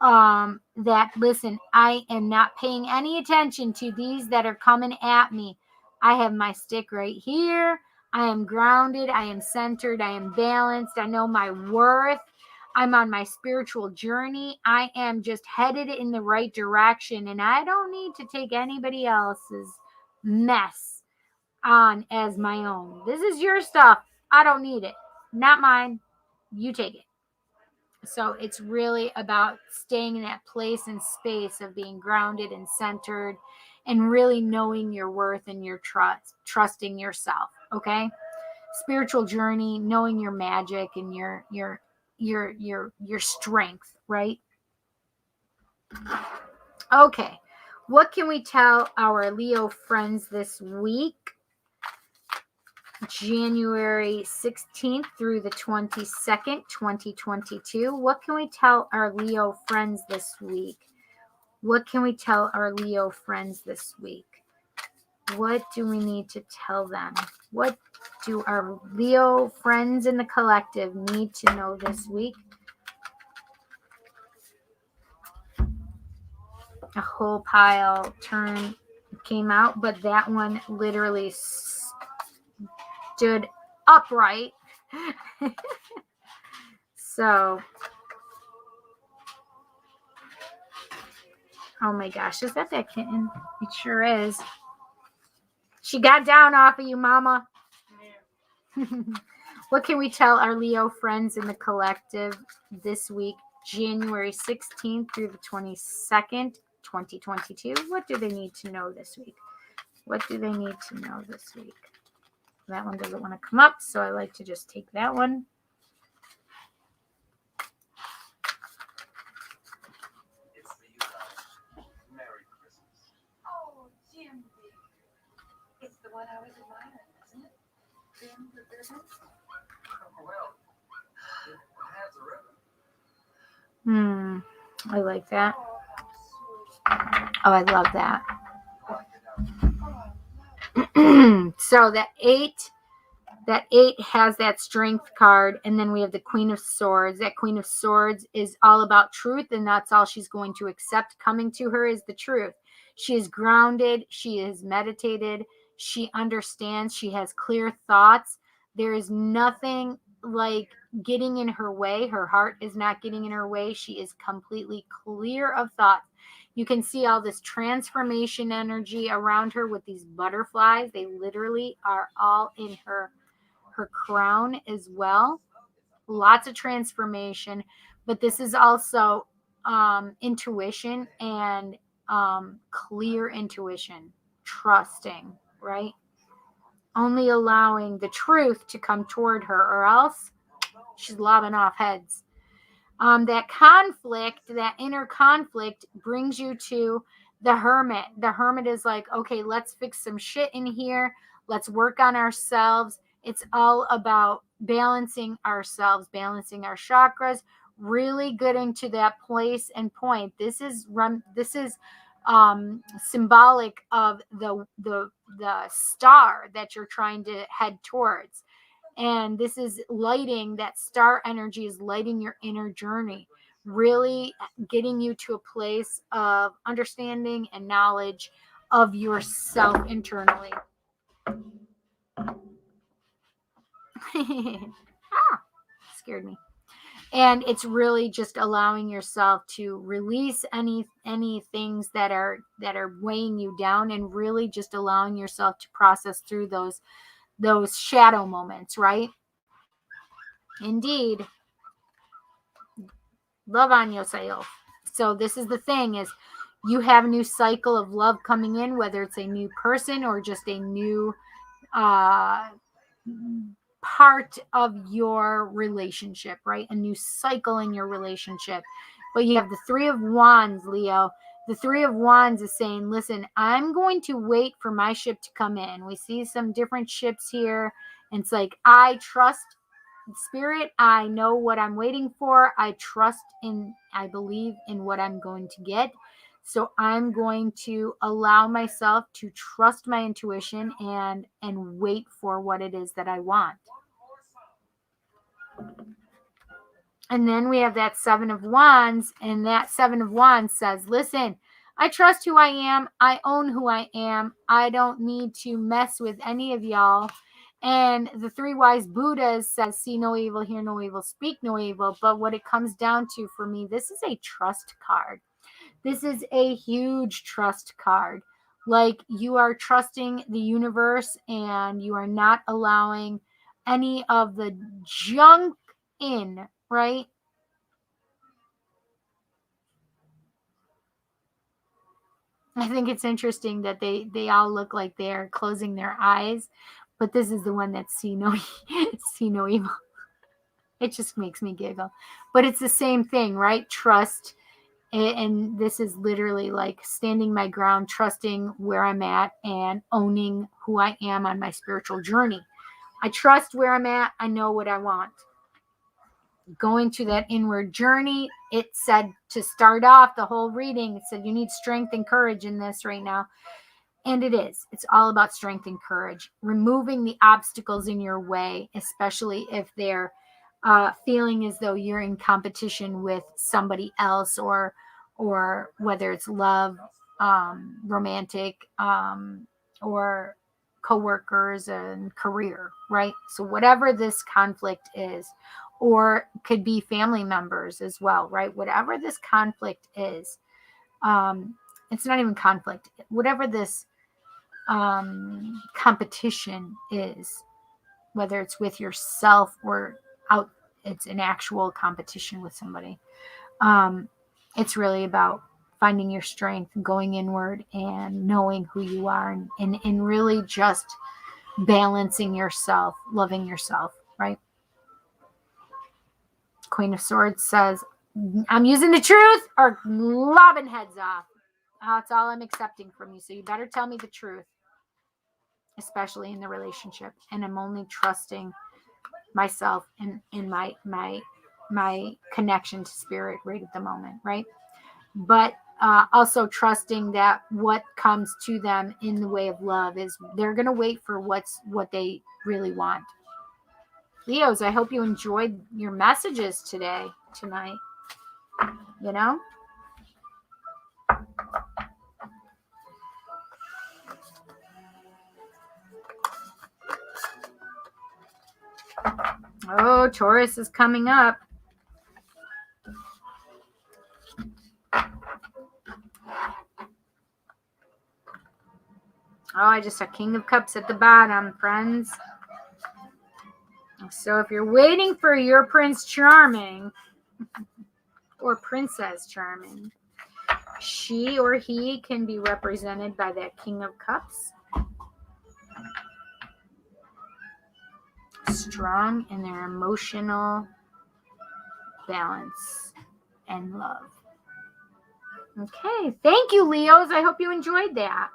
Speaker 1: that, listen, I am not paying any attention to these that are coming at me. I have my stick right here. I am grounded. I am centered. I am balanced. I know my worth. I'm on my spiritual journey. I am just headed in the right direction, and I don't need to take anybody else's mess on as my own. This is your stuff. I don't need it. Not mine. You take it. So it's really about staying in that place and space of being grounded and centered and really knowing your worth and your trusting yourself. Okay. Spiritual journey, knowing your magic and your strength, right? Okay. What can we tell our Leo friends this week? January 16th through the 22nd, 2022. What can we tell our Leo friends this week? What can we tell our Leo friends this week? What do we need to tell them? What do our Leo friends in the collective need to know this week? A whole pile came out, but that one literally stood upright. So, oh my gosh, is that kitten? It sure is. She got down off of you, Mama. What can we tell our Leo friends in the collective this week, January 16th through the 22nd, 2022? What do they need to know this week? What do they need to know this week? That one doesn't want to come up, so I like to just take that one.
Speaker 4: It's for you guys. Merry Christmas.
Speaker 5: Oh, Jim. It's the one I was admiring, isn't it? Jim the business.
Speaker 4: Well, it has a ribbon.
Speaker 1: I like that.
Speaker 5: Oh, how sweet.
Speaker 1: Oh, I love that.
Speaker 4: I like it now.
Speaker 1: So that eight has that strength card, and then we have the Queen of Swords. That Queen of Swords is all about truth, and that's all she's going to accept coming to her is the truth. She is grounded. She is meditated. She understands. She has clear thoughts. There is nothing like getting in her way. Her heart is not getting in her way. She is completely clear of thoughts. You can see all this transformation energy around her with these butterflies. They literally are all in her crown as well. Lots of transformation, but this is also intuition and clear intuition, trusting, right? Only allowing the truth to come toward her, or else she's lobbing off heads. That conflict, that inner conflict, brings you to the Hermit. The Hermit is like, okay, let's fix some shit in here. Let's work on ourselves. It's all about balancing ourselves, balancing our chakras, really getting to that place and point. This is symbolic of the star that you're trying to head towards. And this is lighting, that star energy is lighting your inner journey, really getting you to a place of understanding and knowledge of yourself internally. Scared me. And it's really just allowing yourself to release any things that are weighing you down, and really just allowing yourself to process through those shadow moments, right? Indeed. Love on yourself. So this is the thing, is you have a new cycle of love coming in, whether it's a new person or just a new part of your relationship, right? A new cycle in your relationship. But you have the Three of Wands, Leo. The Three of Wands is saying, listen, I'm going to wait for my ship to come in. We see some different ships here. And it's like, I trust Spirit. I know what I'm waiting for. I believe in what I'm going to get. So I'm going to allow myself to trust my intuition and wait for what it is that I want. And then we have that Seven of Wands, and that Seven of Wands says, listen, I trust who I am. I own who I am. I don't need to mess with any of y'all. And the Three Wise Buddhas says, see no evil, hear no evil, speak no evil. But what it comes down to for me, this is a trust card. This is a huge trust card. Like, you are trusting the universe and you are not allowing any of the junk in, right? I think it's interesting that they all look like they're closing their eyes, but this is the one that see no evil. It just makes me giggle. But it's the same thing, right? Trust. And this is literally like standing my ground, trusting where I'm at and owning who I am on my spiritual journey. I trust where I'm at. I know what I want. Going to that inward journey, it said to start off the whole reading, it said you need strength and courage in this right now. And it is. It's all about strength and courage. Removing the obstacles in your way, especially if they're feeling as though you're in competition with somebody else, or whether it's love, romantic, or coworkers and career, right? So whatever this conflict is, or could be family members as well, right? Whatever this conflict is, it's not even conflict. Whatever this competition is, whether it's with yourself or out, it's an actual competition with somebody. It's really about finding your strength, going inward and knowing who you are, and really just balancing yourself, loving yourself, right? Queen of Swords says, I'm using the truth or lobbing heads off. That's all I'm accepting from you. So you better tell me the truth, especially in the relationship. And I'm only trusting myself and in my connection to spirit right at the moment, right? But also trusting that what comes to them in the way of love is they're going to wait for what they really want. Leos, I hope you enjoyed your messages tonight. You know? Oh, Taurus is coming up. Oh, I just saw King of Cups at the bottom, friends. So if you're waiting for your Prince Charming or Princess Charming, she or he can be represented by that King of Cups. Strong in their emotional balance and love. Okay, thank you, Leos. I hope you enjoyed that.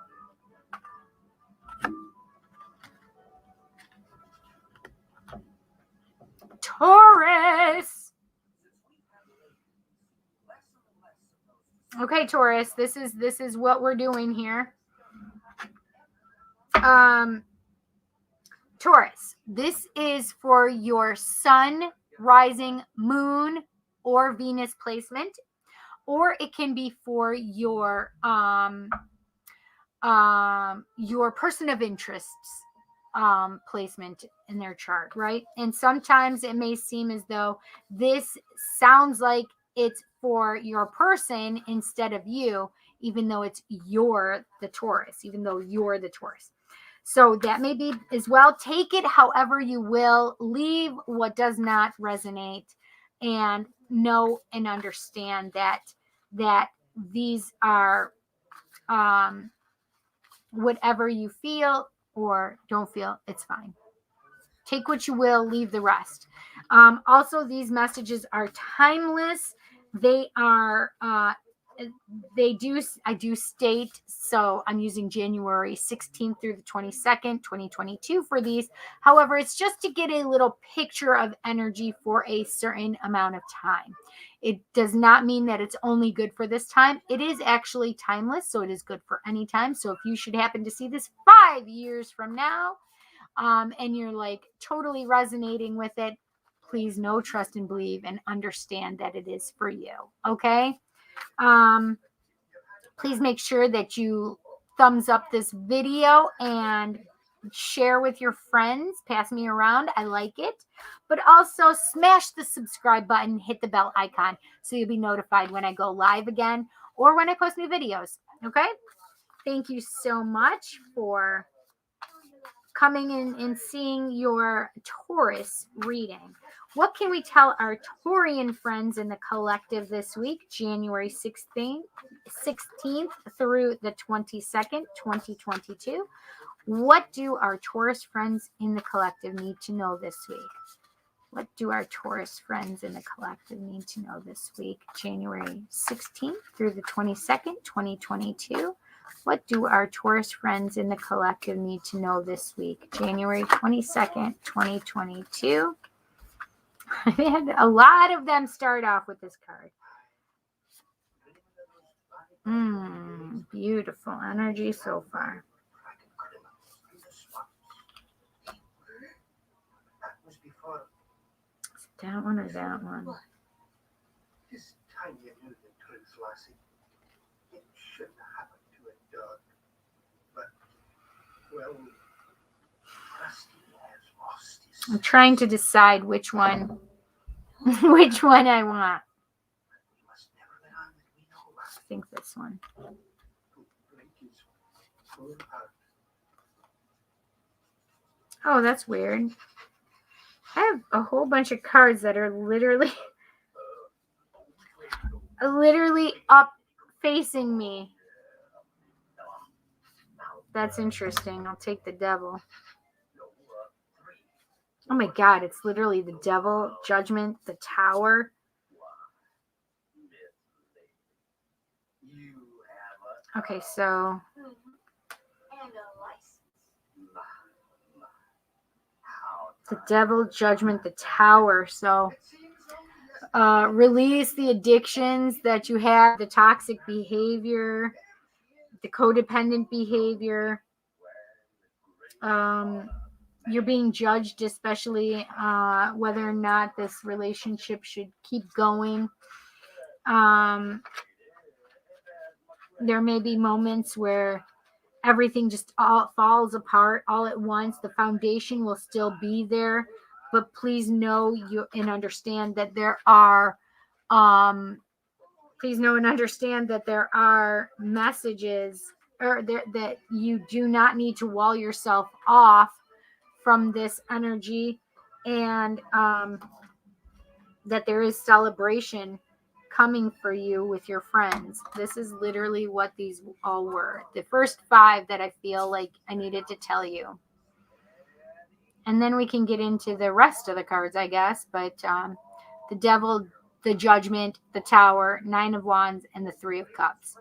Speaker 1: Taurus. Okay, Taurus, this is what we're doing here. Taurus, this is for your sun, rising, moon, or Venus placement, or it can be for your person of interest's placement in their chart, right? And sometimes it may seem as though this sounds like it's for your person instead of you, even though you're the Taurus. So that may be as well. Take it however you will. Leave what does not resonate, and know and understand that these are whatever you feel or don't feel, it's fine. Take what you will, leave the rest. Also, these messages are timeless. They are, I do state, so I'm using January 16th through the 22nd, 2022 for these. However, it's just to get a little picture of energy for a certain amount of time. It does not mean that it's only good for this time. It is actually timeless, so it is good for any time. So if you should happen to see this 5 years from now, and you're like totally resonating with it, please know, trust, and believe, and understand that it is for you. Okay. Please make sure that you thumbs up this video and share with your friends. Pass me around. I like it. But also smash the subscribe button, hit the bell icon so you'll be notified when I go live again or when I post new videos. Okay. Thank you so much for coming in and seeing your Taurus reading. What can we tell our Taurian friends in the collective this week, January 16th through the 22nd, 2022? What do our Taurus friends in the collective need to know this week? What do our Taurus friends in the collective need to know this week, January 16th through the 22nd, 2022? What do our Taurus friends in the collective need to know this week, January 22nd, 2022? I had a lot of them start off with this card. Beautiful energy so far. Is it that one or that one?
Speaker 4: This time you knew the truth, Lassie. It shouldn't happen to a dog. But, well, Rusty has lost his...
Speaker 1: I'm trying to decide which one which one I want.
Speaker 4: We must never let on that we know about
Speaker 1: I think this one.
Speaker 4: it. Break his full heart.
Speaker 1: Oh, that's weird. I have a whole bunch of cards that are literally up facing me. That's interesting. I'll take the devil. Oh my God, it's literally the devil, judgment, the tower. Okay, so
Speaker 3: And a license.
Speaker 1: the devil, judgment, the tower. So release the addictions that you have, the toxic behavior, the codependent behavior. You're being judged, especially whether or not this relationship should keep going. There may be moments where everything just all falls apart all at once. The foundation will still be there, but please know you and understand that there are messages or that you do not need to wall yourself off from this energy, and that there is celebration coming for you with your friends. This is literally what these all were. The first 5 that I feel like I needed to tell you. And then we can get into the rest of the cards, I guess. But the devil, the judgment, the tower, 9 of wands, and the 3 of cups.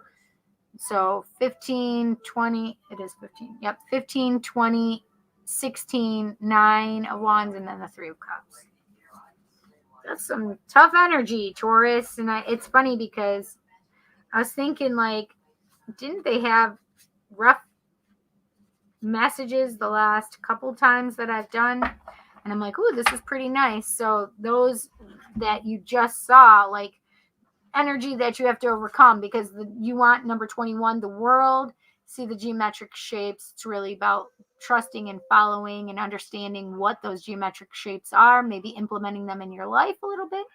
Speaker 1: So 15, 20, it is 15. Yep, 15, 20, 16, 9 of wands, and then the 3 of cups. That's some tough energy, Taurus. And it's funny because I was thinking, like, didn't they have rough messages the last couple times that I've done? And I'm like, ooh, this is pretty nice. So those that you just saw, like, energy that you have to overcome, because you want number 21, the world. See the geometric shapes. It's really about trusting and following and understanding what those geometric shapes are, maybe implementing them in your life a little bit,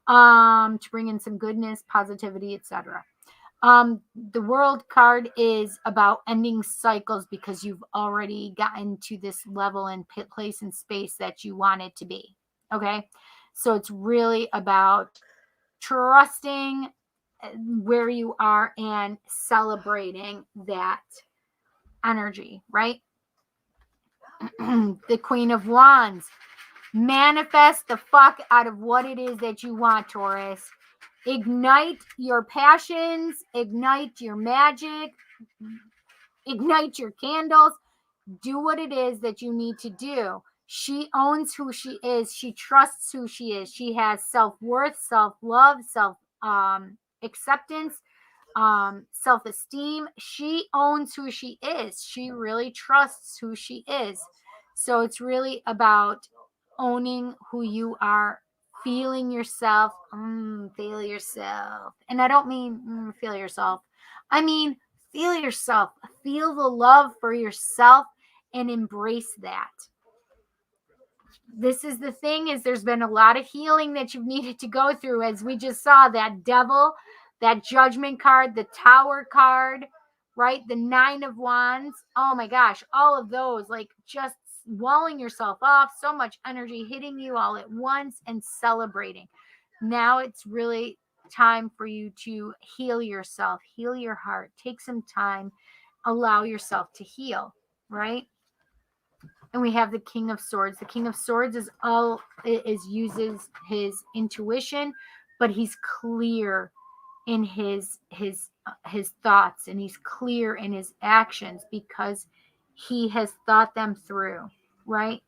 Speaker 1: to bring in some goodness, positivity, etc. The world card is about ending cycles because you've already gotten to this level and place and space that you wanted to be. Okay. So it's really about trusting where you are and celebrating that energy, right? The Queen of Wands. Manifest the fuck out of what it is that you want, Taurus. Ignite your passions, ignite your magic, ignite your candles. Do what it is that you need to do. She owns who she is. She trusts who she is. She has self-worth, self-love, self-acceptance, self-esteem. She owns who she is. She really trusts who she is. So it's really about owning who you are, feeling yourself, feel yourself. And I don't mean feel yourself. I mean, feel yourself, feel the love for yourself and embrace that. This is the thing, is there's been a lot of healing that you've needed to go through, as we just saw that devil, that judgment card, the tower card, right? The 9 of Wands. Oh my gosh, all of those, like just walling yourself off, so much energy hitting you all at once and celebrating. Now it's really time for you to heal yourself, heal your heart, take some time, allow yourself to heal, right? And we have the King of Swords. The King of Swords uses his intuition, but he's clear in his thoughts, and he's clear in his actions because he has thought them through, right?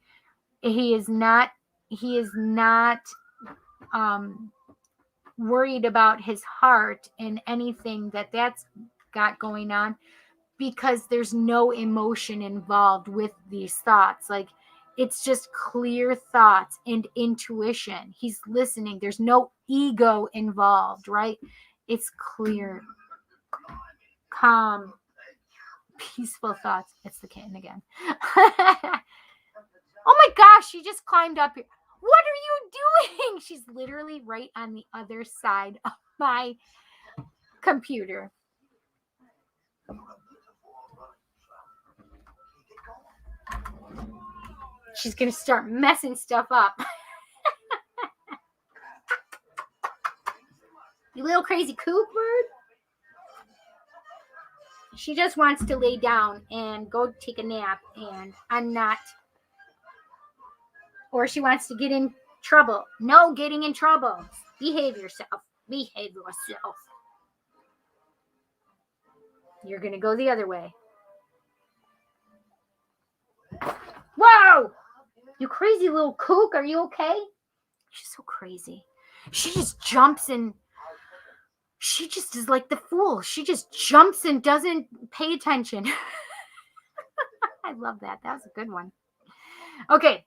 Speaker 1: He is not worried about his heart and anything that's got going on, because there's no emotion involved with these thoughts. Like, it's just clear thoughts and intuition. He's listening. There's no ego involved, right? It's clear, calm, peaceful thoughts. It's the kitten again. Oh my gosh, she just climbed up here. What are you doing? She's literally right on the other side of my computer. She's going to start messing stuff up. You little crazy coot bird. She just wants to lay down and go take a nap, and I'm not. Or she wants to get in trouble. No getting in trouble. Behave yourself. Behave yourself. You're going to go the other way. Whoa! You crazy little kook. Are you okay? She's so crazy. She just jumps and she just is like the fool. She just jumps and doesn't pay attention. I love that. That was a good one. Okay.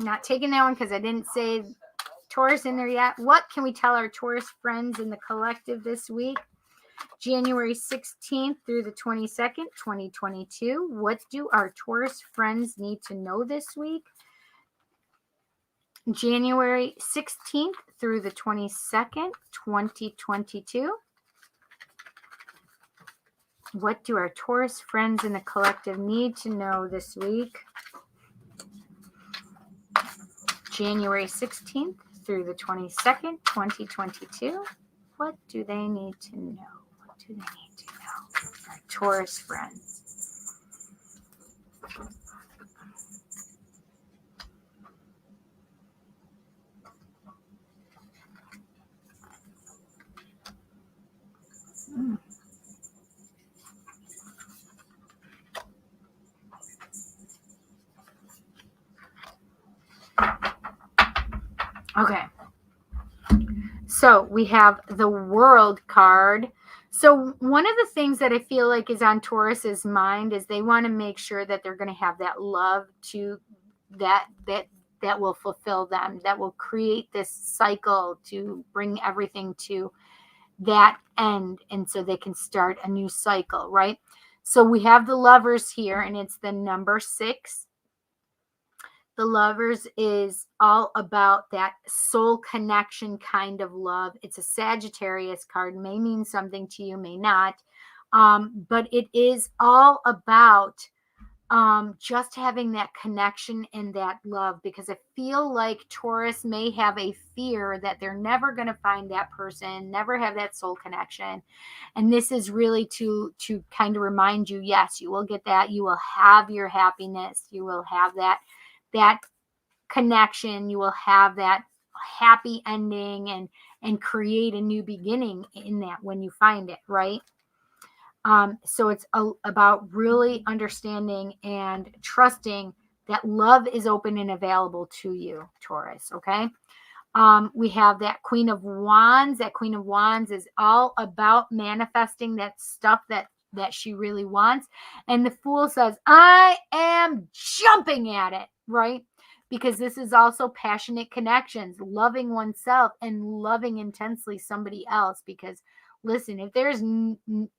Speaker 1: Not taking that one because I didn't say Taurus in there yet. What can we tell our Taurus friends in the collective this week? January 16th through the 22nd, 2022. What do our Taurus friends need to know this week? January 16th through the 22nd, 2022. What do our Taurus friends in the collective need to know this week? January 16th through the 22nd, 2022. What do they need to know? What do they need to know? Our Taurus friends. Okay. So we have the World card. So one of the things that I feel like is on Taurus's mind is they want to make sure that they're going to have that love to that will fulfill them, that will create this cycle to bring everything to that end, and so they can start a new cycle, right? So we have the Lovers here, and it's the number 6. The Lovers is all about that soul connection kind of love. It's a Sagittarius card, may mean something to you, may not. But it is all about just having that connection and that love, because I feel like Taurus may have a fear that they're never going to find that person, never have that soul connection. And this is really to kind of remind you, yes, you will get that. You will have your happiness. You will have that connection. You will have that happy ending and create a new beginning in that when you find it, right? So it's about really understanding and trusting that love is open and available to you, Taurus. Okay. We have that Queen of Wands. That Queen of Wands is all about manifesting that stuff that she really wants. And the Fool says, I am jumping at it, right? Because this is also passionate connections, loving oneself and loving intensely somebody else. Because listen, if there's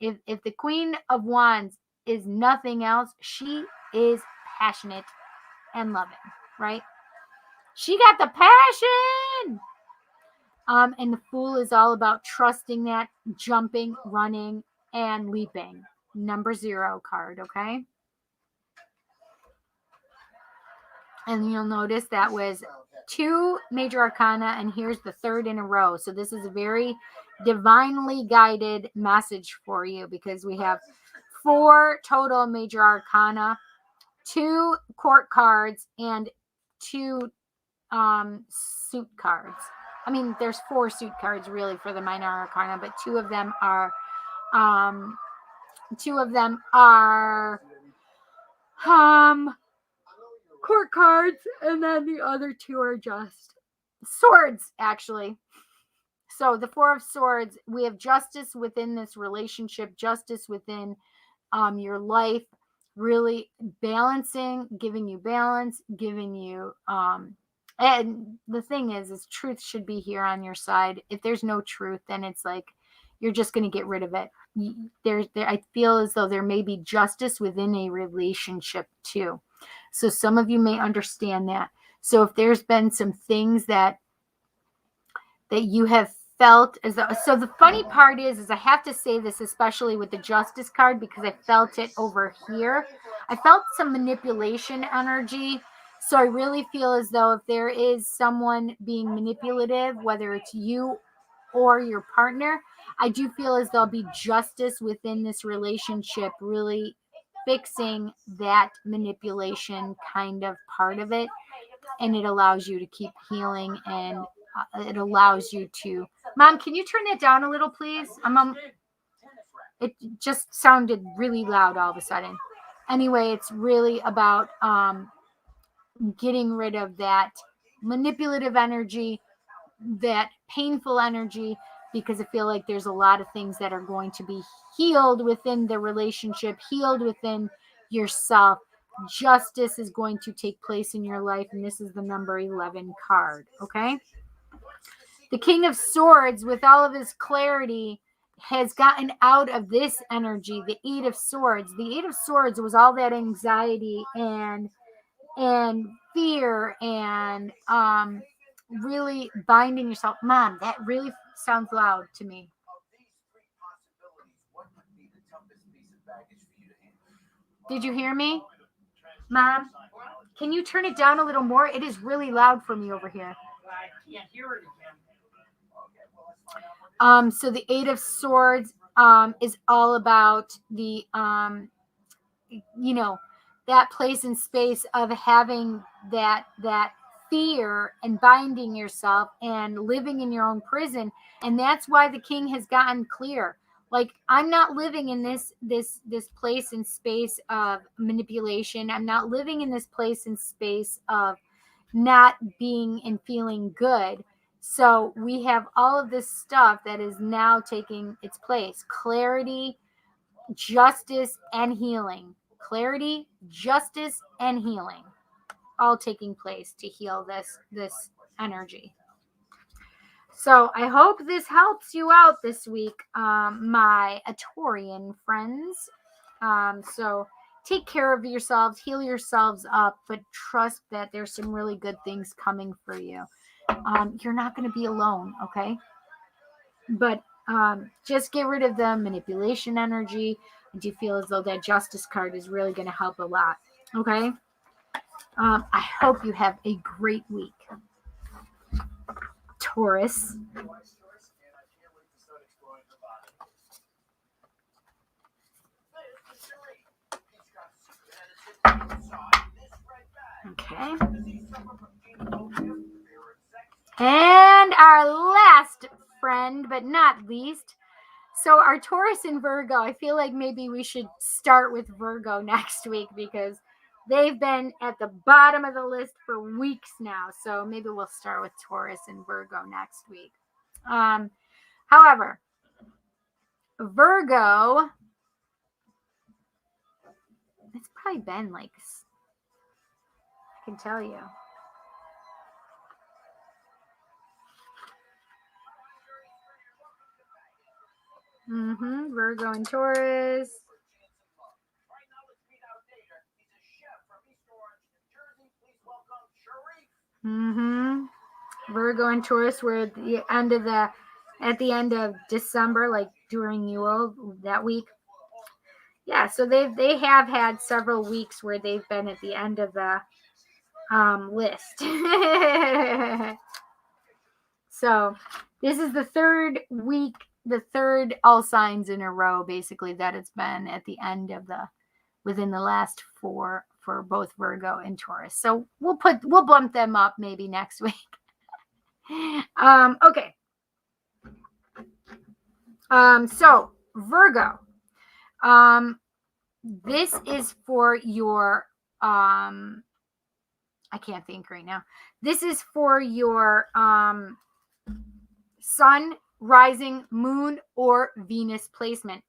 Speaker 1: if the Queen of Wands is nothing else, she is passionate and loving, right? She got the passion. And the Fool is all about trusting that, jumping, running, and leaping. Number 0 card, okay? And you'll notice that was 2 major arcana, and here's the 3rd in a row. So this is a very divinely guided message for you, because we have 4 total major arcana, 2 court cards, and 2 suit cards. I mean, there's 4 suit cards really for the minor arcana, but 2 of them are court cards, and then the other 2 are just swords, actually. So the 4 of Swords, we have justice within this relationship, justice within your life, really balancing, giving you balance, giving you and the thing is truth should be here on your side. If there's no truth, then it's like you're just going to get rid of it. I feel as though there may be justice within a relationship too. So some of you may understand that. So if there's been some things that you have felt as though, so the funny part is I have to say this, especially with the Justice card, because I felt it over here. I felt some manipulation energy. So I really feel as though if there is someone being manipulative, whether it's you or your partner, I do feel as there'll be justice within this relationship, really fixing that manipulation kind of part of it. And it allows you to keep healing, and it allows you to, Mom, can you turn that down a little, please? It just sounded really loud all of a sudden. Anyway, it's really about getting rid of that manipulative energy, that painful energy, because I feel like there's a lot of things that are going to be healed within the relationship, healed within yourself. Justice is going to take place in your life, and this is the number 11 card, okay? The King of Swords, with all of his clarity, has gotten out of this energy, the 8 of Swords. The 8 of Swords was all that anxiety and fear and really binding yourself. Mom, that really sounds loud to me. Did you hear me? Mom, can you turn it down a little more? It is really loud for me over here.
Speaker 2: I can't hear it again.
Speaker 1: So the 8 of Swords is all about the that place and space of having that fear and binding yourself and living in your own prison. And that's why the king has gotten clear. Like, I'm not living in this place and space of manipulation. I'm not living in this place and space of not being and feeling good. So we have all of this stuff that is now taking its place. Clarity, justice, and healing. Clarity, justice, and healing, all taking place to heal this energy. So I hope this helps you out this week, my Atorian friends. So take care of yourselves, heal yourselves up, but trust that there's some really good things coming for you. You're not going to be alone, okay? But just get rid of the manipulation energy. I do feel as though that Justice card is really going to help a lot. Okay. I hope you have a great week. Taurus. Okay. And our last friend, but not least. So our Taurus and Virgo, I feel like maybe we should start with Virgo next week because they've been at the bottom of the list for weeks now. So maybe we'll start with Taurus and Virgo next week. However, Virgo, it's probably been like, I can tell you. Virgo and Taurus. Virgo and Taurus were at the end of December, like during Yule that week. Yeah, so they have had several weeks where they've been at the end of the list. So this is the third week, the third all signs in a row, basically, that it's been at the end of within the last 4 for both Virgo and Taurus. So we'll bump them up maybe next week. Okay. So Virgo, this is for your, I can't think right now. This is for your, sun, rising, moon, or Venus placement.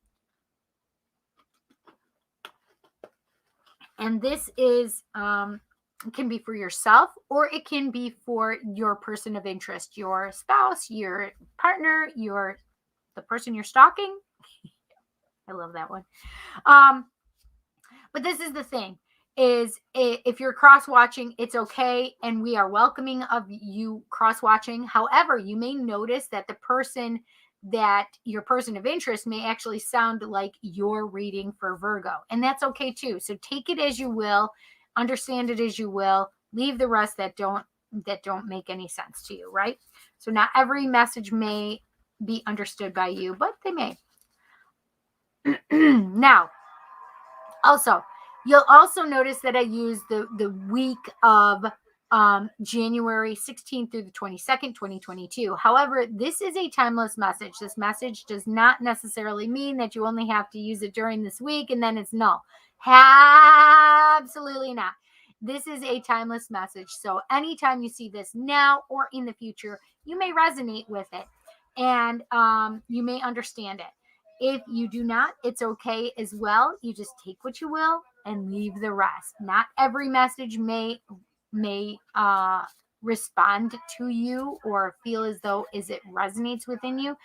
Speaker 1: And this is, it can be for yourself or it can be for your person of interest, your spouse, your partner, the person you're stalking. I love that one. But this is the thing, is if you're cross-watching, it's okay, and we are welcoming of you cross-watching. However, you may notice that your person of interest may actually sound like you're reading for Virgo, and that's okay too. So take it as you will, understand it as you will, leave the rest that don't make any sense to you, right? So not every message may be understood by you, but they may. Now, also, you'll also notice that I use the week of January 16th through the 22nd, 2022. However, this is a timeless message. This message does not necessarily mean that you only have to use it during this week and then it's null. Absolutely not. This is a timeless message. So anytime you see this now or in the future, you may resonate with it and you may understand it. If you do not, it's okay as well. You just take what you will and leave the rest. Not every message may respond to you or feel as though it resonates within you.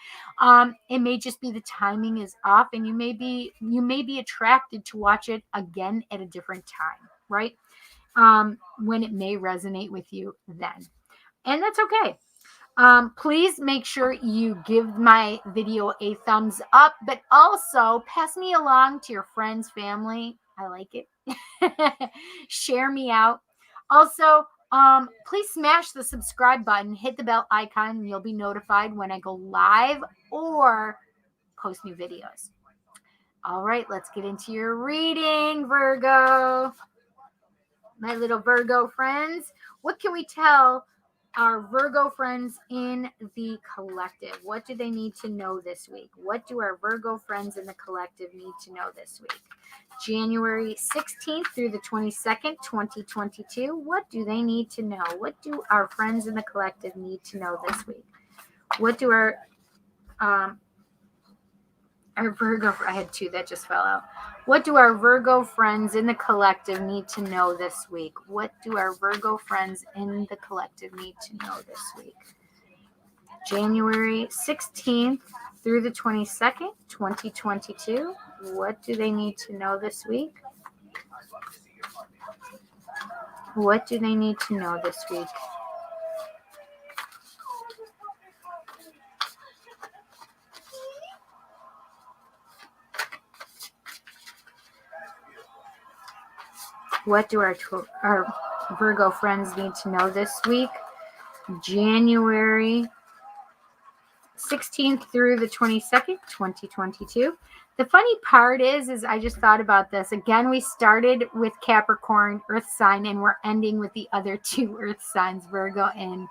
Speaker 1: It may just be the timing is off, and you may be attracted to watch it again at a different time, right? When it may resonate with you then, and that's okay. Please make sure you give my video a thumbs up, but also pass me along to your friends, family. I like it. Share me out. Also, please smash the subscribe button, hit the bell icon, and you'll be notified when I go live or post new videos. All right, let's get into your reading, Virgo. My little Virgo friends, what can we tell our Virgo friends in the collective? What do they need to know this week? What do our Virgo friends in the collective need to know this week? January 16th through the 22nd, 2022. What do they need to know? What do our friends in the collective need to know this week? What do our Virgo, I had 2 that just fell out. What do our Virgo friends in the collective need to know this week? What do our Virgo friends in the collective need to know this week? January 16th through the 22nd, 2022. What do they need to know this week? What do they need to know this week? What do our Virgo friends need to know this week? January 16th through the 22nd, 2022. The funny part is I just thought about this. Again, we started with Capricorn, Earth sign, and we're ending with the other two Earth signs, Virgo and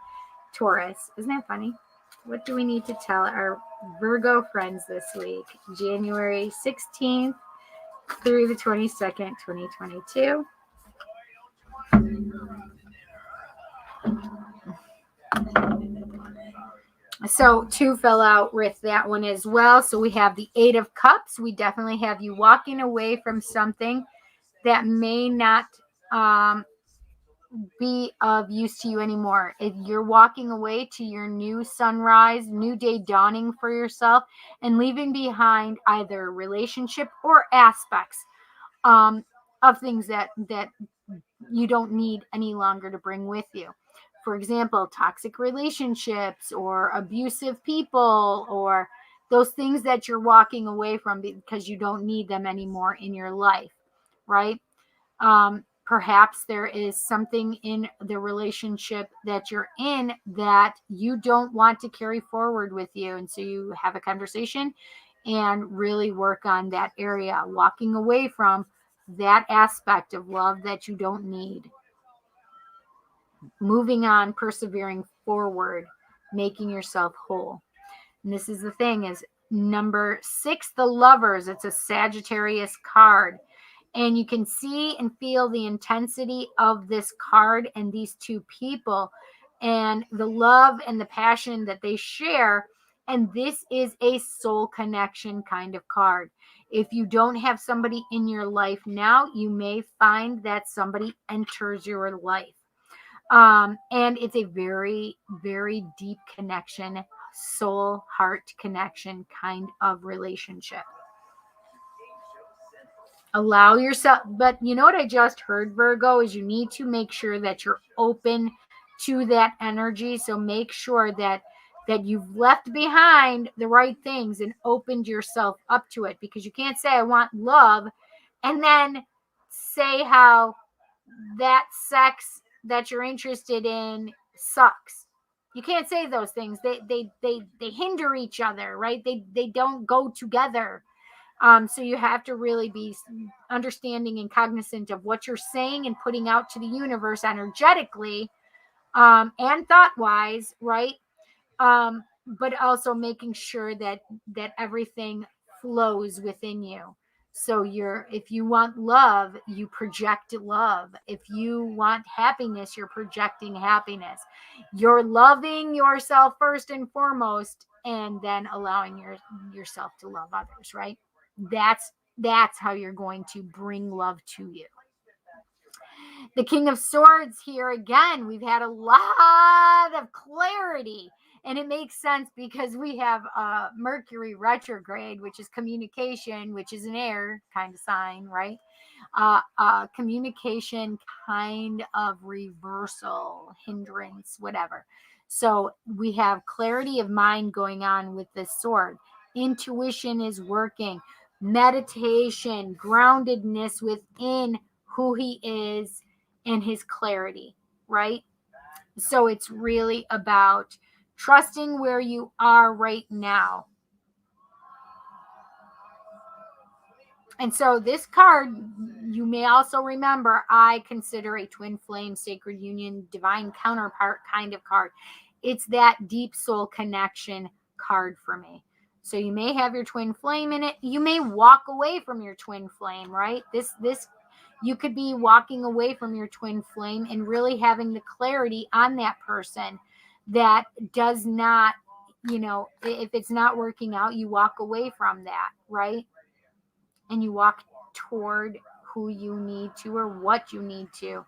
Speaker 1: Taurus. Isn't that funny? What do we need to tell our Virgo friends this week? January 16th through the 22nd, 2022. So 2 fell out with that one as well. So we have the 8 of Cups. We definitely have you walking away from something that may not be of use to you anymore. If you're walking away to your new sunrise, new day dawning for yourself, and leaving behind either relationship or aspects of things that you don't need any longer to bring with you. For example, toxic relationships or abusive people, or those things that you're walking away from because you don't need them anymore in your life, right? Perhaps there is something in the relationship that you're in that you don't want to carry forward with you. And so you have a conversation and really work on that area, walking away from that aspect of love that you don't need. Moving on, persevering forward, making yourself whole. And this is the thing is number 6, the Lovers. It's a Sagittarius card. And you can see and feel the intensity of this card and these two people and the love and the passion that they share. And this is a soul connection kind of card. If you don't have somebody in your life now, you may find that somebody enters your life. And it's a very, very deep connection, soul, heart connection kind of relationship. Allow yourself, but you know what I just heard, Virgo, is you need to make sure that you're open to that energy. So make sure that you've left behind the right things and opened yourself up to it, because you can't say I want love and then say how that sex that you're interested in sucks. You can't say those things. They hinder each other, right? They don't go together. So you have to really be understanding and cognizant of what you're saying and putting out to the universe energetically, and thought-wise, right? But also making sure that everything flows within you. So if you want love, you project love. If you want happiness, you're projecting happiness. You're loving yourself first and foremost, and then allowing yourself to love others, right? That's how you're going to bring love to you. The King of Swords here again. We've had a lot of clarity, and it makes sense because we have Mercury retrograde, which is communication, which is an air kind of sign, right? Communication kind of reversal, hindrance, whatever. So we have clarity of mind going on with this sword. Intuition is working. Meditation, groundedness within who he is and his clarity, right? So it's really about trusting where you are right now. And so this card, you may also remember, I consider a twin flame, sacred union, divine counterpart kind of card. It's that deep soul connection card for me. So you may have your twin flame in it. You may walk away from your twin flame, right? This you could be walking away from your twin flame and really having the clarity on that person that does not, if it's not working out, you walk away from that, right? And you walk toward who you need to or what you need to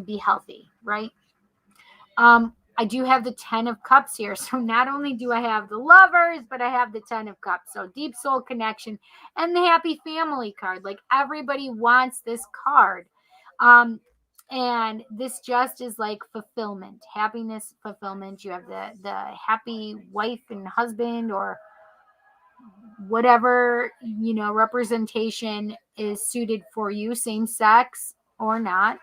Speaker 1: be healthy, right? I do have the 10 of Cups here. So not only do I have the Lovers, but I have the 10 of Cups. So deep soul connection and the happy family card. Like everybody wants this card. And this just is like fulfillment, happiness, fulfillment. You have the happy wife and husband, or whatever, representation is suited for you, same sex or not.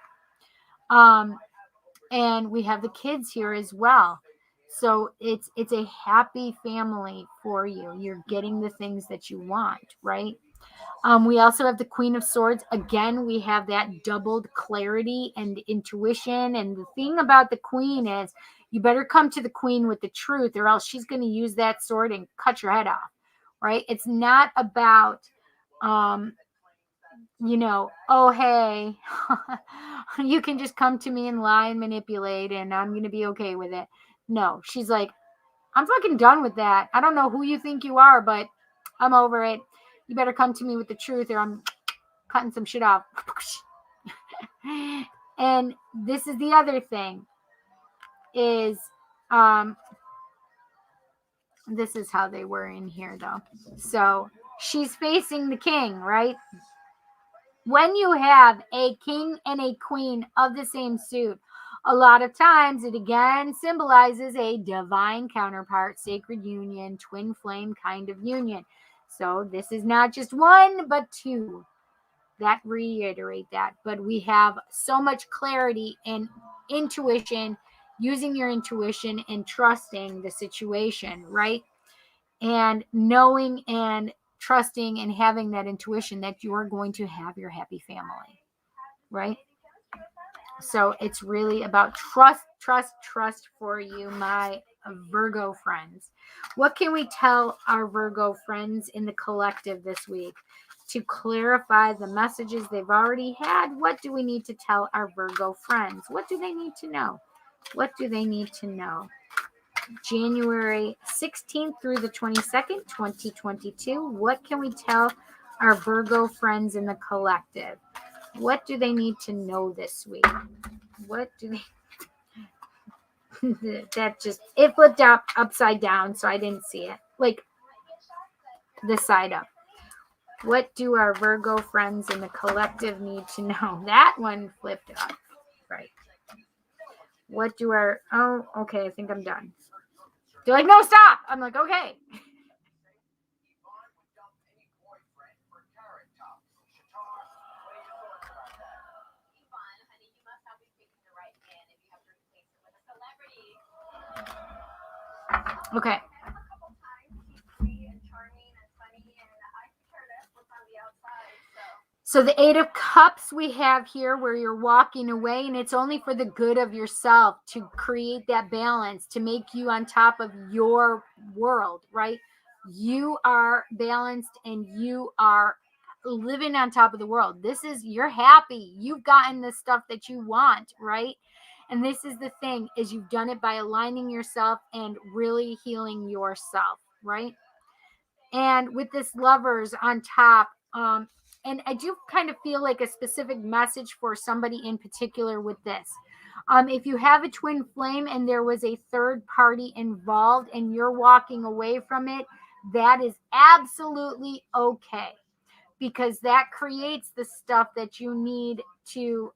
Speaker 1: And we have the kids here as well. So it's a happy family for you. You're getting the things that you want, right? We also have the Queen of Swords. Again, we have that doubled clarity and intuition. And the thing about the Queen is you better come to the Queen with the truth, or else she's going to use that sword and cut your head off, right? It's not about, oh, hey, you can just come to me and lie and manipulate and I'm going to be okay with it. No, she's like, I'm fucking done with that. I don't know who you think you are, but I'm over it. You better come to me with the truth or I'm cutting some shit off. And this is the other thing is, this is how they were in here though. So she's facing the king, right? When you have a king and a queen of the same suit, a lot of times it again symbolizes a divine counterpart, sacred union, twin flame kind of union. So this is not just one, but two that reiterate that. But we have so much clarity and intuition, using your intuition and trusting the situation, right? And knowing and trusting and having that intuition that you are going to have your happy family, right? So it's really about trust for you, my Virgo friends. What can we tell our Virgo friends in the collective this week to clarify the messages they've already had? What do we need to tell our Virgo friends? What do they need to know? What do they need to know? January 16th through the 22nd, 2022. What can we tell our Virgo friends in the collective? What do they need to know this week? What do they... that just... it flipped up upside down, so I didn't see it. Like, the side up. What do our Virgo friends in the collective need to know? That one flipped up. Right. What do our... oh, okay, I think I'm done. They're like, no, stop. I'm like, okay. Okay. So the Eight of Cups we have here where you're walking away, and it's only for the good of yourself to create that balance, to make you on top of your world, right? You are balanced and you are living on top of the world. This is, you're happy. You've gotten the stuff that you want, right? And this is the thing, is you've done it by aligning yourself and really healing yourself, right? And with this Lovers on top, and I do kind of feel like a specific message for somebody in particular with this. If you have a twin flame and there was a third party involved and you're walking away from it, that is absolutely okay, because that creates the stuff that you need to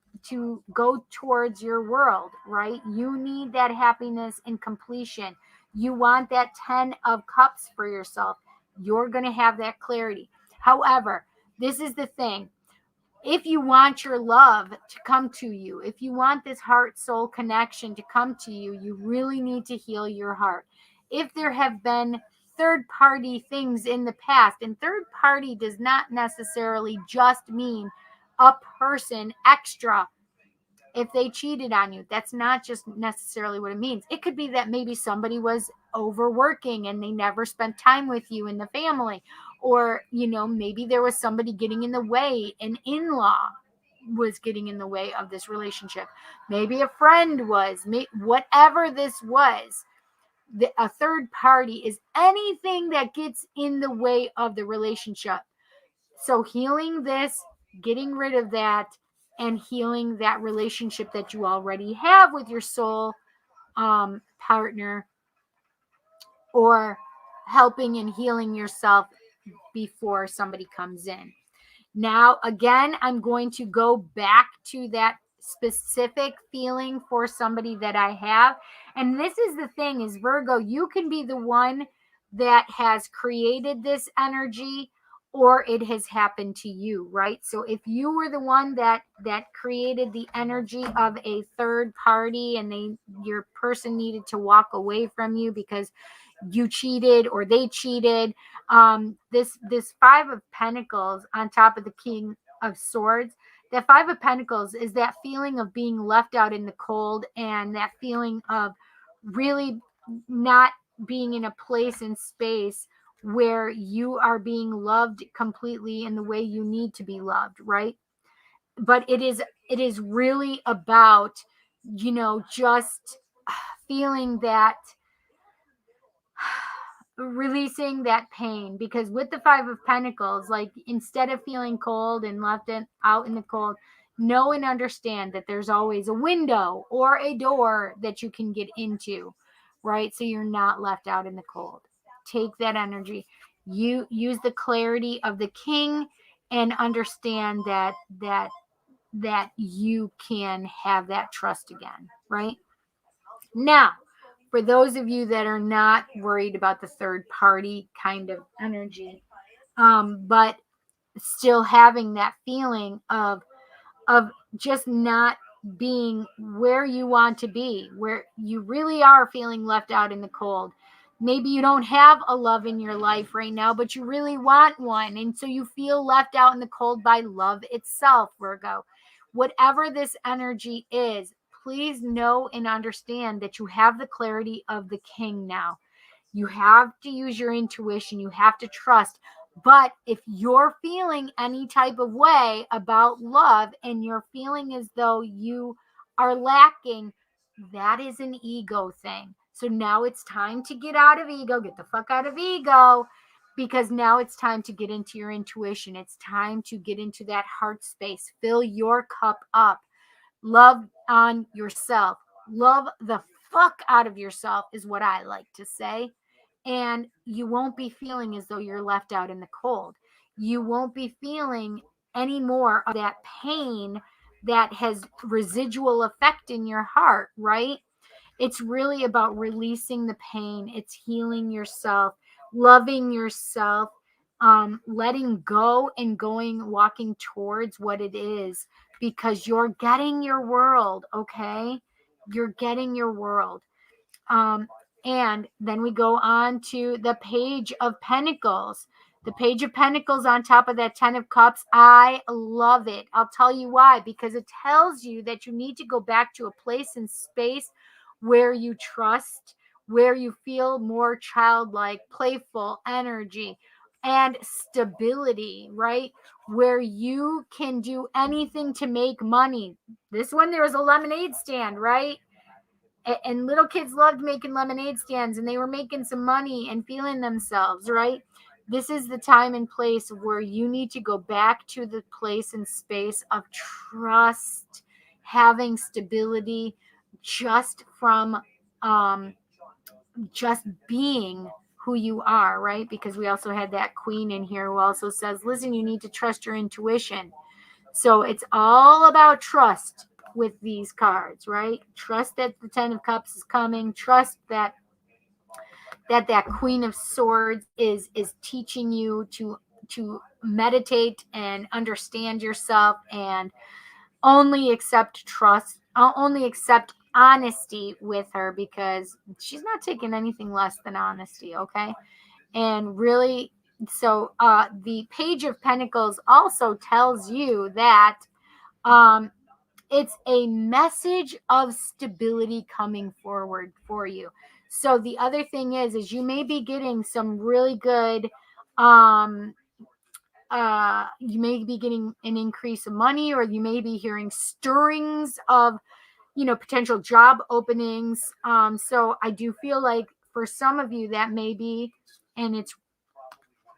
Speaker 1: go towards your world, right? You need that happiness and completion. You want that 10 of cups for yourself. You're going to have that clarity. However, this is the thing. If you want your love to come to you, if you want this heart soul connection to come to you, you really need to heal your heart. If there have been third party things in the past, and third party does not necessarily just mean a person extra. If they cheated on you, that's not just necessarily what it means. It could be that maybe somebody was overworking and they never spent time with you in the family, or maybe there was somebody getting in the way, an in-law was getting in the way of this relationship, maybe a friend was, whatever this was. A third party is anything that gets in the way of the relationship. So healing this, getting rid of that, and healing that relationship that you already have with your soul partner, or helping and healing yourself before somebody comes in. Now, again, I'm going to go back to that specific feeling for somebody that I have. And this is the thing, is Virgo, you can be the one that has created this energy, or it has happened to you, right? So if you were the one that created the energy of a third party, and your person needed to walk away from you because you cheated or they cheated, this Five of Pentacles on top of the King of Swords, that Five of Pentacles is that feeling of being left out in the cold, and that feeling of really not being in a place and space where you are being loved completely in the way you need to be loved, right? But it is really about, just feeling that, releasing that pain. Because with the Five of Pentacles, like, instead of feeling cold and out in the cold, know and understand that there's always a window or a door that you can get into, right? So you're not left out in the cold. Take that energy. You use the clarity of the King, and understand that you can have that trust again, right? Now, for those of you that are not worried about the third party kind of energy, but still having that feeling of just not being where you want to be, where you really are feeling left out in the cold. Maybe you don't have a love in your life right now, but you really want one. And so you feel left out in the cold by love itself, Virgo. Whatever this energy is, please know and understand that you have the clarity of the King now. You have to use your intuition. You have to trust. But if you're feeling any type of way about love, and you're feeling as though you are lacking, that is an ego thing. So now it's time to get out of ego. Get the fuck out of ego, because now it's time to get into your intuition. It's time to get into that heart space. Fill your cup up. Love on yourself. Love the fuck out of yourself is what I like to say. And you won't be feeling as though you're left out in the cold. You won't be feeling any more of that pain that has residual effect in your heart, right? It's really about releasing the pain. It's healing yourself, loving yourself, letting go and walking towards what it is, because you're getting your world, okay? You're getting your world. And then we go on to the Page of Pentacles. The Page of Pentacles on top of that Ten of Cups. I love it. I'll tell you why. Because it tells you that you need to go back to a place and space where you trust, where you feel more childlike, playful energy, and stability, right? Where you can do anything to make money. This one, there was a lemonade stand, right? And little kids loved making lemonade stands, and they were making some money and feeling themselves, right? This is the time and place where you need to go back to the place and space of trust, having stability, just from just being who you are, right? Because we also had that Queen in here who also says, listen, you need to trust your intuition. So it's all about trust with these cards, right? Trust that the Ten of Cups is coming. Trust that Queen of Swords is teaching you to meditate and understand yourself, and only accept trust, only accept honesty with her, because she's not taking anything less than honesty, okay? And really, so the Page of Pentacles also tells you that it's a message of stability coming forward for you. So the other thing is you may be getting some really good, you may be getting an increase of money, or you may be hearing stirrings of, potential job openings. So I do feel like for some of you that may be, and it's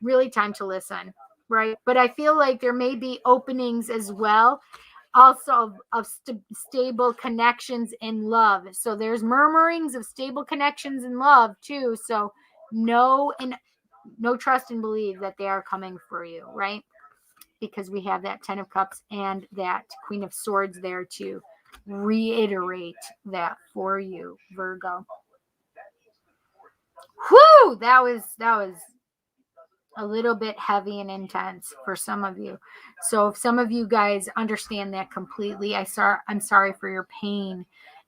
Speaker 1: really time to listen, right? But I feel like there may be openings as well, also of stable connections in love. So there's murmurings of stable connections in love too. So know trust and believe that they are coming for you, right? Because we have that Ten of Cups and that Queen of Swords there to reiterate that for you, Virgo. Whoo! Woo! That was a little bit heavy and intense for some of you. So if some of you guys understand that completely, I'm sorry for your pain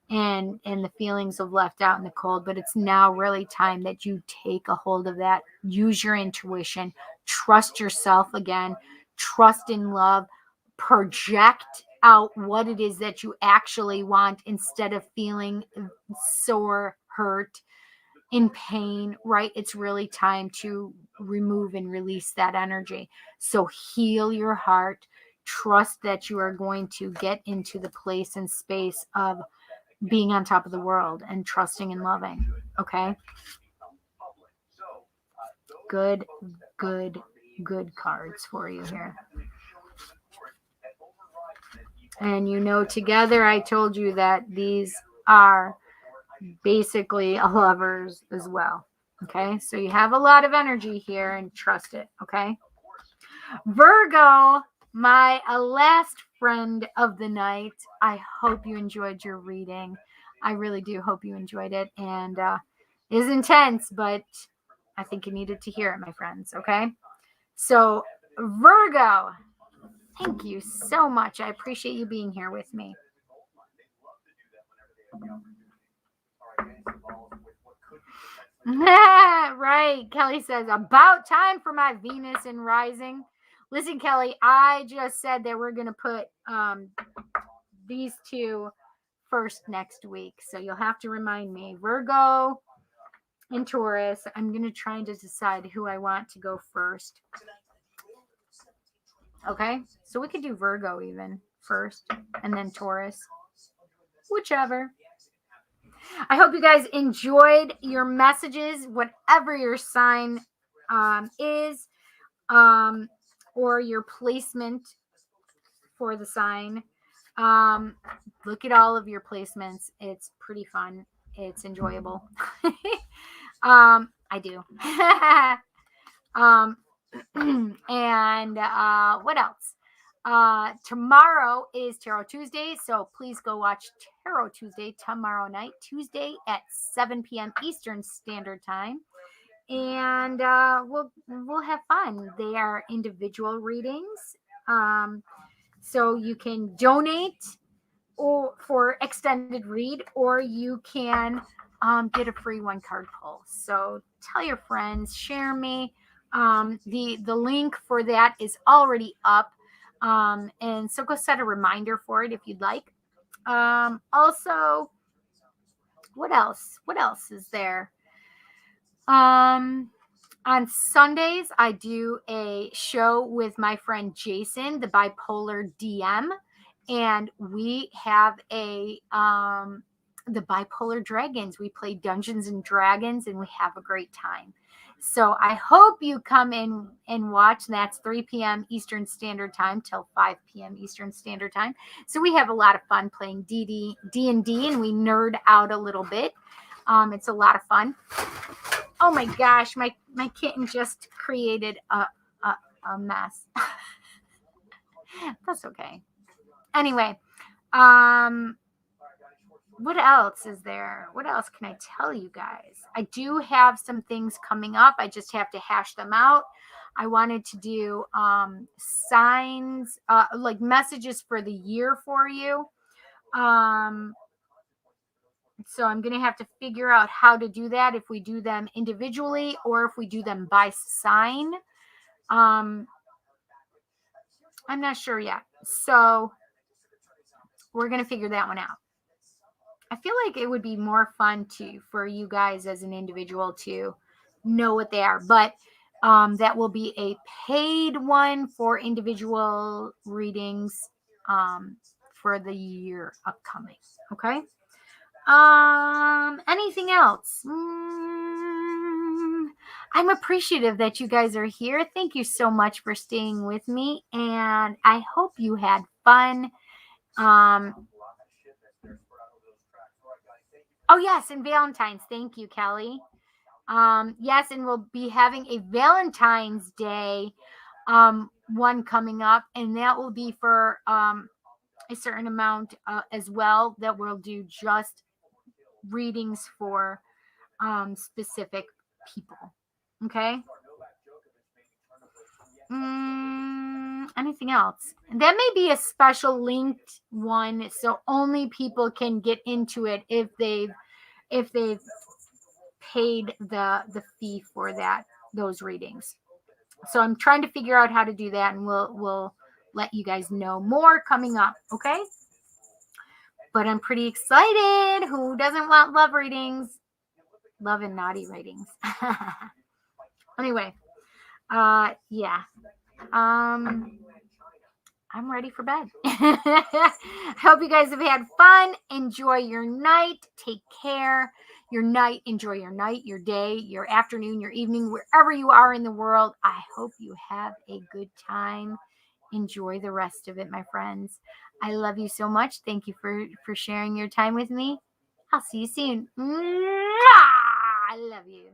Speaker 1: and the feelings of left out in the cold, but it's now really time that you take a hold of that. Use your intuition, trust yourself again, trust in love, project out what it is that you actually want instead of feeling sore, hurt, in pain, right? It's really time to remove and release that energy. So heal your heart. Trust that you are going to get into the place and space of being on top of the world and trusting and loving. Okay? Good cards for you here. And together I told you that these are basically a lovers as well. Okay, so you have a lot of energy here and trust it. Okay, Virgo, my last friend of the night. I hope you enjoyed your reading. I really do hope you enjoyed it, and it is intense, but I think you needed to hear it, my friends. Okay, so Virgo, thank you so much. I appreciate you being here with me. Right. Kelly says, about time for my Venus and rising. Listen, Kelly, I just said that we're going to put these two first next week. So you'll have to remind me. Virgo and Taurus. I'm going to try to decide who I want to go first. Okay. So we could do Virgo even first and then Taurus. Whichever. I hope you guys enjoyed your messages, whatever your sign is, or your placement for the sign. Look at all of your placements. It's pretty fun. It's enjoyable. I do. And what else? Tomorrow is Tarot Tuesday, so please go watch Tarot Tuesday tomorrow night, Tuesday at 7 p.m. Eastern Standard Time, and we'll have fun. They are individual readings, so you can donate or for extended read, or you can get a free 1-card pull. So tell your friends, share me. The link for that is already up. And so go set a reminder for it if you'd like. Also, what else? What else is there? On Sundays, I do a show with my friend Jason, the Bipolar DM, and we have the Bipolar Dragons. We play Dungeons and Dragons, and we have a great time. So I hope you come in and watch. That's 3 p.m. Eastern Standard Time till 5 p.m. Eastern Standard Time. So we have a lot of fun playing D&D, and we nerd out a little bit. It's a lot of fun. Oh my gosh, my kitten just created a mess. That's okay. Anyway, what else is there? What else can I tell you guys? I do have some things coming up. I just have to hash them out. I wanted to do signs, like messages for the year for you. So I'm going to have to figure out how to do that, if we do them individually or if we do them by sign. I'm not sure yet. So we're going to figure that one out. I feel like it would be more fun for you guys as an individual to know what they are. But that will be a paid one for individual readings for the year upcoming. Okay. Anything else? I'm appreciative that you guys are here. Thank you so much for staying with me, and I hope you had fun. Oh yes, and Valentine's. Thank you, Kelly. Yes, and we'll be having a Valentine's Day one coming up, and that will be for a certain amount as well, that we'll do just readings for specific people. Okay. Anything else? That may be a special linked one, so only people can get into it if they've paid the fee for those readings. So I'm trying to figure out how to do that, and we'll let you guys know more coming up. Okay. But I'm pretty excited. Who doesn't want love readings? Love and naughty readings. Anyway, yeah. I'm ready for bed. Hope you guys have had fun. Enjoy your night. Take care. Your night. Enjoy your night, your day, your afternoon, your evening, wherever you are in the world. I hope you have a good time. Enjoy the rest of it, my friends. I love you so much. Thank you for sharing your time with me. I'll see you soon. Mwah! I love you.